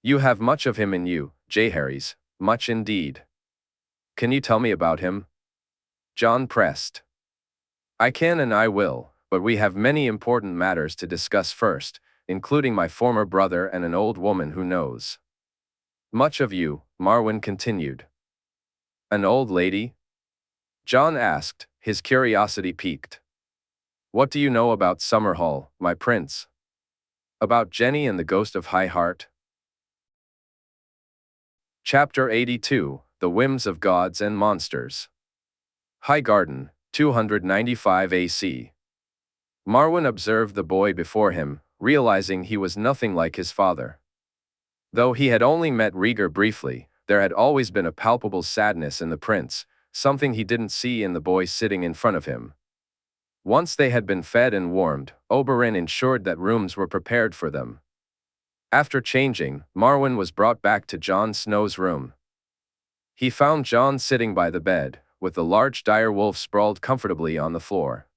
You have much of him in you, Jaehaerys, much indeed. Can you tell me about him? Jon pressed. I can and I will, but we have many important matters to discuss first, including my former brother and an old woman who knows much of you, Marwyn continued. An old lady? Jon asked, his curiosity piqued. What do you know about Summerhall, my prince? About Jenny and the ghost of Highheart? Chapter 82, The Whims of Gods and Monsters. Highgarden, 295 AC. Marwyn observed the boy before him, realizing he was nothing like his father. Though he had only met Rhaegar briefly, there had always been a palpable sadness in the prince, something he didn't see in the boy sitting in front of him. Once they had been fed and warmed, Oberyn ensured that rooms were prepared for them. After changing, Marwyn was brought back to Jon Snow's room. He found Jon sitting by the bed, with the large dire wolf sprawled comfortably on the floor.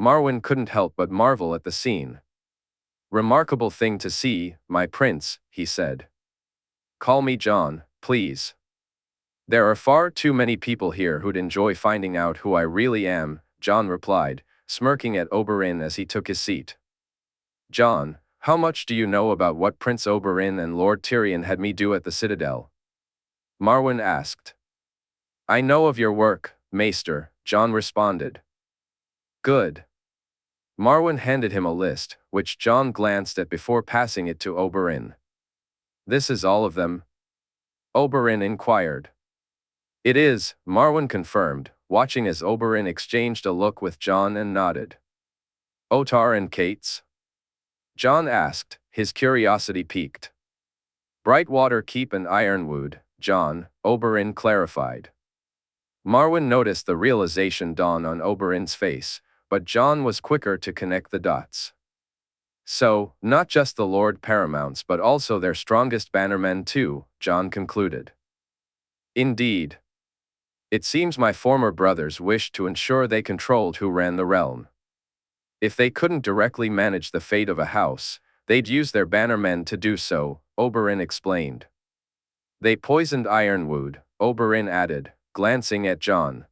Marwyn couldn't help but marvel at the scene. Remarkable thing to see, my prince, he said. Call me Jon, please. There are far too many people here who'd enjoy finding out who I really am, Jon replied, smirking at Oberyn as he took his seat. Jon, how much do you know about what Prince Oberyn and Lord Tyrion had me do at the Citadel? Marwyn asked. I know of your work, Maester, Jon responded. Good. Marwyn handed him a list, which Jon glanced at before passing it to Oberyn. This is all of them? Oberyn inquired. It is, Marwyn confirmed, watching as Oberyn exchanged a look with Jon and nodded. Ottar and Kate's? Jon asked, his curiosity piqued. Brightwater Keep and Ironwood, Jon, Oberyn clarified. Marwyn noticed the realization dawn on Oberyn's face, but Jon was quicker to connect the dots. So, not just the Lord Paramounts but also their strongest bannermen too, Jon concluded. Indeed. It seems my former brothers wished to ensure they controlled who ran the realm. If they couldn't directly manage the fate of a house, they'd use their bannermen to do so, Oberyn explained. They poisoned Ironwood, Oberyn added, glancing at Jon.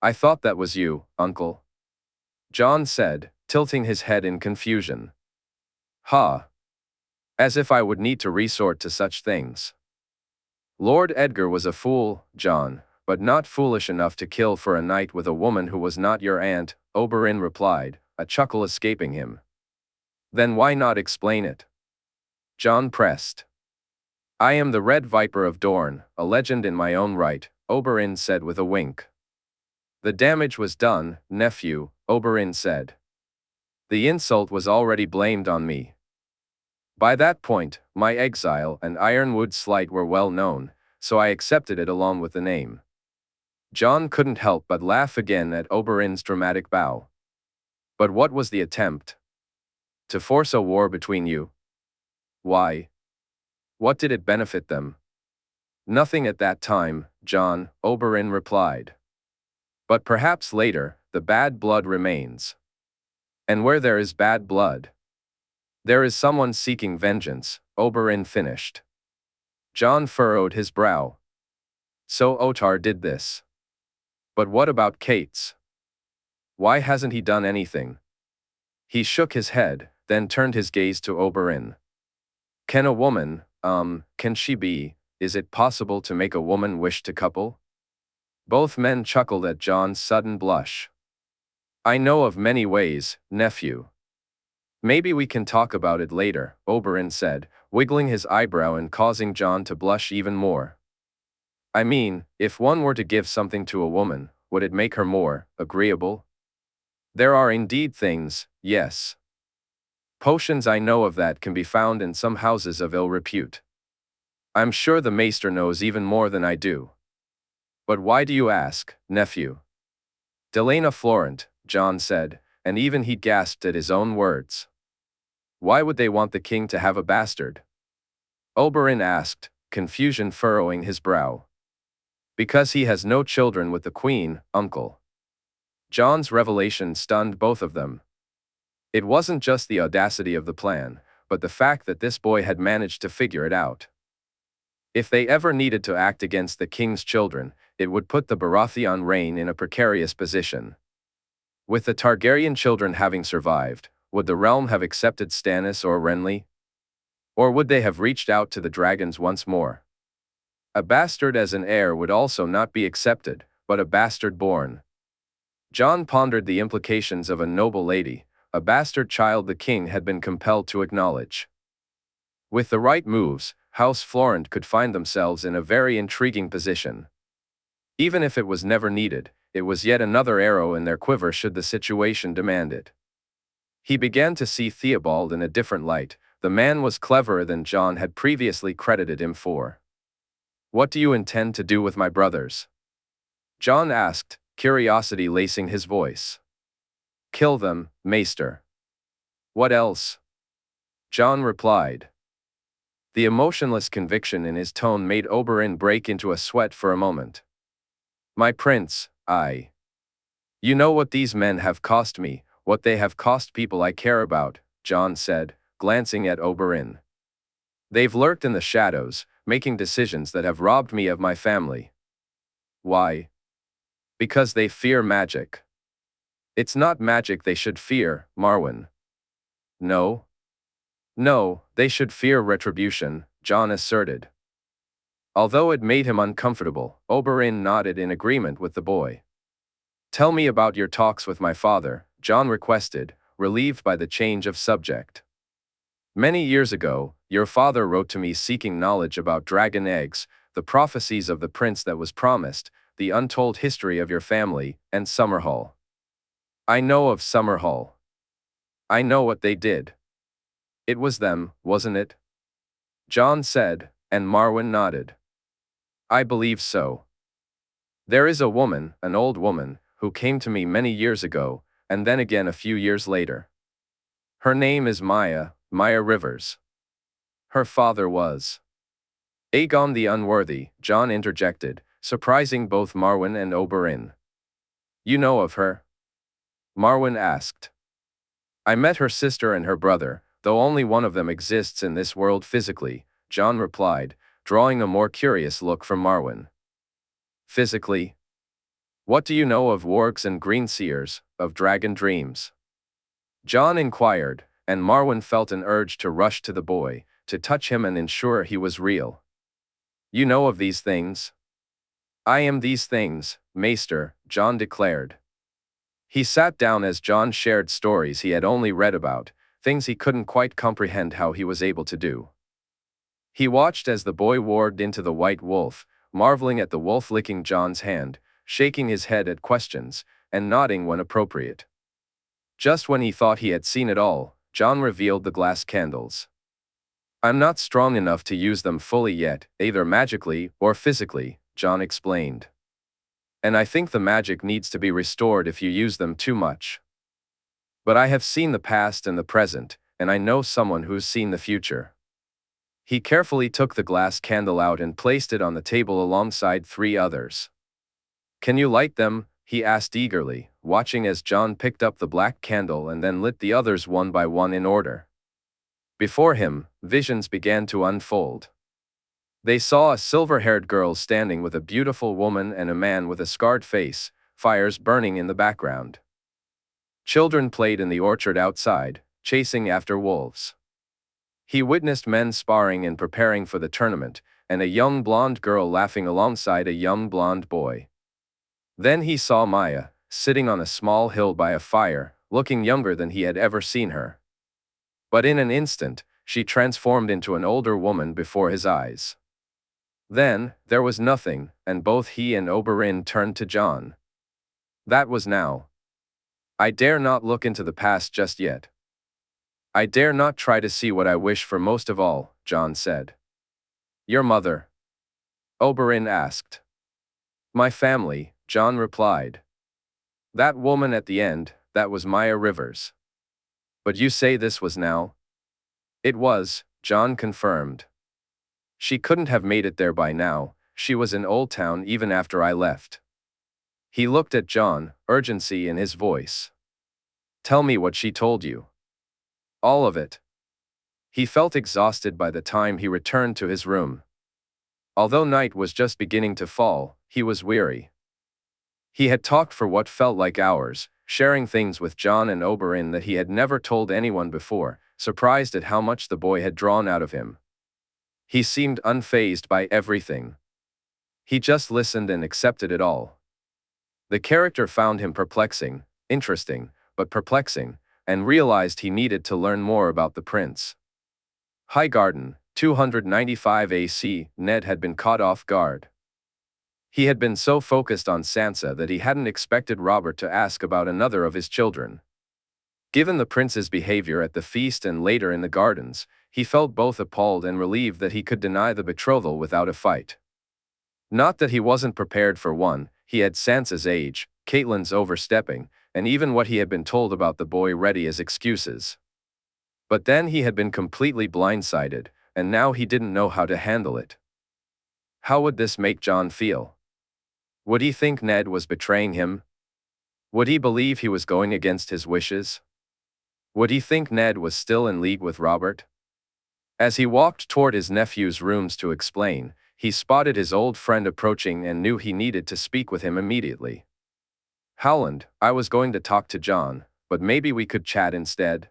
I thought that was you, uncle. Jon said, tilting his head in confusion. Ha! As if I would need to resort to such things. Lord Edgar was a fool, Jon, but not foolish enough to kill for a night with a woman who was not your aunt, Oberyn replied, a chuckle escaping him. Then why not explain it? Jon pressed. I am the Red Viper of Dorne, a legend in my own right, Oberyn said with a wink. The damage was done, nephew, Oberyn said. The insult was already blamed on me. By that point, my exile and Ironwood's slight were well known, so I accepted it along with the name. Jon couldn't help but laugh again at Oberyn's dramatic bow. But what was the attempt? To force a war between you? Why? What did it benefit them? Nothing at that time, Jon, Oberyn replied. But perhaps later, the bad blood remains. And where there is bad blood, there is someone seeking vengeance, Oberyn finished. Jon furrowed his brow. So Ottar did this. But what about Kate's? Why hasn't he done anything? He shook his head, then turned his gaze to Oberyn. Can a woman, can she be, is it possible to make a woman wish to couple? Both men chuckled at Jon's sudden blush. I know of many ways, nephew. Maybe we can talk about it later, Oberyn said, wiggling his eyebrow and causing Jon to blush even more. I mean, if one were to give something to a woman, would it make her more agreeable? There are indeed things, yes. Potions I know of that can be found in some houses of ill repute. I'm sure the Maester knows even more than I do. But why do you ask, nephew? Delena Florent, Jon said, and even he gasped at his own words. Why would they want the king to have a bastard? Oberyn asked, confusion furrowing his brow. Because he has no children with the queen, uncle. Jon's revelation stunned both of them. It wasn't just the audacity of the plan, but the fact that this boy had managed to figure it out. If they ever needed to act against the king's children, it would put the Baratheon reign in a precarious position. With the Targaryen children having survived, would the realm have accepted Stannis or Renly? Or would they have reached out to the dragons once more? A bastard as an heir would also not be accepted, but a bastard born. Jon pondered the implications of a noble lady, a bastard child the king had been compelled to acknowledge. With the right moves, House Florent could find themselves in a very intriguing position. Even if it was never needed, it was yet another arrow in their quiver should the situation demand it. He began to see Theobald in a different light. The man was cleverer than Jon had previously credited him for. "What do you intend to do with my brothers?" Jon asked, curiosity lacing his voice. "Kill them, Maester." "What else?" Jon replied. The emotionless conviction in his tone made Oberyn break into a sweat for a moment. "My prince, You know what these men have cost me, what they have cost people I care about," Jon said, glancing at Oberyn. "They've lurked in the shadows, making decisions that have robbed me of my family." "Why?" "Because they fear magic." "It's not magic they should fear, Marwyn." "No. No, they should fear retribution," Jon asserted. Although it made him uncomfortable, Oberyn nodded in agreement with the boy. "Tell me about your talks with my father," Jon requested, relieved by the change of subject. "Many years ago, your father wrote to me seeking knowledge about dragon eggs, the prophecies of the prince that was promised, the untold history of your family, and Summerhall." "I know of Summerhall. I know what they did." "It was them, wasn't it?" Jon said, and Marwyn nodded. "I believe so. There is a woman, an old woman, who came to me many years ago, and then again a few years later. Her name is Maya Rivers. Her father was Aegon the Unworthy," Jon interjected, surprising both Marwyn and Oberyn. "You know of her?" Marwyn asked. "I met her sister and her brother, though only one of them exists in this world physically," Jon replied, drawing a more curious look from Marwyn. "Physically? What do you know of wargs and greenseers, of dragon dreams?" Jon inquired, and Marwyn felt an urge to rush to the boy, to touch him and ensure he was real. "You know of these things?" "I am these things, Maester," Jon declared. He sat down as Jon shared stories he had only read about, things he couldn't quite comprehend how he was able to do. He watched as the boy warged into the white wolf, marveling at the wolf licking Jon's hand, shaking his head at questions, and nodding when appropriate. Just when he thought he had seen it all, Jon revealed the glass candles. "I'm not strong enough to use them fully yet, either magically or physically," Jon explained. "And I think the magic needs to be restored if you use them too much. But I have seen the past and the present, and I know someone who's seen the future." He carefully took the glass candle out and placed it on the table alongside 3 others. "Can you light them?" he asked eagerly, watching as Jon picked up the black candle and then lit the others one by one in order. Before him, visions began to unfold. They saw a silver-haired girl standing with a beautiful woman and a man with a scarred face, fires burning in the background. Children played in the orchard outside, chasing after wolves. He witnessed men sparring and preparing for the tournament, and a young blonde girl laughing alongside a young blonde boy. Then he saw Maya, sitting on a small hill by a fire, looking younger than he had ever seen her. But in an instant, she transformed into an older woman before his eyes. Then, there was nothing, and both he and Oberyn turned to Jon. "That was now. I dare not look into the past just yet. I dare not try to see what I wish for most of all," Jon said. "Your mother?" Oberyn asked. "My family," Jon replied. "That woman at the end, that was Maya Rivers." "But you say this was now?" "It was," Jon confirmed. "She couldn't have made it there by now, she was in Old Town even after I left. He looked at Jon, urgency in his voice. Tell me what she told you. All of it. He felt exhausted by the time he returned to his room. Although night was just beginning to fall, he was weary. He had talked for what felt like hours, sharing things with Jon and Oberyn that he had never told anyone before, surprised at how much the boy had drawn out of him. He seemed unfazed by everything. He just listened and accepted it all. The character found him perplexing, interesting, but perplexing, and realized he needed to learn more about the prince. Highgarden, 295 AC, Ned had been caught off guard. He had been so focused on Sansa that he hadn't expected Robert to ask about another of his children. Given the prince's behavior at the feast and later in the gardens, he felt both appalled and relieved that he could deny the betrothal without a fight. Not that he wasn't prepared for one, he had Sansa's age, Catelyn's overstepping, and even what he had been told about the boy ready as excuses. But then he had been completely blindsided, and now he didn't know how to handle it. How would this make Jon feel? Would he think Ned was betraying him? Would he believe he was going against his wishes? Would he think Ned was still in league with Robert? As he walked toward his nephew's rooms to explain, he spotted his old friend approaching and knew he needed to speak with him immediately. Howland, I was going to talk to Jon, but maybe we could chat instead.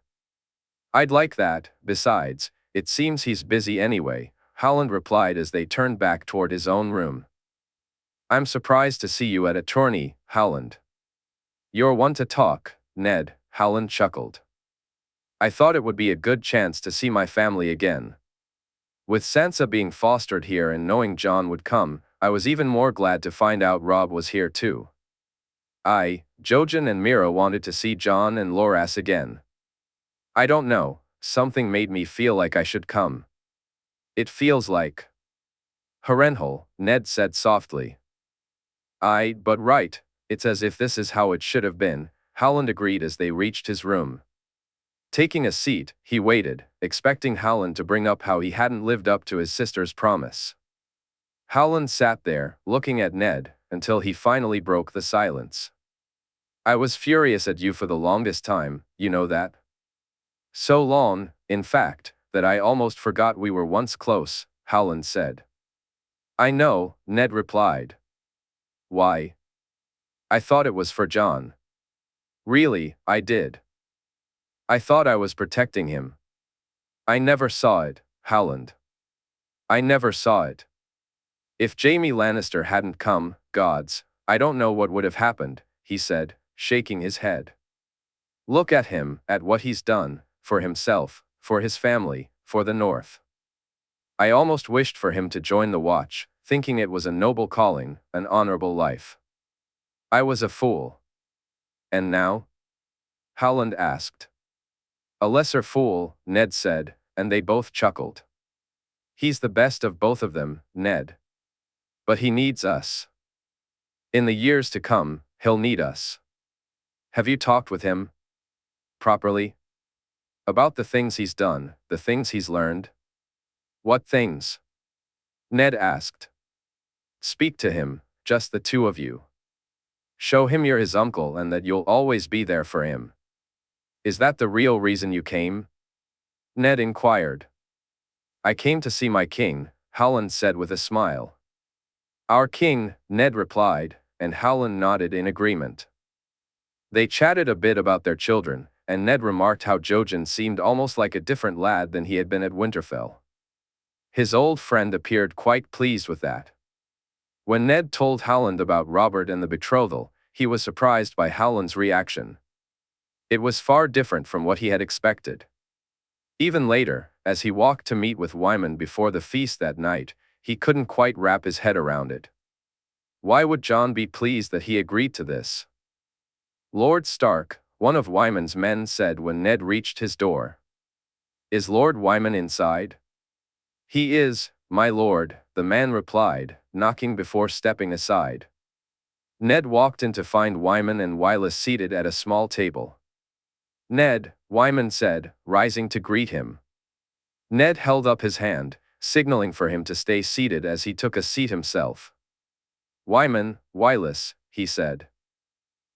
I'd like that, besides, it seems he's busy anyway, Howland replied as they turned back toward his own room. I'm surprised to see you at a tourney, Howland. You're one to talk, Ned, Howland chuckled. I thought it would be a good chance to see my family again. With Sansa being fostered here and knowing Jon would come, I was even more glad to find out Robb was here too. Jojen and Mira wanted to see Jon and Loras again. I don't know, something made me feel like I should come. It feels like Harrenhal, Ned said softly. But right, it's as if this is how it should have been, Howland agreed as they reached his room. Taking a seat, he waited, expecting Howland to bring up how he hadn't lived up to his sister's promise. Howland sat there, looking at Ned, until he finally broke the silence. I was furious at you for the longest time, you know that? So long, in fact, that I almost forgot we were once close, Howland said. I know, Ned replied. Why? I thought it was for Jon. Really, I did. I thought I was protecting him. I never saw it, Howland. I never saw it. If Jaime Lannister hadn't come, gods, I don't know what would have happened, he said, shaking his head. Look at him, at what he's done, for himself, for his family, for the North. I almost wished for him to join the Watch, thinking it was a noble calling, an honorable life. I was a fool. And now? Howland asked. A lesser fool, Ned said, and they both chuckled. He's the best of both of them, Ned. But he needs us. In the years to come, he'll need us. Have you talked with him? Properly? About the things he's done, the things he's learned? What things? Ned asked. Speak to him, just the two of you. Show him you're his uncle and that you'll always be there for him. Is that the real reason you came? Ned inquired. I came to see my king, Howland said with a smile. Our king, Ned replied, and Howland nodded in agreement. They chatted a bit about their children, and Ned remarked how Jojen seemed almost like a different lad than he had been at Winterfell. His old friend appeared quite pleased with that. When Ned told Howland about Robert and the betrothal, he was surprised by Howland's reaction. It was far different from what he had expected. Even later, as he walked to meet with Wyman before the feast that night, he couldn't quite wrap his head around it. Why would Jon be pleased that he agreed to this? Lord Stark, one of Wyman's men said when Ned reached his door. Is Lord Wyman inside? He is, my lord, the man replied, knocking before stepping aside. Ned walked in to find Wyman and Wylis seated at a small table. Ned, Wyman said, rising to greet him. Ned held up his hand, signaling for him to stay seated as he took a seat himself. "Wyman, Wyllis," he said.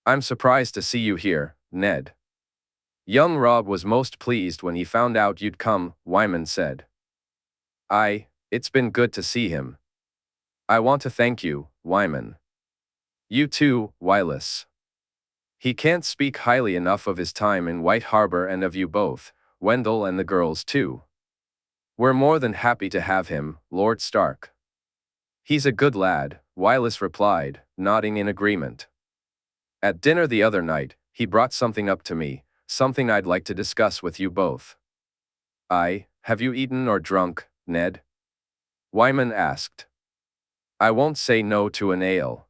"I'm surprised to see you here, Ned." "Young Robb was most pleased when he found out you'd come," Wyman said. It's been good to see him." "I want to thank you, Wyman." "You too, Wyllis." "He can't speak highly enough of his time in White Harbor and of you both, Wendell and the girls too." "We're more than happy to have him, Lord Stark." "He's a good lad," Wyllis replied, nodding in agreement. "At dinner the other night, he brought something up to me, something I'd like to discuss with you both." Have you eaten or drunk, Ned?" Wyman asked. "I won't say no to an ale."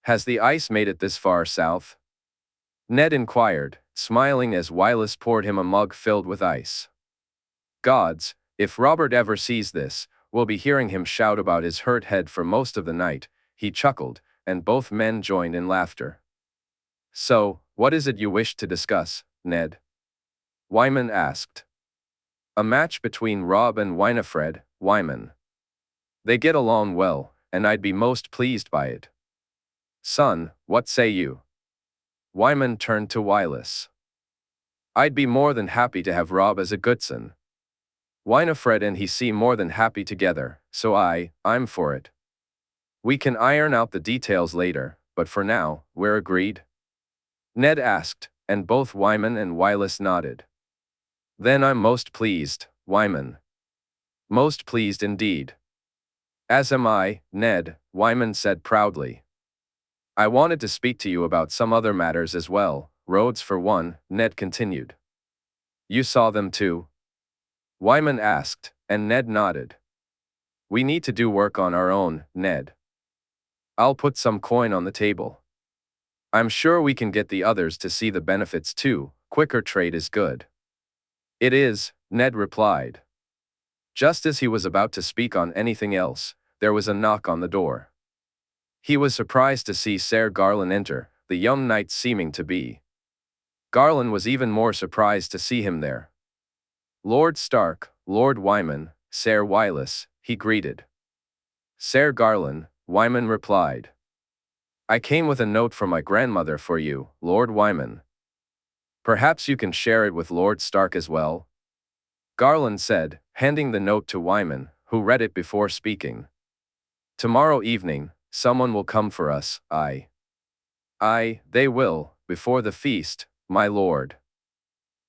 "Has the ice made it this far south?" Ned inquired, smiling as Wyllis poured him a mug filled with ice. "Gods, if Robert ever sees this, we'll be hearing him shout about his hurt head for most of the night," he chuckled, and both men joined in laughter. "So, what is it you wish to discuss, Ned?" Wyman asked. "A match between Robb and Winifred, Wyman. They get along well, and I'd be most pleased by it. Son, what say you?" Wyman turned to Wyllis. "I'd be more than happy to have Robb as a goodson. Winifred and he seem more than happy together, so I'm for it. We can iron out the details later, but for now, we're agreed?" Ned asked, and both Wyman and Wyllis nodded. "Then I'm most pleased, Wyman. Most pleased indeed." "As am I, Ned," Wyman said proudly. "I wanted to speak to you about some other matters as well, roads for one," Ned continued. "You saw them too?" Wyman asked, and Ned nodded. "We need to do work on our own, Ned. I'll put some coin on the table. I'm sure we can get the others to see the benefits too. Quicker trade is good." "It is," Ned replied. Just as he was about to speak on anything else, there was a knock on the door. He was surprised to see Ser Garland enter, the young knight seeming to be. Garland was even more surprised to see him there. "Lord Stark, Lord Wyman, Ser Wyllis," he greeted. "Ser Garland," Wyman replied. "I came with a note from my grandmother for you, Lord Wyman. Perhaps you can share it with Lord Stark as well?" Garland said, handing the note to Wyman, who read it before speaking. "Tomorrow evening, someone will come for us, They will, before the feast, my lord."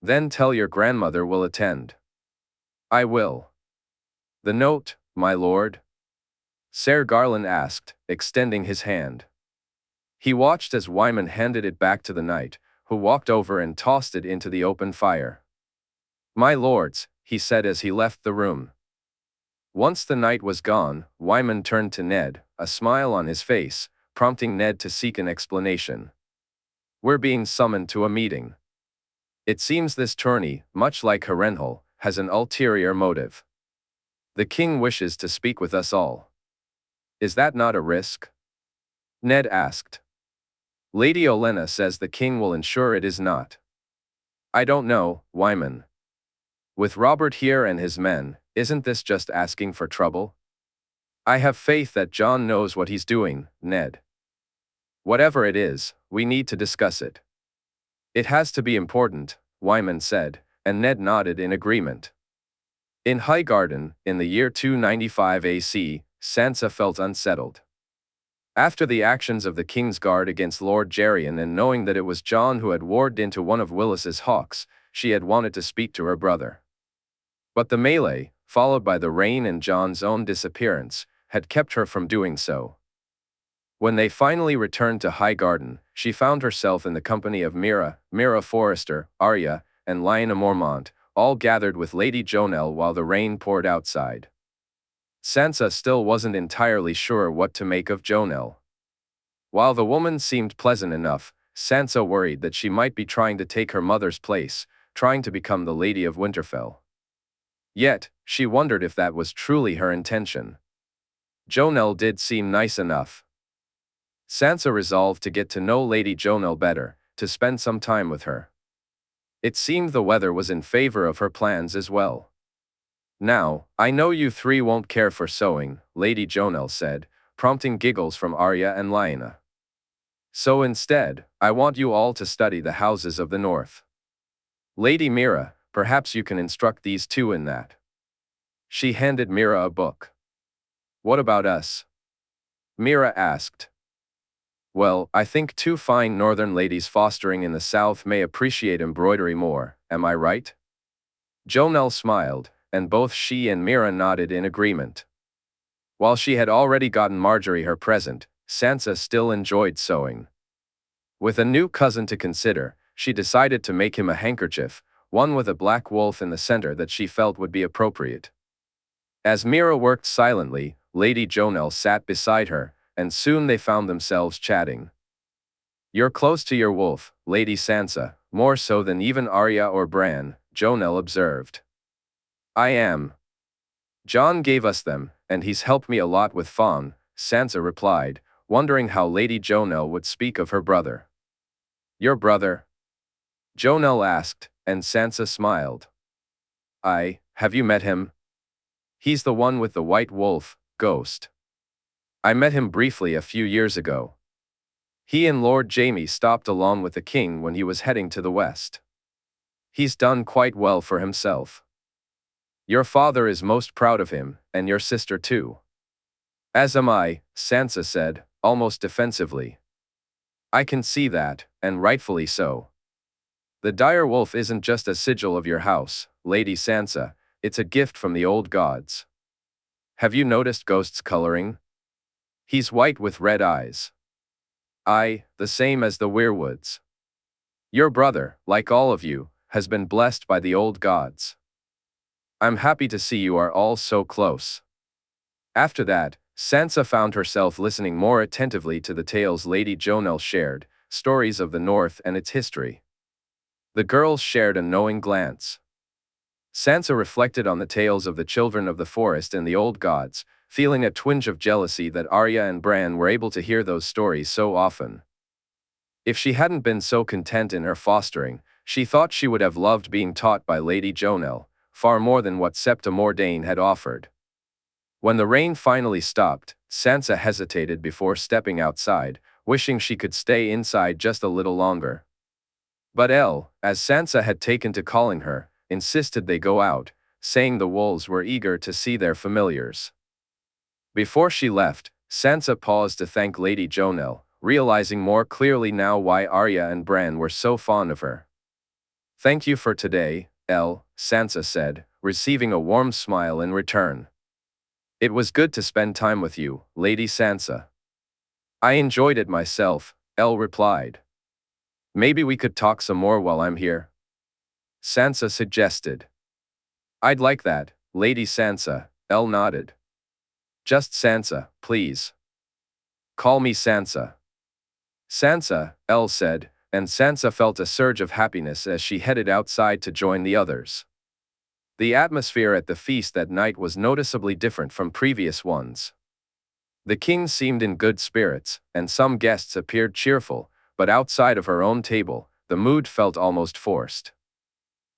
"Then tell your grandmother we'll attend." "I will." "The note, my lord?" Ser Garland asked, extending his hand. He watched as Wyman handed it back to the knight, who walked over and tossed it into the open fire. "My lords," he said as he left the room. Once the knight was gone, Wyman turned to Ned, a smile on his face, prompting Ned to seek an explanation. "We're being summoned to a meeting. It seems this tourney, much like Harrenhal, has an ulterior motive. The king wishes to speak with us all. Is that not a risk?" Ned asked. "Lady Olenna says the king will ensure it is not." "I don't know, Wyman. With Robert here and his men, isn't this just asking for trouble?" "I have faith that Jon knows what he's doing, Ned. Whatever it is, we need to discuss it." "It has to be important," Wyman said, and Ned nodded in agreement. In Highgarden, in the year 295 AC, Sansa felt unsettled. After the actions of the King's Guard against Lord Gerion and knowing that it was Jon who had warged into one of Willis's hawks, she had wanted to speak to her brother. But the melee, followed by the rain and Jon's own disappearance, had kept her from doing so. When they finally returned to Highgarden, she found herself in the company of Mira Forrester, Arya, and Lyanna Mormont, all gathered with Lady Jonelle while the rain poured outside. Sansa still wasn't entirely sure what to make of Jonelle. While the woman seemed pleasant enough, Sansa worried that she might be trying to take her mother's place, trying to become the Lady of Winterfell. Yet, she wondered if that was truly her intention. Jonelle did seem nice enough. Sansa resolved to get to know Lady Jonelle better, to spend some time with her. It seemed the weather was in favor of her plans as well. Now, I know you three won't care for sewing, Lady Jonelle said, prompting giggles from Arya and Lyanna. So instead, I want you all to study the houses of the north. Lady Mira, perhaps you can instruct these two in that. She handed Mira a book. What about us? Mira asked. Well, I think two fine northern ladies fostering in the south may appreciate embroidery more, am I right? Jonelle smiled, and both she and Mira nodded in agreement. While she had already gotten Margaery her present, Sansa still enjoyed sewing. With a new cousin to consider, she decided to make him a handkerchief, one with a black wolf in the center that she felt would be appropriate. As Mira worked silently, Lady Jonelle sat beside her, and soon they found themselves chatting. You're close to your wolf, Lady Sansa, more so than even Arya or Bran, Jonelle observed. I am. Jon gave us them, and he's helped me a lot with Fawn, Sansa replied, wondering how Lady Jonelle would speak of her brother. Your brother? Jonelle asked, and Sansa smiled. Have you met him? He's the one with the white wolf, Ghost. I met him briefly a few years ago. He and Lord Jaime stopped along with the king when he was heading to the west. He's done quite well for himself. Your father is most proud of him, and your sister too. As am I, Sansa said, almost defensively. I can see that, and rightfully so. The dire wolf isn't just a sigil of your house, Lady Sansa, it's a gift from the old gods. Have you noticed Ghost's coloring? He's white with red eyes. The same as the weirwoods. Your brother, like all of you, has been blessed by the old gods. I'm happy to see you are all so close. After that, Sansa found herself listening more attentively to the tales Lady Jonelle shared, stories of the North and its history. The girls shared a knowing glance. Sansa reflected on the tales of the children of the forest and the old gods, feeling a twinge of jealousy that Arya and Bran were able to hear those stories so often. If she hadn't been so content in her fostering, she thought she would have loved being taught by Lady Jonelle, far more than what Septa Mordane had offered. When the rain finally stopped, Sansa hesitated before stepping outside, wishing she could stay inside just a little longer. But Elle, as Sansa had taken to calling her, insisted they go out, saying the wolves were eager to see their familiars. Before she left, Sansa paused to thank Lady Jonelle, realizing more clearly now why Arya and Bran were so fond of her. Thank you for today, Elle, Sansa said, receiving a warm smile in return. It was good to spend time with you, Lady Sansa. I enjoyed it myself, Elle replied. Maybe we could talk some more while I'm here? Sansa suggested. I'd like that, Lady Sansa, Elle nodded. Just Sansa, please. Call me Sansa. Sansa, Elle said, and Sansa felt a surge of happiness as she headed outside to join the others. The atmosphere at the feast that night was noticeably different from previous ones. The king seemed in good spirits, and some guests appeared cheerful, but outside of her own table, the mood felt almost forced.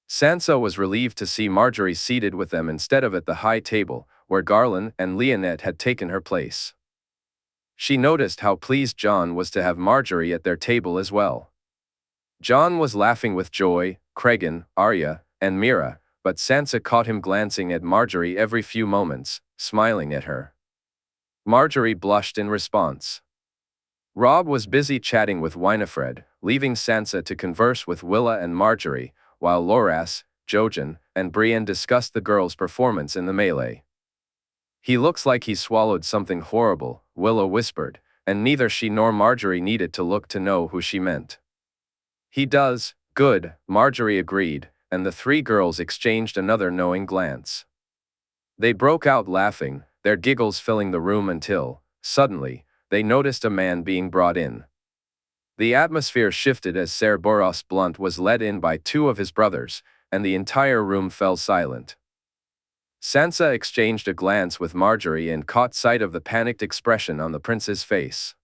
Sansa was relieved to see Margaery seated with them instead of at the high table, where Garland and Lyanette had taken her place. She noticed how pleased Jon was to have Margaery at their table as well. Jon was laughing with joy, Cregan, Arya, and Mira, but Sansa caught him glancing at Margaery every few moments, smiling at her. Margaery blushed in response. Robb was busy chatting with Winifred, leaving Sansa to converse with Willa and Margaery, while Loras, Jojen, and Brienne discussed the girls' performance in the melee. He looks like he swallowed something horrible, Willa whispered, and neither she nor Margaery needed to look to know who she meant. He does, good, Margaery agreed, and the three girls exchanged another knowing glance. They broke out laughing, their giggles filling the room until, suddenly, they noticed a man being brought in. The atmosphere shifted as Ser Boros Blunt was led in by two of his brothers, and the entire room fell silent. Sansa exchanged a glance with Margaery and caught sight of the panicked expression on the prince's face.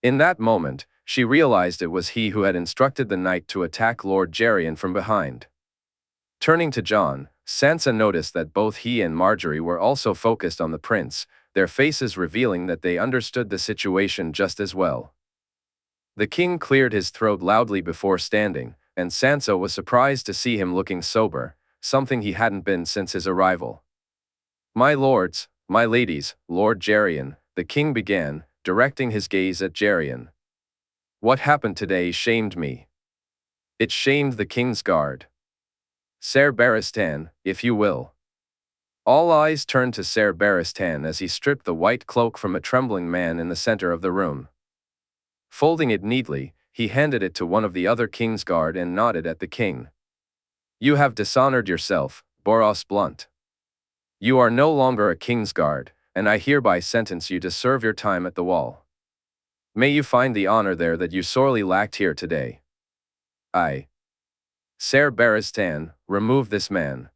In that moment, she realized it was he who had instructed the knight to attack Lord Gerion from behind. Turning to Jon, Sansa noticed that both he and Margaery were also focused on the prince, their faces revealing that they understood the situation just as well. The king cleared his throat loudly before standing, and Sansa was surprised to see him looking sober, something he hadn't been since his arrival. "My lords, my ladies, Lord Gerion," the king began, directing his gaze at Gerion. "What happened today shamed me. It shamed the king's guard. Ser Barristan, if you will." All eyes turned to Ser Barristan as he stripped the white cloak from a trembling man in the center of the room. Folding it neatly, he handed it to one of the other king's guard and nodded at the king. "You have dishonored yourself, Boros Blunt. You are no longer a king's guard, and I hereby sentence you to serve your time at the wall. May you find the honor there that you sorely lacked here today. I, Ser Barristan, remove this man.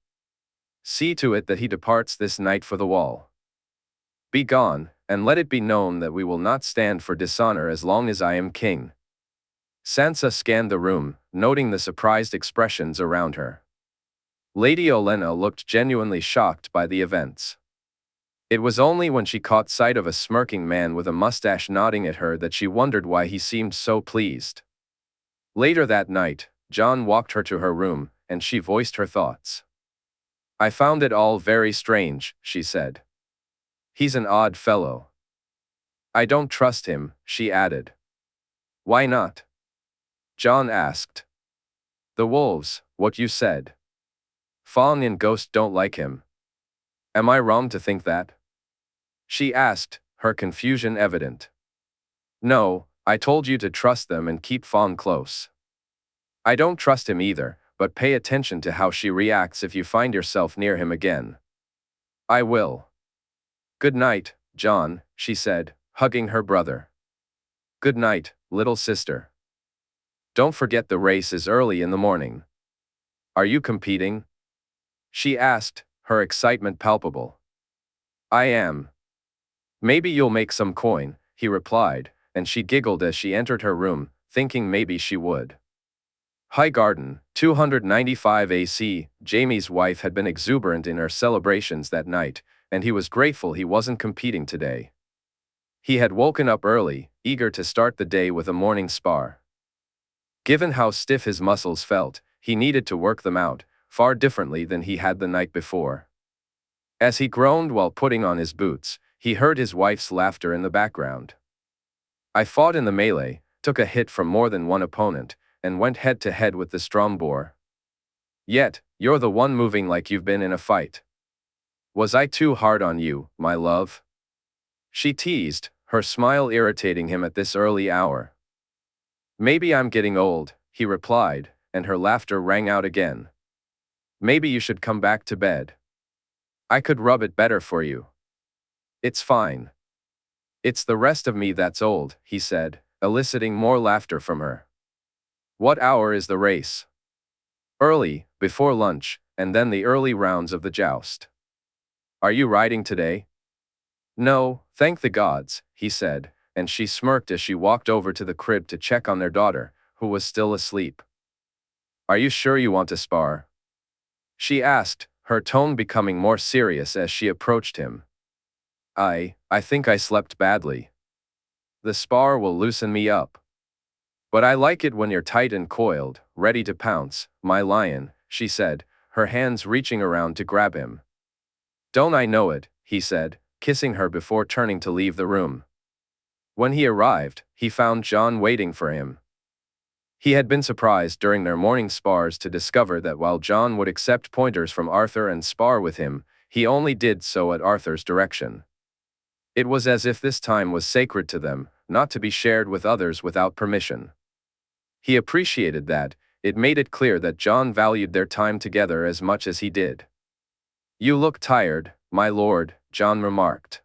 See to it that he departs this night for the wall. Be gone, and let it be known that we will not stand for dishonor as long as I am king." Sansa scanned the room, noting the surprised expressions around her. Lady Olenna looked genuinely shocked by the events. It was only when she caught sight of a smirking man with a mustache nodding at her that she wondered why he seemed so pleased. Later that night, Jon walked her to her room, and she voiced her thoughts. "I found it all very strange," she said. "He's an odd fellow. I don't trust him," she added. "Why not?" Jon asked. "The wolves, what you said. Fawn and Ghost don't like him. Am I wrong to think that?" She asked, her confusion evident. "No, I told you to trust them and keep Fawn close. I don't trust him either, but pay attention to how she reacts if you find yourself near him again." "I will." "Good night, Jon," she said, hugging her brother. "Good night, little sister. Don't forget the race is early in the morning. Are you competing?" she asked, her excitement palpable. "I am." "Maybe you'll make some coin," he replied, and she giggled as she entered her room, thinking maybe she would. Highgarden, 295 AC, Jaime's wife had been exuberant in her celebrations that night, and he was grateful he wasn't competing today. He had woken up early, eager to start the day with a morning spar. Given how stiff his muscles felt, he needed to work them out, far differently than he had the night before. As he groaned while putting on his boots, he heard his wife's laughter in the background. "I fought in the melee, took a hit from more than one opponent, and went head-to-head with the Stromboar. Yet, you're the one moving like you've been in a fight. Was I too hard on you, my love?" she teased, her smile irritating him at this early hour. "Maybe I'm getting old," he replied, and her laughter rang out again. "Maybe you should come back to bed. I could rub it better for you." "It's fine. It's the rest of me that's old," he said, eliciting more laughter from her. "What hour is the race?" "Early, before lunch, and then the early rounds of the joust." "Are you riding today?" "No, thank the gods," he said, and she smirked as she walked over to the crib to check on their daughter, who was still asleep. "Are you sure you want to spar?" she asked, her tone becoming more serious as she approached him. I think I slept badly. The spar will loosen me up. But I like it when you're tight and coiled, ready to pounce, my lion," she said, her hands reaching around to grab him. "Don't I know it," he said, kissing her before turning to leave the room. When he arrived, he found Jon waiting for him. He had been surprised during their morning spars to discover that while Jon would accept pointers from Arthur and spar with him, he only did so at Arthur's direction. It was as if this time was sacred to them, not to be shared with others without permission. He appreciated that. It made it clear that Jon valued their time together as much as he did. "You look tired, my lord," Jon remarked.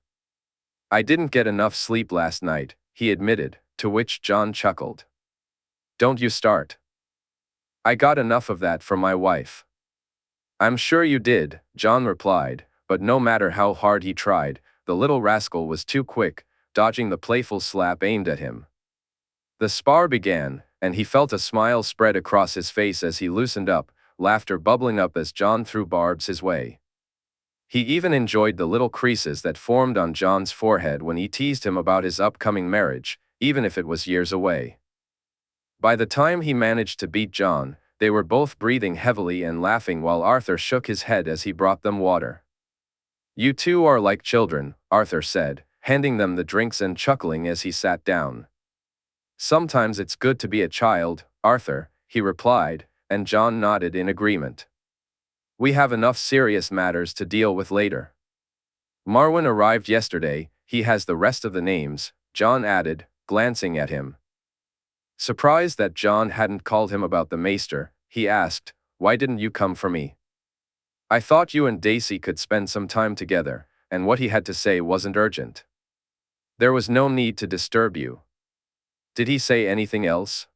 "I didn't get enough sleep last night," he admitted, to which Jon chuckled. "Don't you start. I got enough of that from my wife." "I'm sure you did," Jon replied, but no matter how hard he tried, the little rascal was too quick, dodging the playful slap aimed at him. The spar began, and he felt a smile spread across his face as he loosened up, laughter bubbling up as Jon threw barbs his way. He even enjoyed the little creases that formed on Jon's forehead when he teased him about his upcoming marriage, even if it was years away. By the time he managed to beat Jon, they were both breathing heavily and laughing while Arthur shook his head as he brought them water. "You two are like children," Arthur said, handing them the drinks and chuckling as he sat down. "Sometimes it's good to be a child, Arthur," he replied, and Jon nodded in agreement. "We have enough serious matters to deal with later." "Marwyn arrived yesterday, he has the rest of the names," Jon added, glancing at him. Surprised that Jon hadn't called him about the maester, he asked, "Why didn't you come for me?" "I thought you and Daisy could spend some time together, and what he had to say wasn't urgent. There was no need to disturb you." "Did he say anything else?"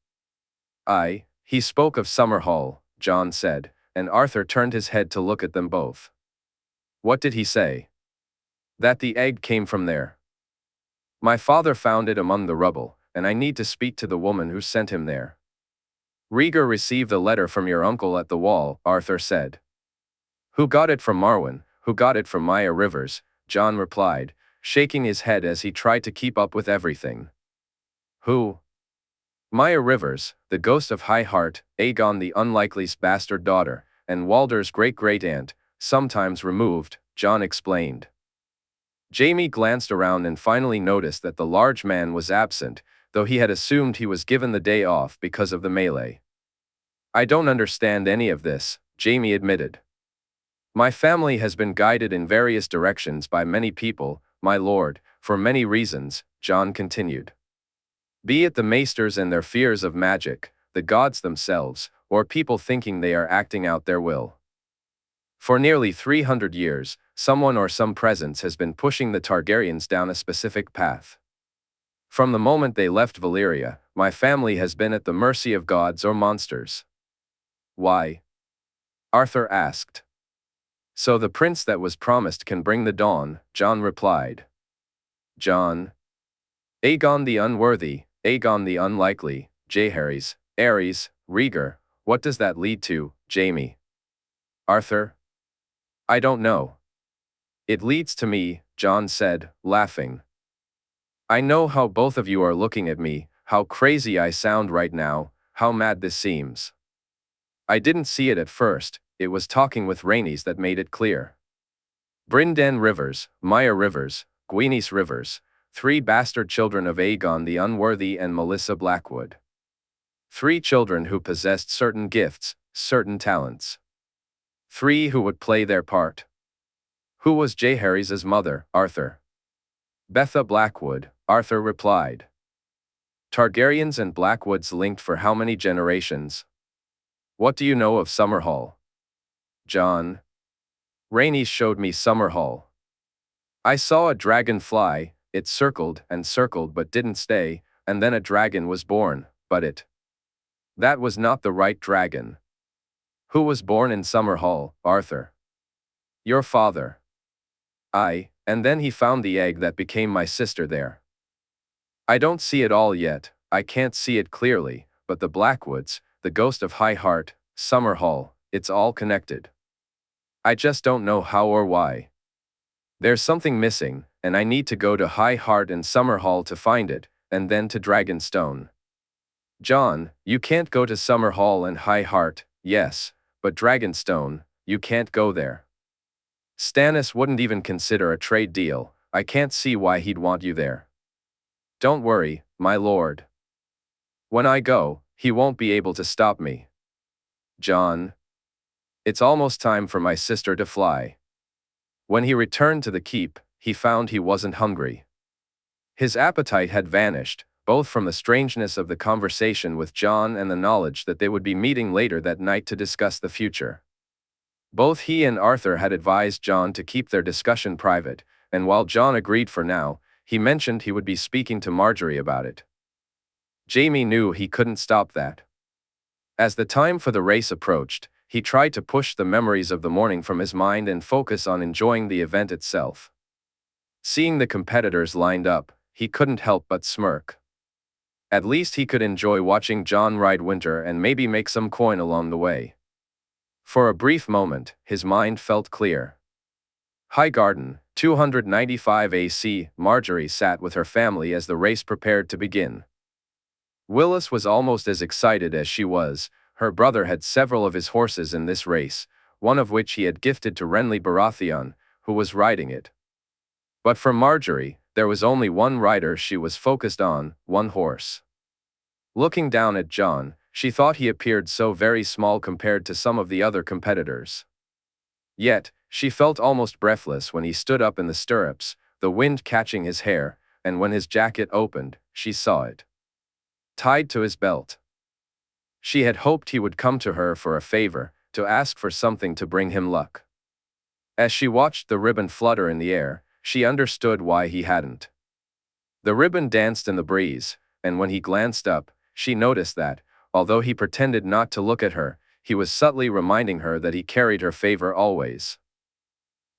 He spoke of Summerhall," Jon said, and Arthur turned his head to look at them both. "What did he say?" "That the egg came from there. My father found it among the rubble, and I need to speak to the woman who sent him there." "Rhaegar received a letter from your uncle at the wall," Arthur said. "Who got it from Marwyn, who got it from Maya Rivers," Jon replied, shaking his head as he tried to keep up with everything. "Who?" "Maya Rivers, the ghost of High Heart, Aegon the Unlikely's bastard daughter, and Walder's great-great-aunt, sometimes removed," Jon explained. Jaime glanced around and finally noticed that the large man was absent, though he had assumed he was given the day off because of the melee. "I don't understand any of this," Jaime admitted. "My family has been guided in various directions by many people, my lord, for many reasons," Jon continued. "Be it the maesters and their fears of magic, the gods themselves, or people thinking they are acting out their will. For nearly 300 years, someone or some presence has been pushing the Targaryens down a specific path. From the moment they left Valyria, my family has been at the mercy of gods or monsters." "Why?" Arthur asked. "So the prince that was promised can bring the dawn," Jon replied. "Jon? Aegon the Unworthy, Aegon the Unlikely, Jaehaerys, Aerys, Rhaegar, what does that lead to, Jaime?" "Arthur? I don't know. It leads to me," Jon said, laughing. "I know how both of you are looking at me, how crazy I sound right now, how mad this seems. I didn't see it at first, it was talking with Rhaenix that made it clear. Brynden Rivers, Maya Rivers, Rhaenys Rivers, 3 bastard children of Aegon the Unworthy and Melissa Blackwood. 3 children who possessed certain gifts, certain talents. 3 who would play their part." "Who was Jaehaerys' mother, Arthur?" "Betha Blackwood," Arthur replied. "Targaryens and Blackwoods linked for how many generations? What do you know of Summerhall?" "Jon? Rhaenys showed me Summerhall. I saw a dragon fly, it circled and circled but didn't stay, and then a dragon was born, but that was not the right dragon." "Who was born in Summerhall, Arthur?" "Your father." And then he found the egg that became my sister there. I don't see it all yet, I can't see it clearly, but the Blackwoods, the ghost of High Heart, Summerhall, it's all connected. I just don't know how or why. There's something missing, and I need to go to High Heart and Summerhall to find it, and then to Dragonstone." "Jon, you can't go to Summerhall and High Heart, yes, but Dragonstone, you can't go there. Stannis wouldn't even consider a trade deal, I can't see why he'd want you there." "Don't worry, my lord. When I go, he won't be able to stop me." "Jon? It's almost time for my sister to fly." When he returned to the keep, he found he wasn't hungry. His appetite had vanished, both from the strangeness of the conversation with Jon and the knowledge that they would be meeting later that night to discuss the future. Both he and Arthur had advised Jon to keep their discussion private, and while Jon agreed for now, he mentioned he would be speaking to Margaery about it. Jaime knew he couldn't stop that. As the time for the race approached, he tried to push the memories of the morning from his mind and focus on enjoying the event itself. Seeing the competitors lined up, he couldn't help but smirk. At least he could enjoy watching Jon ride Winter and maybe make some coin along the way. For a brief moment, his mind felt clear. Highgarden, 295 AC. Margaery sat with her family as the race prepared to begin. Willis was almost as excited as she was. Her brother had several of his horses in this race, one of which he had gifted to Renly Baratheon, who was riding it. But for Margaery, there was only one rider she was focused on, one horse. Looking down at Jon, she thought he appeared so very small compared to some of the other competitors. Yet, she felt almost breathless when he stood up in the stirrups, the wind catching his hair, and when his jacket opened, she saw it tied to his belt. She had hoped he would come to her for a favor, to ask for something to bring him luck. As she watched the ribbon flutter in the air, she understood why he hadn't. The ribbon danced in the breeze, and when he glanced up, she noticed that, although he pretended not to look at her, he was subtly reminding her that he carried her favor always.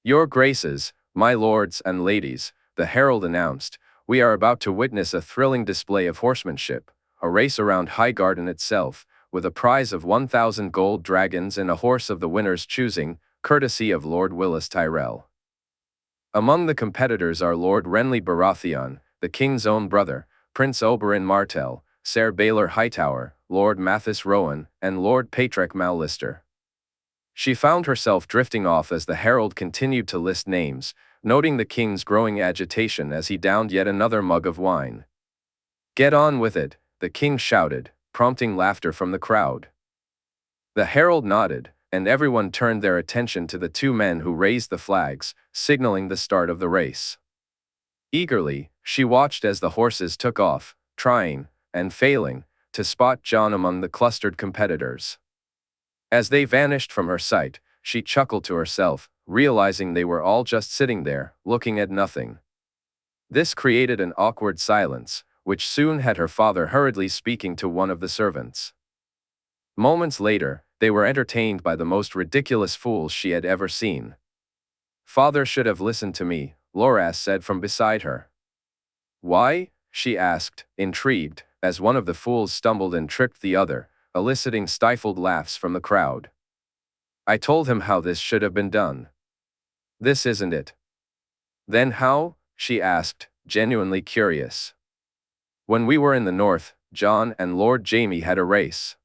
"Your Graces, my lords and ladies," the herald announced, "we are about to witness a thrilling display of horsemanship, a race around Highgarden itself, with a prize of 1,000 gold dragons and a horse of the winner's choosing, courtesy of Lord Olenna Tyrell. Among the competitors are Lord Renly Baratheon, the king's own brother, Prince Oberyn Martell, Ser Baelor Hightower, Lord Mathis Rowan, and Lord Patrick Mallister." She found herself drifting off as the herald continued to list names, noting the king's growing agitation as he downed yet another mug of wine. "Get on with it," the king shouted, prompting laughter from the crowd. The herald nodded, and everyone turned their attention to the two men who raised the flags, signaling the start of the race. Eagerly, she watched as the horses took off, trying, and failing, to spot Jon among the clustered competitors. As they vanished from her sight, she chuckled to herself, realizing they were all just sitting there, looking at nothing. This created an awkward silence, which soon had her father hurriedly speaking to one of the servants. Moments later, they were entertained by the most ridiculous fools she had ever seen. "Father should have listened to me," Loras said from beside her. "Why?" she asked, intrigued, as one of the fools stumbled and tripped the other, eliciting stifled laughs from the crowd. "I told him how this should have been done." "This isn't it." "Then how?" she asked, genuinely curious. "When we were in the north, Jon and Lord Jaime had a race.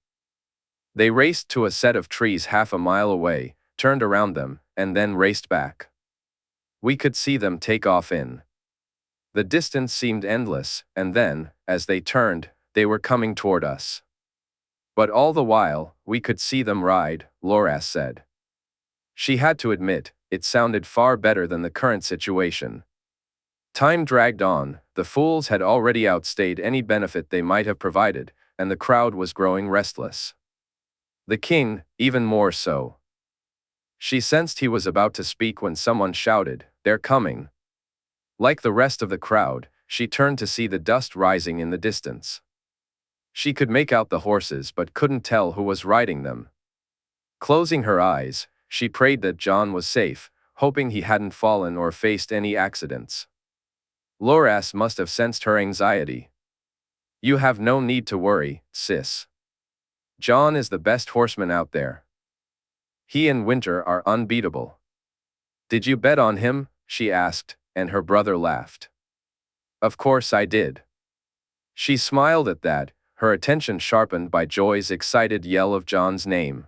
They raced to a set of trees half a mile away, turned around them, and then raced back. We could see them take off in. The distance seemed endless, and then, as they turned, they were coming toward us. But all the while, we could see them ride," Loras said. She had to admit, it sounded far better than the current situation. Time dragged on, the fools had already outstayed any benefit they might have provided, and the crowd was growing restless. The king, even more so. She sensed he was about to speak when someone shouted, "They're coming." Like the rest of the crowd, she turned to see the dust rising in the distance. She could make out the horses but couldn't tell who was riding them. Closing her eyes, she prayed that Jon was safe, hoping he hadn't fallen or faced any accidents. Loras must have sensed her anxiety. "You have no need to worry, sis. Jon is the best horseman out there. He and Winter are unbeatable." "Did you bet on him?" she asked, and her brother laughed. "Of course I did." She smiled at that, her attention sharpened by Joy's excited yell of Jon's name.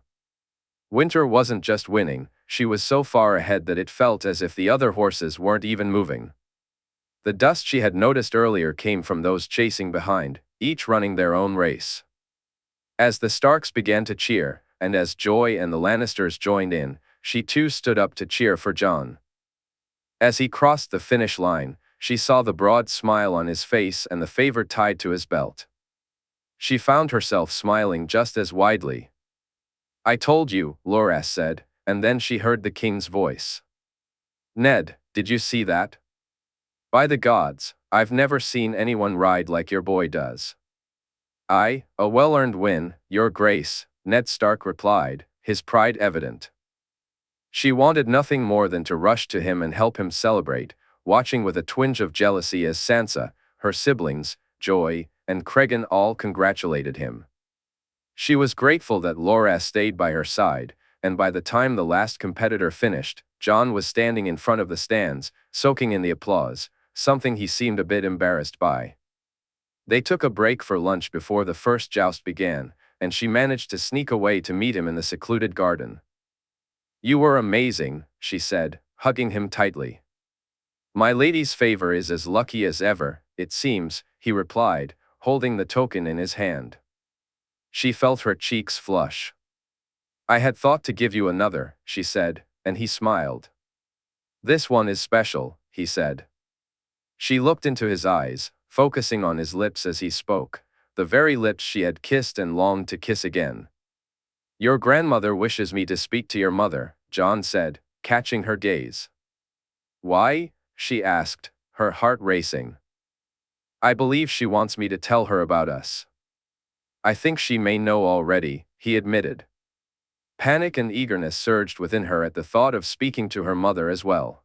Winter wasn't just winning, she was so far ahead that it felt as if the other horses weren't even moving. The dust she had noticed earlier came from those chasing behind, each running their own race. As the Starks began to cheer, and as Joy and the Lannisters joined in, she too stood up to cheer for Jon. As he crossed the finish line, she saw the broad smile on his face and the favor tied to his belt. She found herself smiling just as widely. "I told you," Loras said, and then she heard the king's voice. "Ned, did you see that? By the gods, I've never seen anyone ride like your boy does." "Aye, a well-earned win, your grace," Ned Stark replied, his pride evident. She wanted nothing more than to rush to him and help him celebrate, watching with a twinge of jealousy as Sansa, her siblings, Joy, and Cregan all congratulated him. She was grateful that Loras stayed by her side, and by the time the last competitor finished, Jon was standing in front of the stands, soaking in the applause, something he seemed a bit embarrassed by. They took a break for lunch before the first joust began, and she managed to sneak away to meet him in the secluded garden. "You were amazing," she said, hugging him tightly. "My lady's favor is as lucky as ever, it seems," he replied, holding the token in his hand. She felt her cheeks flush. "I had thought to give you another," she said, and he smiled. "This one is special," he said. She looked into his eyes, focusing on his lips as he spoke, the very lips she had kissed and longed to kiss again. "Your grandmother wishes me to speak to your mother," Jon said, catching her gaze. "Why?" she asked, her heart racing. "I believe she wants me to tell her about us." "I think she may know already," he admitted. Panic and eagerness surged within her at the thought of speaking to her mother as well.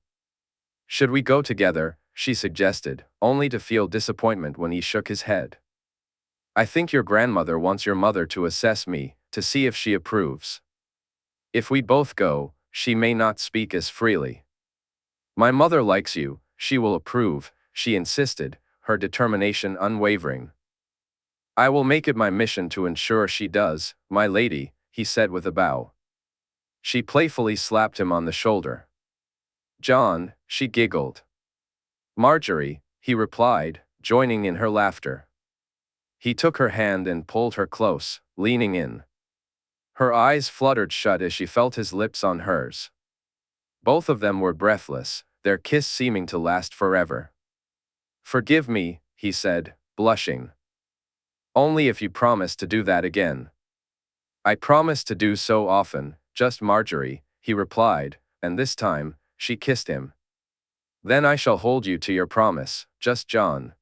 "Should we go together?" she suggested, only to feel disappointment when he shook his head. "I think your grandmother wants your mother to assess me, to see if she approves. If we both go, she may not speak as freely." "My mother likes you, she will approve," she insisted, her determination unwavering. "I will make it my mission to ensure she does, my lady," he said with a bow. She playfully slapped him on the shoulder. "Jon," she giggled. "Margaery," he replied, joining in her laughter. He took her hand and pulled her close, leaning in. Her eyes fluttered shut as she felt his lips on hers. Both of them were breathless, their kiss seeming to last forever. "Forgive me," he said, blushing. "Only if you promise to do that again." "I promise to do so often, just Margaery," he replied, and this time, she kissed him. "Then I shall hold you to your promise, just Jon."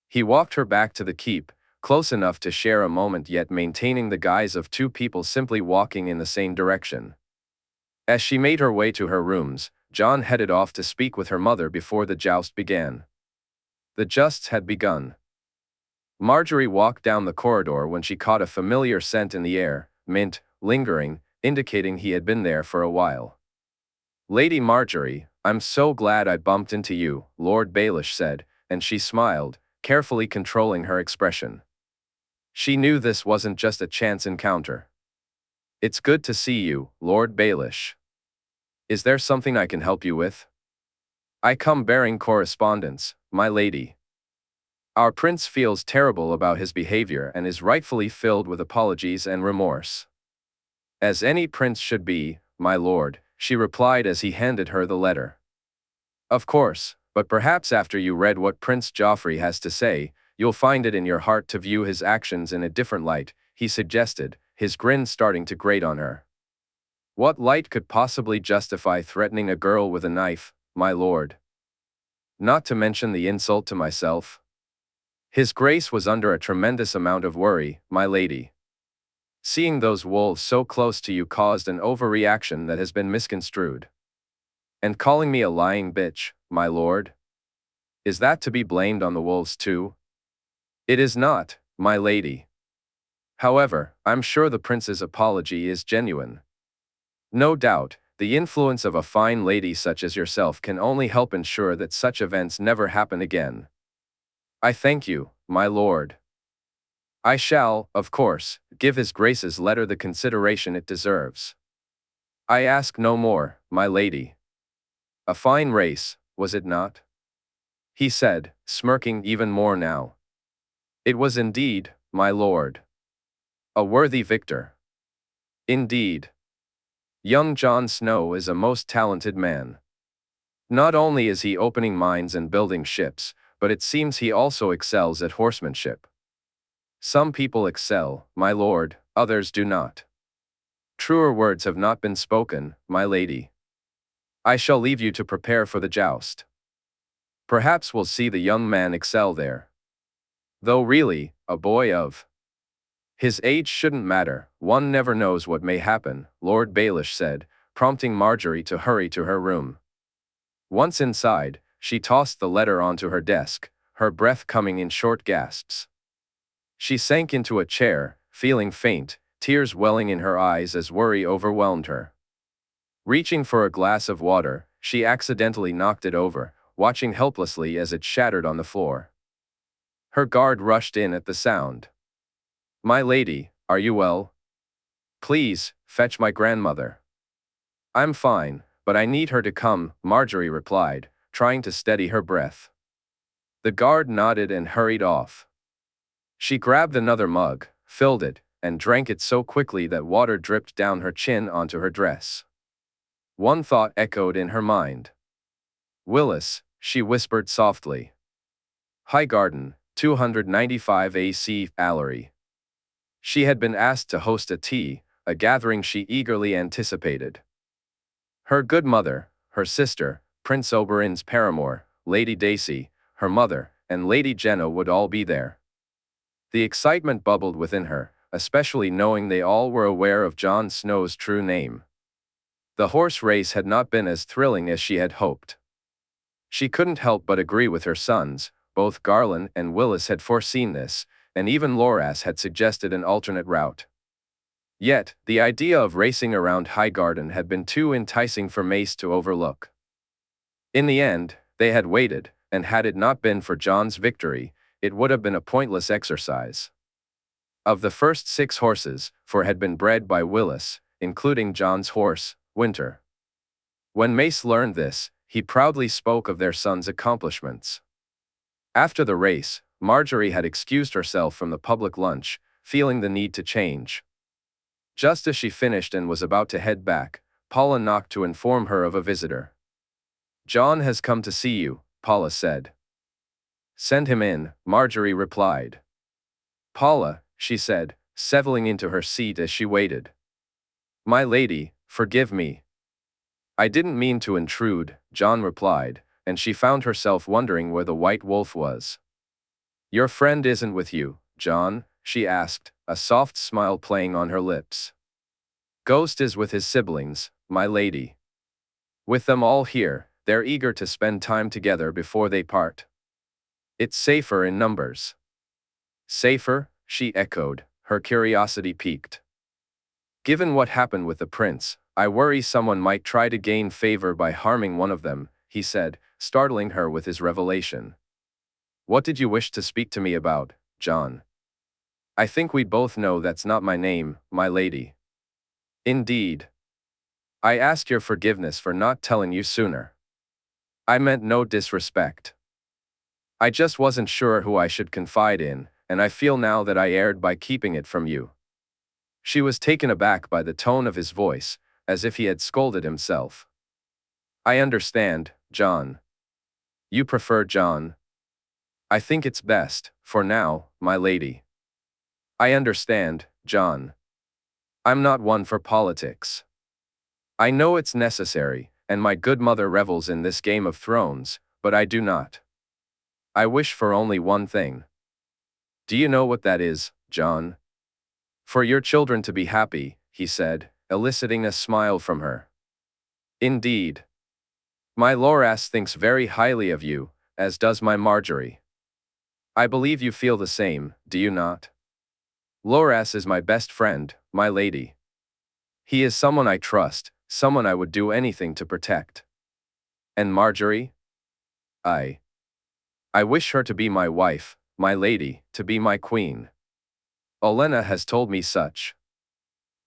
He walked her back to the keep, close enough to share a moment yet maintaining the guise of two people simply walking in the same direction. As she made her way to her rooms, Jon headed off to speak with her mother before the joust began. The jousts had begun. Margaery walked down the corridor when she caught a familiar scent in the air, mint, lingering, indicating he had been there for a while. "Lady Margaery, I'm so glad I bumped into you," Lord Baelish said, and she smiled, carefully controlling her expression. She knew this wasn't just a chance encounter. "It's good to see you, Lord Baelish. Is there something I can help you with?" "I come bearing correspondence, my lady. Our prince feels terrible about his behavior and is rightfully filled with apologies and remorse." "As any prince should be, my lord," she replied as he handed her the letter. "Of course, but perhaps after you read what Prince Joffrey has to say, you'll find it in your heart to view his actions in a different light," he suggested, his grin starting to grate on her. "What light could possibly justify threatening a girl with a knife, my lord? Not to mention the insult to myself. His Grace was under a tremendous amount of worry, my lady. Seeing those wolves so close to you caused an overreaction that has been misconstrued. And calling me a lying bitch, my lord? Is that to be blamed on the wolves too?" "It is not, my lady. However, I'm sure the prince's apology is genuine. No doubt, the influence of a fine lady such as yourself can only help ensure that such events never happen again. I thank you, my lord. I shall, of course, give His Grace's letter the consideration it deserves. I ask no more, my lady." "A fine race, was it not?" he said, smirking even more now. "It was indeed, my lord. A worthy victor. Indeed. Young Jon Snow is a most talented man. Not only is he opening mines and building ships, but it seems he also excels at horsemanship. Some people excel, my lord, others do not. Truer words have not been spoken, my lady. I shall leave you to prepare for the joust. Perhaps we'll see the young man excel there. Though really, a boy of his age shouldn't matter, one never knows what may happen," Lord Baelish said, prompting Margaery to hurry to her room. Once inside, she tossed the letter onto her desk, her breath coming in short gasps. She sank into a chair, feeling faint, tears welling in her eyes as worry overwhelmed her. Reaching for a glass of water, she accidentally knocked it over, watching helplessly as it shattered on the floor. Her guard rushed in at the sound. "My lady, are you well? Please, fetch my grandmother." "I'm fine, but I need her to come," Margaery replied, trying to steady her breath. The guard nodded and hurried off. She grabbed another mug, filled it, and drank it so quickly that water dripped down her chin onto her dress. One thought echoed in her mind. "Willis," she whispered softly. Highgarden, 295 AC Allery. She had been asked to host a tea, a gathering she eagerly anticipated. Her good mother, her sister, Prince Oberyn's paramour, Lady Dacey, her mother, and Lady Jenna would all be there. The excitement bubbled within her, especially knowing they all were aware of Jon Snow's true name. The horse race had not been as thrilling as she had hoped. She couldn't help but agree with her sons. Both Garland and Willis had foreseen this, and even Loras had suggested an alternate route. Yet, the idea of racing around Highgarden had been too enticing for Mace to overlook. In the end, they had waited, and had it not been for Jon's victory, it would have been a pointless exercise. Of the first 6 horses, 4 had been bred by Willis, including Jon's horse, Winter. When Mace learned this, he proudly spoke of their son's accomplishments. After the race, Margaery had excused herself from the public lunch, feeling the need to change. Just as she finished and was about to head back, Paula knocked to inform her of a visitor. "Jon has come to see you," Paula said. "Send him in," Margaery replied. "Paula," she said, settling into her seat as she waited. "My lady, forgive me." "I didn't mean to intrude," Jon replied, and she found herself wondering where the white wolf was. "Your friend isn't with you, Jon?" she asked, a soft smile playing on her lips. "Ghost is with his siblings, my lady. With them all here, they're eager to spend time together before they part. It's safer in numbers." "Safer?" she echoed, her curiosity piqued. "Given what happened with the prince, I worry someone might try to gain favor by harming one of them," he said, startling her with his revelation. "What did you wish to speak to me about, Jon?" "I think we both know that's not my name, my lady." "Indeed. I ask your forgiveness for not telling you sooner. I meant no disrespect. I just wasn't sure who I should confide in, and I feel now that I erred by keeping it from you." She was taken aback by the tone of his voice, as if he had scolded himself. "I understand, Jon. You prefer Jon?" "I think it's best, for now, my lady." "I understand, Jon. I'm not one for politics. I know it's necessary, and my good mother revels in this Game of Thrones, but I do not. I wish for only one thing." "Do you know what that is, Jon?" "For your children to be happy," he said, eliciting a smile from her. "Indeed. My Loras thinks very highly of you, as does my Margaery. I believe you feel the same, do you not? Loras is my best friend, my lady. He is someone I trust, someone I would do anything to protect. And Margaery? I wish her to be my wife, my lady, to be my queen. Olenna has told me such."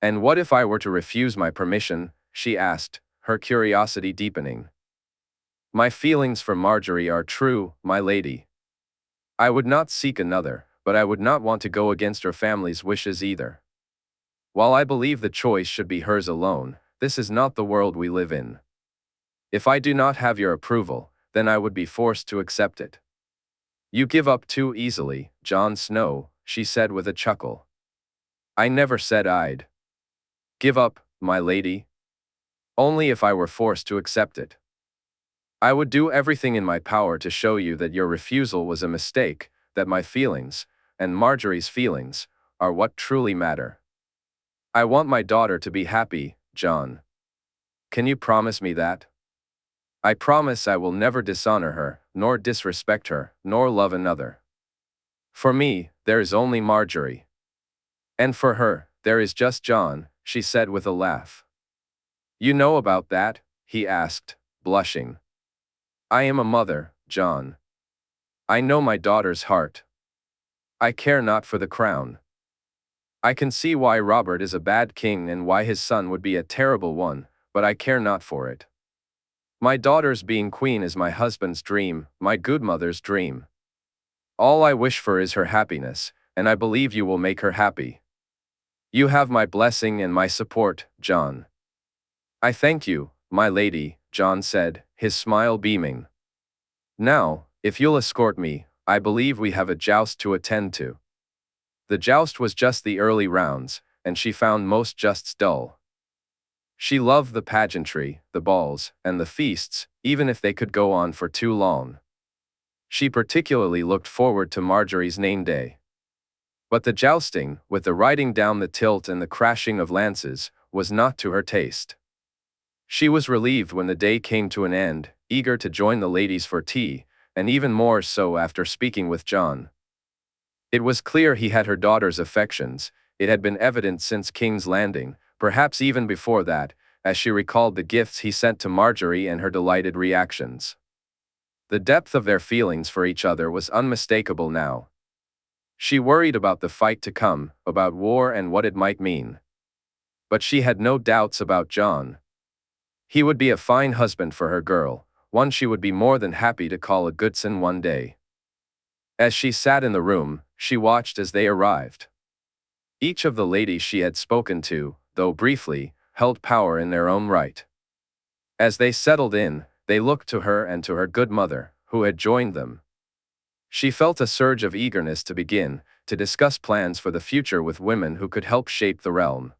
"And what if I were to refuse my permission?" she asked, her curiosity deepening. "My feelings for Margaery are true, my lady. I would not seek another, but I would not want to go against her family's wishes either. While I believe the choice should be hers alone, this is not the world we live in. If I do not have your approval, then I would be forced to accept it." "You give up too easily, Jon Snow," she said with a chuckle. "I never said I'd give up, my lady. Only if I were forced to accept it. I would do everything in my power to show you that your refusal was a mistake, that my feelings, and Margaery's feelings, are what truly matter. I want my daughter to be happy, Jon. Can you promise me that?" "I promise I will never dishonor her, nor disrespect her, nor love another. For me, there is only Margaery. And for her, There is just Jon, she said with a laugh. You know about that? He asked, blushing. I am a mother, Jon. I know my daughter's heart. I care not for the crown. I can see why Robert is a bad king and why his son would be a terrible one, but I care not for it. My daughter's being queen is my husband's dream, my good mother's dream. All I wish for is her happiness, and I believe you will make her happy. You have my blessing and my support, Jon. I thank you, my lady, Jon said, his smile beaming. Now, if you'll escort me, I believe we have a joust to attend to. The joust was just the early rounds, and she found most justs dull. She loved the pageantry, the balls, and the feasts, even if they could go on for too long. She particularly looked forward to Margaery's name day. But the jousting, with the riding down the tilt and the crashing of lances, was not to her taste. She was relieved when the day came to an end, eager to join the ladies for tea, and even more so after speaking with Jon. It was clear he had her daughter's affections. It had been evident since King's Landing, perhaps even before that, as she recalled the gifts he sent to Margaery and her delighted reactions. The depth of their feelings for each other was unmistakable now. She worried about the fight to come, about war and what it might mean. But she had no doubts about Jon. He would be a fine husband for her girl, one she would be more than happy to call a good son one day. As she sat in the room, she watched as they arrived. Each of the ladies she had spoken to, though briefly, held power in their own right. As they settled in, they looked to her and to her good mother, who had joined them. She felt a surge of eagerness to begin, to discuss plans for the future with women who could help shape the realm.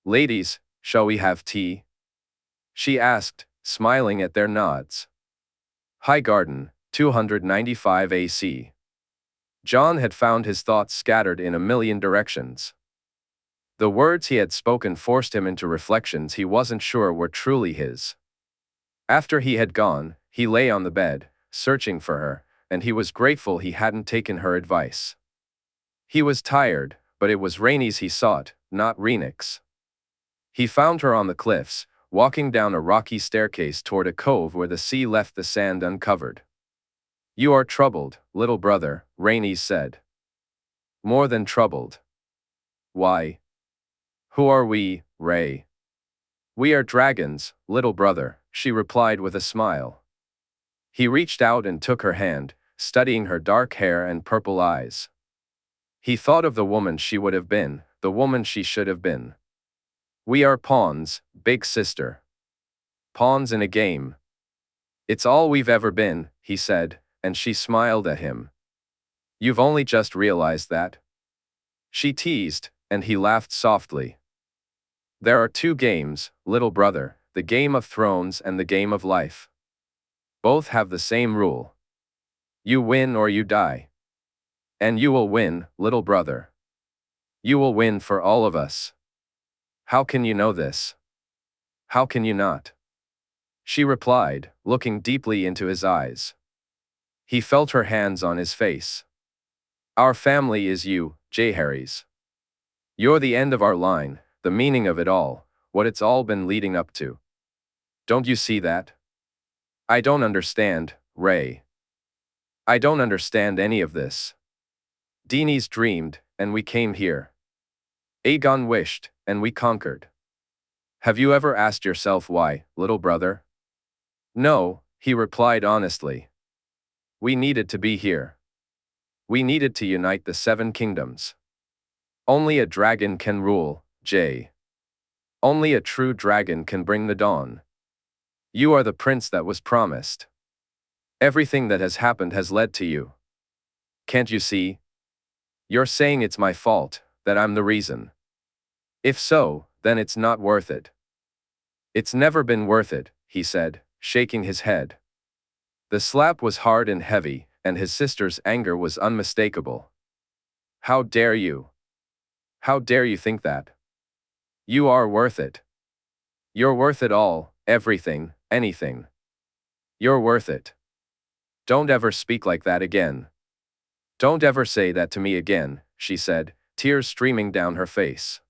Ladies, shall we have tea? She asked, smiling at their nods. Highgarden, 295 AC. Jon had found his thoughts scattered in a million directions. The words he had spoken forced him into reflections he wasn't sure were truly his. After he had gone, he lay on the bed, searching for her, and he was grateful he hadn't taken her advice. He was tired, but it was Rhaenys he sought, not Rhaenix. He found her on the cliffs, walking down a rocky staircase toward a cove where the sea left the sand uncovered. You are troubled, little brother, Rhaenys said. More than troubled. Why? Who are we, Ray? We are dragons, little brother, she replied with a smile. He reached out and took her hand, studying her dark hair and purple eyes. He thought of the woman she would have been, the woman she should have been. We are pawns, big sister. Pawns in a game. It's all we've ever been, he said, and she smiled at him. You've only just realized that? She teased, and he laughed softly. There are two games, little brother, the Game of Thrones and the Game of Life. Both have the same rule. You win or you die. And you will win, little brother. You will win for all of us. How can you know this? How can you not? She replied, looking deeply into his eyes. He felt her hands on his face. Our family is you, Jaehaerys. You're the end of our line, the meaning of it all, what it's all been leading up to. Don't you see that? I don't understand, Ray. I don't understand any of this. Daenerys dreamed, and we came here. Aegon wished, and we conquered. Have you ever asked yourself why, little brother? No, he replied honestly. We needed to be here. We needed to unite the 7 kingdoms. Only a dragon can rule, Jay. Only a true dragon can bring the dawn. You are the prince that was promised. Everything that has happened has led to you. Can't you see? You're saying it's my fault, that I'm the reason. If so, then it's not worth it. It's never been worth it, he said, shaking his head. The slap was hard and heavy, and his sister's anger was unmistakable. How dare you? How dare you think that? You are worth it. You're worth it all, everything, anything. You're worth it. Don't ever speak like that again. Don't ever say that to me again, she said, tears streaming down her face.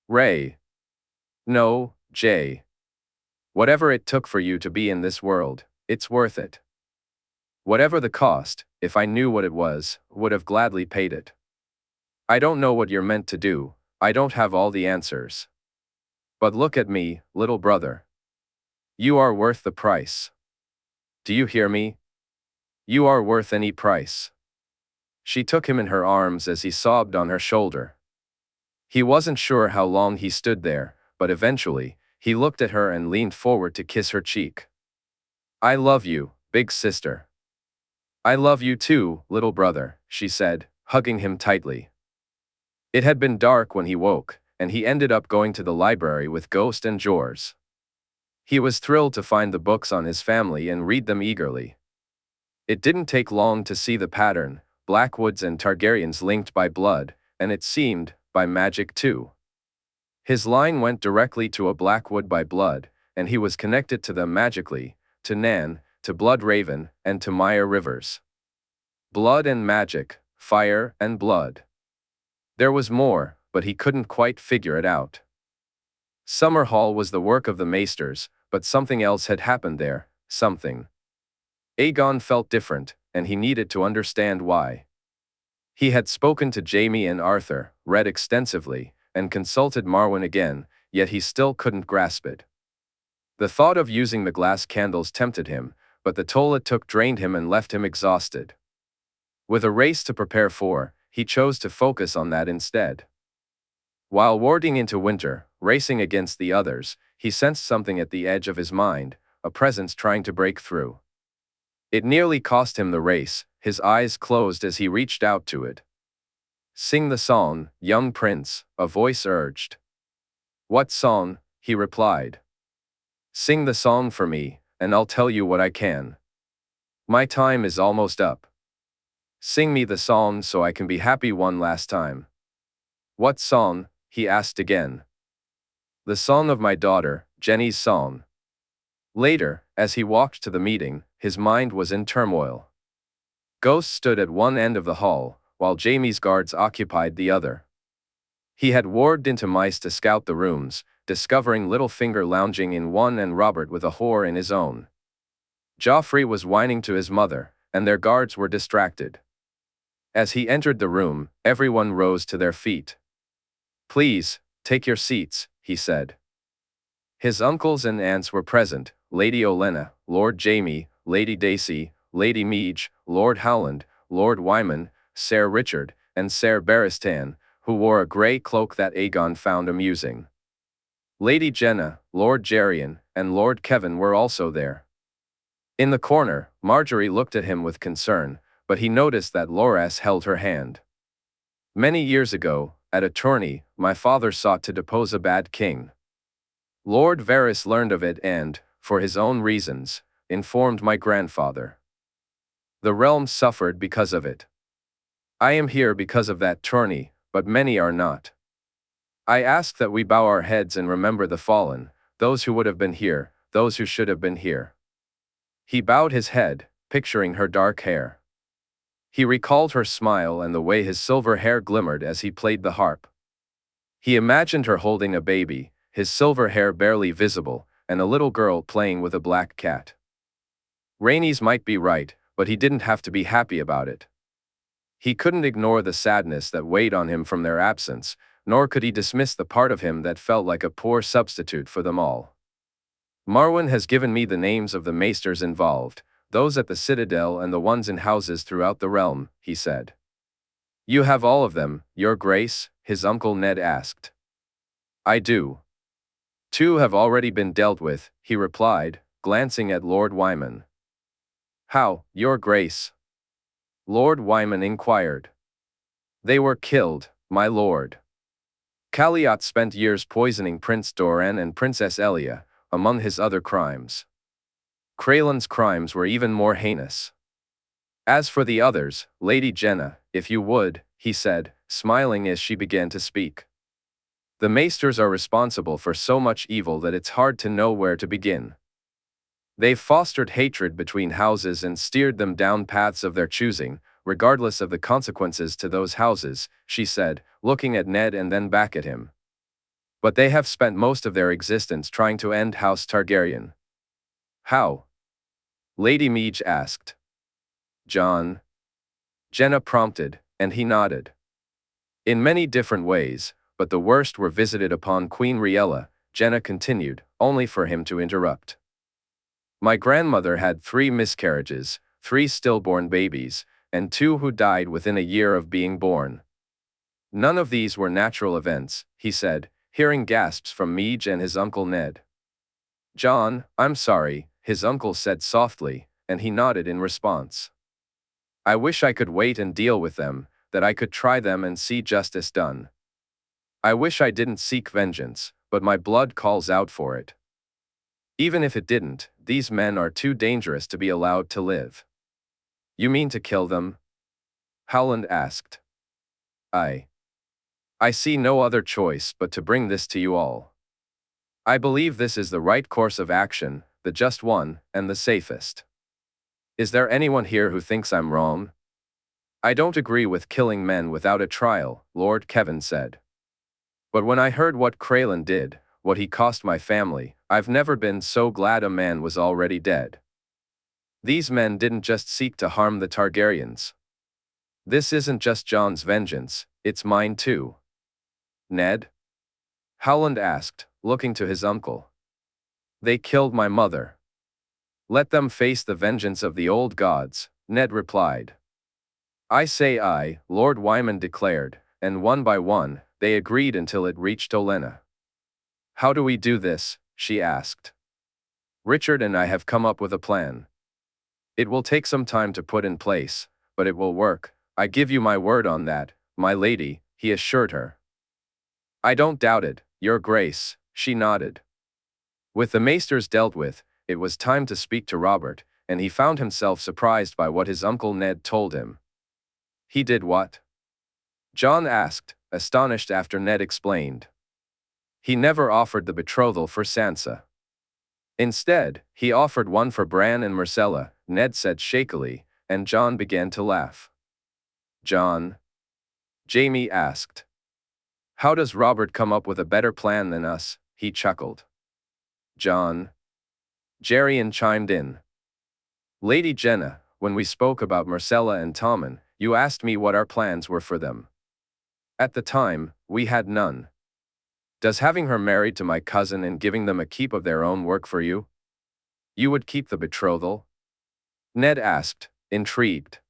Ray. No, Jay. Whatever it took for you to be in this world, it's worth it. Whatever the cost, if I knew what it was, would have gladly paid it. I don't know what you're meant to do, I don't have all the answers. But look at me, little brother. You are worth the price. Do you hear me? You are worth any price. She took him in her arms as he sobbed on her shoulder. He wasn't sure how long he stood there, but eventually, he looked at her and leaned forward to kiss her cheek. I love you, big sister. I love you too, little brother, she said, hugging him tightly. It had been dark when he woke, and he ended up going to the library with Ghost and Jors. He was thrilled to find the books on his family and read them eagerly. It didn't take long to see the pattern, Blackwoods and Targaryens linked by blood, and it seemed, by magic too. His line went directly to a Blackwood by blood, and he was connected to them magically, to Nan, to Bloodraven, and to Maya Rivers. Blood and magic, fire and blood. There was more, but he couldn't quite figure it out. Summerhall was the work of the Maesters, but something else had happened there, something. Aegon felt different, and he needed to understand why. He had spoken to Jaime and Arthur, read extensively, and consulted Marwyn again, yet he still couldn't grasp it. The thought of using the glass candles tempted him, but the toll it took drained him and left him exhausted. With a race to prepare for, he chose to focus on that instead. While warding into winter, racing against the others, he sensed something at the edge of his mind, a presence trying to break through. It nearly cost him the race, his eyes closed as he reached out to it. Sing the song, young prince, a voice urged. What song? He replied. Sing the song for me, and I'll tell you what I can. My time is almost up. Sing me the song so I can be happy one last time. What song? He asked again. The song of my daughter, Jenny's song. Later, as he walked to the meeting, his mind was in turmoil. Ghost stood at one end of the hall, while Jaime's guards occupied the other. He had warged into mice to scout the rooms, discovering Littlefinger lounging in one and Robert with a whore in his own. Joffrey was whining to his mother, and their guards were distracted. As he entered the room, everyone rose to their feet. Please, take your seats, he said. His uncles and aunts were present, Lady Olenna, Lord Jaime, Lady Dacey, Lady Meege, Lord Howland, Lord Wyman, Ser Richard, and Ser Barristan, who wore a grey cloak that Aegon found amusing. Lady Jenna, Lord Gerion, and Lord Kevin were also there. In the corner, Margaery looked at him with concern, but he noticed that Loras held her hand. Many years ago, at a tourney, my father sought to depose a bad king. Lord Varys learned of it and, for his own reasons, informed my grandfather. The realm suffered because of it. I am here because of that tourney, but many are not. I ask that we bow our heads and remember the fallen, those who would have been here, those who should have been here. He bowed his head, picturing her dark hair. He recalled her smile and the way his silver hair glimmered as he played the harp. He imagined her holding a baby, his silver hair barely visible, and a little girl playing with a black cat. Rhaenys might be right, but he didn't have to be happy about it. He couldn't ignore the sadness that weighed on him from their absence, nor could he dismiss the part of him that felt like a poor substitute for them all. Marwyn has given me the names of the maesters involved, those at the Citadel and the ones in houses throughout the realm, he said. You have all of them, Your Grace? His uncle Ned asked. I do. 2 have already been dealt with, he replied, glancing at Lord Wyman. How, Your Grace? Lord Wyman inquired. They were killed, my lord. Caliot spent years poisoning Prince Doran and Princess Elia, among his other crimes. Craylan's crimes were even more heinous. As for the others, Lady Jenna, if you would, he said, smiling as she began to speak. The maesters are responsible for so much evil that it's hard to know where to begin. They've fostered hatred between houses and steered them down paths of their choosing, regardless of the consequences to those houses, she said, looking at Ned and then back at him. But they have spent most of their existence trying to end House Targaryen. How? Lady Meege asked. Jon? Jenna prompted, and he nodded. In many different ways, but the worst were visited upon Queen Rhaella, Jenna continued, only for him to interrupt. My grandmother had 3 miscarriages, 3 stillborn babies, and 2 who died within a year of being born. None of these were natural events, he said, hearing gasps from Meege and his uncle Ned. Jon, I'm sorry, his uncle said softly, and he nodded in response. I wish I could wait and deal with them, that I could try them and see justice done. I wish I didn't seek vengeance, but my blood calls out for it. Even if it didn't, these men are too dangerous to be allowed to live. You mean to kill them? Howland asked. I see no other choice but to bring this to you all. I believe this is the right course of action, the just one, and the safest. Is there anyone here who thinks I'm wrong? I don't agree with killing men without a trial, Lord Kevin said. But when I heard what Craylan did, what he cost my family, I've never been so glad a man was already dead. These men didn't just seek to harm the Targaryens. This isn't just Jon's vengeance, it's mine too. Ned? Howland asked, looking to his uncle. They killed my mother. Let them face the vengeance of the old gods, Ned replied. I say aye, Lord Wyman declared, and one by one, they agreed until it reached Olenna. How do we do this? She asked. Richard and I have come up with a plan. It will take some time to put in place, but it will work, I give you my word on that, my lady, he assured her. I don't doubt it, your grace, she nodded. With the maesters dealt with, it was time to speak to Robert, and he found himself surprised by what his uncle Ned told him. He did what? Jon asked, astonished after Ned explained. He never offered the betrothal for Sansa. Instead, he offered one for Bran and Myrcella, Ned said shakily, and Jon began to laugh. Jon? Jaime asked. How does Robert come up with a better plan than us? He chuckled. Jon? Gerion chimed in. Lady Jenna, when we spoke about Myrcella and Tommen, you asked me what our plans were for them. At the time, we had none. Does having her married to my cousin and giving them a keep of their own work for you? You would keep the betrothal? Ned asked, intrigued.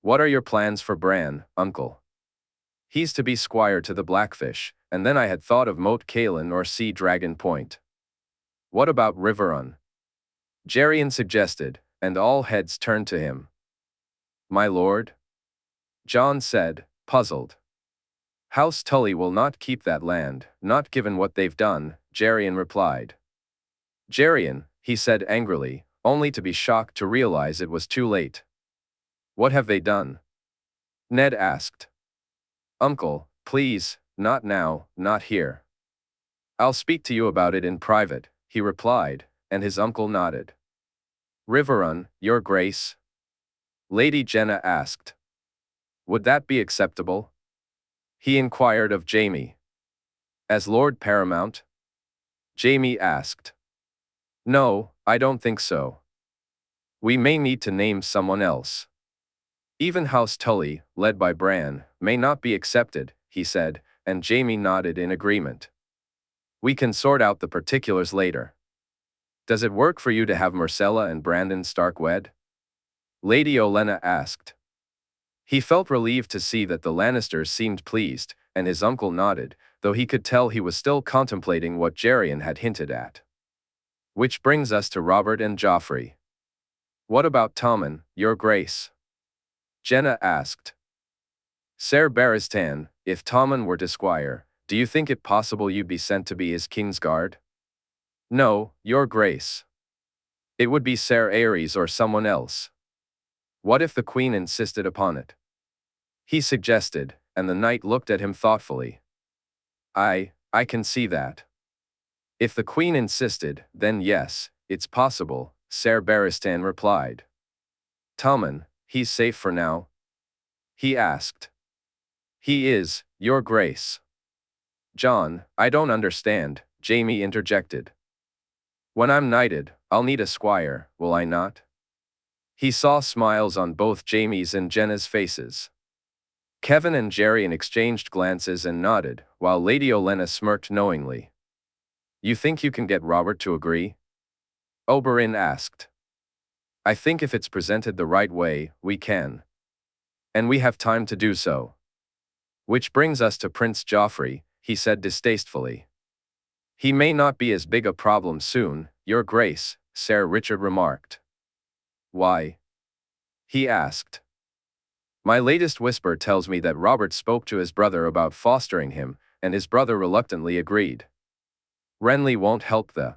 What are your plans for Bran, uncle? He's to be squire to the Blackfish, and then I had thought of Moat Cailin or Sea Dragon Point. What about Riverrun? Gerion suggested, and all heads turned to him. My lord? Jon said, puzzled. House Tully will not keep that land, not given what they've done, Gerion replied. Gerion, he said angrily, only to be shocked to realize it was too late. What have they done? Ned asked. Uncle, please, not now, not here. I'll speak to you about it in private, he replied, and his uncle nodded. Riverrun, your grace? Lady Jenna asked. Would that be acceptable? He inquired of Jaime. As Lord Paramount? Jaime asked. No, I don't think so. We may need to name someone else. Even House Tully, led by Bran, may not be accepted, he said, and Jaime nodded in agreement. We can sort out the particulars later. Does it work for you to have Myrcella and Brandon Stark wed? Lady Olenna asked. He felt relieved to see that the Lannisters seemed pleased, and his uncle nodded, though he could tell he was still contemplating what Gerion had hinted at. Which brings us to Robert and Joffrey. What about Tommen, your grace? Jenna asked. Ser Barristan, if Tommen were to squire, do you think it possible you'd be sent to be his king's guard? No, your grace. It would be Ser Aerys or someone else. What if the queen insisted upon it? He suggested, and the knight looked at him thoughtfully. I can see that. If the queen insisted, then yes, it's possible, Ser Barristan replied. Tommen, he's safe for now? He asked. He is, your grace. Jon, I don't understand, Jaime interjected. When I'm knighted, I'll need a squire, will I not? He saw smiles on both Jaime's and Jenna's faces. Kevin and Gerion exchanged glances and nodded, while Lady Olenna smirked knowingly. You think you can get Robert to agree? Oberyn asked. I think if it's presented the right way, we can. And we have time to do so. Which brings us to Prince Joffrey, he said distastefully. He may not be as big a problem soon, Your Grace, Sir Richard remarked. Why? He asked. My latest whisper tells me that Robert spoke to his brother about fostering him, and his brother reluctantly agreed. Renly won't help the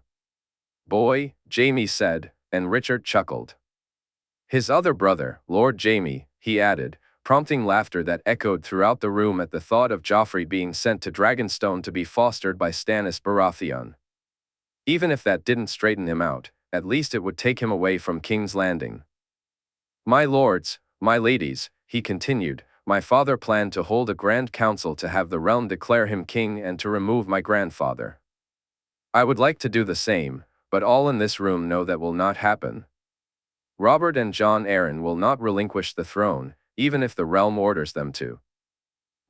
boy, Jaime said, and Richard chuckled. His other brother, Lord Jaime, he added, prompting laughter that echoed throughout the room at the thought of Joffrey being sent to Dragonstone to be fostered by Stannis Baratheon. Even if that didn't straighten him out, at least it would take him away from King's Landing. My lords, my ladies, he continued, my father planned to hold a grand council to have the realm declare him king and to remove my grandfather. I would like to do the same, but all in this room know that will not happen. Robert and Jon Arryn will not relinquish the throne, even if the realm orders them to.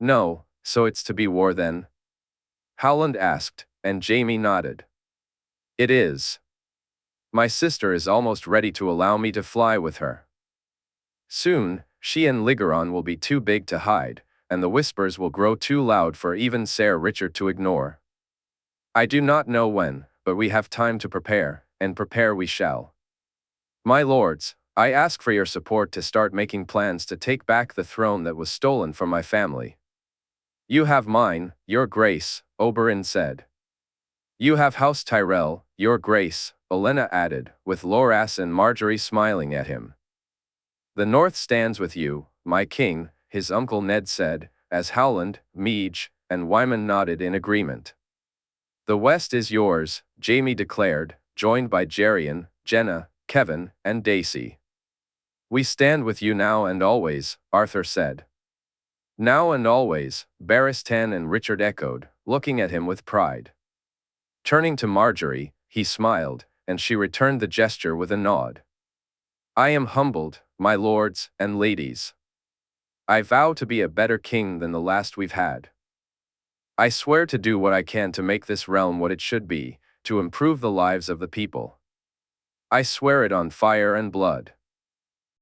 No, so it's to be war then? Howland asked, and Jaime nodded. It is. My sister is almost ready to allow me to fly with her. Soon, she and Lygaron will be too big to hide, and the whispers will grow too loud for even Sir Richard to ignore. I do not know when, but we have time to prepare, and prepare we shall. My lords, I ask for your support to start making plans to take back the throne that was stolen from my family. You have mine, Your Grace, Oberyn said. You have House Tyrell, Your Grace, Olenna added, with Loras and Margaery smiling at him. The North stands with you, my king, his uncle Ned said, as Howland, Meege, and Wyman nodded in agreement. The West is yours, Jaime declared, joined by Gerion, Jenna, Kevin, and Daisy. We stand with you now and always, Arthur said. Now and always, Barristan and Richard echoed, looking at him with pride. Turning to Margaery, he smiled, and she returned the gesture with a nod. I am humbled, my lords and ladies. I vow to be a better king than the last we've had. I swear to do what I can to make this realm what it should be, to improve the lives of the people. I swear it on fire and blood.